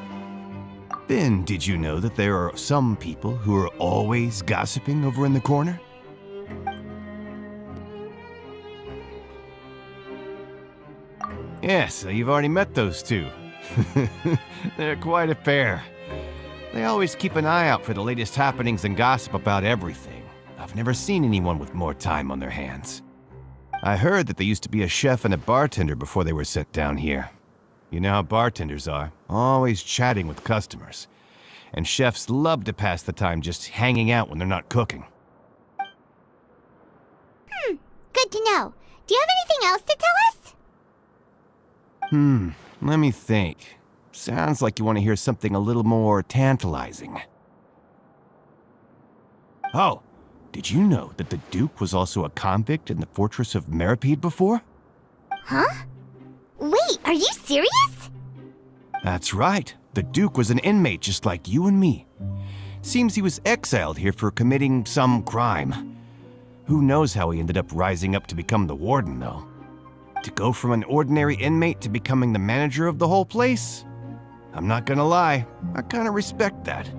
Speaker 8: Then, did you know that there are some people who are always gossiping over in the corner? Yes, so you've already met those two. They're quite a pair. They always keep an eye out for the latest happenings and gossip about everything. I've never seen anyone with more time on their hands. I heard that they used to be a chef and a bartender before they were sent down here. You know how bartenders are, always chatting with customers. And chefs love to pass the time just hanging out when they're not cooking.
Speaker 12: Good to know. Do you have anything else to tell us?
Speaker 8: Let me think. Sounds like you want to hear something a little more tantalizing. Oh, did you know that the Duke was also a convict in the fortress of Meripede before?
Speaker 12: Huh? Wait, are you serious?
Speaker 8: That's right. The Duke was an inmate just like you and me. Seems he was exiled here for committing some crime. Who knows how he ended up rising up to become the warden, though. To go from an ordinary inmate to becoming the manager of the whole place? I'm not gonna lie, I kinda respect that.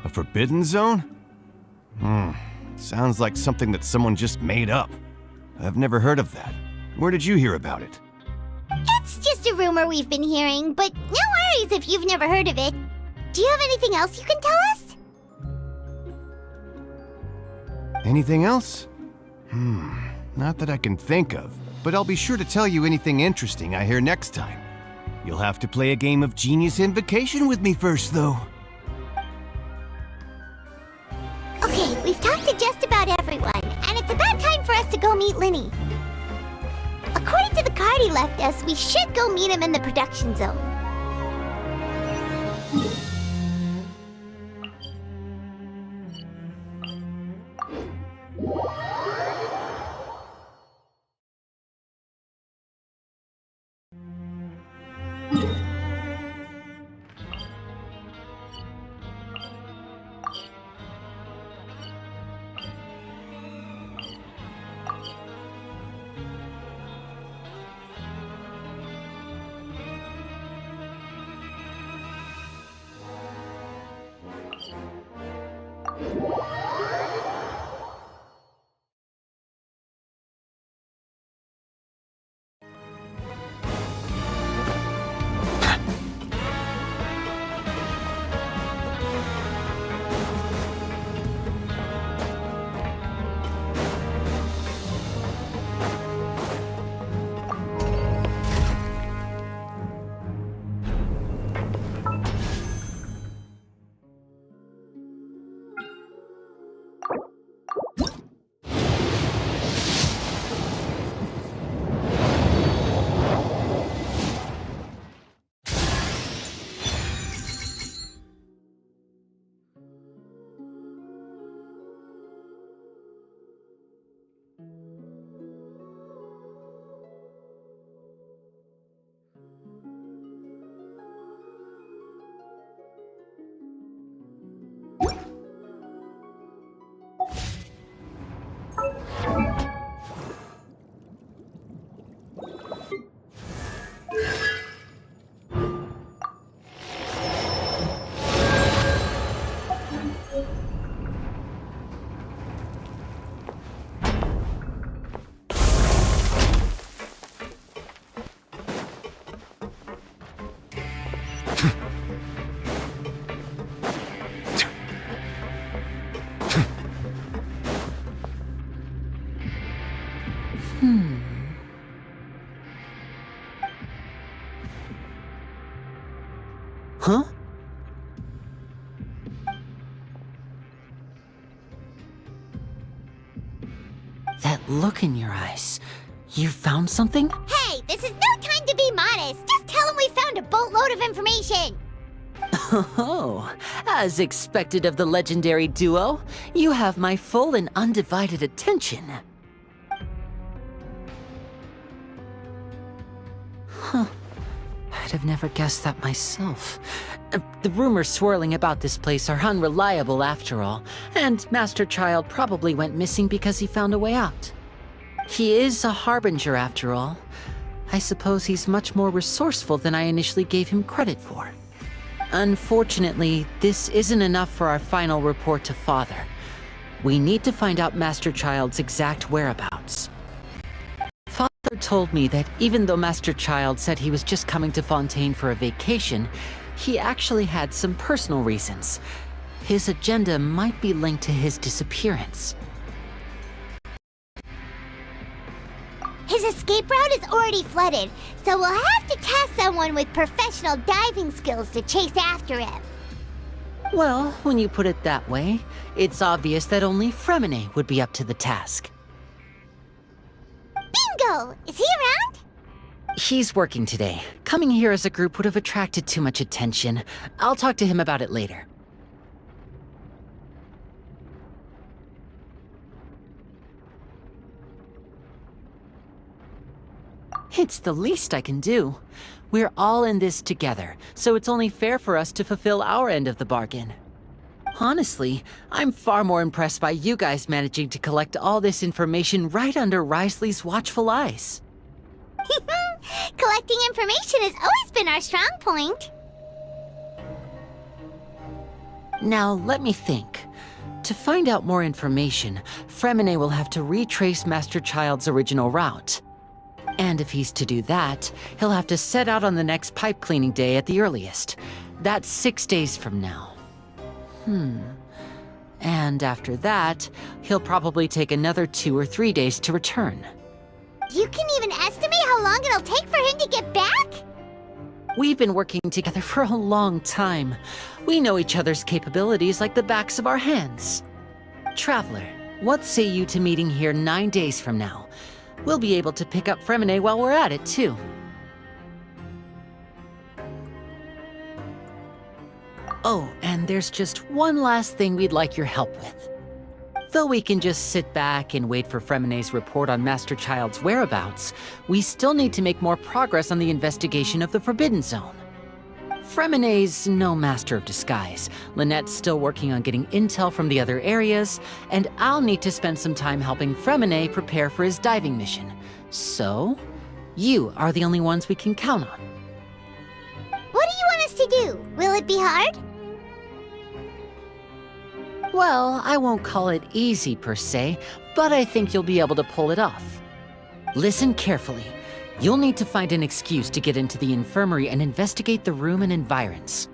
Speaker 8: A forbidden zone? Sounds like something that someone just made up. I've never heard of that. Where did you hear about it?
Speaker 12: It's just a rumor we've been hearing, but no worries if you've never heard of it. Do you have anything else you can tell us?
Speaker 8: Anything else? Not that I can think of, but I'll be sure to tell you anything interesting I hear next time. You'll have to play a game of Genius Invocation with me first, though.
Speaker 12: Okay, we've talked to just about everyone, and it's about time for us to go meet Linny. According to the card he left us, we should go meet him in the production zone.
Speaker 11: Huh? That look in your eyes. You found something?
Speaker 12: Hey, this is no time to be modest. Just tell him we found a boatload of information.
Speaker 11: Oh, as expected of the legendary duo, you have my full and undivided attention. Huh.
Speaker 14: I'd have never guessed that myself. The rumors swirling about this place are unreliable after all, and Master Child probably went missing because he found a way out. He is a harbinger after all. I suppose he's much more resourceful than I initially gave him credit for. Unfortunately, this isn't enough for our final report to Father. We need to find out Master Child's exact whereabouts. Father told me that even though Master Child said he was just coming to Fontaine for a vacation, he actually had some personal reasons. His agenda might be linked to his disappearance.
Speaker 12: His escape route is already flooded, so we'll have to task someone with professional diving skills to chase after him.
Speaker 14: Well, when you put it that way, it's obvious that only Fremine would be up to the task.
Speaker 12: Bingo! Is he around?
Speaker 14: He's working today. Coming here as a group would have attracted too much attention. I'll talk to him about it later. It's the least I can do. We're all in this together, so it's only fair for us to fulfill our end of the bargain. Honestly, I'm far more impressed by you guys managing to collect all this information right under Risley's watchful eyes.
Speaker 12: Collecting information has always been our strong point.
Speaker 14: Now, let me think. To find out more information, Fremine will have to retrace Master Child's original route. And if he's to do that, he'll have to set out on the next pipe cleaning day at the earliest. That's 6 days from now. And after that, he'll probably take another 2 or 3 days to return.
Speaker 12: You can even estimate how long it'll take for him to get back?
Speaker 14: We've been working together for a long time. We know each other's capabilities like the backs of our hands. Traveler, what say you to meeting here 9 days from now? We'll be able to pick up Fremine while we're at it, too. Oh, and there's just one last thing we'd like your help with. Though we can just sit back and wait for Fremine's report on Master Child's whereabouts, we still need to make more progress on the investigation of the Forbidden Zone. Fremine's no master of disguise. Lynette's still working on getting intel from the other areas, and I'll need to spend some time helping Fremine prepare for his diving mission. So, you are the only ones we can count on.
Speaker 12: What do you want us to do? Will it be hard?
Speaker 14: Well, I won't call it easy per se, but I think you'll be able to pull it off. Listen carefully. You'll need to find an excuse to get into the infirmary and investigate the room and environs.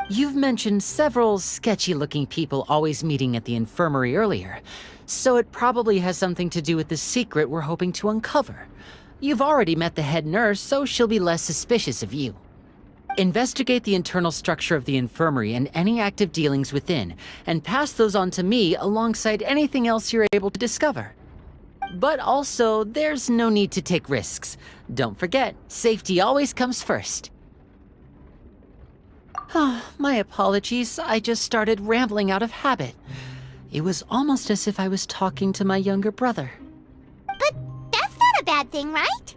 Speaker 14: You've mentioned several sketchy-looking people always meeting at the infirmary earlier, so it probably has something to do with the secret we're hoping to uncover. You've already met the head nurse, so she'll be less suspicious of you. Investigate the internal structure of the infirmary and any active dealings within, and pass those on to me alongside anything else you're able to discover. But also, there's no need to take risks. Don't forget, safety always comes first. My apologies, I just started rambling out of habit. It was almost as if I was talking to my younger brother.
Speaker 12: But that's not a bad thing, right?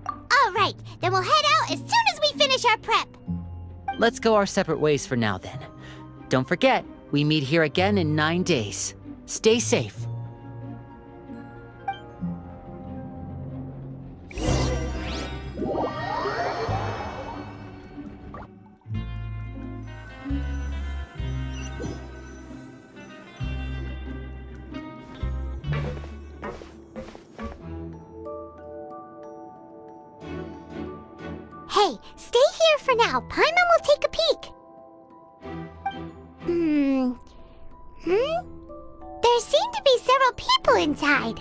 Speaker 12: All right, then we'll head out as soon as we finish our prep.
Speaker 14: Let's go our separate ways for now then. Don't forget, we meet here again in 9 days. Stay safe.
Speaker 12: Hey, stay here for now. Paimon will take a peek. There seem to be several people inside.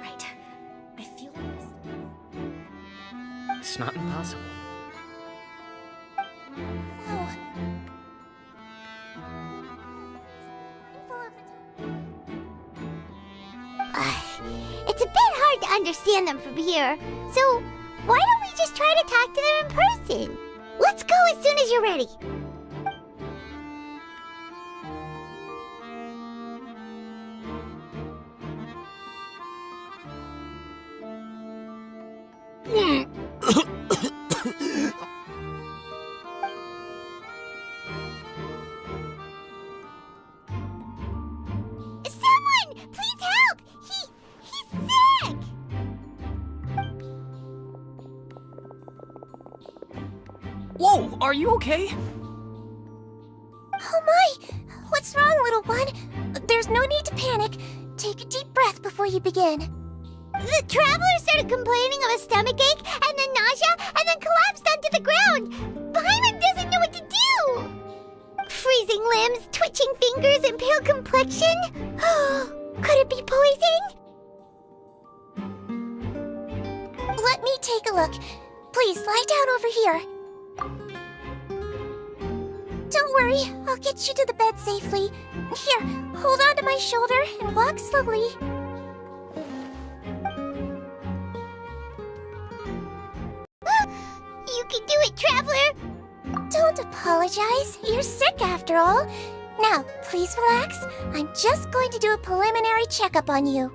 Speaker 11: Right. I feel like this. It's not impossible.
Speaker 12: It's a bit hard to understand them from here, so why don't we just try to talk to them in person? Let's go as soon as you're ready. Someone! Please help! He's sick!
Speaker 11: Whoa, are you okay?
Speaker 22: Oh my! What's wrong, little one? There's no need to panic. Take a deep breath before you begin.
Speaker 12: The traveler started complaining of a stomachache, and then nausea, and then collapsed onto the ground. Paimon doesn't know what to do! Freezing limbs, twitching fingers, and pale complexion? Could it be poison?
Speaker 22: Let me take a look. Please lie down over here. Don't worry, I'll get you to the bed safely. Here, hold on to my shoulder and walk slowly.
Speaker 12: You can do it, traveler!
Speaker 22: Don't apologize. You're sick after all. Now, please relax. I'm just going to do a preliminary checkup on you.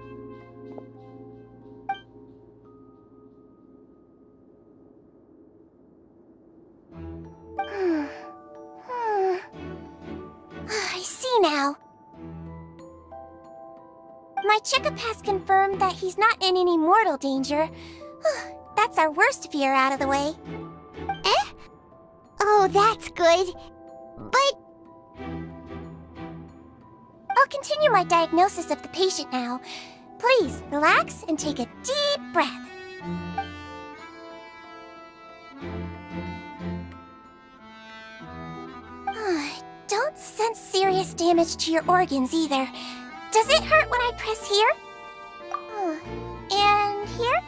Speaker 22: I see now. My checkup has confirmed that he's not in any mortal danger. That's our worst fear out of the way.
Speaker 12: Eh? Oh, that's good. But...
Speaker 22: I'll continue my diagnosis of the patient now. Please, relax and take a deep breath. Don't sense serious damage to your organs either. Does it hurt when I press here? And here?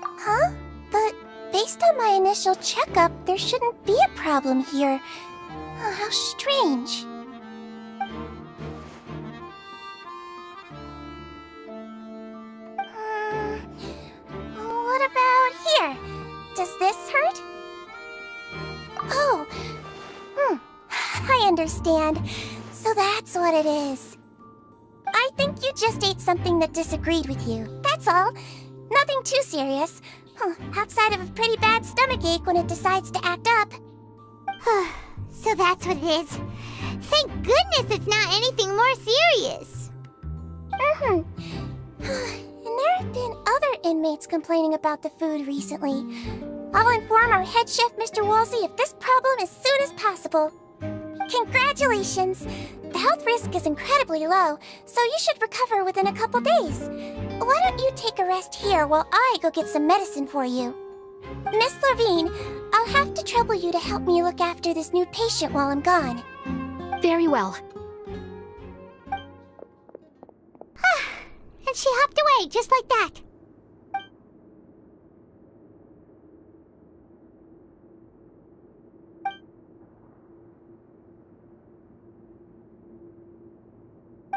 Speaker 22: Huh? But based on my initial checkup, there shouldn't be a problem here. How strange. What about here? Does this hurt? Oh, I understand. So that's what it is. I think you just ate something that disagreed with you. That's all. Nothing too serious. Outside of a pretty bad stomachache when it decides to act up.
Speaker 12: So that's what it is. Thank goodness it's not anything more serious.
Speaker 22: And there have been other inmates complaining about the food recently. I'll inform our head chef, Mr. Woolsey, of this problem as soon as possible. Congratulations! The health risk is incredibly low, so you should recover within a couple days. Why don't you take a rest here while I go get some medicine for you? Miss Levine, I'll have to trouble you to help me look after this new patient while I'm gone.
Speaker 15: Very well.
Speaker 12: And she hopped away just like that.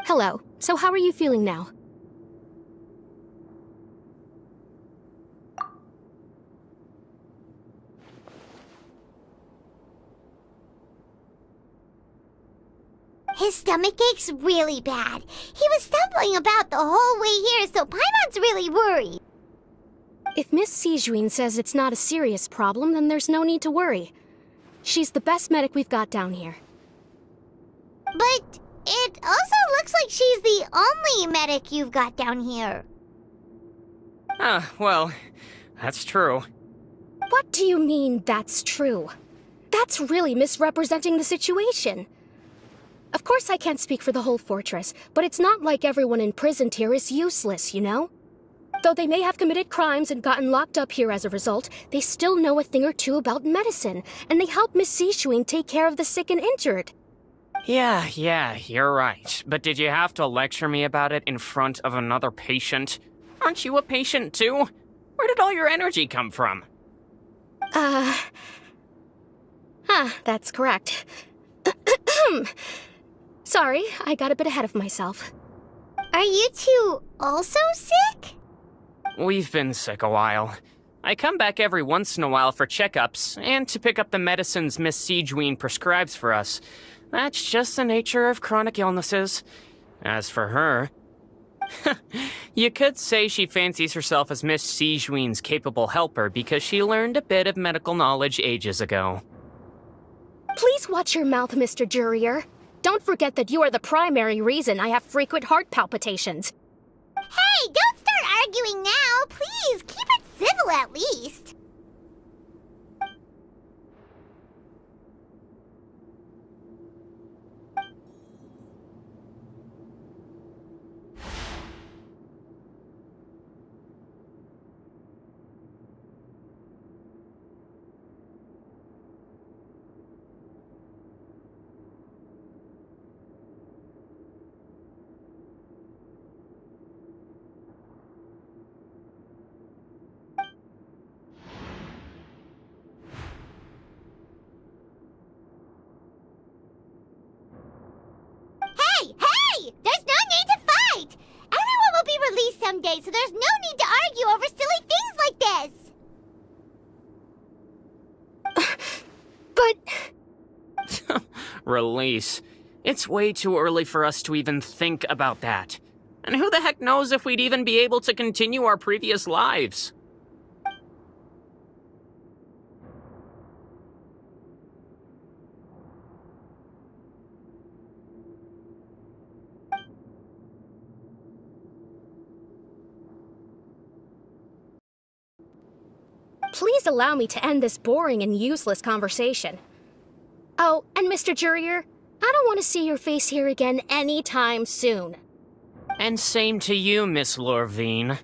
Speaker 15: Hello. So how are you feeling now?
Speaker 12: His stomachache's really bad. He was stumbling about the whole way here, so Paimon's really worried.
Speaker 15: If Miss Sijuin says it's not a serious problem, then there's no need to worry. She's the best medic we've got down here.
Speaker 12: But it also looks like she's the only medic you've got down here.
Speaker 11: Well, that's true.
Speaker 15: What do you mean, that's true? That's really misrepresenting the situation. Of course I can't speak for the whole fortress, but it's not like everyone imprisoned here is useless, you know? Though they may have committed crimes and gotten locked up here as a result, they still know a thing or two about medicine, and they help Miss Sijuin take care of the sick and injured.
Speaker 11: Yeah, you're right. But did you have to lecture me about it in front of another patient? Aren't you a patient too? Where did all your energy come from?
Speaker 15: That's correct. Sorry, I got a bit ahead of myself.
Speaker 12: Are you two also sick?
Speaker 11: We've been sick a while. I come back every once in a while for checkups, and to pick up the medicines Miss Sijuin prescribes for us. That's just the nature of chronic illnesses. As for her...
Speaker 3: You could say she fancies herself as Miss Sijween's capable helper because she learned a bit of medical knowledge ages ago.
Speaker 20: Please watch your mouth, Mr. Jurier. Don't forget that you are the primary reason I have frequent heart palpitations.
Speaker 12: Hey, don't start arguing now! Please, keep it civil at least! Hey! There's no need to fight! Everyone will be released someday, so there's no need to argue over silly things like this!
Speaker 20: But...
Speaker 3: Release. It's way too early for us to even think about that. And who the heck knows if we'd even be able to continue our previous lives?
Speaker 20: Please allow me to end this boring and useless conversation. Oh, and Mr. Jurier, I don't want to see your face here again anytime soon.
Speaker 3: And same to you, Miss Lorvine.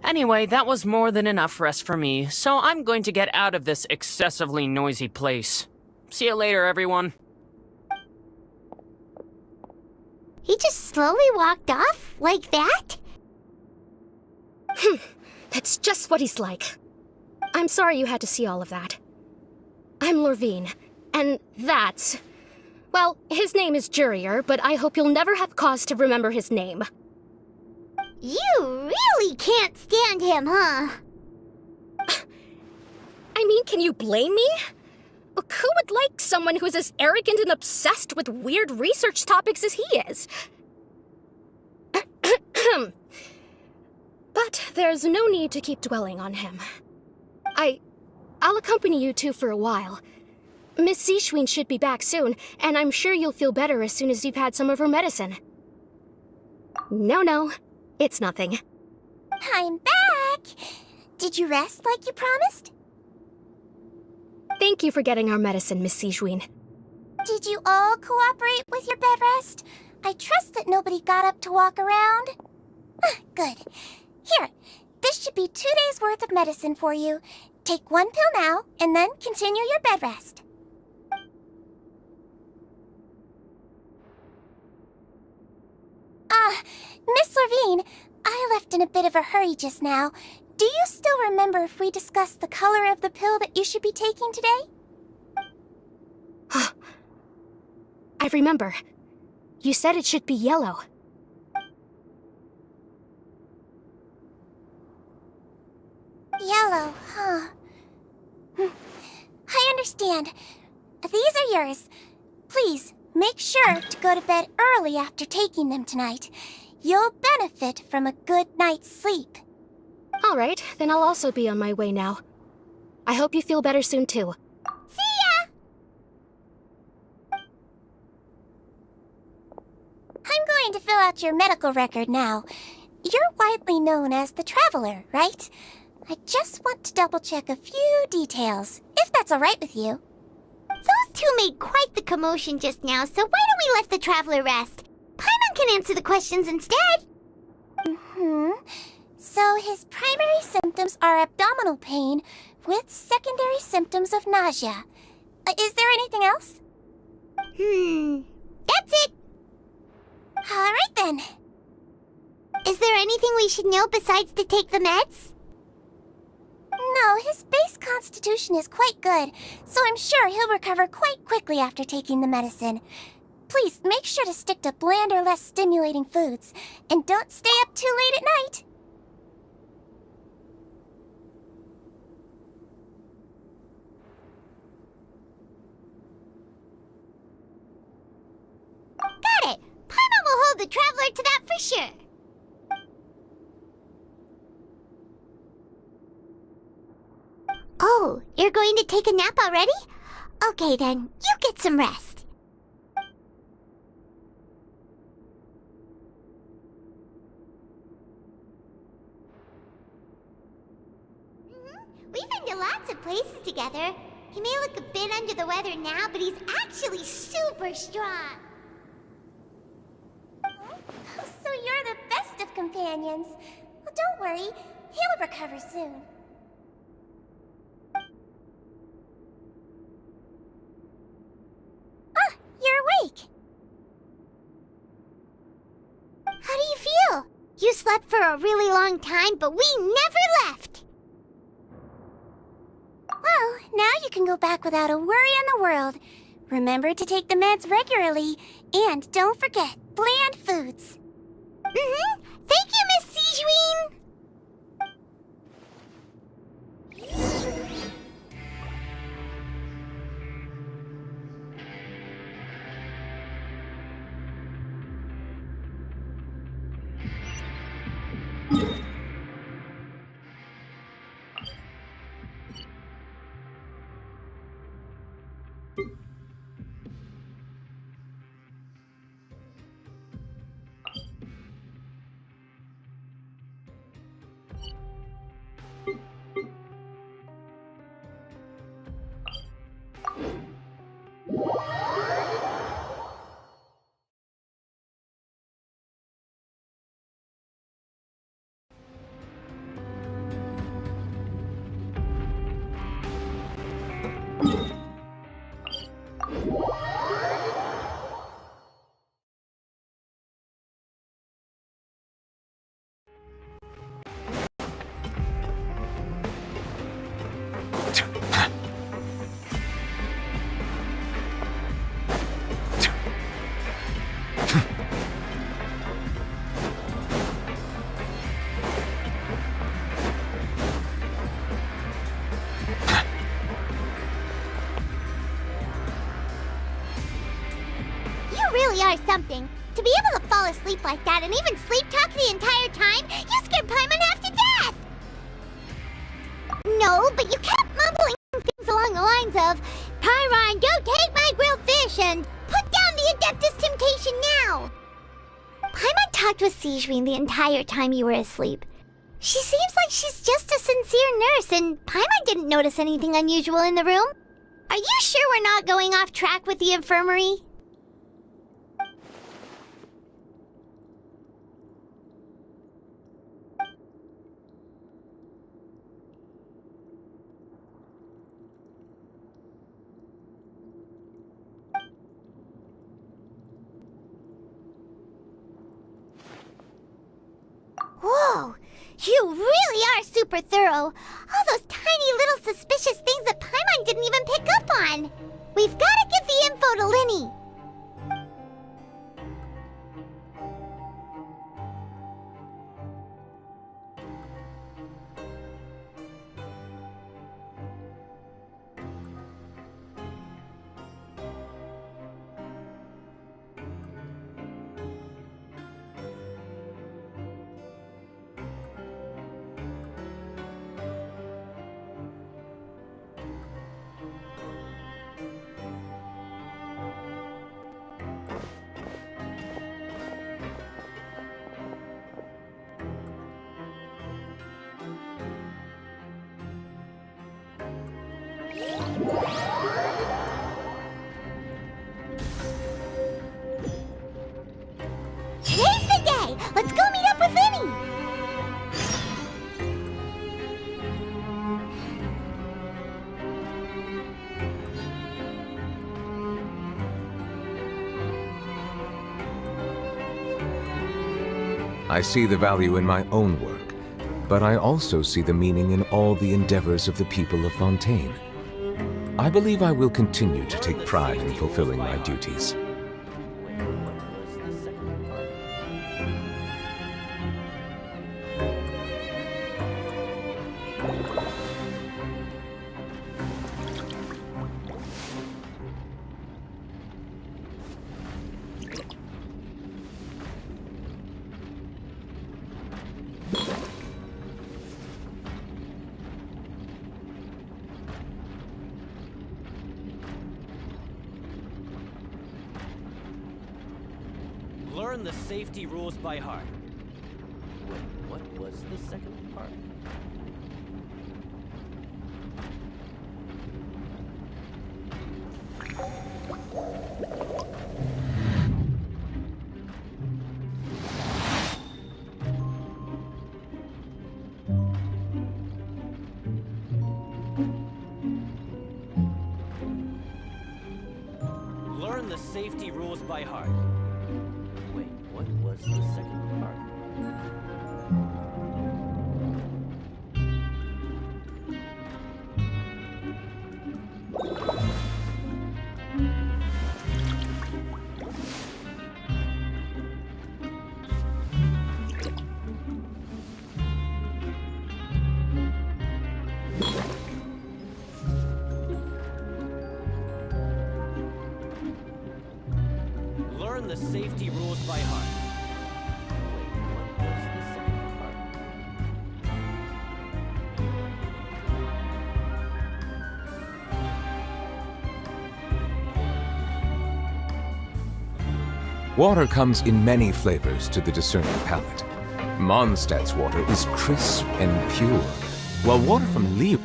Speaker 3: Anyway, that was more than enough rest for me, so I'm going to get out of this excessively noisy place. See you later, everyone.
Speaker 12: He just slowly walked off like that?
Speaker 20: That's just what he's like. I'm sorry you had to see all of that. I'm Lorvine, and that's... Well, his name is Jurier, but I hope you'll never have cause to remember his name.
Speaker 12: You really can't stand him, huh?
Speaker 20: I mean, can you blame me? Look, who would like someone who is as arrogant and obsessed with weird research topics as he is? But there's no need to keep dwelling on him. I'll accompany you two for a while. Miss Sijween should be back soon, and I'm sure you'll feel better as soon as you've had some of her medicine. No, it's nothing.
Speaker 22: I'm back! Did you rest like you promised?
Speaker 20: Thank you for getting our medicine, Miss Sijween.
Speaker 22: Did you all cooperate with your bed rest? I trust that nobody got up to walk around. Good. Here, this should be 2 days' worth of medicine for you. Take 1 pill now, and then continue your bed rest. Miss Lorvine, I left in a bit of a hurry just now. Do you still remember if we discussed the color of the pill that you should be taking today?
Speaker 20: I remember. You said it should be yellow.
Speaker 22: Yellow, huh? I understand. These are yours. Please, make sure to go to bed early after taking them tonight. You'll benefit from a good night's sleep.
Speaker 20: All right, then I'll also be on my way now. I hope you feel better soon, too.
Speaker 12: See ya!
Speaker 22: I'm going to fill out your medical record now. You're widely known as the Traveler, right? I just want to double-check a few details, if that's all right with you.
Speaker 12: Those two made quite the commotion just now, so why don't we let the Traveler rest? Paimon can answer the questions instead.
Speaker 22: So his primary symptoms are abdominal pain with secondary symptoms of nausea. Is there anything else?
Speaker 12: That's it.
Speaker 22: All right then.
Speaker 12: Is there anything we should know besides to take the meds?
Speaker 22: No, his base constitution is quite good, so I'm sure he'll recover quite quickly after taking the medicine. Please make sure to stick to bland or less stimulating foods, and don't stay up too late at night.
Speaker 12: Got it. Paimon will hold the Traveler to that for sure. Oh, you're going to take a nap already? Okay then, you get some rest. We've been to lots of places together. He may look a bit under the weather now, but he's actually super strong.
Speaker 22: So you're the best of companions. Well, don't worry, he'll recover soon. Ah, you're awake.
Speaker 12: How do you feel? You slept for a really long time, but we never left.
Speaker 22: Well, now you can go back without a worry in the world. Remember to take the meds regularly, and don't forget, bland foods.
Speaker 12: Thank you, Miss Sijween! really are something. To be able to fall asleep like that and even sleep talk the entire time, you scared Paimon half to death! No, but you kept mumbling things along the lines of, Pyron, don't take my grilled fish, and put down the Adeptus Temptation now! Paimon talked with Sijween the entire time you were asleep. She seems like she's just a sincere nurse, and Paimon didn't notice anything unusual in the room. Are you sure we're not going off track with the infirmary? Whoa! You really are super thorough! All those tiny little suspicious things that Paimon didn't even pick up on! We've gotta give the info to Linny! Today's the day! Let's go meet up with Linny!
Speaker 5: I see the value in my own work, but I also see the meaning in all the endeavors of the people of Fontaine. I believe I will continue to take pride in fulfilling my duties.
Speaker 1: Learn the safety rules by heart. Wait, what was the second part? Learn the safety rules by heart. Wait, what was the second part? Learn the safety rules by heart. Wait, what was the second part?
Speaker 5: Water comes in many flavors to the discerning palate. Mondstadt's water is crisp and pure, while water from Leo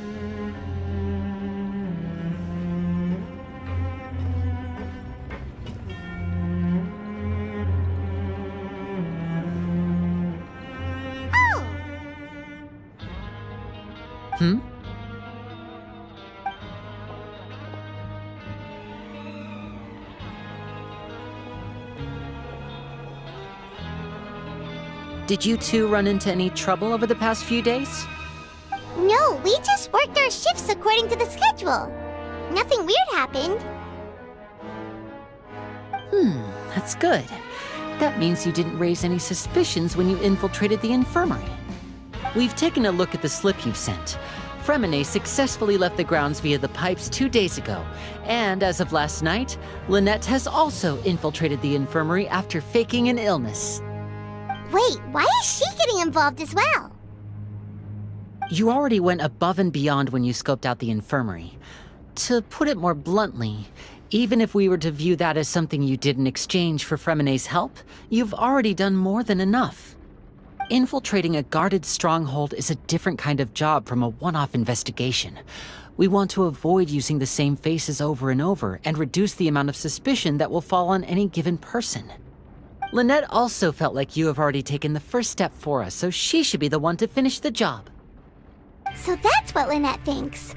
Speaker 14: Hmm? Did you two run into any trouble over the past few days?
Speaker 12: No, we just worked our shifts according to the schedule. Nothing weird happened.
Speaker 14: That's good. That means you didn't raise any suspicions when you infiltrated the infirmary. We've taken a look at the slip you've sent. Fremine successfully left the grounds via the pipes 2 days ago, and as of last night, Lynette has also infiltrated the infirmary after faking an illness.
Speaker 12: Wait, why is she getting involved as well?
Speaker 14: You already went above and beyond when you scoped out the infirmary. To put it more bluntly, even if we were to view that as something you did in exchange for Fremine's help, you've already done more than enough. Infiltrating a guarded stronghold is a different kind of job from a one-off investigation. We want to avoid using the same faces over and over and reduce the amount of suspicion that will fall on any given person. Lynette also felt like you have already taken the first step for us, so she should be the one to finish the job.
Speaker 12: So that's what Lynette thinks.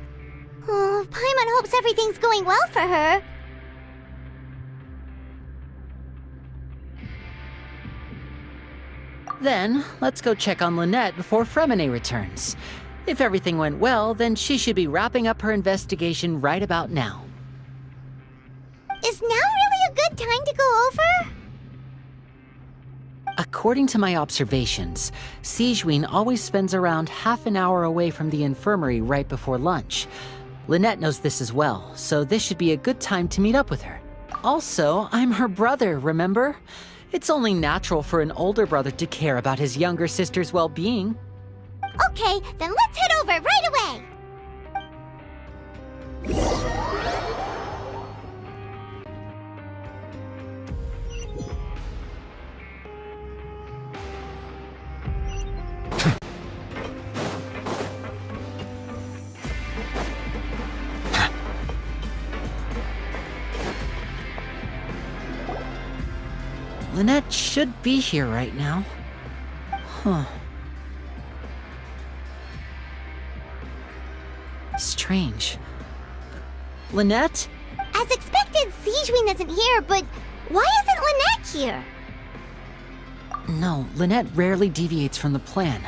Speaker 12: Oh, Paimon hopes everything's going well for her.
Speaker 14: Then, let's go check on Lynette before Fremine returns. If everything went well, then she should be wrapping up her investigation right about now.
Speaker 12: Is now really a good time to go over?
Speaker 14: According to my observations, Sigewinne always spends around half an hour away from the infirmary right before lunch. Lynette knows this as well, so this should be a good time to meet up with her. Also, I'm her brother, remember? It's only natural for an older brother to care about his younger sister's well-being.
Speaker 12: Okay, then let's head over right away!
Speaker 14: Lynette should be here right now. Huh. Strange. Lynette?
Speaker 12: As expected, Sigewinne isn't here, but why isn't Lynette here?
Speaker 14: No, Lynette rarely deviates from the plan.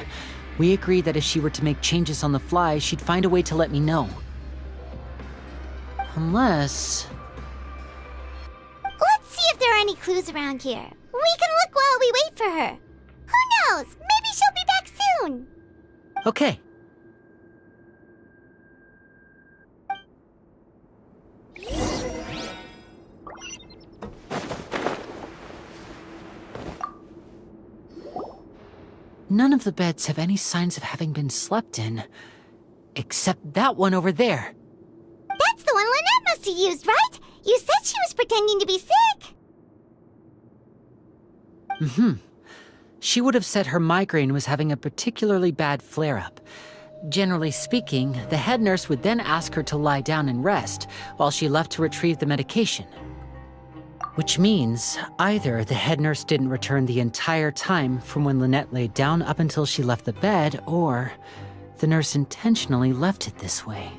Speaker 14: We agreed that if she were to make changes on the fly, she'd find a way to let me know. Unless...
Speaker 12: Let's see if there are any clues around here. We can look while we wait for her. Who knows? Maybe she'll be back soon.
Speaker 14: Okay. None of the beds have any signs of having been slept in. Except that one over there.
Speaker 12: That's the one Lynette must have used, right? You said she was pretending to be sick.
Speaker 14: She would have said her migraine was having a particularly bad flare-up. Generally speaking, the head nurse would then ask her to lie down and rest while she left to retrieve the medication. Which means either the head nurse didn't return the entire time from when Lynette laid down up until she left the bed, or the nurse intentionally left it this way.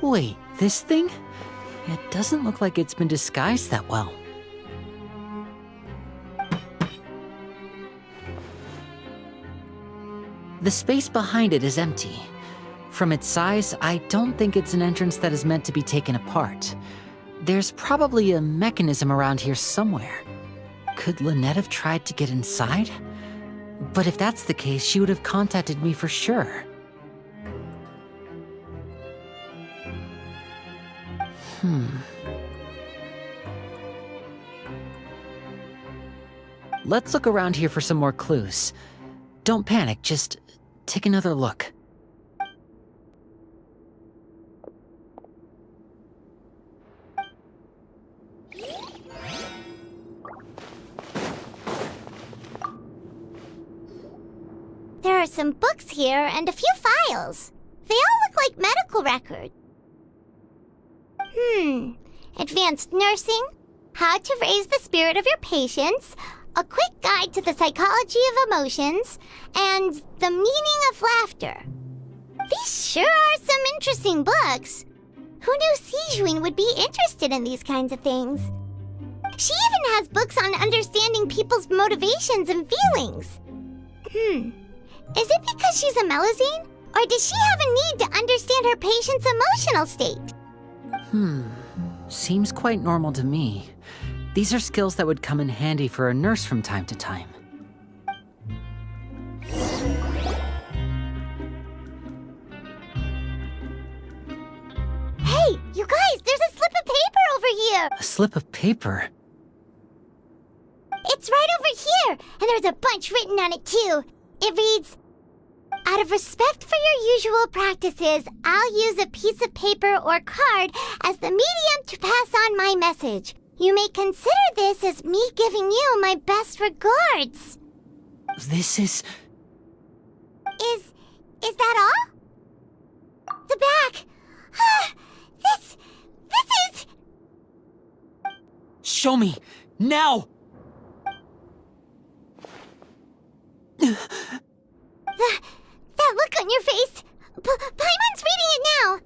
Speaker 14: Wait, this thing? It doesn't look like it's been disguised that well. The space behind it is empty. From its size, I don't think it's an entrance that is meant to be taken apart. There's probably a mechanism around here somewhere. Could Lynette have tried to get inside? But if that's the case, she would have contacted me for sure. Let's look around here for some more clues. Don't panic, just take another look.
Speaker 12: There are some books here and a few files. They all look like medical records. Advanced nursing, how to raise the spirit of your patients, a quick guide to the psychology of emotions, and the meaning of laughter. These sure are some interesting books. Who knew Sijuin would be interested in these kinds of things? She even has books on understanding people's motivations and feelings. Is it because she's a Melusine? Or does she have a need to understand her patient's emotional state?
Speaker 14: Seems quite normal to me. These are skills that would come in handy for a nurse from time to time.
Speaker 12: Hey, you guys, there's a slip of paper over here!
Speaker 14: A slip of paper?
Speaker 12: It's right over here, and there's a bunch written on it too. It reads, "Out of respect for your usual practices, I'll use a piece of paper or card as the medium to pass on my message. You may consider this as me giving you my best regards."
Speaker 14: This is...
Speaker 12: Is that all? The back. This is...
Speaker 14: Show me! Now!
Speaker 12: That look on your face. Paimon's reading it now.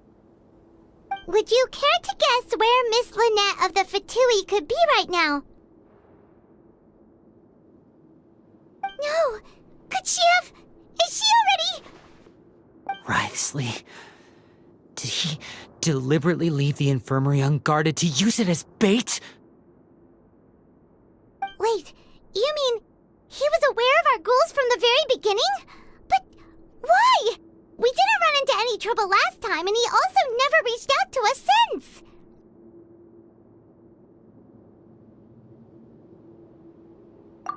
Speaker 12: Would you care to guess where Miss Lynette of the Fatui could be right now? No. Could she have... Is she already...
Speaker 14: Wriothesley. Did he deliberately leave the infirmary unguarded to use it as bait?
Speaker 12: Wait, you mean he was aware of our goals from the very beginning? But why? We didn't run into any trouble last time, and he also never reached out to us since.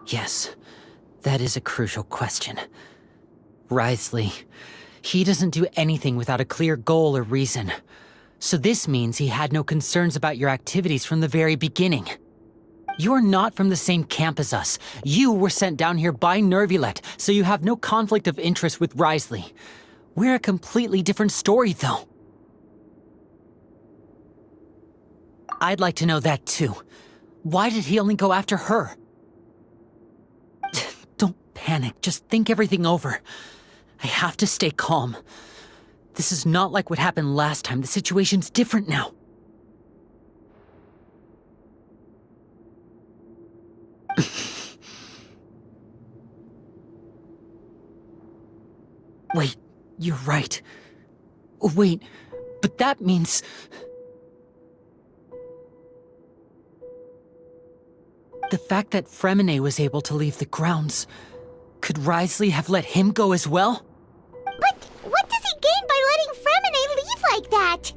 Speaker 14: Yes, that is a crucial question. Wriothesley, he doesn't do anything without a clear goal or reason. So this means he had no concerns about your activities from the very beginning. You're not from the same camp as us. You were sent down here by Nervulet, so you have no conflict of interest with Wriothesley. We're a completely different story, though. I'd like to know that, too. Why did he only go after her? Don't panic. Just think everything over. I have to stay calm. This is not like what happened last time. The situation's different now. Wait, you're right. Wait, but that means... The fact that Fremine was able to leave the grounds, could Wriothesley have let him go as well?
Speaker 12: But what does he gain by letting Fremine leave like that?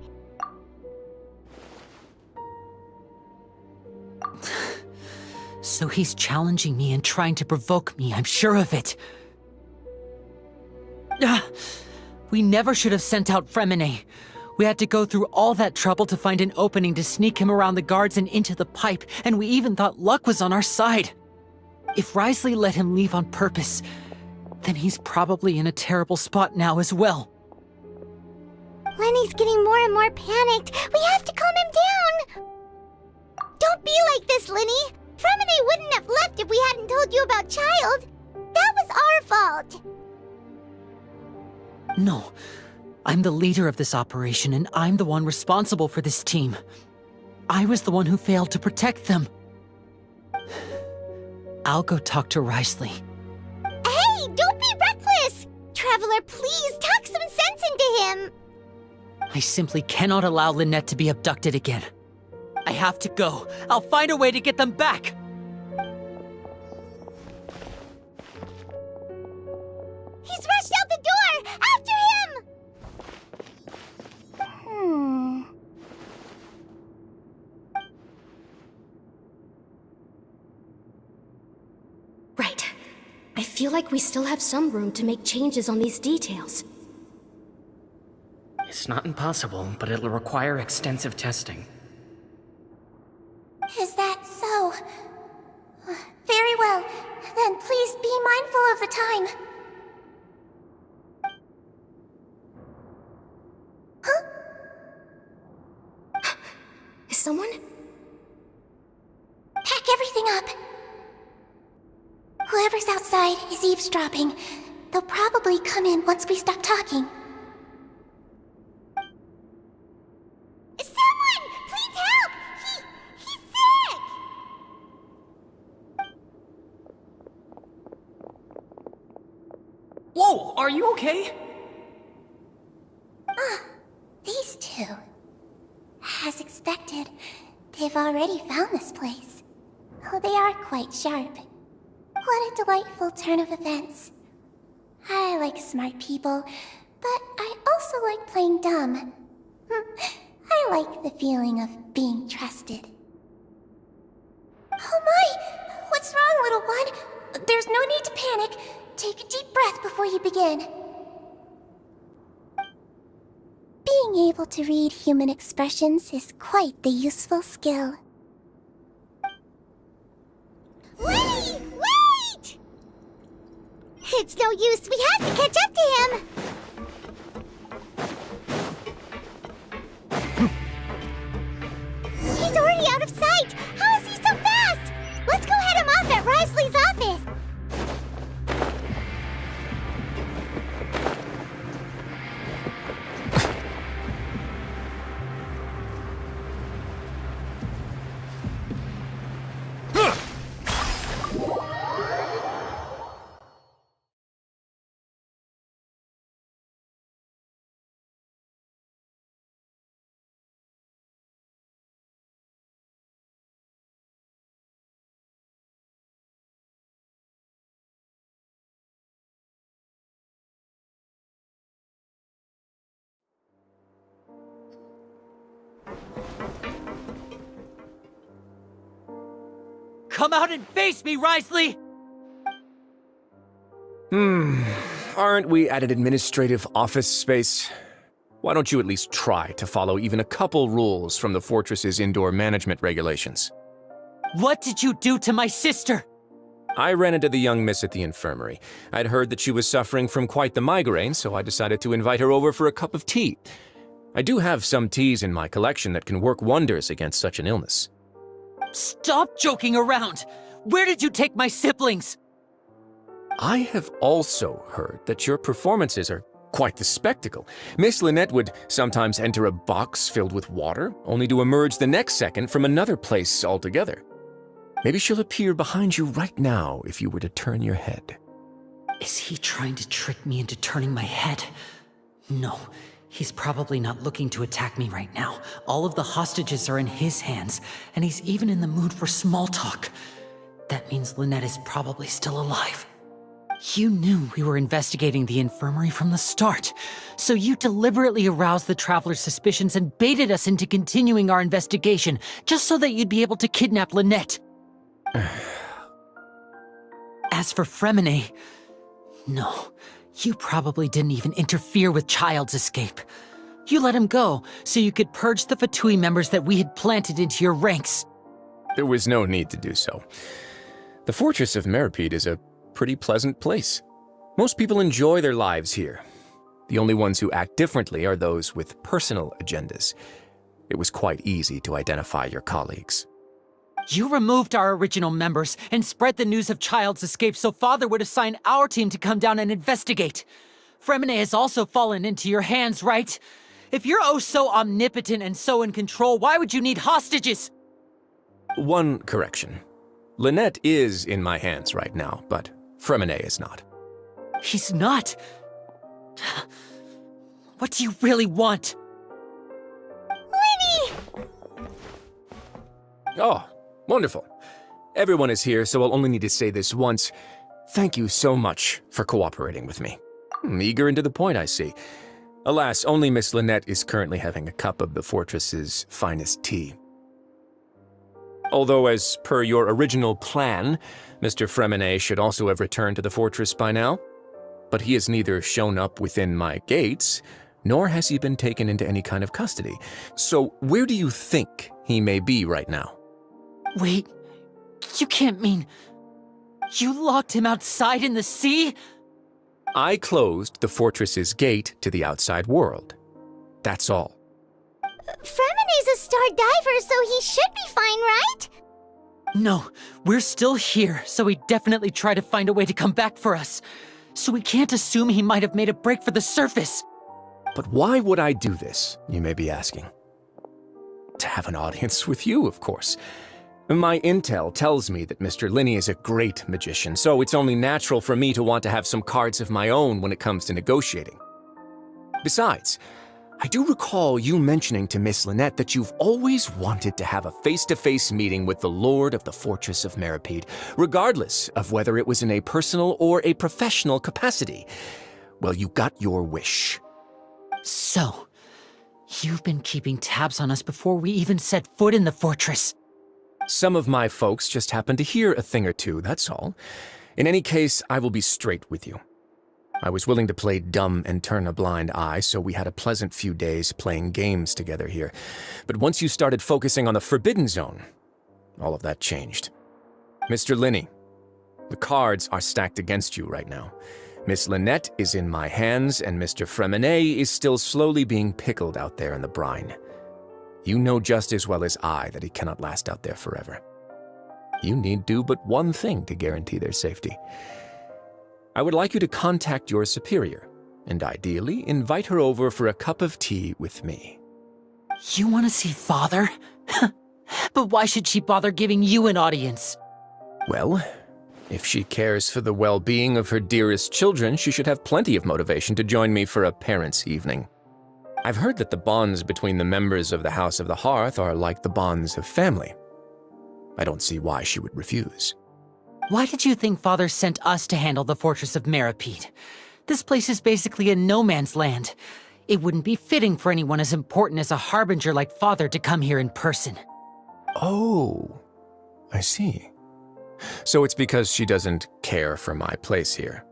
Speaker 14: So he's challenging me and trying to provoke me, I'm sure of it. We never should have sent out Fremine. We had to go through all that trouble to find an opening to sneak him around the guards and into the pipe, and we even thought luck was on our side. If Wriothesley let him leave on purpose, then he's probably in a terrible spot now as well.
Speaker 12: Lenny's getting more and more panicked. We have to calm him down. Don't be like this, Lenny. Fremine wouldn't have left if we hadn't told you about Child. That was our fault.
Speaker 14: No. I'm the leader of this operation, and I'm the one responsible for this team. I was the one who failed to protect them. I'll go talk to Wriothesley.
Speaker 12: Hey, don't be reckless! Traveler, please talk some sense into him!
Speaker 14: I simply cannot allow Lynette to be abducted again. I have to go. I'll find a way to get them back!
Speaker 12: He's rushed out the door! After him!
Speaker 20: Right. I feel like we still have some room to make changes on these details.
Speaker 3: It's not impossible, but it'll require extensive testing.
Speaker 22: Is that so? Very well. Then please be mindful of the time. Huh?
Speaker 20: Is someone?
Speaker 22: Pack everything up. Whoever's outside is eavesdropping. They'll probably come in once we stop talking.
Speaker 12: Someone! Please help! He's sick!
Speaker 3: Whoa, are you okay?
Speaker 22: These two. As expected, they've already found this place. Oh, they are quite sharp. What a delightful turn of events. I like smart people, but I also like playing dumb. I like the feeling of being trusted. Oh my! What's wrong, little one? There's no need to panic. Take a deep breath before you begin. Being able to read human expressions is quite the useful skill.
Speaker 12: Lenny! Wait! It's no use. We have to catch up to him. He's already out of sight! How is he so fast? Let's go head him off at Wriothesley's office!
Speaker 14: Come out and face me, Wriothesley!
Speaker 4: Aren't we at an administrative office space? Why don't you at least try to follow even a couple rules from the fortress's indoor management regulations?
Speaker 14: What did you do to my sister?
Speaker 4: I ran into the young miss at the infirmary. I'd heard that she was suffering from quite the migraine, so I decided to invite her over for a cup of tea. I do have some teas in my collection that can work wonders against such an illness.
Speaker 14: Stop joking around! Where did you take my siblings?
Speaker 4: I have also heard that your performances are quite the spectacle. Miss Lynette would sometimes enter a box filled with water, only to emerge the next second from another place altogether. Maybe she'll appear behind you right now if you were to turn your head.
Speaker 14: Is he trying to trick me into turning my head? No, he's probably not looking to attack me right now. All of the hostages are in his hands, and he's even in the mood for small talk. That means Lynette is probably still alive. You knew we were investigating the infirmary from the start, so you deliberately aroused the Traveler's suspicions and baited us into continuing our investigation, just so that you'd be able to kidnap Lynette. As for Fremine, no, you probably didn't even interfere with Child's escape. You let him go, so you could purge the Fatui members that we had planted into your ranks.
Speaker 4: There was no need to do so. The Fortress of Meripede is a pretty pleasant place. Most people enjoy their lives here. The only ones who act differently are those with personal agendas. It was quite easy to identify your colleagues.
Speaker 14: You removed our original members and spread the news of Child's escape so Father would assign our team to come down and investigate. Fremine has also fallen into your hands, right? If you're oh so omnipotent and so in control, why would you need hostages?
Speaker 4: One correction. Lynette is in my hands right now, but Fremine is not.
Speaker 14: He's not? What do you really want?
Speaker 22: Lenny!
Speaker 4: Oh, wonderful. Everyone is here, so I'll only need to say this once. Thank you so much for cooperating with me. Eager and to the point, I see. Alas, only Miss Lynette is currently having a cup of the fortress's finest tea. Although, as per your original plan, Mr. Fremine should also have returned to the fortress by now. But he has neither shown up within my gates, nor has he been taken into any kind of custody. So where do you think he may be right now?
Speaker 14: Wait, you can't mean... You locked him outside in the sea?
Speaker 4: I closed the fortress's gate to the outside world. That's all.
Speaker 12: Fremine's a star diver, so he should be fine, right?
Speaker 14: No, we're still here, so he definitely tried to find a way to come back for us. So we can't assume he might have made a break for the surface.
Speaker 4: But why would I do this, you may be asking? To have an audience with you, of course. My intel tells me that Mr. Linney is a great magician, so it's only natural for me to want to have some cards of my own when it comes to negotiating. Besides, I do recall you mentioning to Miss Lynette that you've always wanted to have a face-to-face meeting with the Lord of the Fortress of Meripede, regardless of whether it was in a personal or a professional capacity. Well, you got your wish.
Speaker 14: So, you've been keeping tabs on us before we even set foot in the fortress.
Speaker 4: Some of my folks just happened to hear a thing or two, that's all. In any case, I will be straight with you. I was willing to play dumb and turn a blind eye, so we had a pleasant few days playing games together here. But once you started focusing on the Forbidden Zone, all of that changed. Mr. Linney, the cards are stacked against you right now. Miss Lynette is in my hands, and Mr. Fremine is still slowly being pickled out there in the brine. You know just as well as I that he cannot last out there forever. You need do but one thing to guarantee their safety. I would like you to contact your superior, and ideally invite her over for a cup of tea with me.
Speaker 14: You want to see Father? But why should she bother giving you an audience?
Speaker 4: Well, if she cares for the well-being of her dearest children, she should have plenty of motivation to join me for a parents' evening. I've heard that the bonds between the members of the House of the Hearth are like the bonds of family. I don't see why she would refuse.
Speaker 14: Why did you think Father sent us to handle the Fortress of Meripede? This place is basically a no-man's land. It wouldn't be fitting for anyone as important as a harbinger like Father to come here in person.
Speaker 4: Oh, I see. So it's because she doesn't care for my place here.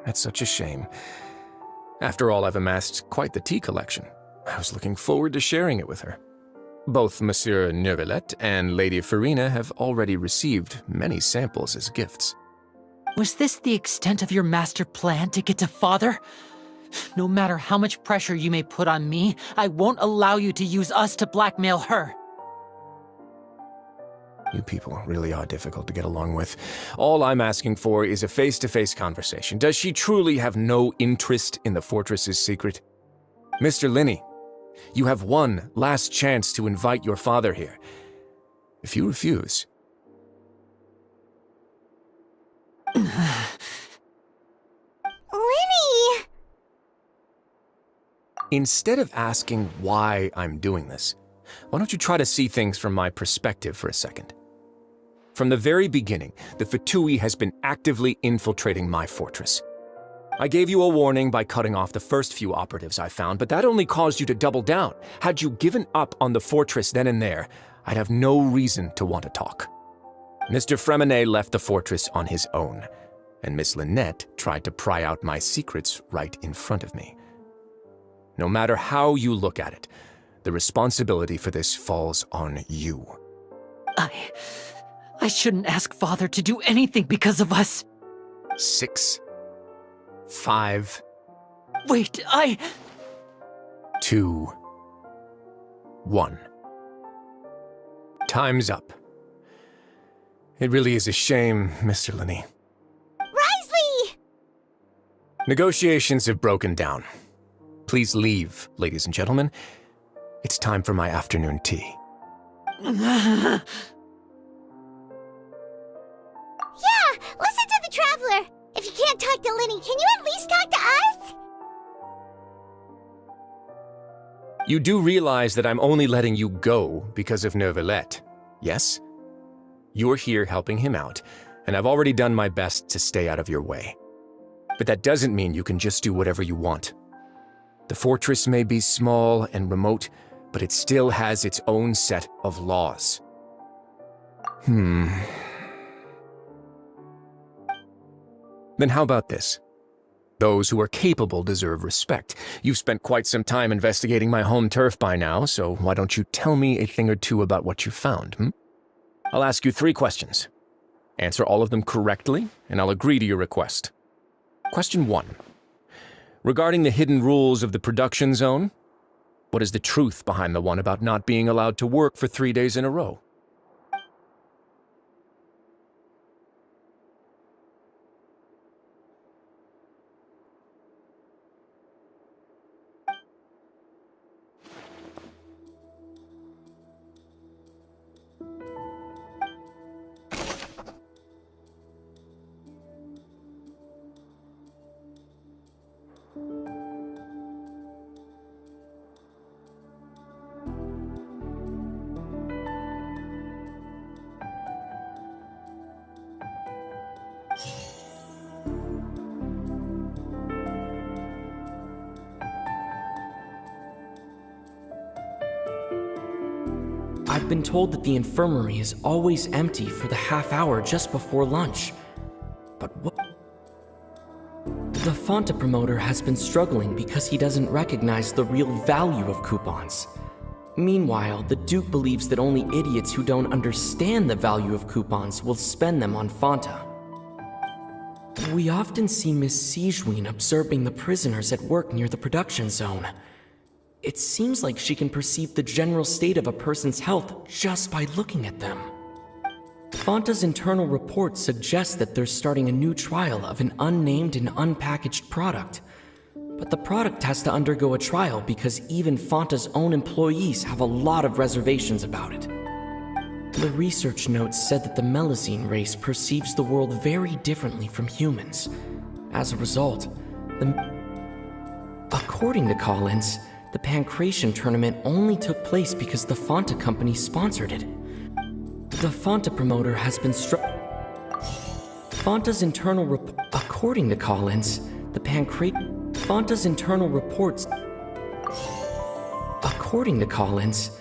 Speaker 4: That's such a shame. After all, I've amassed quite the tea collection. I was looking forward to sharing it with her. Both Monsieur Nervelet and Lady Farina have already received many samples as gifts.
Speaker 14: Was this the extent of your master plan to get to Father? No matter how much pressure you may put on me, I won't allow you to use us to blackmail her.
Speaker 4: You people really are difficult to get along with. All I'm asking for is a face-to-face conversation. Does she truly have no interest in the fortress's secret? Mr. Linney, you have one last chance to invite your father here. If you refuse...
Speaker 12: Lenny!
Speaker 4: Instead of asking why I'm doing this, why don't you try to see things from my perspective for a second? From the very beginning, the Fatui has been actively infiltrating my fortress. I gave you a warning by cutting off the first few operatives I found, but that only caused you to double down. Had you given up on the fortress then and there, I'd have no reason to want to talk. Mr. Fremenet left the fortress on his own, and Miss Lynette tried to pry out my secrets right in front of me. No matter how you look at it, the responsibility for this falls on you.
Speaker 14: I shouldn't ask Father to do anything because of us.
Speaker 4: 6, 5...
Speaker 14: Wait,
Speaker 4: 2, 1. Time's up. It really is a shame, Mr. Linney.
Speaker 12: Risley!
Speaker 4: Negotiations have broken down. Please leave, ladies and gentlemen. It's time for my afternoon tea.
Speaker 12: Yeah, listen to the Traveler! If you can't talk to Linny, can you at least talk to us?
Speaker 4: You do realize that I'm only letting you go because of Neuvillette, yes? You're here helping him out, and I've already done my best to stay out of your way. But that doesn't mean you can just do whatever you want. The fortress may be small and remote, but it still has its own set of laws. Then how about this? Those who are capable deserve respect. You've spent quite some time investigating my home turf by now, so why don't you tell me a thing or two about what you found, I'll ask you 3 questions. Answer all of them correctly, and I'll agree to your request. Question 1. Regarding the hidden rules of the production zone, what is the truth behind the one about not being allowed to work for 3 days in a row?
Speaker 7: I've been told that the infirmary is always empty for the half hour just before lunch. But what? The Fonta promoter has been struggling because he doesn't recognize the real value of coupons. Meanwhile, the Duke believes that only idiots who don't understand the value of coupons will spend them on Fonta. We often see Miss Sigewin observing the prisoners at work near the production zone. It seems like she can perceive the general state of a person's health just by looking at them. Fonta's internal report suggests that they're starting a new trial of an unnamed and unpackaged product. But the product has to undergo a trial because even Fonta's own employees have a lot of reservations about it. The research notes said that the Melazine race perceives the world very differently from humans. As a result, according to Collins, the Pancration tournament only took place because the Fonta company sponsored it. The Fonta promoter has been Fonta's internal report. According to Collins, the Fonta's internal reports. According to Collins,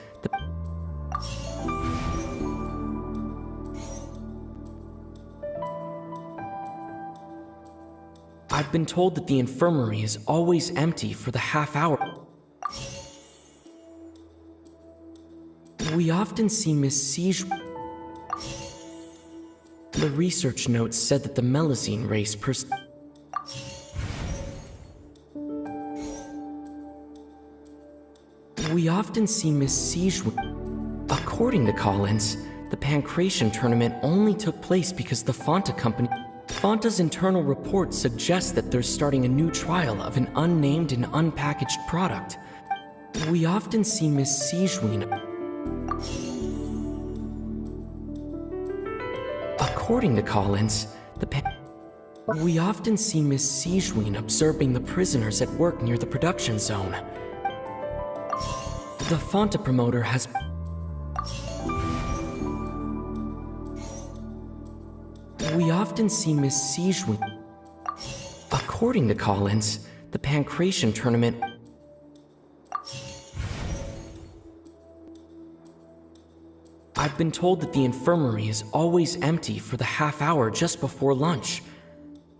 Speaker 7: I've been told that the infirmary is always empty for the half hour. We often see Miss Sigewin. The research notes said that the Melazine race We often see Miss Sigewin. According to Collins, the Pancration tournament only took place because the Fonta company. Fonta's internal report suggests that they're starting a new trial of an unnamed and unpackaged product. We often see Miss Sigewin. According to Collins, we often see Miss Sigewin observing the prisoners at work near the production zone. The Fonta promoter has... We often see Miss Sijuin. According to Collins, the Pancration tournament. I've been told that the infirmary is always empty for the half hour just before lunch.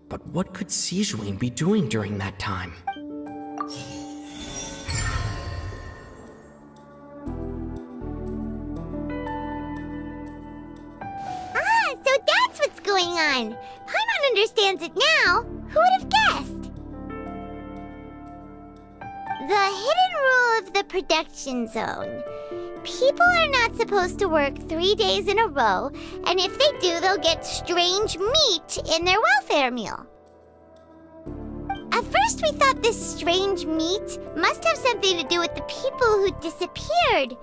Speaker 7: But what could Sijuin be doing during that time?
Speaker 12: So that's what's going on. Paimon understands it now. Who would have guessed? The hidden rule of the production zone. People are not supposed to work 3 days in a row, and if they do, they'll get strange meat in their welfare meal. At first, we thought this strange meat must have something to do with the people who disappeared,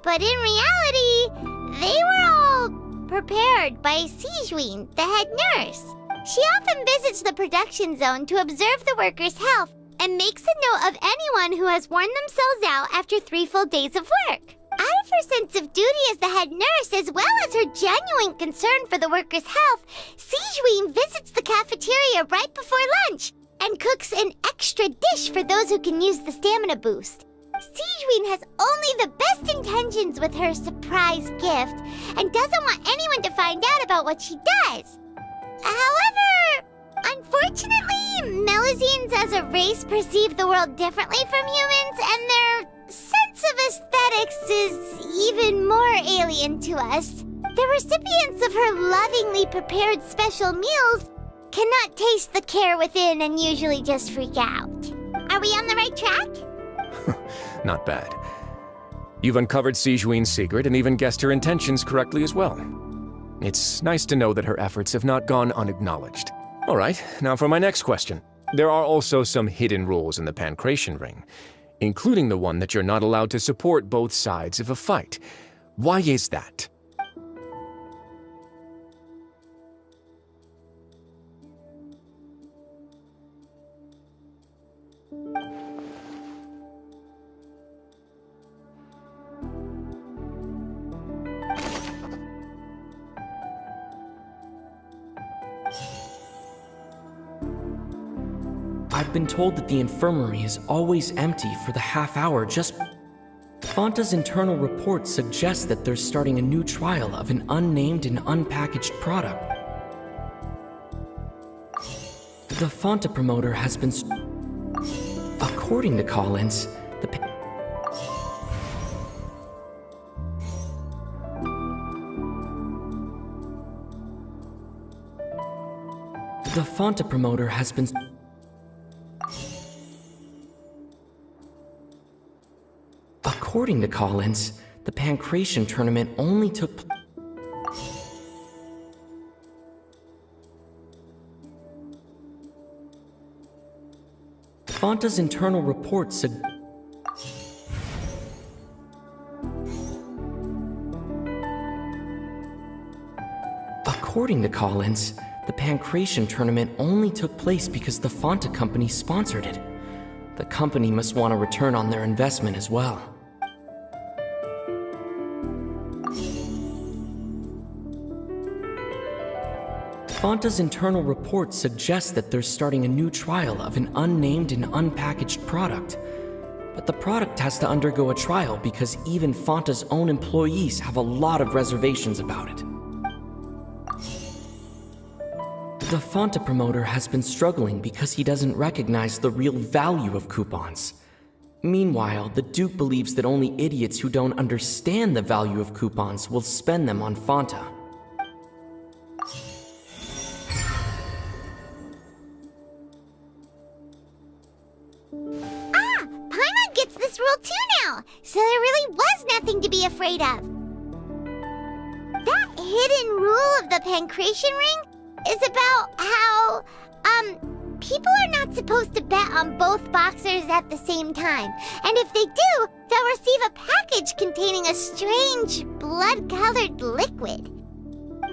Speaker 12: but in reality, they were all prepared by Sijuin, the head nurse. She often visits the production zone to observe the workers' health and makes a note of anyone who has worn themselves out after 3 full days of work. Out of her sense of duty as the head nurse, as well as her genuine concern for the workers' health, Sijuin visits the cafeteria right before lunch and cooks an extra dish for those who can use the stamina boost. Sijuin has only the best intentions with her surprise gift and doesn't want anyone to find out about what she does. However, unfortunately, Melazines as a race perceive the world differently from humans, and their sense of aesthetics is even more alien to us. The recipients of her lovingly prepared special meals cannot taste the care within and usually just freak out. Are we on the right track?
Speaker 4: Not bad. You've uncovered Sijuin's secret and even guessed her intentions correctly as well. It's nice to know that her efforts have not gone unacknowledged. All right, now for my next question. There are also some hidden rules in the Pancration Ring, including the one that you're not allowed to support both sides of a fight. Why is that?
Speaker 7: I've been told that the infirmary is always empty for the half hour just... Fanta's internal report suggests that they're starting a new trial of an unnamed and unpackaged product. The Fanta promoter has been... According to Collins, the Fanta promoter has been... According to Collins, the Pancration tournament only took... Fanta's internal report According to Collins, the Pancration tournament only took place because the Fanta company sponsored it. The company must want a return on their investment as well. Fanta's internal report suggests that they're starting a new trial of an unnamed and unpackaged product. But the product has to undergo a trial because even Fanta's own employees have a lot of reservations about it. The Fanta promoter has been struggling because he doesn't recognize the real value of coupons. Meanwhile, the Duke believes that only idiots who don't understand the value of coupons will spend them on Fanta.
Speaker 12: Paimon gets this rule too now, so there really was nothing to be afraid of. That hidden rule of the Pancration Ring is about how, people are not supposed to bet on both boxers at the same time. And if they do, they'll receive a package containing a strange, blood-colored liquid.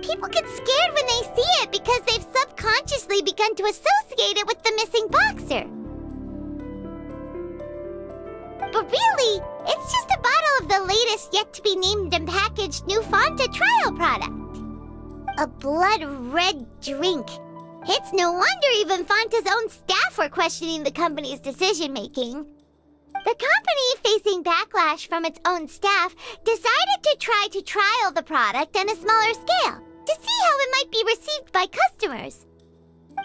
Speaker 12: People get scared when they see it because they've subconsciously begun to associate it with the missing boxer. But really, it's just a bottle of the latest yet-to-be-named and packaged new Fanta trial product. A blood-red drink. It's no wonder even Fanta's own staff were questioning the company's decision-making. The company, facing backlash from its own staff, decided to try to trial the product on a smaller scale to see how it might be received by customers.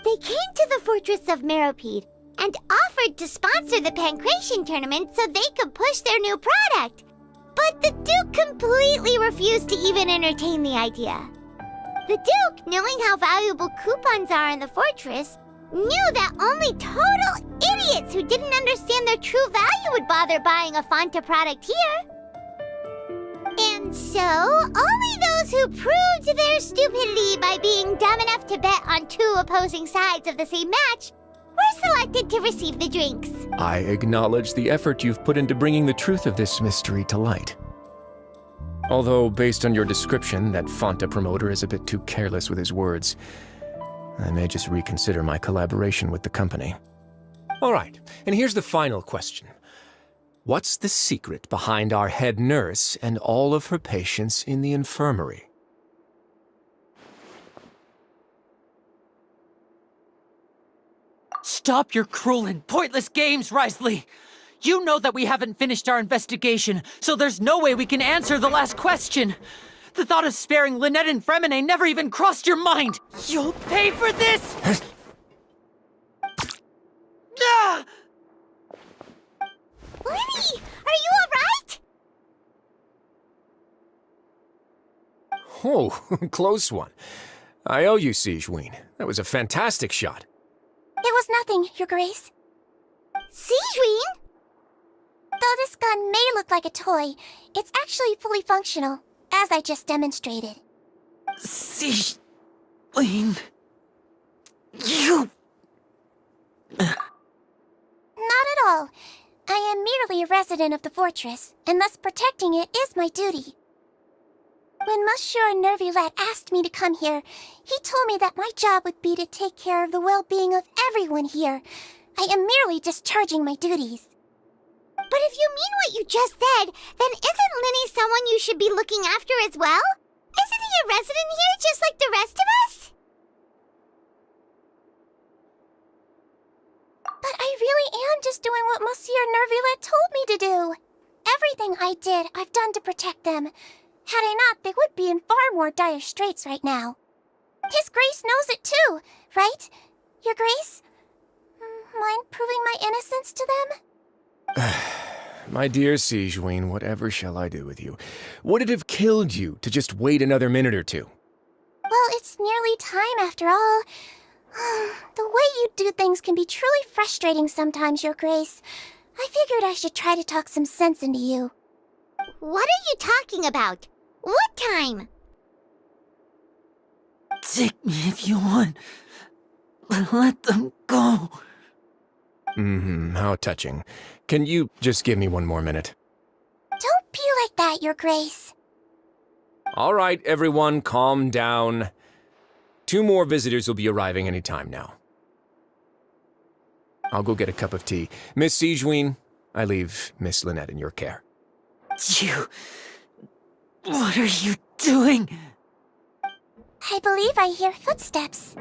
Speaker 12: They came to the Fortress of Meropide and offered to sponsor the Pancration tournament so they could push their new product. But the Duke completely refused to even entertain the idea. The Duke, knowing how valuable coupons are in the fortress, knew that only total idiots who didn't understand their true value would bother buying a Fanta product here. And so, only those who proved their stupidity by being dumb enough to bet on two opposing sides of the same match were selected to receive the drinks.
Speaker 4: I acknowledge the effort you've put into bringing the truth of this mystery to light. Although, based on your description, that Fanta promoter is a bit too careless with his words, I may just reconsider my collaboration with the company. All right, and here's the final question. What's the secret behind our head nurse and all of her patients in the infirmary?
Speaker 14: Stop your cruel and pointless games, Risley! You know that we haven't finished our investigation, so there's no way we can answer the last question. The thought of sparing Lynette and Fremine never even crossed your mind! You'll pay for this! Ah!
Speaker 12: Lenny, are you alright?
Speaker 4: Oh, close one. I owe you, Sigeween. That was a fantastic shot.
Speaker 22: It was nothing, Your Grace.
Speaker 12: Sigeween?
Speaker 22: Though this gun may look like a toy, it's actually fully functional, as I just demonstrated.
Speaker 14: Sigeween... You...
Speaker 22: Not at all. I am merely a resident of the fortress, and thus protecting it is my duty. When Monsieur Nervilette asked me to come here, he told me that my job would be to take care of the well-being of everyone here. I am merely discharging my duties.
Speaker 12: But if you mean what you just said, then isn't Linny someone you should be looking after as well? Isn't he a resident here just like the rest of us?
Speaker 22: But I really am just doing what Monsieur Nervilette told me to do. Everything I did, I've done to protect them. Had I not, they would be in far more dire straits right now. His Grace knows it too, right? Your Grace? Mind proving my innocence to them?
Speaker 4: My dear Sigeween, whatever shall I do with you? Would it have killed you to just wait another minute or two?
Speaker 22: Well, it's nearly time after all. The way you do things can be truly frustrating sometimes, Your Grace. I figured I should try to talk some sense into you.
Speaker 12: What are you talking about? What time?
Speaker 14: Take me if you want. Let them go.
Speaker 4: How touching. Can you just give me one more minute?
Speaker 22: Don't be like that, Your Grace.
Speaker 4: All right, everyone, calm down. 2 more visitors will be arriving any time now. I'll go get a cup of tea. Miss Sigeween, I leave Miss Lynette in your care.
Speaker 14: You... What are you doing?
Speaker 22: I believe I hear footsteps.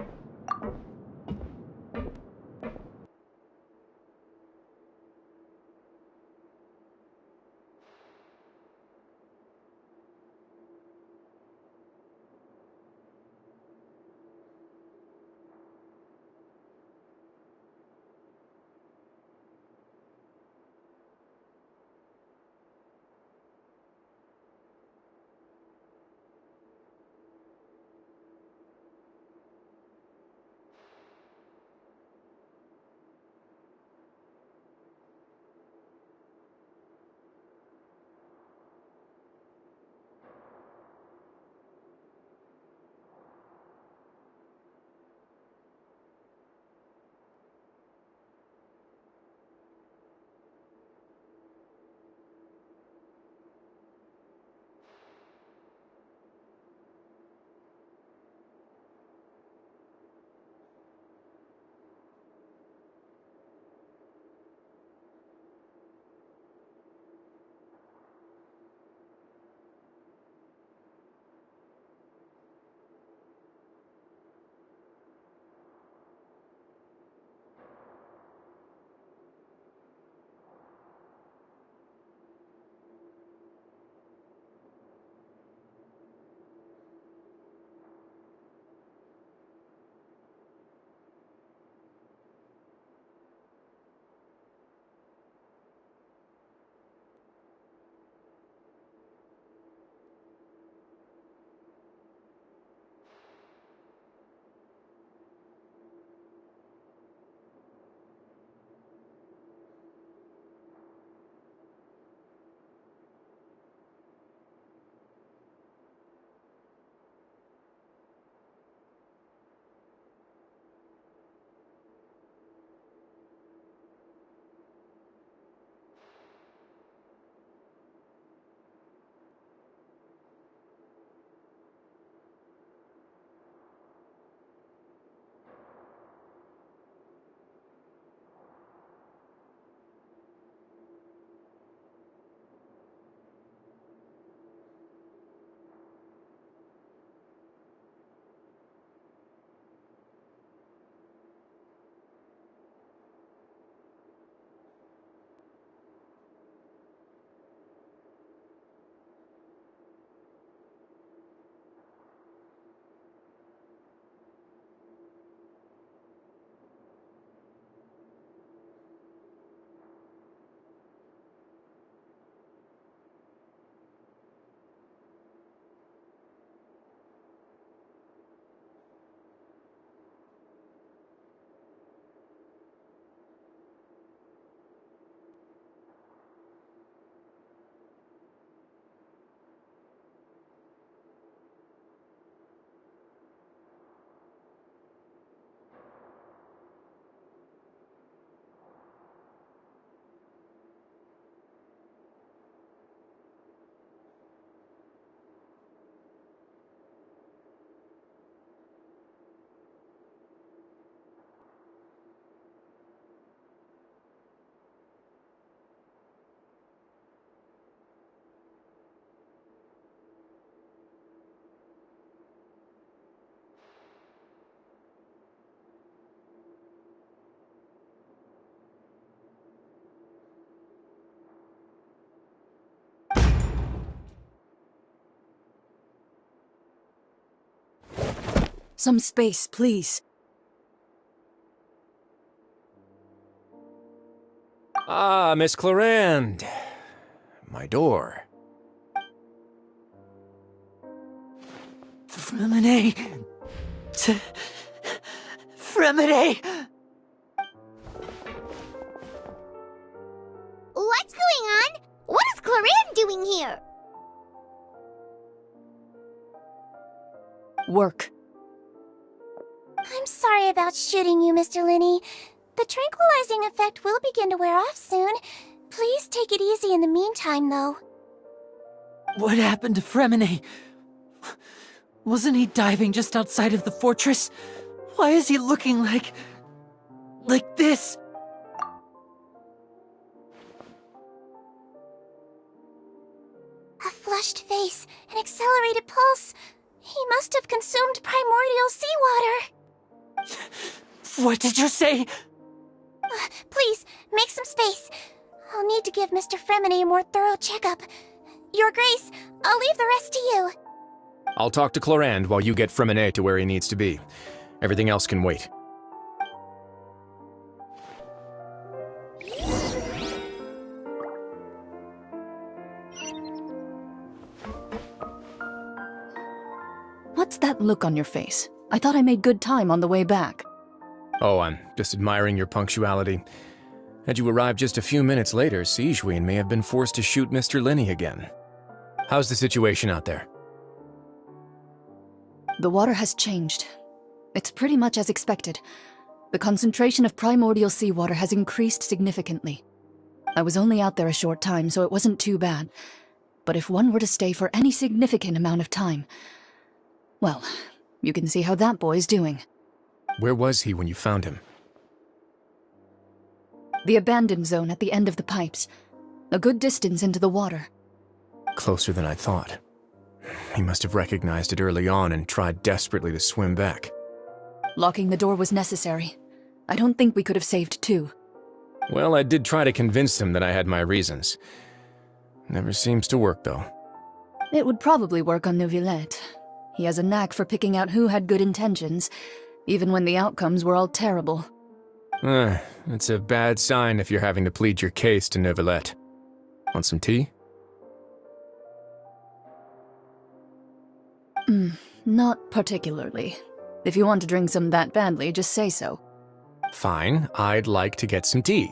Speaker 10: Some space, please.
Speaker 4: Ah, Miss Clarande. My door.
Speaker 14: Fremine! Fremine!
Speaker 12: What's going on? What is Clarande doing here?
Speaker 10: Work.
Speaker 22: I'm sorry about shooting you, Mr. Linney. The tranquilizing effect will begin to wear off soon. Please take it easy in the meantime, though.
Speaker 14: What happened to Fremine? Wasn't he diving just outside of the fortress? Why is he looking like this?
Speaker 22: A flushed face, an accelerated pulse. He must have consumed primordial seawater.
Speaker 14: What did you say?
Speaker 22: Please, make some space. I'll need to give Mr. Fremine a more thorough checkup. Your Grace, I'll leave the rest to you.
Speaker 4: I'll talk to Clarande while you get Fremine to where he needs to be. Everything else can wait.
Speaker 10: What's that look on your face? I thought I made good time on the way back.
Speaker 4: Oh, I'm just admiring your punctuality. Had you arrived just a few minutes later, Sigewinne may have been forced to shoot Mr. Linney again. How's the situation out there?
Speaker 10: The water has changed. It's pretty much as expected. The concentration of primordial seawater has increased significantly. I was only out there a short time, so it wasn't too bad. But if one were to stay for any significant amount of time, well, you can see how that boy's doing.
Speaker 4: Where was he when you found him?
Speaker 10: The abandoned zone at the end of the pipes. A good distance into the water.
Speaker 4: Closer than I thought. He must have recognized it early on and tried desperately to swim back.
Speaker 10: Locking the door was necessary. I don't think we could have saved two.
Speaker 4: Well, I did try to convince him that I had my reasons. Never seems to work, though.
Speaker 10: It would probably work on Neuvillette. He has a knack for picking out who had good intentions, even when the outcomes were all terrible.
Speaker 4: It's a bad sign if you're having to plead your case to Neuvillette. Want some tea?
Speaker 10: Not particularly. If you want to drink some that badly, just say so.
Speaker 4: Fine, I'd like to get some tea.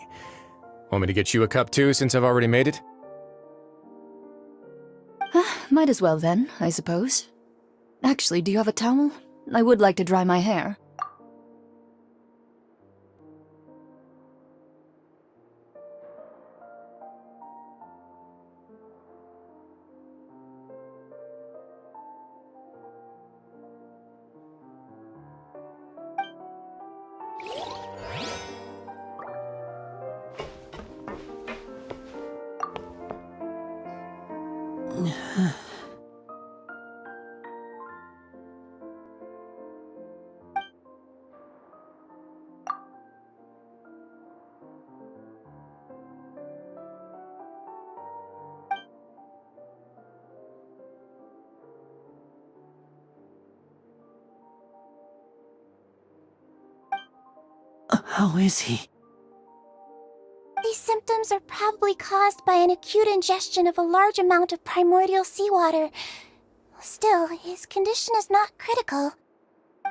Speaker 4: Want me to get you a cup too, since I've already made it?
Speaker 10: Might as well then, I suppose. Actually, do you have a towel? I would like to dry my hair.
Speaker 14: How is he?
Speaker 22: These symptoms are probably caused by an acute ingestion of a large amount of primordial seawater. Still, his condition is not critical.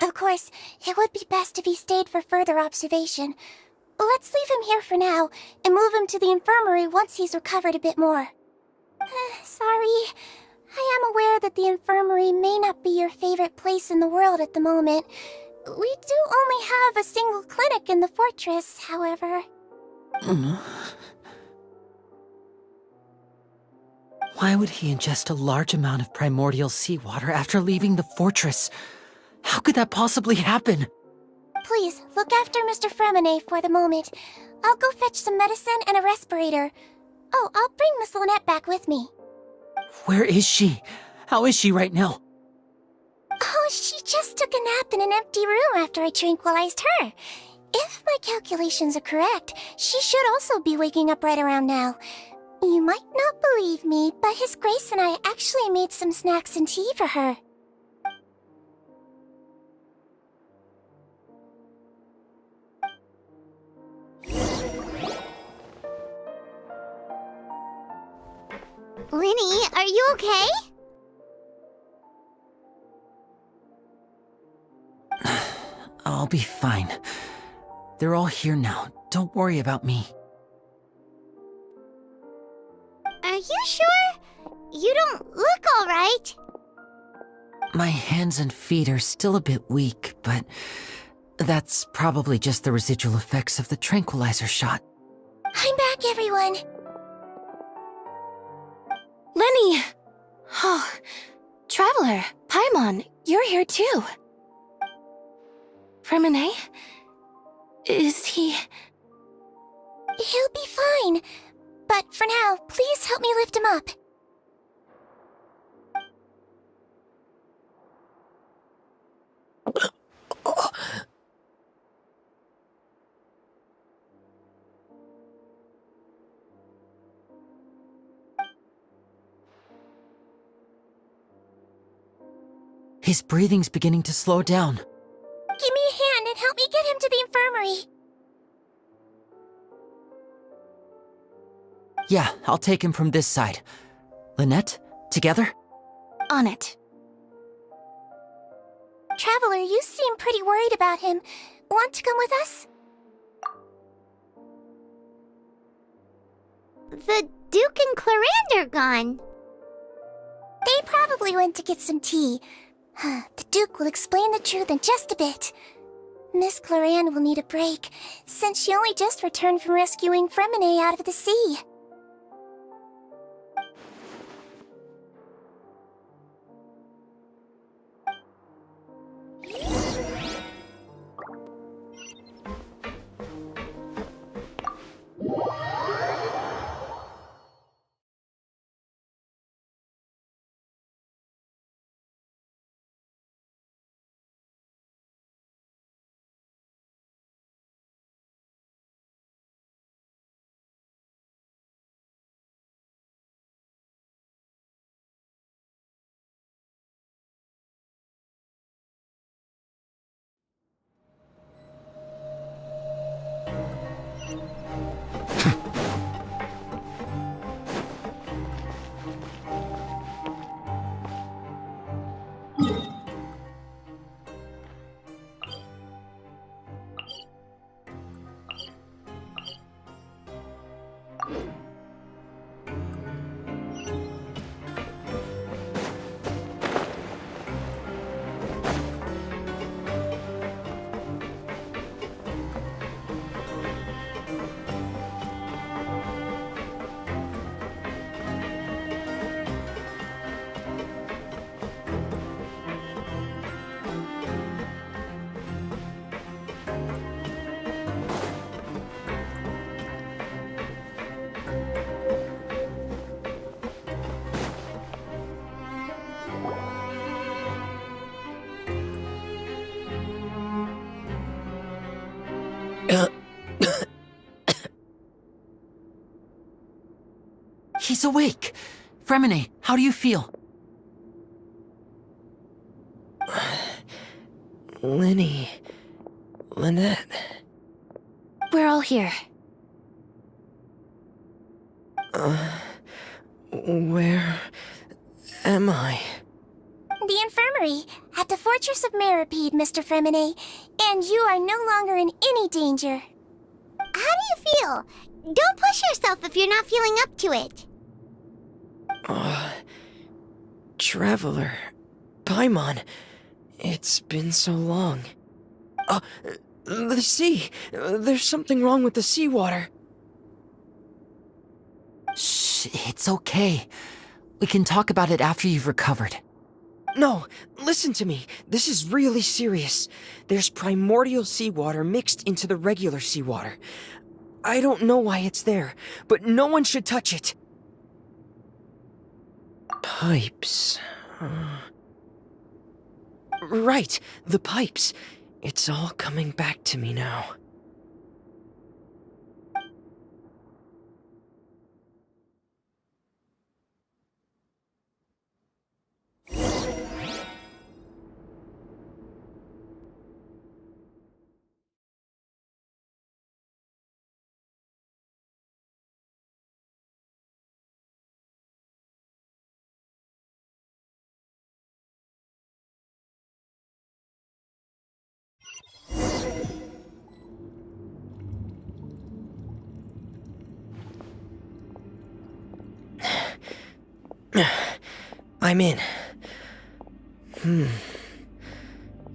Speaker 22: Of course, it would be best if he stayed for further observation. Let's leave him here for now, and move him to the infirmary once he's recovered a bit more. Sorry. I am aware that the infirmary may not be your favorite place in the world at the moment. We do only have a single clinic in the fortress, however.
Speaker 14: Why would he ingest a large amount of primordial seawater after leaving the fortress? How could that possibly happen?
Speaker 22: Please, look after Mr. Fremine for the moment. I'll go fetch some medicine and a respirator. Oh, I'll bring Miss Lynette back with me.
Speaker 14: Where is she? How is she right now?
Speaker 22: Oh, she just took a nap in an empty room after I tranquilized her. If my calculations are correct, she should also be waking up right around now. You might not believe me, but His Grace and I actually made some snacks and tea for her.
Speaker 12: Lenny, are you okay?
Speaker 14: I'll be fine. They're all here now. Don't worry about me.
Speaker 12: Are you sure? You don't look alright.
Speaker 14: My hands and feet are still a bit weak, but that's probably just the residual effects of the tranquilizer shot.
Speaker 22: I'm back, everyone. Lenny! Oh, Traveler, Paimon, you're here too. Remine? Is he... He'll be fine. But for now, please help me lift him up.
Speaker 14: His breathing's beginning to slow down.
Speaker 22: Give me a hand and help me get him to the infirmary.
Speaker 14: Yeah, I'll take him from this side. Lynette, together?
Speaker 22: On it. Traveler, you seem pretty worried about him. Want to come with us?
Speaker 12: The Duke and Clarande are gone.
Speaker 22: They probably went to get some tea. The Duke will explain the truth in just a bit. Miss Clarande will need a break, since she only just returned from rescuing Fremine out of the sea.
Speaker 14: He's awake! Fremine, how do you feel?
Speaker 7: Lenny... Lynette...
Speaker 22: We're all here.
Speaker 7: Where... am I?
Speaker 22: The infirmary, at the Fortress of Meripede, Mr. Fremine, and you are no longer in any danger.
Speaker 12: How do you feel? Don't push yourself if you're not feeling up to it.
Speaker 7: Traveler... Paimon... It's been so long. The sea! There's something wrong with the seawater.
Speaker 14: Shh, it's okay. We can talk about it after you've recovered.
Speaker 7: No, listen to me. This is really serious. There's primordial seawater mixed into the regular seawater. I don't know why it's there, but no one should touch it. Pipes... Right, the pipes. It's all coming back to me now.
Speaker 2: I'm in.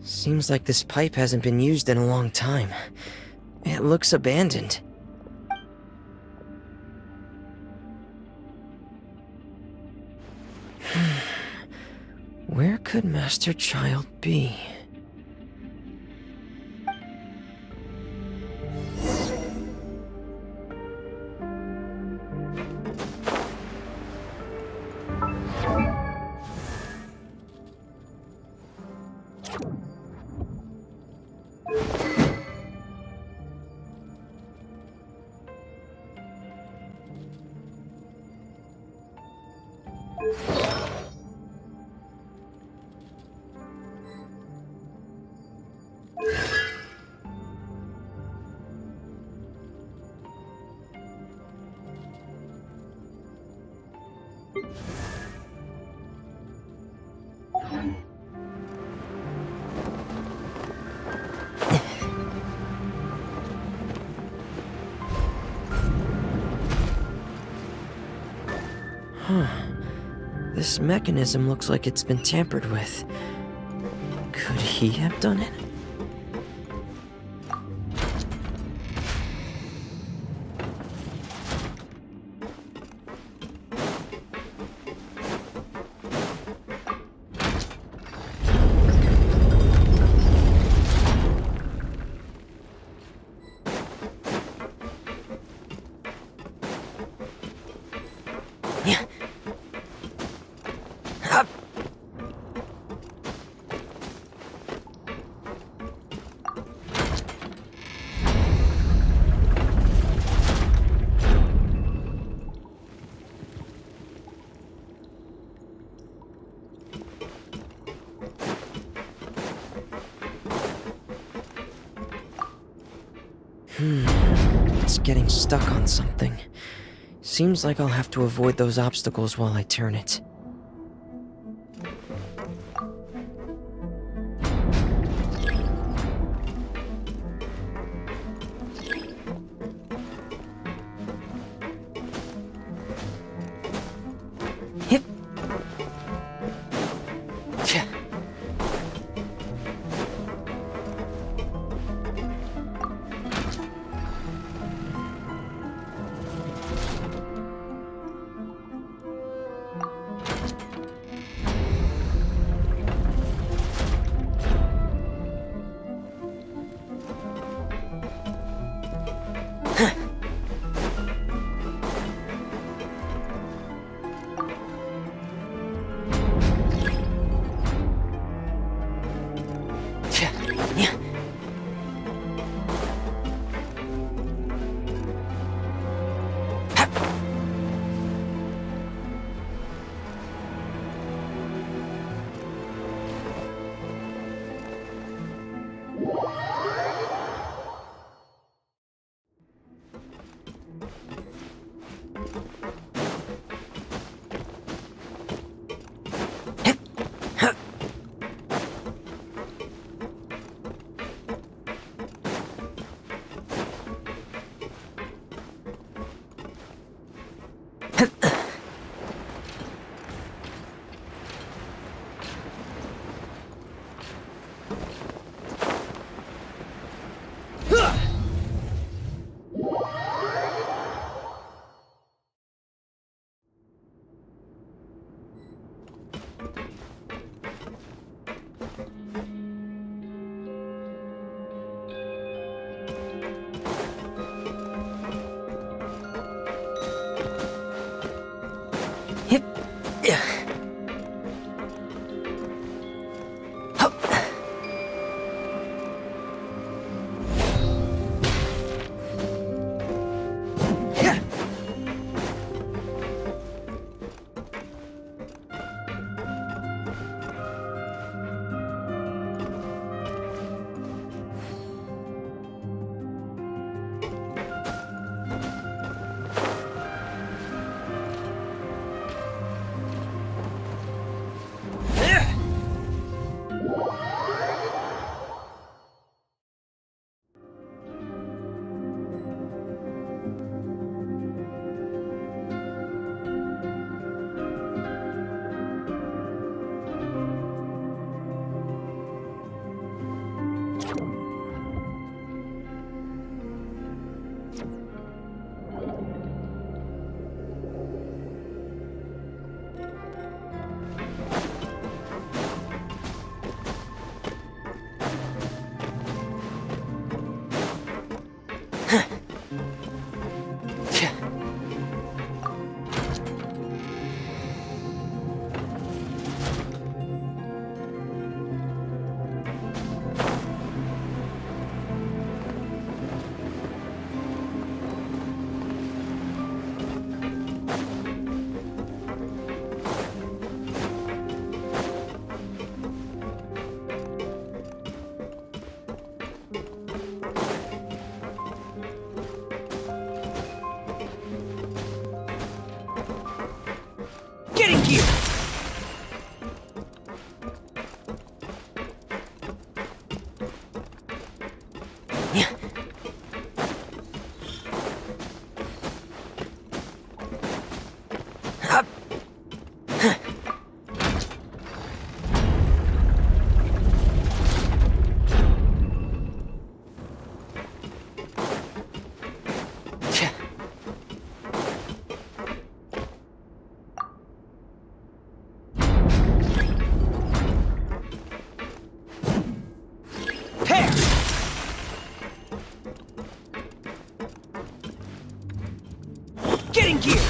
Speaker 2: Seems like this pipe hasn't been used in a long time. It looks abandoned. Where could Master Child be? This mechanism looks like it's been tampered with. Could he have done it? It's getting stuck on something. Seems like I'll have to avoid those obstacles while I turn it. Getting gear! Getting gear!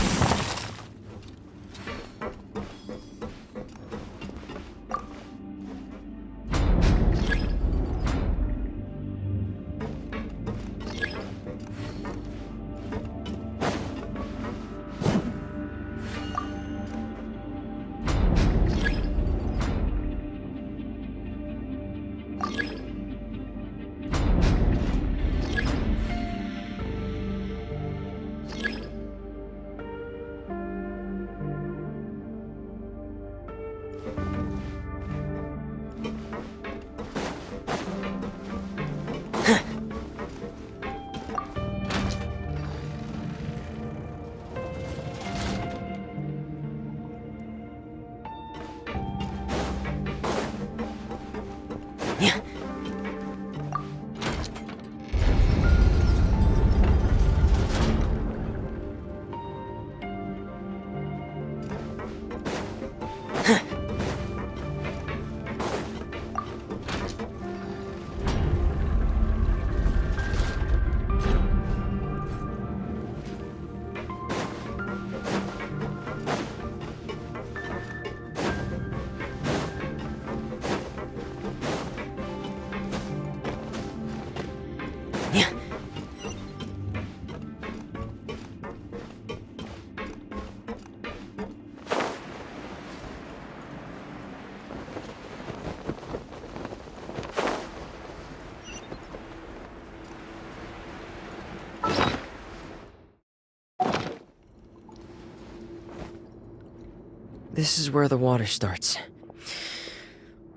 Speaker 2: This is where the water starts.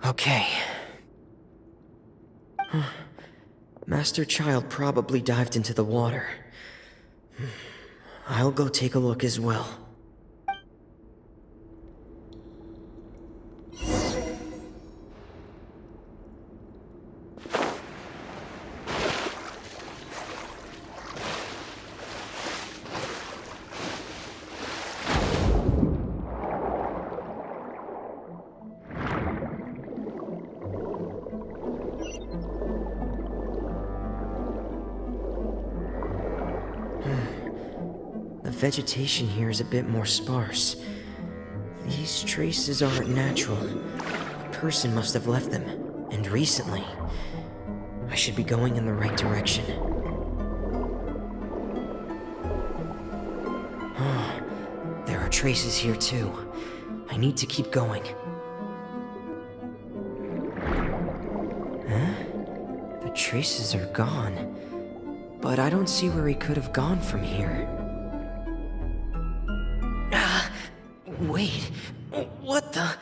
Speaker 2: Okay. Master Child probably dived into the water. I'll go take a look as well. The vegetation here is a bit more sparse. These traces aren't natural. A person must have left them, and recently. I should be going in the right direction. Oh, there are traces here too. I need to keep going. Huh? The traces are gone. But I don't see where he could have gone from here. Wait, what the?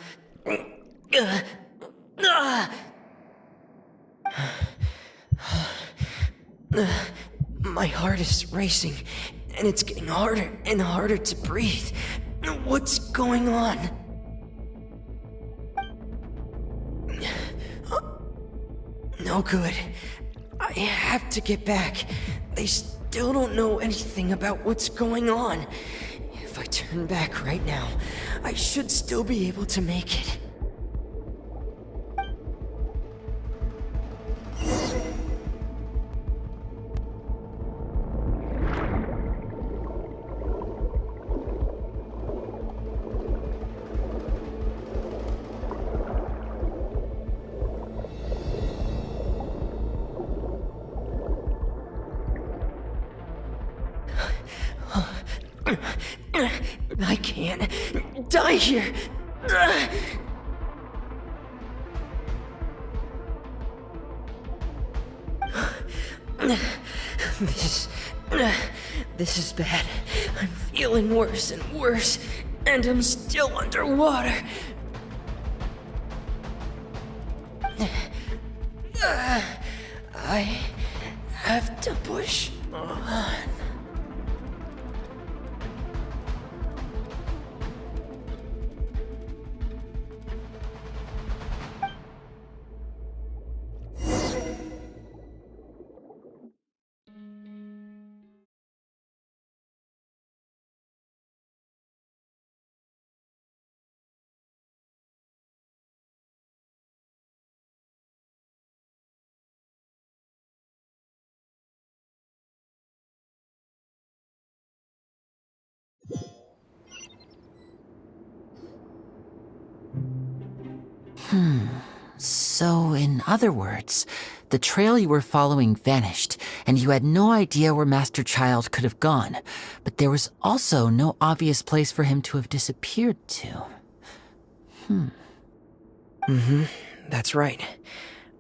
Speaker 2: My heart is racing, and it's getting harder and harder to breathe. What's going on? No good. I have to get back. They still don't know anything about what's going on. If I turn back right now, I should still be able to make it. I can't die here. This is bad. I'm feeling worse and worse, and I'm still underwater. I have to push on.
Speaker 14: So, in other words, the trail you were following vanished, and you had no idea where Master Child could have gone, but there was also no obvious place for him to have disappeared to.
Speaker 2: That's right.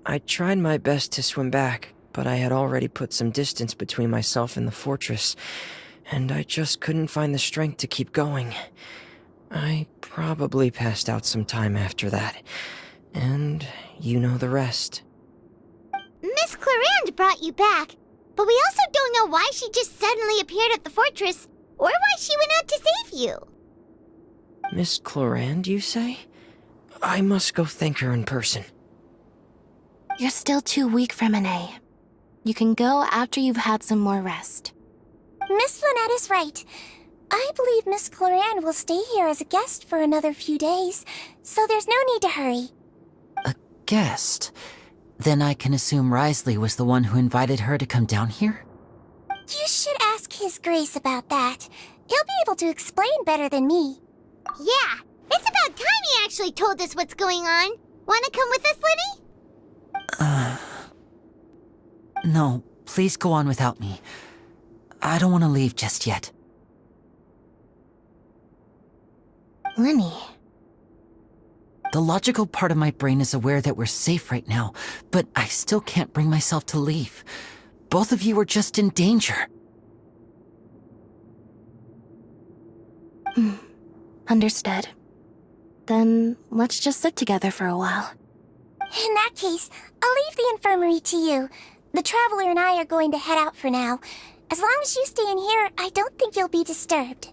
Speaker 2: I tried my best to swim back, but I had already put some distance between myself and the fortress, and I just couldn't find the strength to keep going. I probably passed out some time after that, and you know the rest.
Speaker 12: Miss Clarande brought you back, but we also don't know why she just suddenly appeared at the fortress, or why she went out to save you.
Speaker 2: Miss Clarande, you say? I must go thank her in person.
Speaker 15: You're still too weak for Monet. You can go after you've had some more rest.
Speaker 22: Miss Lynette is right. I believe Miss Clarande will stay here as a guest for another few days, so there's no need to hurry.
Speaker 14: A guest? Then I can assume Risley was the one who invited her to come down here?
Speaker 22: You should ask His Grace about that. He'll be able to explain better than me.
Speaker 12: Yeah, it's about time he actually told us what's going on. Wanna come with us, Lenny?
Speaker 14: No, please go on without me. I don't want to leave just yet.
Speaker 15: Lenny.
Speaker 14: The logical part of my brain is aware that we're safe right now, but I still can't bring myself to leave. Both of you are just in danger.
Speaker 15: Understood. Then let's just sit together for a while.
Speaker 22: In that case, I'll leave the infirmary to you. The Traveler and I are going to head out for now. As long as you stay in here, I don't think you'll be disturbed.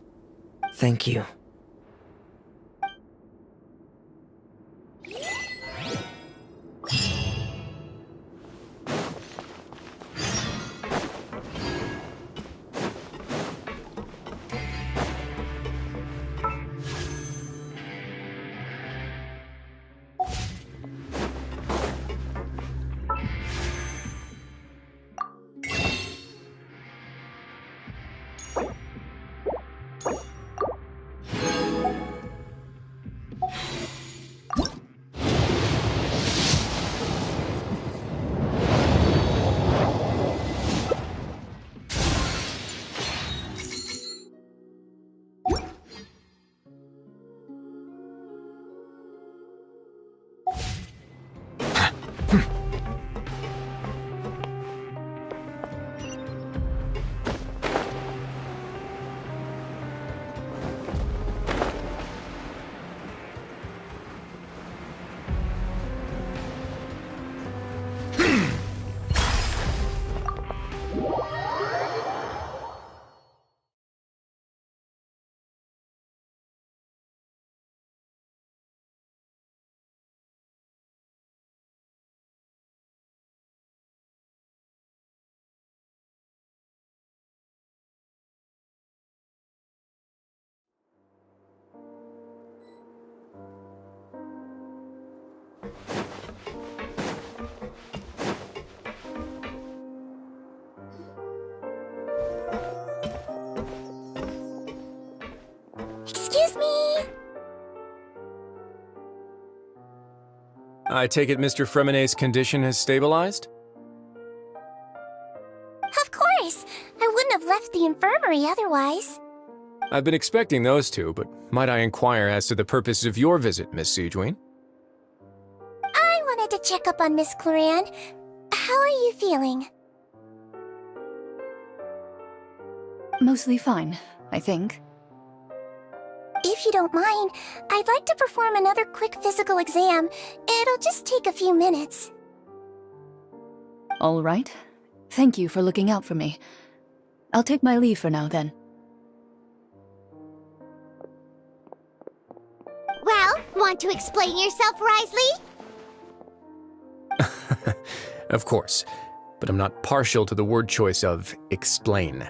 Speaker 2: Thank you.
Speaker 4: I take it Mr. Fremonet's condition has stabilized?
Speaker 22: Of course! I wouldn't have left the infirmary otherwise.
Speaker 4: I've been expecting those two, but might I inquire as to the purpose of your visit, Miss Siegewin?
Speaker 22: I wanted to check up on Miss Cloran. How are you feeling?
Speaker 10: Mostly fine, I think.
Speaker 22: If you don't mind, I'd like to perform another quick physical exam. It'll just take a few minutes.
Speaker 10: All right. Thank you for looking out for me. I'll take my leave for now, then.
Speaker 12: Well, want to explain yourself, Risley?
Speaker 4: Of course, but I'm not partial to the word choice of explain.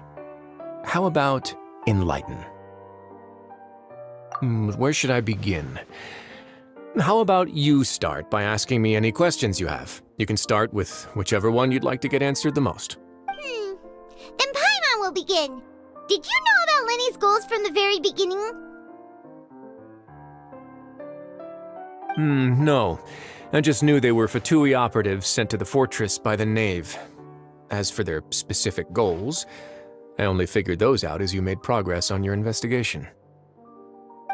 Speaker 4: How about enlighten? Where should I begin? How about you start by asking me any questions you have? You can start with whichever one you'd like to get answered the most.
Speaker 12: Then Paimon will begin. Did you know about Lenny's goals from the very beginning?
Speaker 4: No. I just knew they were Fatui operatives sent to the fortress by the Knave. As for their specific goals, I only figured those out as you made progress on your investigation.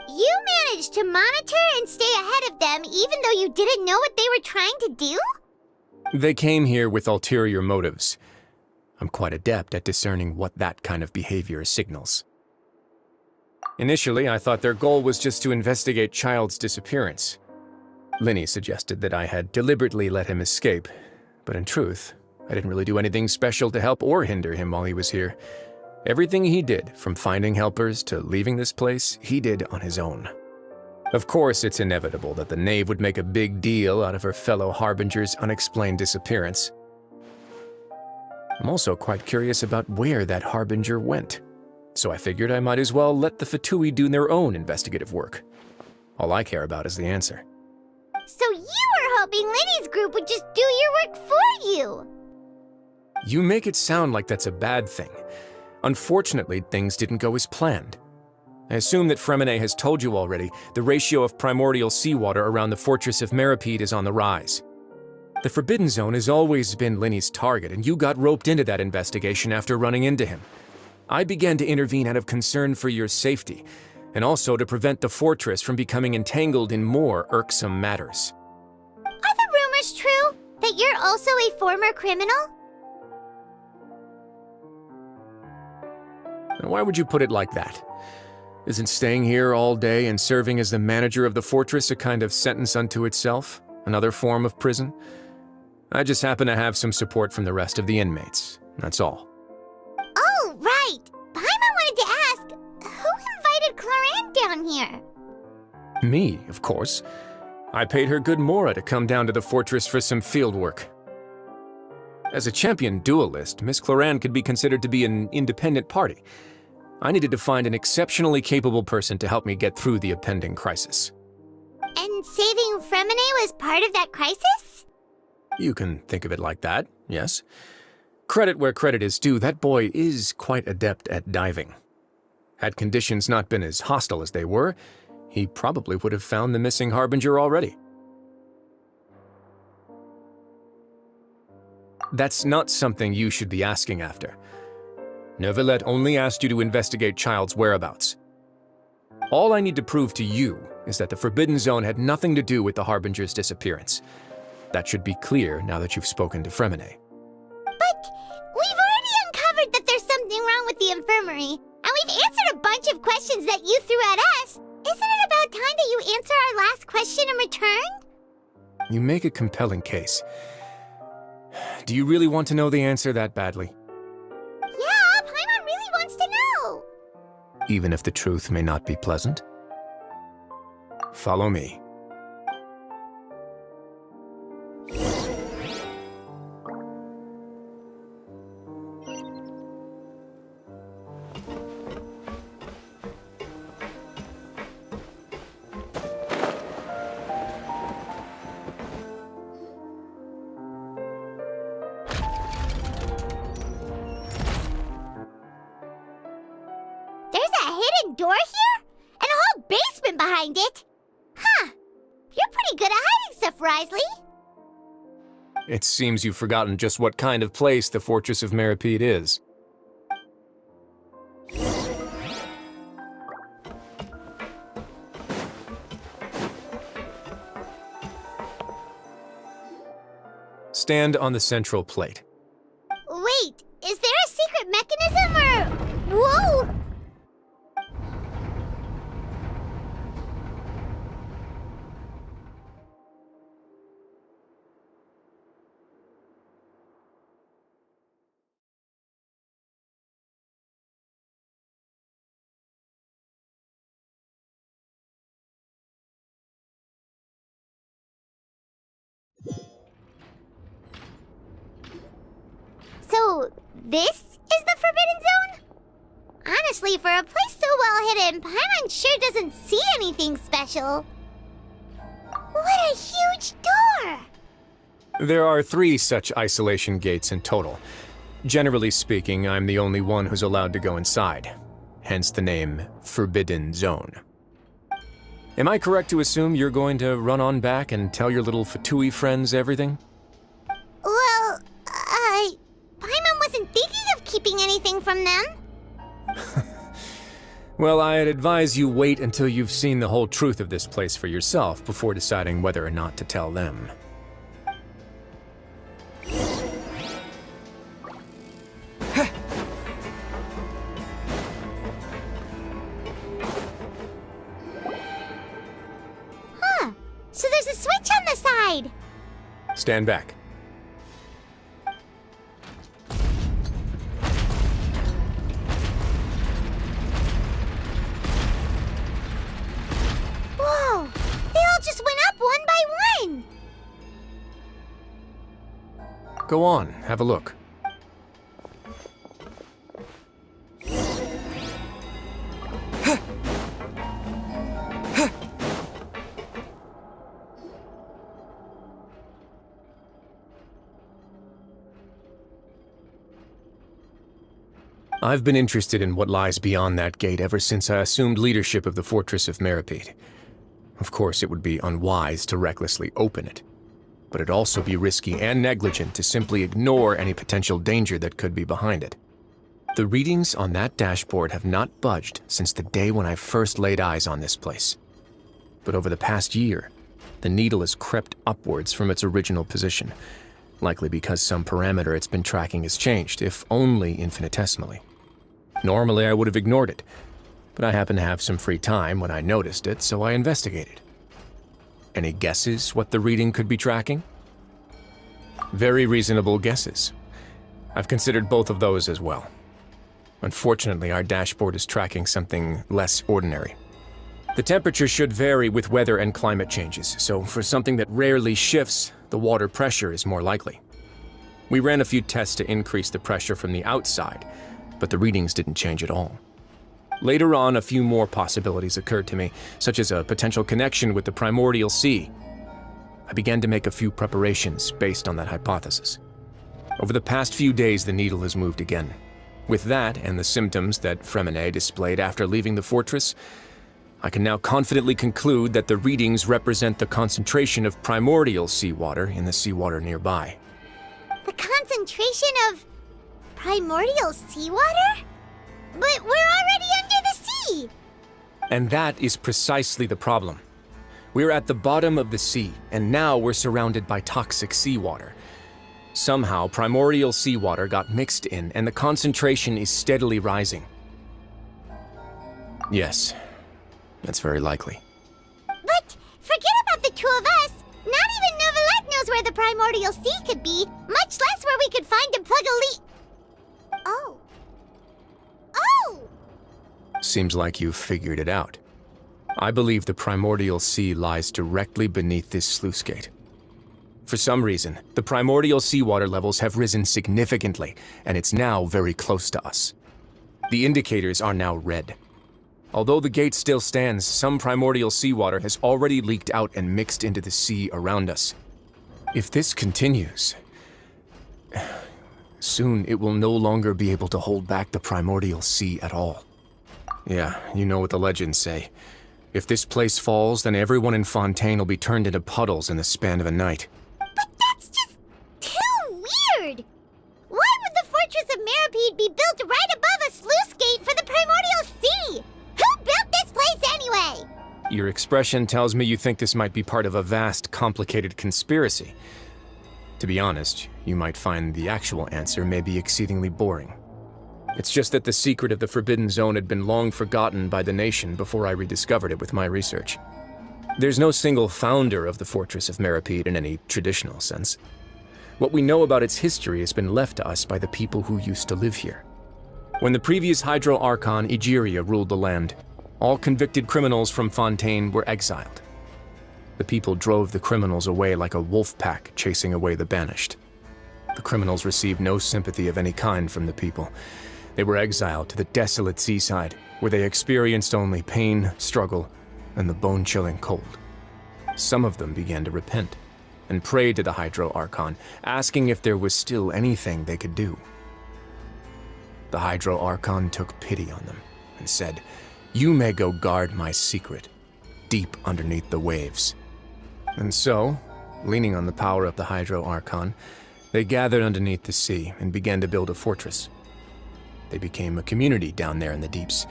Speaker 12: You managed to monitor and stay ahead of them even though you didn't know what they were trying to do?
Speaker 4: They came here with ulterior motives. I'm quite adept at discerning what that kind of behavior signals. Initially, I thought their goal was just to investigate Child's disappearance. Linny suggested that I had deliberately let him escape, but in truth, I didn't really do anything special to help or hinder him while he was here. Everything he did, from finding helpers to leaving this place, he did on his own. Of course, it's inevitable that the Knave would make a big deal out of her fellow Harbinger's unexplained disappearance. I'm also quite curious about where that Harbinger went, so I figured I might as well let the Fatui do their own investigative work. All I care about is the answer.
Speaker 12: So you were hoping Lenny's group would just do your work for you!
Speaker 4: You make it sound like that's a bad thing. Unfortunately, things didn't go as planned. I assume that Fremonet has told you already the ratio of primordial seawater around the fortress of Meripede is on the rise. The Forbidden Zone has always been Linny's target, and you got roped into that investigation after running into him. I began to intervene out of concern for your safety, and also to prevent the fortress from becoming entangled in more irksome matters.
Speaker 12: Are the rumors true? That you're also a former criminal?
Speaker 4: Now, why would you put it like that? Isn't staying here all day and serving as the manager of the fortress a kind of sentence unto itself? Another form of prison? I just happen to have some support from the rest of the inmates, that's all.
Speaker 12: Oh, right! Paimon wanted to ask, who invited Cloran down here?
Speaker 4: Me, of course. I paid her good mora to come down to the fortress for some field work. As a champion duelist, Miss Cloran could be considered to be an independent party. I needed to find an exceptionally capable person to help me get through the impending crisis.
Speaker 12: And saving Fremonet was part of that crisis?
Speaker 4: You can think of it like that, yes. Credit where credit is due, that boy is quite adept at diving. Had conditions not been as hostile as they were, he probably would have found the missing Harbinger already. That's not something you should be asking after. Neuvillette only asked you to investigate Child's whereabouts. All I need to prove to you is that the Forbidden Zone had nothing to do with the Harbinger's disappearance. That should be clear now that you've spoken to Fremonet.
Speaker 12: But we've already uncovered that there's something wrong with the infirmary, and we've answered a bunch of questions that you threw at us. Isn't it about time that you answer our last question in return?
Speaker 4: You make a compelling case. Do you really want to know the answer that badly?
Speaker 12: Yeah, Paimon really wants to know!
Speaker 4: Even if the truth may not be pleasant? Follow me.
Speaker 12: There's a hidden door here? And a whole basement behind it? Huh. You're pretty good at hiding stuff, Risley.
Speaker 4: It seems you've forgotten just what kind of place the Fortress of Meripede is. Stand on the central plate.
Speaker 12: Wait, is there a secret mechanism or... Whoa! So, this is the Forbidden Zone? Honestly, for a place so well hidden, Paimon sure doesn't see anything special. What a huge door!
Speaker 4: There are 3 such isolation gates in total. Generally speaking, I'm the only one who's allowed to go inside. Hence the name Forbidden Zone. Am I correct to assume you're going to run on back and tell your little Fatui friends everything?
Speaker 12: Well, Paimon wasn't thinking of keeping anything from them.
Speaker 4: Well, I'd advise you wait until you've seen the whole truth of this place for yourself before deciding whether or not to tell them.
Speaker 12: Huh, so there's a switch on the side.
Speaker 4: Stand back.
Speaker 12: Whoa, they all just went up one by one.
Speaker 4: Go on, have a look. I've been interested in what lies beyond that gate ever since I assumed leadership of the Fortress of Meripede. Of course, it would be unwise to recklessly open it, but it'd also be risky and negligent to simply ignore any potential danger that could be behind it. The readings on that dashboard have not budged since the day when I first laid eyes on this place. But over the past year, the needle has crept upwards from its original position, likely because some parameter it's been tracking has changed, if only infinitesimally. Normally, I would have ignored it, but I happened to have some free time when I noticed it, so I investigated. Any guesses what the reading could be tracking? Very reasonable guesses. I've considered both of those as well. Unfortunately, our dashboard is tracking something less ordinary. The temperature should vary with weather and climate changes, so for something that rarely shifts, the water pressure is more likely. We ran a few tests to increase the pressure from the outside, but the readings didn't change at all. Later on, a few more possibilities occurred to me, such as a potential connection with the primordial sea. I began to make a few preparations based on that hypothesis. Over the past few days, the needle has moved again. With that, and the symptoms that Fremine displayed after leaving the fortress, I can now confidently conclude that the readings represent the concentration of primordial seawater in the seawater nearby.
Speaker 12: The concentration of primordial seawater? But we're already under the sea!
Speaker 4: And that is precisely the problem. We're at the bottom of the sea, and now we're surrounded by toxic seawater. Somehow, primordial seawater got mixed in, and the concentration is steadily rising. Yes, that's very likely.
Speaker 12: But forget about the two of us! Not even Novelette knows where the primordial sea could be, much less where we could find and plug a leak. Oh. Oh!
Speaker 4: Seems like you've figured it out. I believe the primordial sea lies directly beneath this sluice gate. For some reason, the primordial seawater levels have risen significantly, and it's now very close to us. The indicators are now red. Although the gate still stands, some primordial seawater has already leaked out and mixed into the sea around us. If this continues, soon it will no longer be able to hold back the primordial sea at all. Yeah, you know what the legends say. If this place falls, then everyone in Fontaine will be turned into puddles in the span of a night.
Speaker 12: But that's just too weird! Why would the Fortress of Meripede be built right above a sluice gate for the Primordial Sea? Who built this place anyway?
Speaker 4: Your expression tells me you think this might be part of a vast, complicated conspiracy. To be honest, you might find the actual answer may be exceedingly boring. It's just that the secret of the Forbidden Zone had been long forgotten by the nation before I rediscovered it with my research. There's no single founder of the Fortress of Meripede in any traditional sense. What we know about its history has been left to us by the people who used to live here. When the previous Hydro Archon Egeria ruled the land, all convicted criminals from Fontaine were exiled. The people drove the criminals away like a wolf pack chasing away the banished. The criminals received no sympathy of any kind from the people. They were exiled to the desolate seaside, where they experienced only pain, struggle, and the bone-chilling cold. Some of them began to repent and prayed to the Hydro Archon, asking if there was still anything they could do. The Hydro Archon took pity on them and said, "You may go guard my secret, deep underneath the waves." And so, leaning on the power of the Hydro Archon, they gathered underneath the sea and began to build a fortress. They became a community down there in the deeps,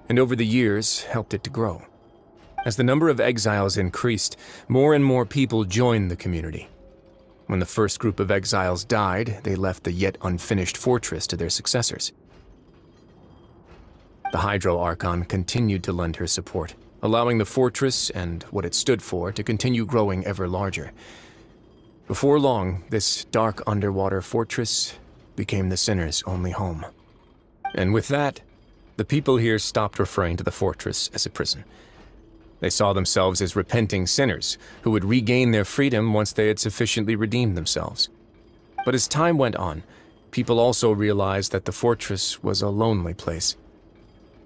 Speaker 4: and over the years helped it to grow. As the number of exiles increased, more and more people joined the community. When the first group of exiles died, they left the yet unfinished fortress to their successors. The Hydro Archon continued to lend her support, allowing the fortress and what it stood for to continue growing ever larger. Before long, this dark underwater fortress became the sinner's only home. And with that, the people here stopped referring to the fortress as a prison. They saw themselves as repenting sinners who would regain their freedom once they had sufficiently redeemed themselves. But as time went on, people also realized that the fortress was a lonely place.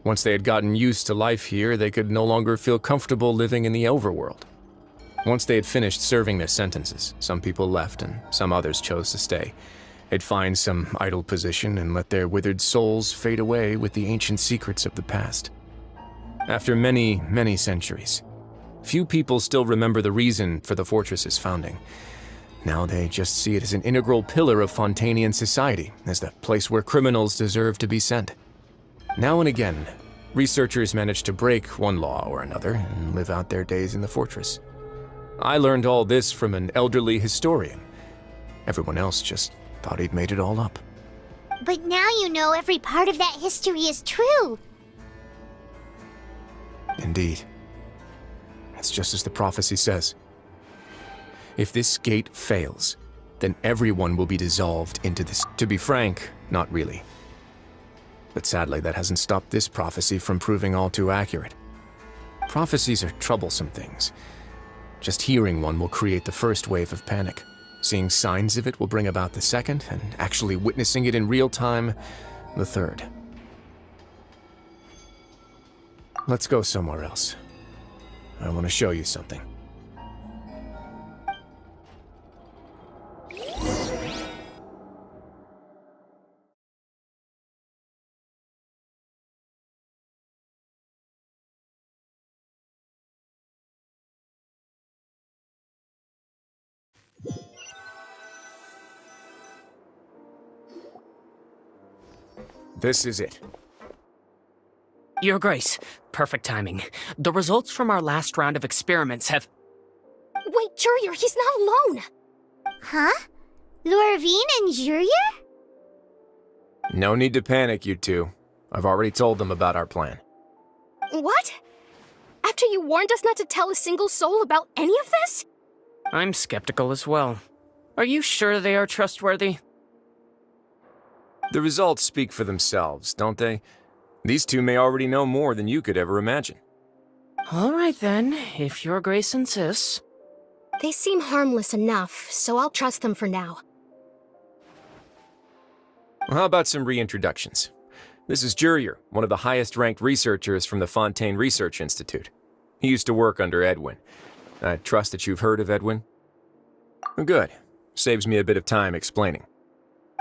Speaker 4: Once they had gotten used to life here, they could no longer feel comfortable living in the overworld. Once they had finished serving their sentences, some people left and some others chose to stay. They'd find some idle position and let their withered souls fade away with the ancient secrets of the past. After many, many centuries, few people still remember the reason for the fortress's founding. Now they just see it as an integral pillar of Fontainian society, as the place where criminals deserve to be sent. Now and again, researchers manage to break one law or another and live out their days in the fortress. I learned all this from an elderly historian. Everyone else just thought he'd made it all up.
Speaker 12: But now you know every part of that history is true.
Speaker 4: Indeed. It's just as the prophecy says. If this gate fails, then everyone will be dissolved into this. To be frank, not really. But sadly, that hasn't stopped this prophecy from proving all too accurate. Prophecies are troublesome things. Just hearing one will create the first wave of panic. Seeing signs of it will bring about the second, and actually witnessing it in real time, the third. Let's go somewhere else. I want to show you something. This is it.
Speaker 3: Your Grace, perfect timing. The results from our last round of experiments have...
Speaker 20: Wait, Jurier, he's not alone!
Speaker 12: Huh? Lorvine and Jurier?
Speaker 4: No need to panic, you two. I've already told them about our plan.
Speaker 20: What? After you warned us not to tell a single soul about any of this?
Speaker 3: I'm skeptical as well. Are you sure they are trustworthy?
Speaker 4: The results speak for themselves, don't they? These two may already know more than you could ever imagine.
Speaker 3: All right then, if Your Grace insists.
Speaker 20: They seem harmless enough, so I'll trust them for now.
Speaker 4: Well, how about some reintroductions? This is Jurier, one of the highest-ranked researchers from the Fontaine Research Institute. He used to work under Edwin. I trust that you've heard of Edwin? Good. Saves me a bit of time explaining.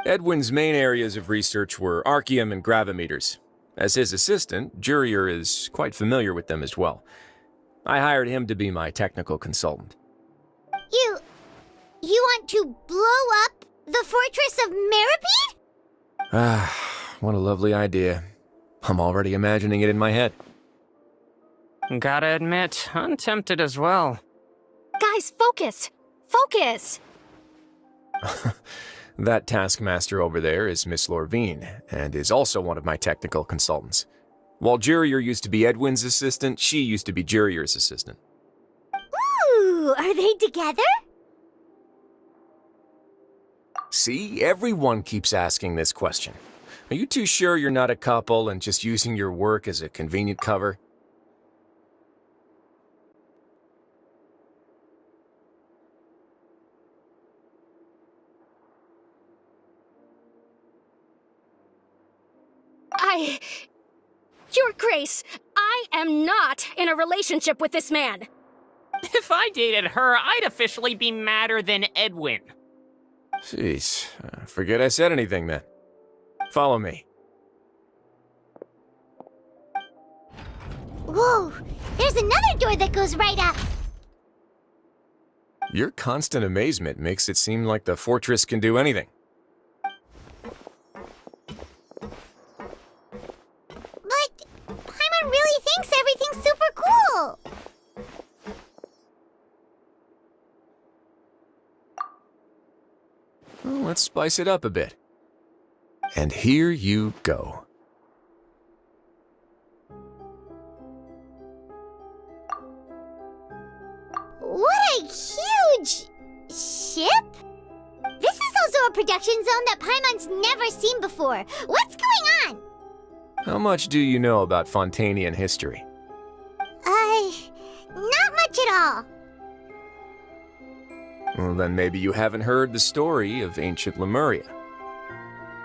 Speaker 4: Edwin's main areas of research were archaeum and gravimeters. As his assistant, Jurier is quite familiar with them as well. I hired him to be my technical consultant.
Speaker 12: You want to blow up the fortress of Meripede?
Speaker 4: Ah, what a lovely idea. I'm already imagining it in my head.
Speaker 3: Gotta admit, I'm tempted as well.
Speaker 20: Guys, focus! Focus!
Speaker 4: That taskmaster over there is Miss Lorvine, and is also one of my technical consultants. While Jurier used to be Edwin's assistant, she used to be Jurier's assistant.
Speaker 12: Ooh, are they together?
Speaker 4: See, everyone keeps asking this question. Are you too sure you're not a couple and just using your work as a convenient cover?
Speaker 20: Your Grace, I am not in a relationship with this man.
Speaker 3: If I dated her, I'd officially be madder than Edwin.
Speaker 4: Jeez, forget I said anything then. Follow me.
Speaker 12: Whoa, there's another door that goes right up.
Speaker 4: Your constant amazement makes it seem like the fortress can do anything.
Speaker 12: But Paimon really thinks everything's super cool.
Speaker 4: Well, let's spice it up a bit. And here you go.
Speaker 12: What a huge ship! This is also a production zone that Paimon's never seen before. What's going on?
Speaker 4: How much do you know about Fontanian history?
Speaker 12: Not much at all.
Speaker 4: Well, then maybe you haven't heard the story of ancient Lemuria.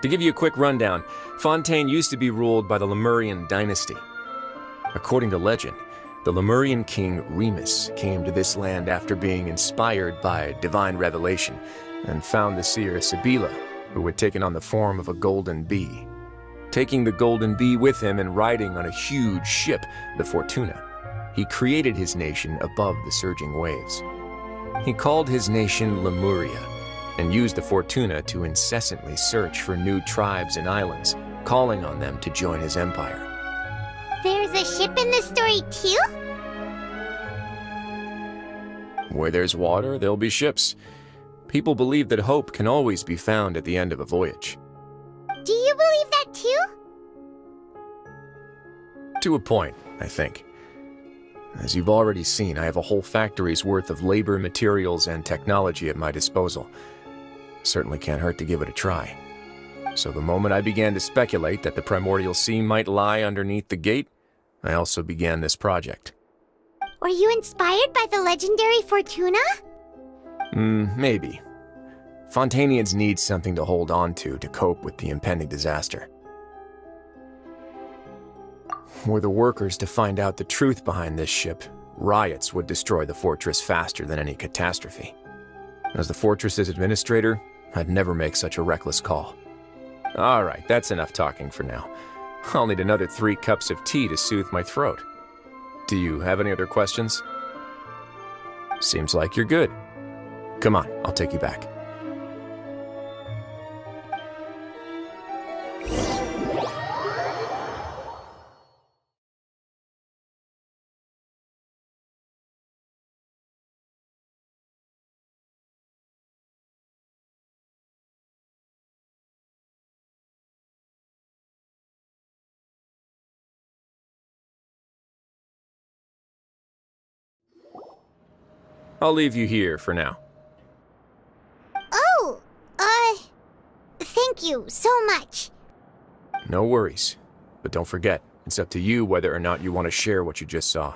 Speaker 4: To give you a quick rundown, Fontaine used to be ruled by the Lemurian dynasty. According to legend, the Lemurian king Remus came to this land after being inspired by divine revelation and found the seer Sibila, who had taken on the form of a golden bee. Taking the golden bee with him and riding on a huge ship, the Fortuna, he created his nation above the surging waves. He called his nation Lemuria and used the Fortuna to incessantly search for new tribes and islands, calling on them to join his empire.
Speaker 12: There's a ship in this story too?
Speaker 4: Where there's water, there'll be ships. People believe that hope can always be found at the end of a voyage.
Speaker 12: Do you believe that too?
Speaker 4: To a point, I think. As you've already seen, I have a whole factory's worth of labor, materials, and technology at my disposal. Certainly can't hurt to give it a try. So the moment I began to speculate that the primordial sea might lie underneath the gate, I also began this project.
Speaker 12: Were you inspired by the legendary Fortuna?
Speaker 4: Maybe. Fontanians need something to hold on to cope with the impending disaster. Were the workers to find out the truth behind this ship, riots would destroy the fortress faster than any catastrophe. As the fortress's administrator, I'd never make such a reckless call. Alright, that's enough talking for now. I'll need another 3 cups of tea to soothe my throat. Do you have any other questions? Seems like you're good. Come on, I'll take you back. I'll leave you here for now.
Speaker 12: Oh, thank you so much.
Speaker 4: No worries. But don't forget, it's up to you whether or not you want to share what you just saw.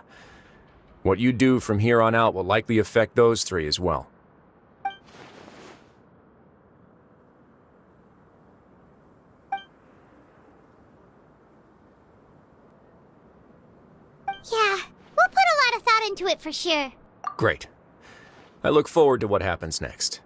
Speaker 4: What you do from here on out will likely affect those 3 as well.
Speaker 12: Yeah, we'll put a lot of thought into it for sure.
Speaker 4: Great. I look forward to what happens next.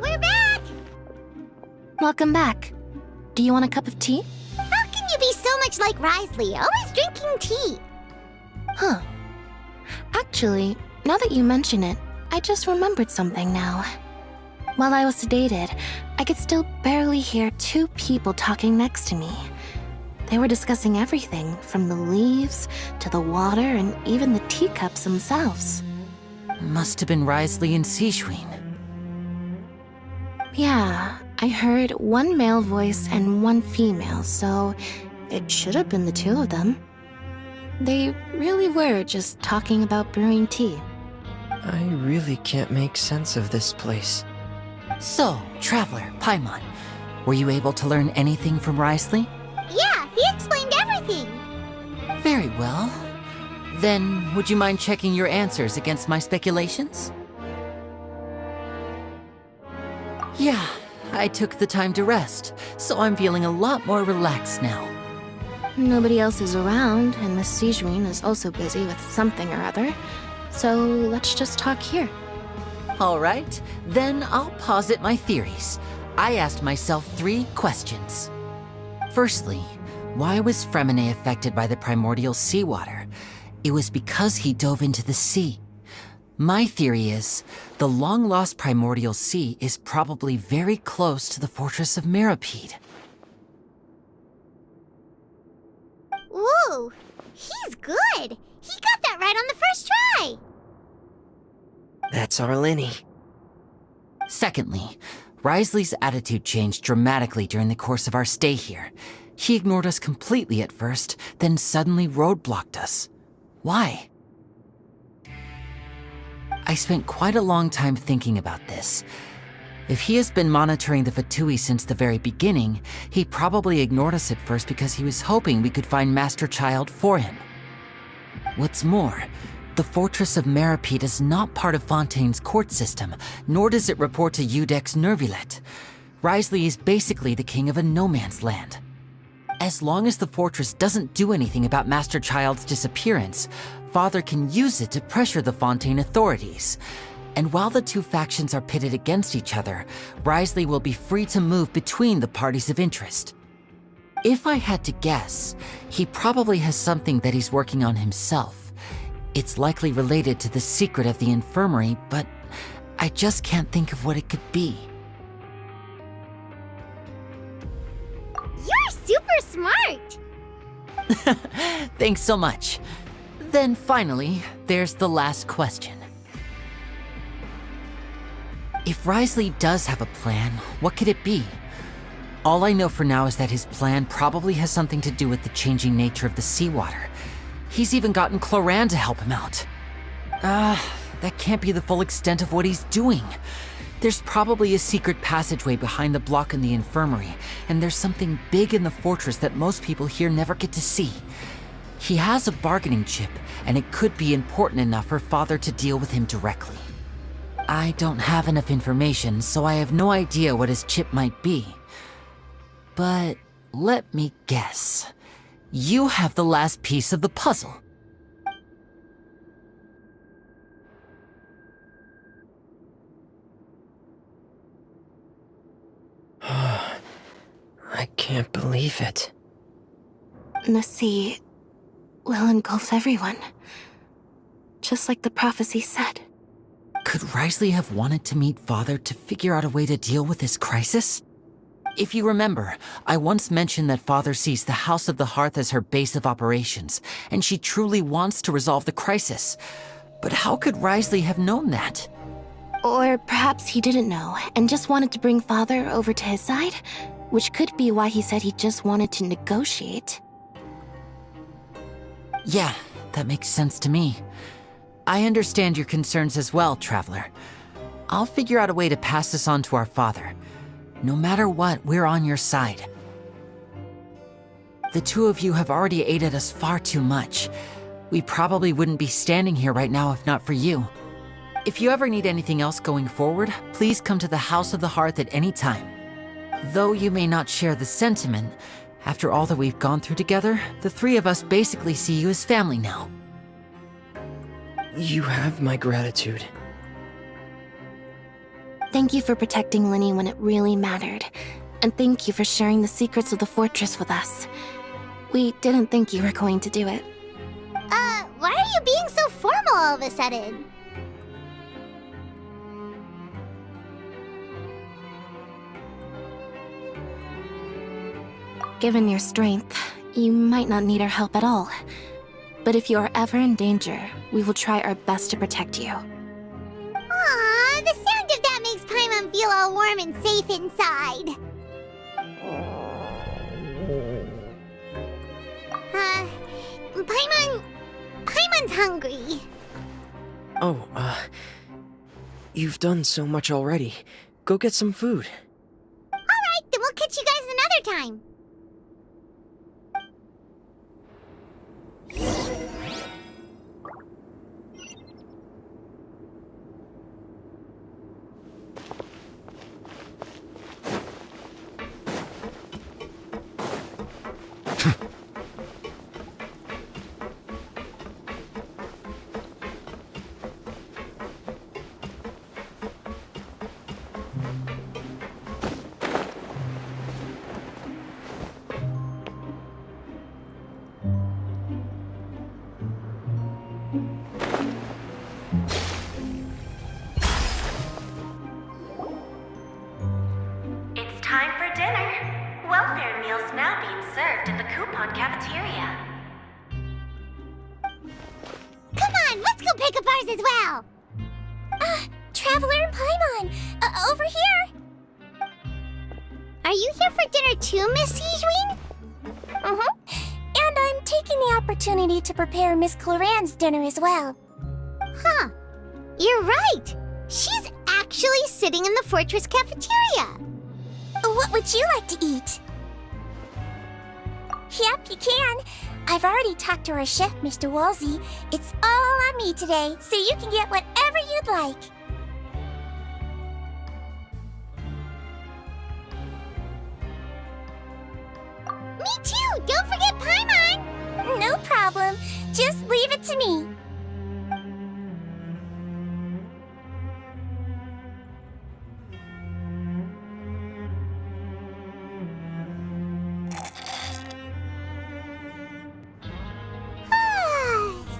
Speaker 12: We're back!
Speaker 15: Welcome back. Do you want a cup of tea?
Speaker 12: How can you be so much like Risley, always drinking tea?
Speaker 15: Huh. Actually, now that you mention it, I just remembered something now. While I was sedated, I could still barely hear two people talking next to me. They were discussing everything, from the leaves to the water and even the teacups themselves.
Speaker 14: Must have been Risley and Seishween.
Speaker 15: Yeah, I heard one male voice and one female, so it should have been the two of them. They really were just talking about brewing tea.
Speaker 2: I really can't make sense of this place.
Speaker 14: So, Traveler, Paimon, were you able to learn anything from Risley?
Speaker 12: Yeah, he explained everything.
Speaker 14: Very well. Then, would you mind checking your answers against my speculations? Yeah, I took the time to rest, so I'm feeling a lot more relaxed now.
Speaker 15: Nobody else is around, and Miss Sejuin is also busy with something or other, so let's just talk here.
Speaker 14: All right, then I'll posit my theories. I asked myself 3 questions. Firstly, why was Fremine affected by the primordial seawater? It was because he dove into the sea. My theory is, the long-lost primordial sea is probably very close to the fortress of Mirapede.
Speaker 12: Ooh, he's good. He got that right on the first try.
Speaker 2: That's our Linny.
Speaker 14: Secondly, Risley's attitude changed dramatically during the course of our stay here. He ignored us completely at first, then suddenly roadblocked us. Why? I spent quite a long time thinking about this. If he has been monitoring the Fatui since the very beginning, he probably ignored us at first because he was hoping we could find Master Child for him. What's more, the Fortress of Mirapede is not part of Fontaine's court system, nor does it report to Udex Nervulet. Risley is basically the king of a no-man's land. As long as the fortress doesn't do anything about Master Child's disappearance, Father can use it to pressure the Fontaine authorities. And while the two factions are pitted against each other, Risley will be free to move between the parties of interest. If I had to guess, he probably has something that he's working on himself. It's likely related to the secret of the infirmary, but I just can't think of what it could be.
Speaker 12: You're super smart!
Speaker 14: Thanks so much. Then finally, there's the last question. If Risley does have a plan, what could it be? All I know for now is that his plan probably has something to do with the changing nature of the seawater. He's even gotten Cloran to help him out. That can't be the full extent of what he's doing. There's probably a secret passageway behind the block in the infirmary, and there's something big in the fortress that most people here never get to see. He has a bargaining chip, and it could be important enough for Father to deal with him directly. I don't have enough information, so I have no idea what his chip might be. But let me guess. You have the last piece of the puzzle.
Speaker 2: I can't believe it.
Speaker 15: The sea will engulf everyone. just like the prophecy said.
Speaker 14: Could Risley have wanted to meet Father to figure out a way to deal with this crisis? If you remember, I once mentioned that Father sees the House of the Hearth as her base of operations, and she truly wants to resolve the crisis. But how could Risley have known that?
Speaker 15: Or perhaps he didn't know and just wanted to bring Father over to his side, which could be why he said he just wanted to negotiate.
Speaker 14: Yeah, that makes sense to me. I understand your concerns as well, Traveler. I'll figure out a way to pass this on to our father. No matter what, we're on your side. The two of you have already aided us far too much. We probably wouldn't be standing here right now if not for you. If you ever need anything else going forward, please come to the House of the Hearth at any time. Though you may not share the sentiment, after all that we've gone through together, the three of us basically see you as family now.
Speaker 2: You have my gratitude.
Speaker 15: Thank you for protecting Linny when it really mattered. And thank you for sharing the secrets of the fortress with us. We didn't think you were going to do it.
Speaker 12: Why are you being so formal all of a sudden?
Speaker 15: Given your strength, you might not need our help at all. But if you are ever in danger, we will try our best to protect you.
Speaker 12: Aww, the sound of that makes Paimon feel all warm and safe inside. Paimon's hungry.
Speaker 2: Oh, you've done so much already. Go get some food.
Speaker 12: Alright, then we'll catch you guys another time. As well.
Speaker 22: Traveler and Paimon, over here.
Speaker 12: Are you here for dinner too, Miss Sijween?
Speaker 22: And I'm taking the opportunity to prepare Miss Cloran's dinner as well.
Speaker 12: Huh. You're right. She's actually sitting in the fortress cafeteria.
Speaker 22: What would you like to eat? Yep, you can. I've already talked to our chef, Mr. Wolsey. It's all on me today, so you can get whatever you'd like.
Speaker 12: Me too! Don't forget Paimon!
Speaker 22: No problem. Just leave it to me.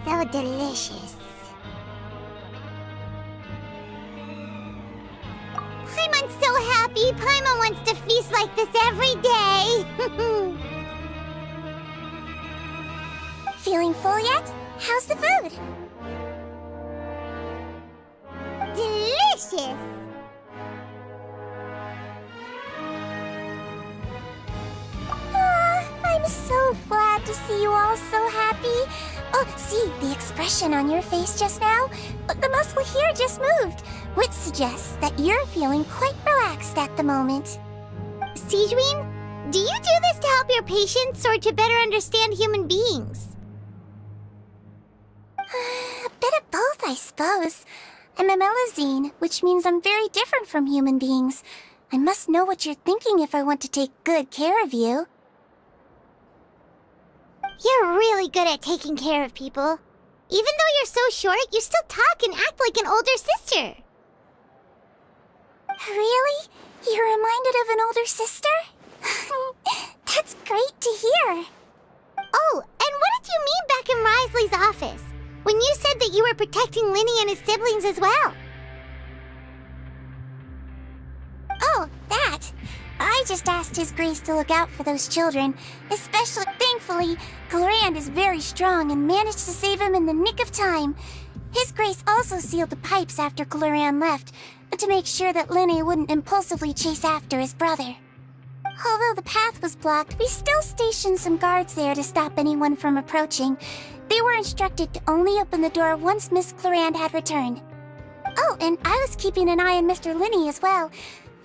Speaker 12: So delicious. Paimon's so happy. Paimon wants to feast like this every day.
Speaker 22: Feeling full yet? How's the food?
Speaker 12: Delicious.
Speaker 22: I'm so glad to see you all so happy. Oh, see, the expression on your face just now? The muscle here just moved, which suggests that you're feeling quite relaxed at the moment.
Speaker 12: Sijween, do you do this to help your patients or to better understand human beings?
Speaker 22: A bit of both, I suppose. I'm a Melazine, which means I'm very different from human beings. I must know what you're thinking if I want to take good care of you.
Speaker 12: You're really good at taking care of people. Even though you're so short, you still talk and act like an older sister.
Speaker 22: Really? You're reminded of an older sister? That's great to hear.
Speaker 12: Oh, and what did you mean back in Risley's office? When you said that you were protecting Linny and his siblings as well.
Speaker 22: Oh, that. I just asked His Grace to look out for those children. Especially, thankfully, Glorand is very strong and managed to save him in the nick of time. His Grace also sealed the pipes after Glorand left, to make sure that Linny wouldn't impulsively chase after his brother. Although the path was blocked, we still stationed some guards there to stop anyone from approaching. They were instructed to only open the door once Miss Glorand had returned. Oh, and I was keeping an eye on Mr. Linny as well.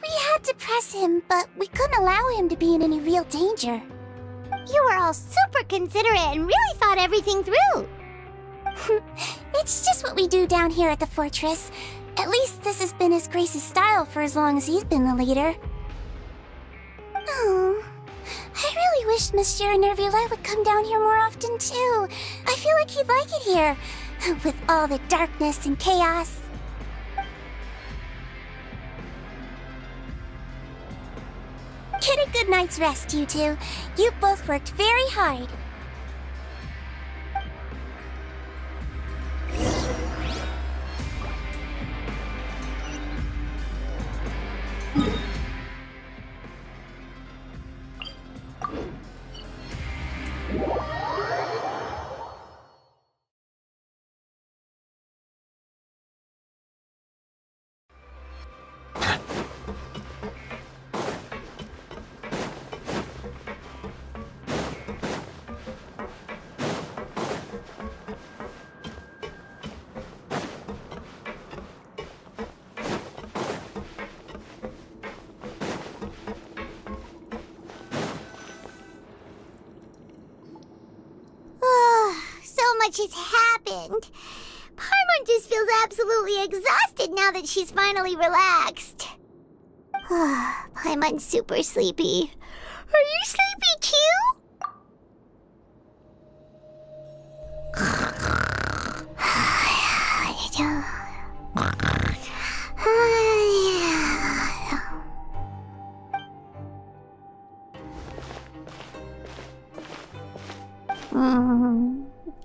Speaker 22: We had to press him, but we couldn't allow him to be in any real danger.
Speaker 12: You were all super considerate and really thought everything through.
Speaker 22: It's just what we do down here at the fortress. At least this has been His Grace's style for as long as he's been the leader. Oh, I really wish Monsieur Unraveling would come down here more often too. I feel like he'd like it here, with all the darkness and chaos. Get a good night's rest, you two. You both worked very hard.
Speaker 12: Much has happened. Paimon just feels absolutely exhausted now that she's finally relaxed. Paimon's super sleepy. Are you sleepy too?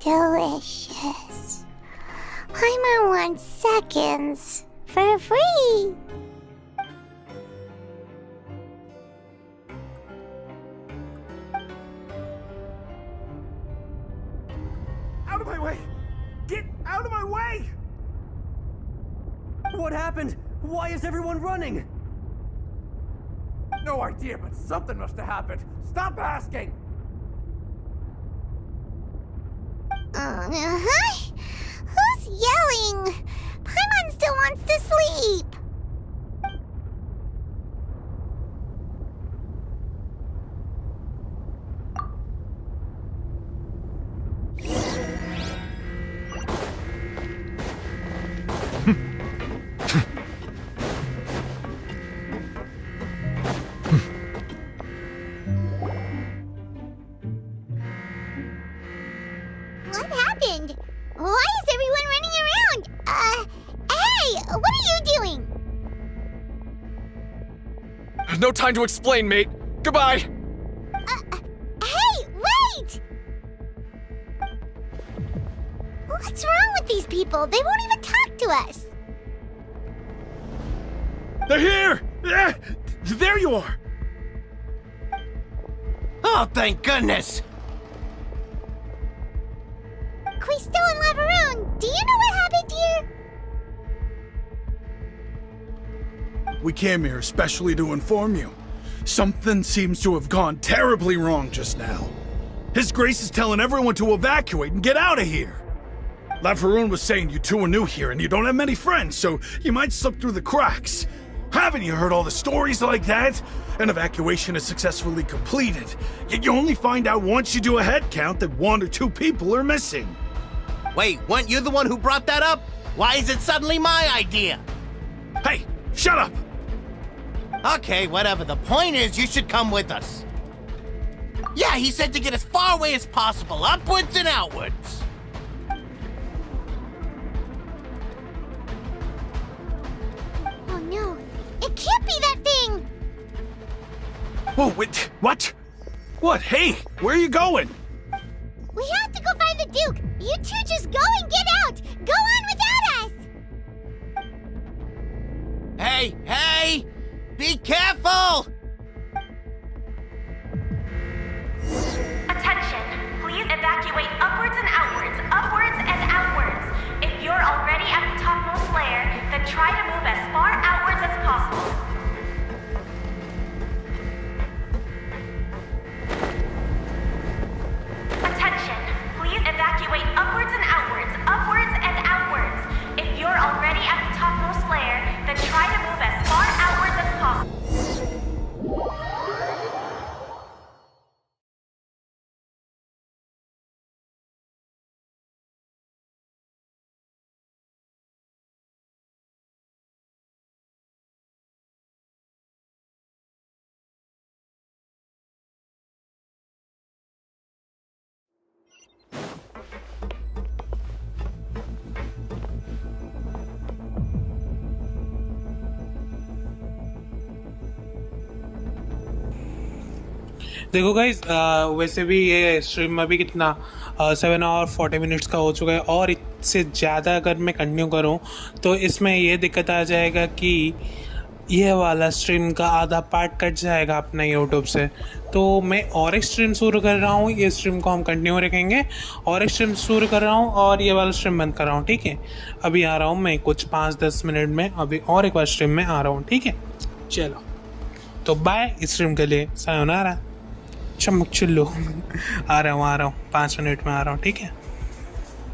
Speaker 12: Delicious. Paimon wants seconds for free.
Speaker 1: Out of my way! Get out of my way! What happened? Why is everyone running?
Speaker 6: No idea, but something must have happened. Stop asking!
Speaker 12: Who's yelling? Paimon still wants to sleep. What happened? Why is everyone running around? Hey! What are you doing?
Speaker 16: No time to explain, mate. Goodbye!
Speaker 12: Hey! Wait! What's wrong with these people? They won't even talk to us.
Speaker 19: They're here! There you are!
Speaker 9: Oh, thank goodness!
Speaker 12: Quisto and Lavaroon, do you know what happened here?
Speaker 19: We came here especially to inform you. Something seems to have gone terribly wrong just now. His Grace is telling everyone to evacuate and get out of here. Lavaroon was saying you two are new here and you don't have many friends, so you might slip through the cracks. Haven't you heard all the stories like that? An evacuation is successfully completed, yet you only find out once you do a head count that 1 or 2 people are missing.
Speaker 9: Wait, weren't you the one who brought that up? Why is it suddenly my idea?
Speaker 19: Hey, shut up!
Speaker 9: Okay, whatever. The point is, you should come with us. Yeah, he said to get as far away as possible, upwards and outwards.
Speaker 12: Oh no, it can't be that thing!
Speaker 19: Whoa, wait, what? What? Hey, where are you going?
Speaker 12: We have to go find the Duke! You two just go and get
Speaker 9: Hey, hey! Be careful!
Speaker 13: Attention! Please evacuate upwards and outwards, upwards and outwards. If you're already at the topmost layer, then try to move as far outwards as possible. Attention! Please evacuate upwards and outwards, upwards and outwards. If you're already at the topmost layer, then try to move as far outwards as possible.
Speaker 17: देखो guys वैसे भी ये stream अभी कितना 7 और 40 minutes का हो चुका है और इससे ज़्यादा अगर मैं कंटिन्यू करूँ तो इसमें ये दिक्कत आ जाएगा कि ये वाला स्ट्रीम का आधा पार्ट कट जाएगा अपना यूट्यूब से। तो मैं और एक स्ट्रीम शुरू कर रहा हूँ, ये स्ट्रीम को हम कंटिन्यू रखेंगे। और एक स्ट्रीम शुरू कर रहा हूँ और ये वाला स्ट्रीम बंद कर रहा हूँ, ठीक है। अभी आ रहा हूँ मैं कुछ 5-10 मिनट में, अभी और एक बार स्ट्रीम में आ रहा हूँ, ठीक है। चलो तो बाय इस स्ट्रीम के लिए, सायोनारा, चमक चिल्लो। आ रहा हूँ 5 मिनट में आ रहा हूँ, ठीक है।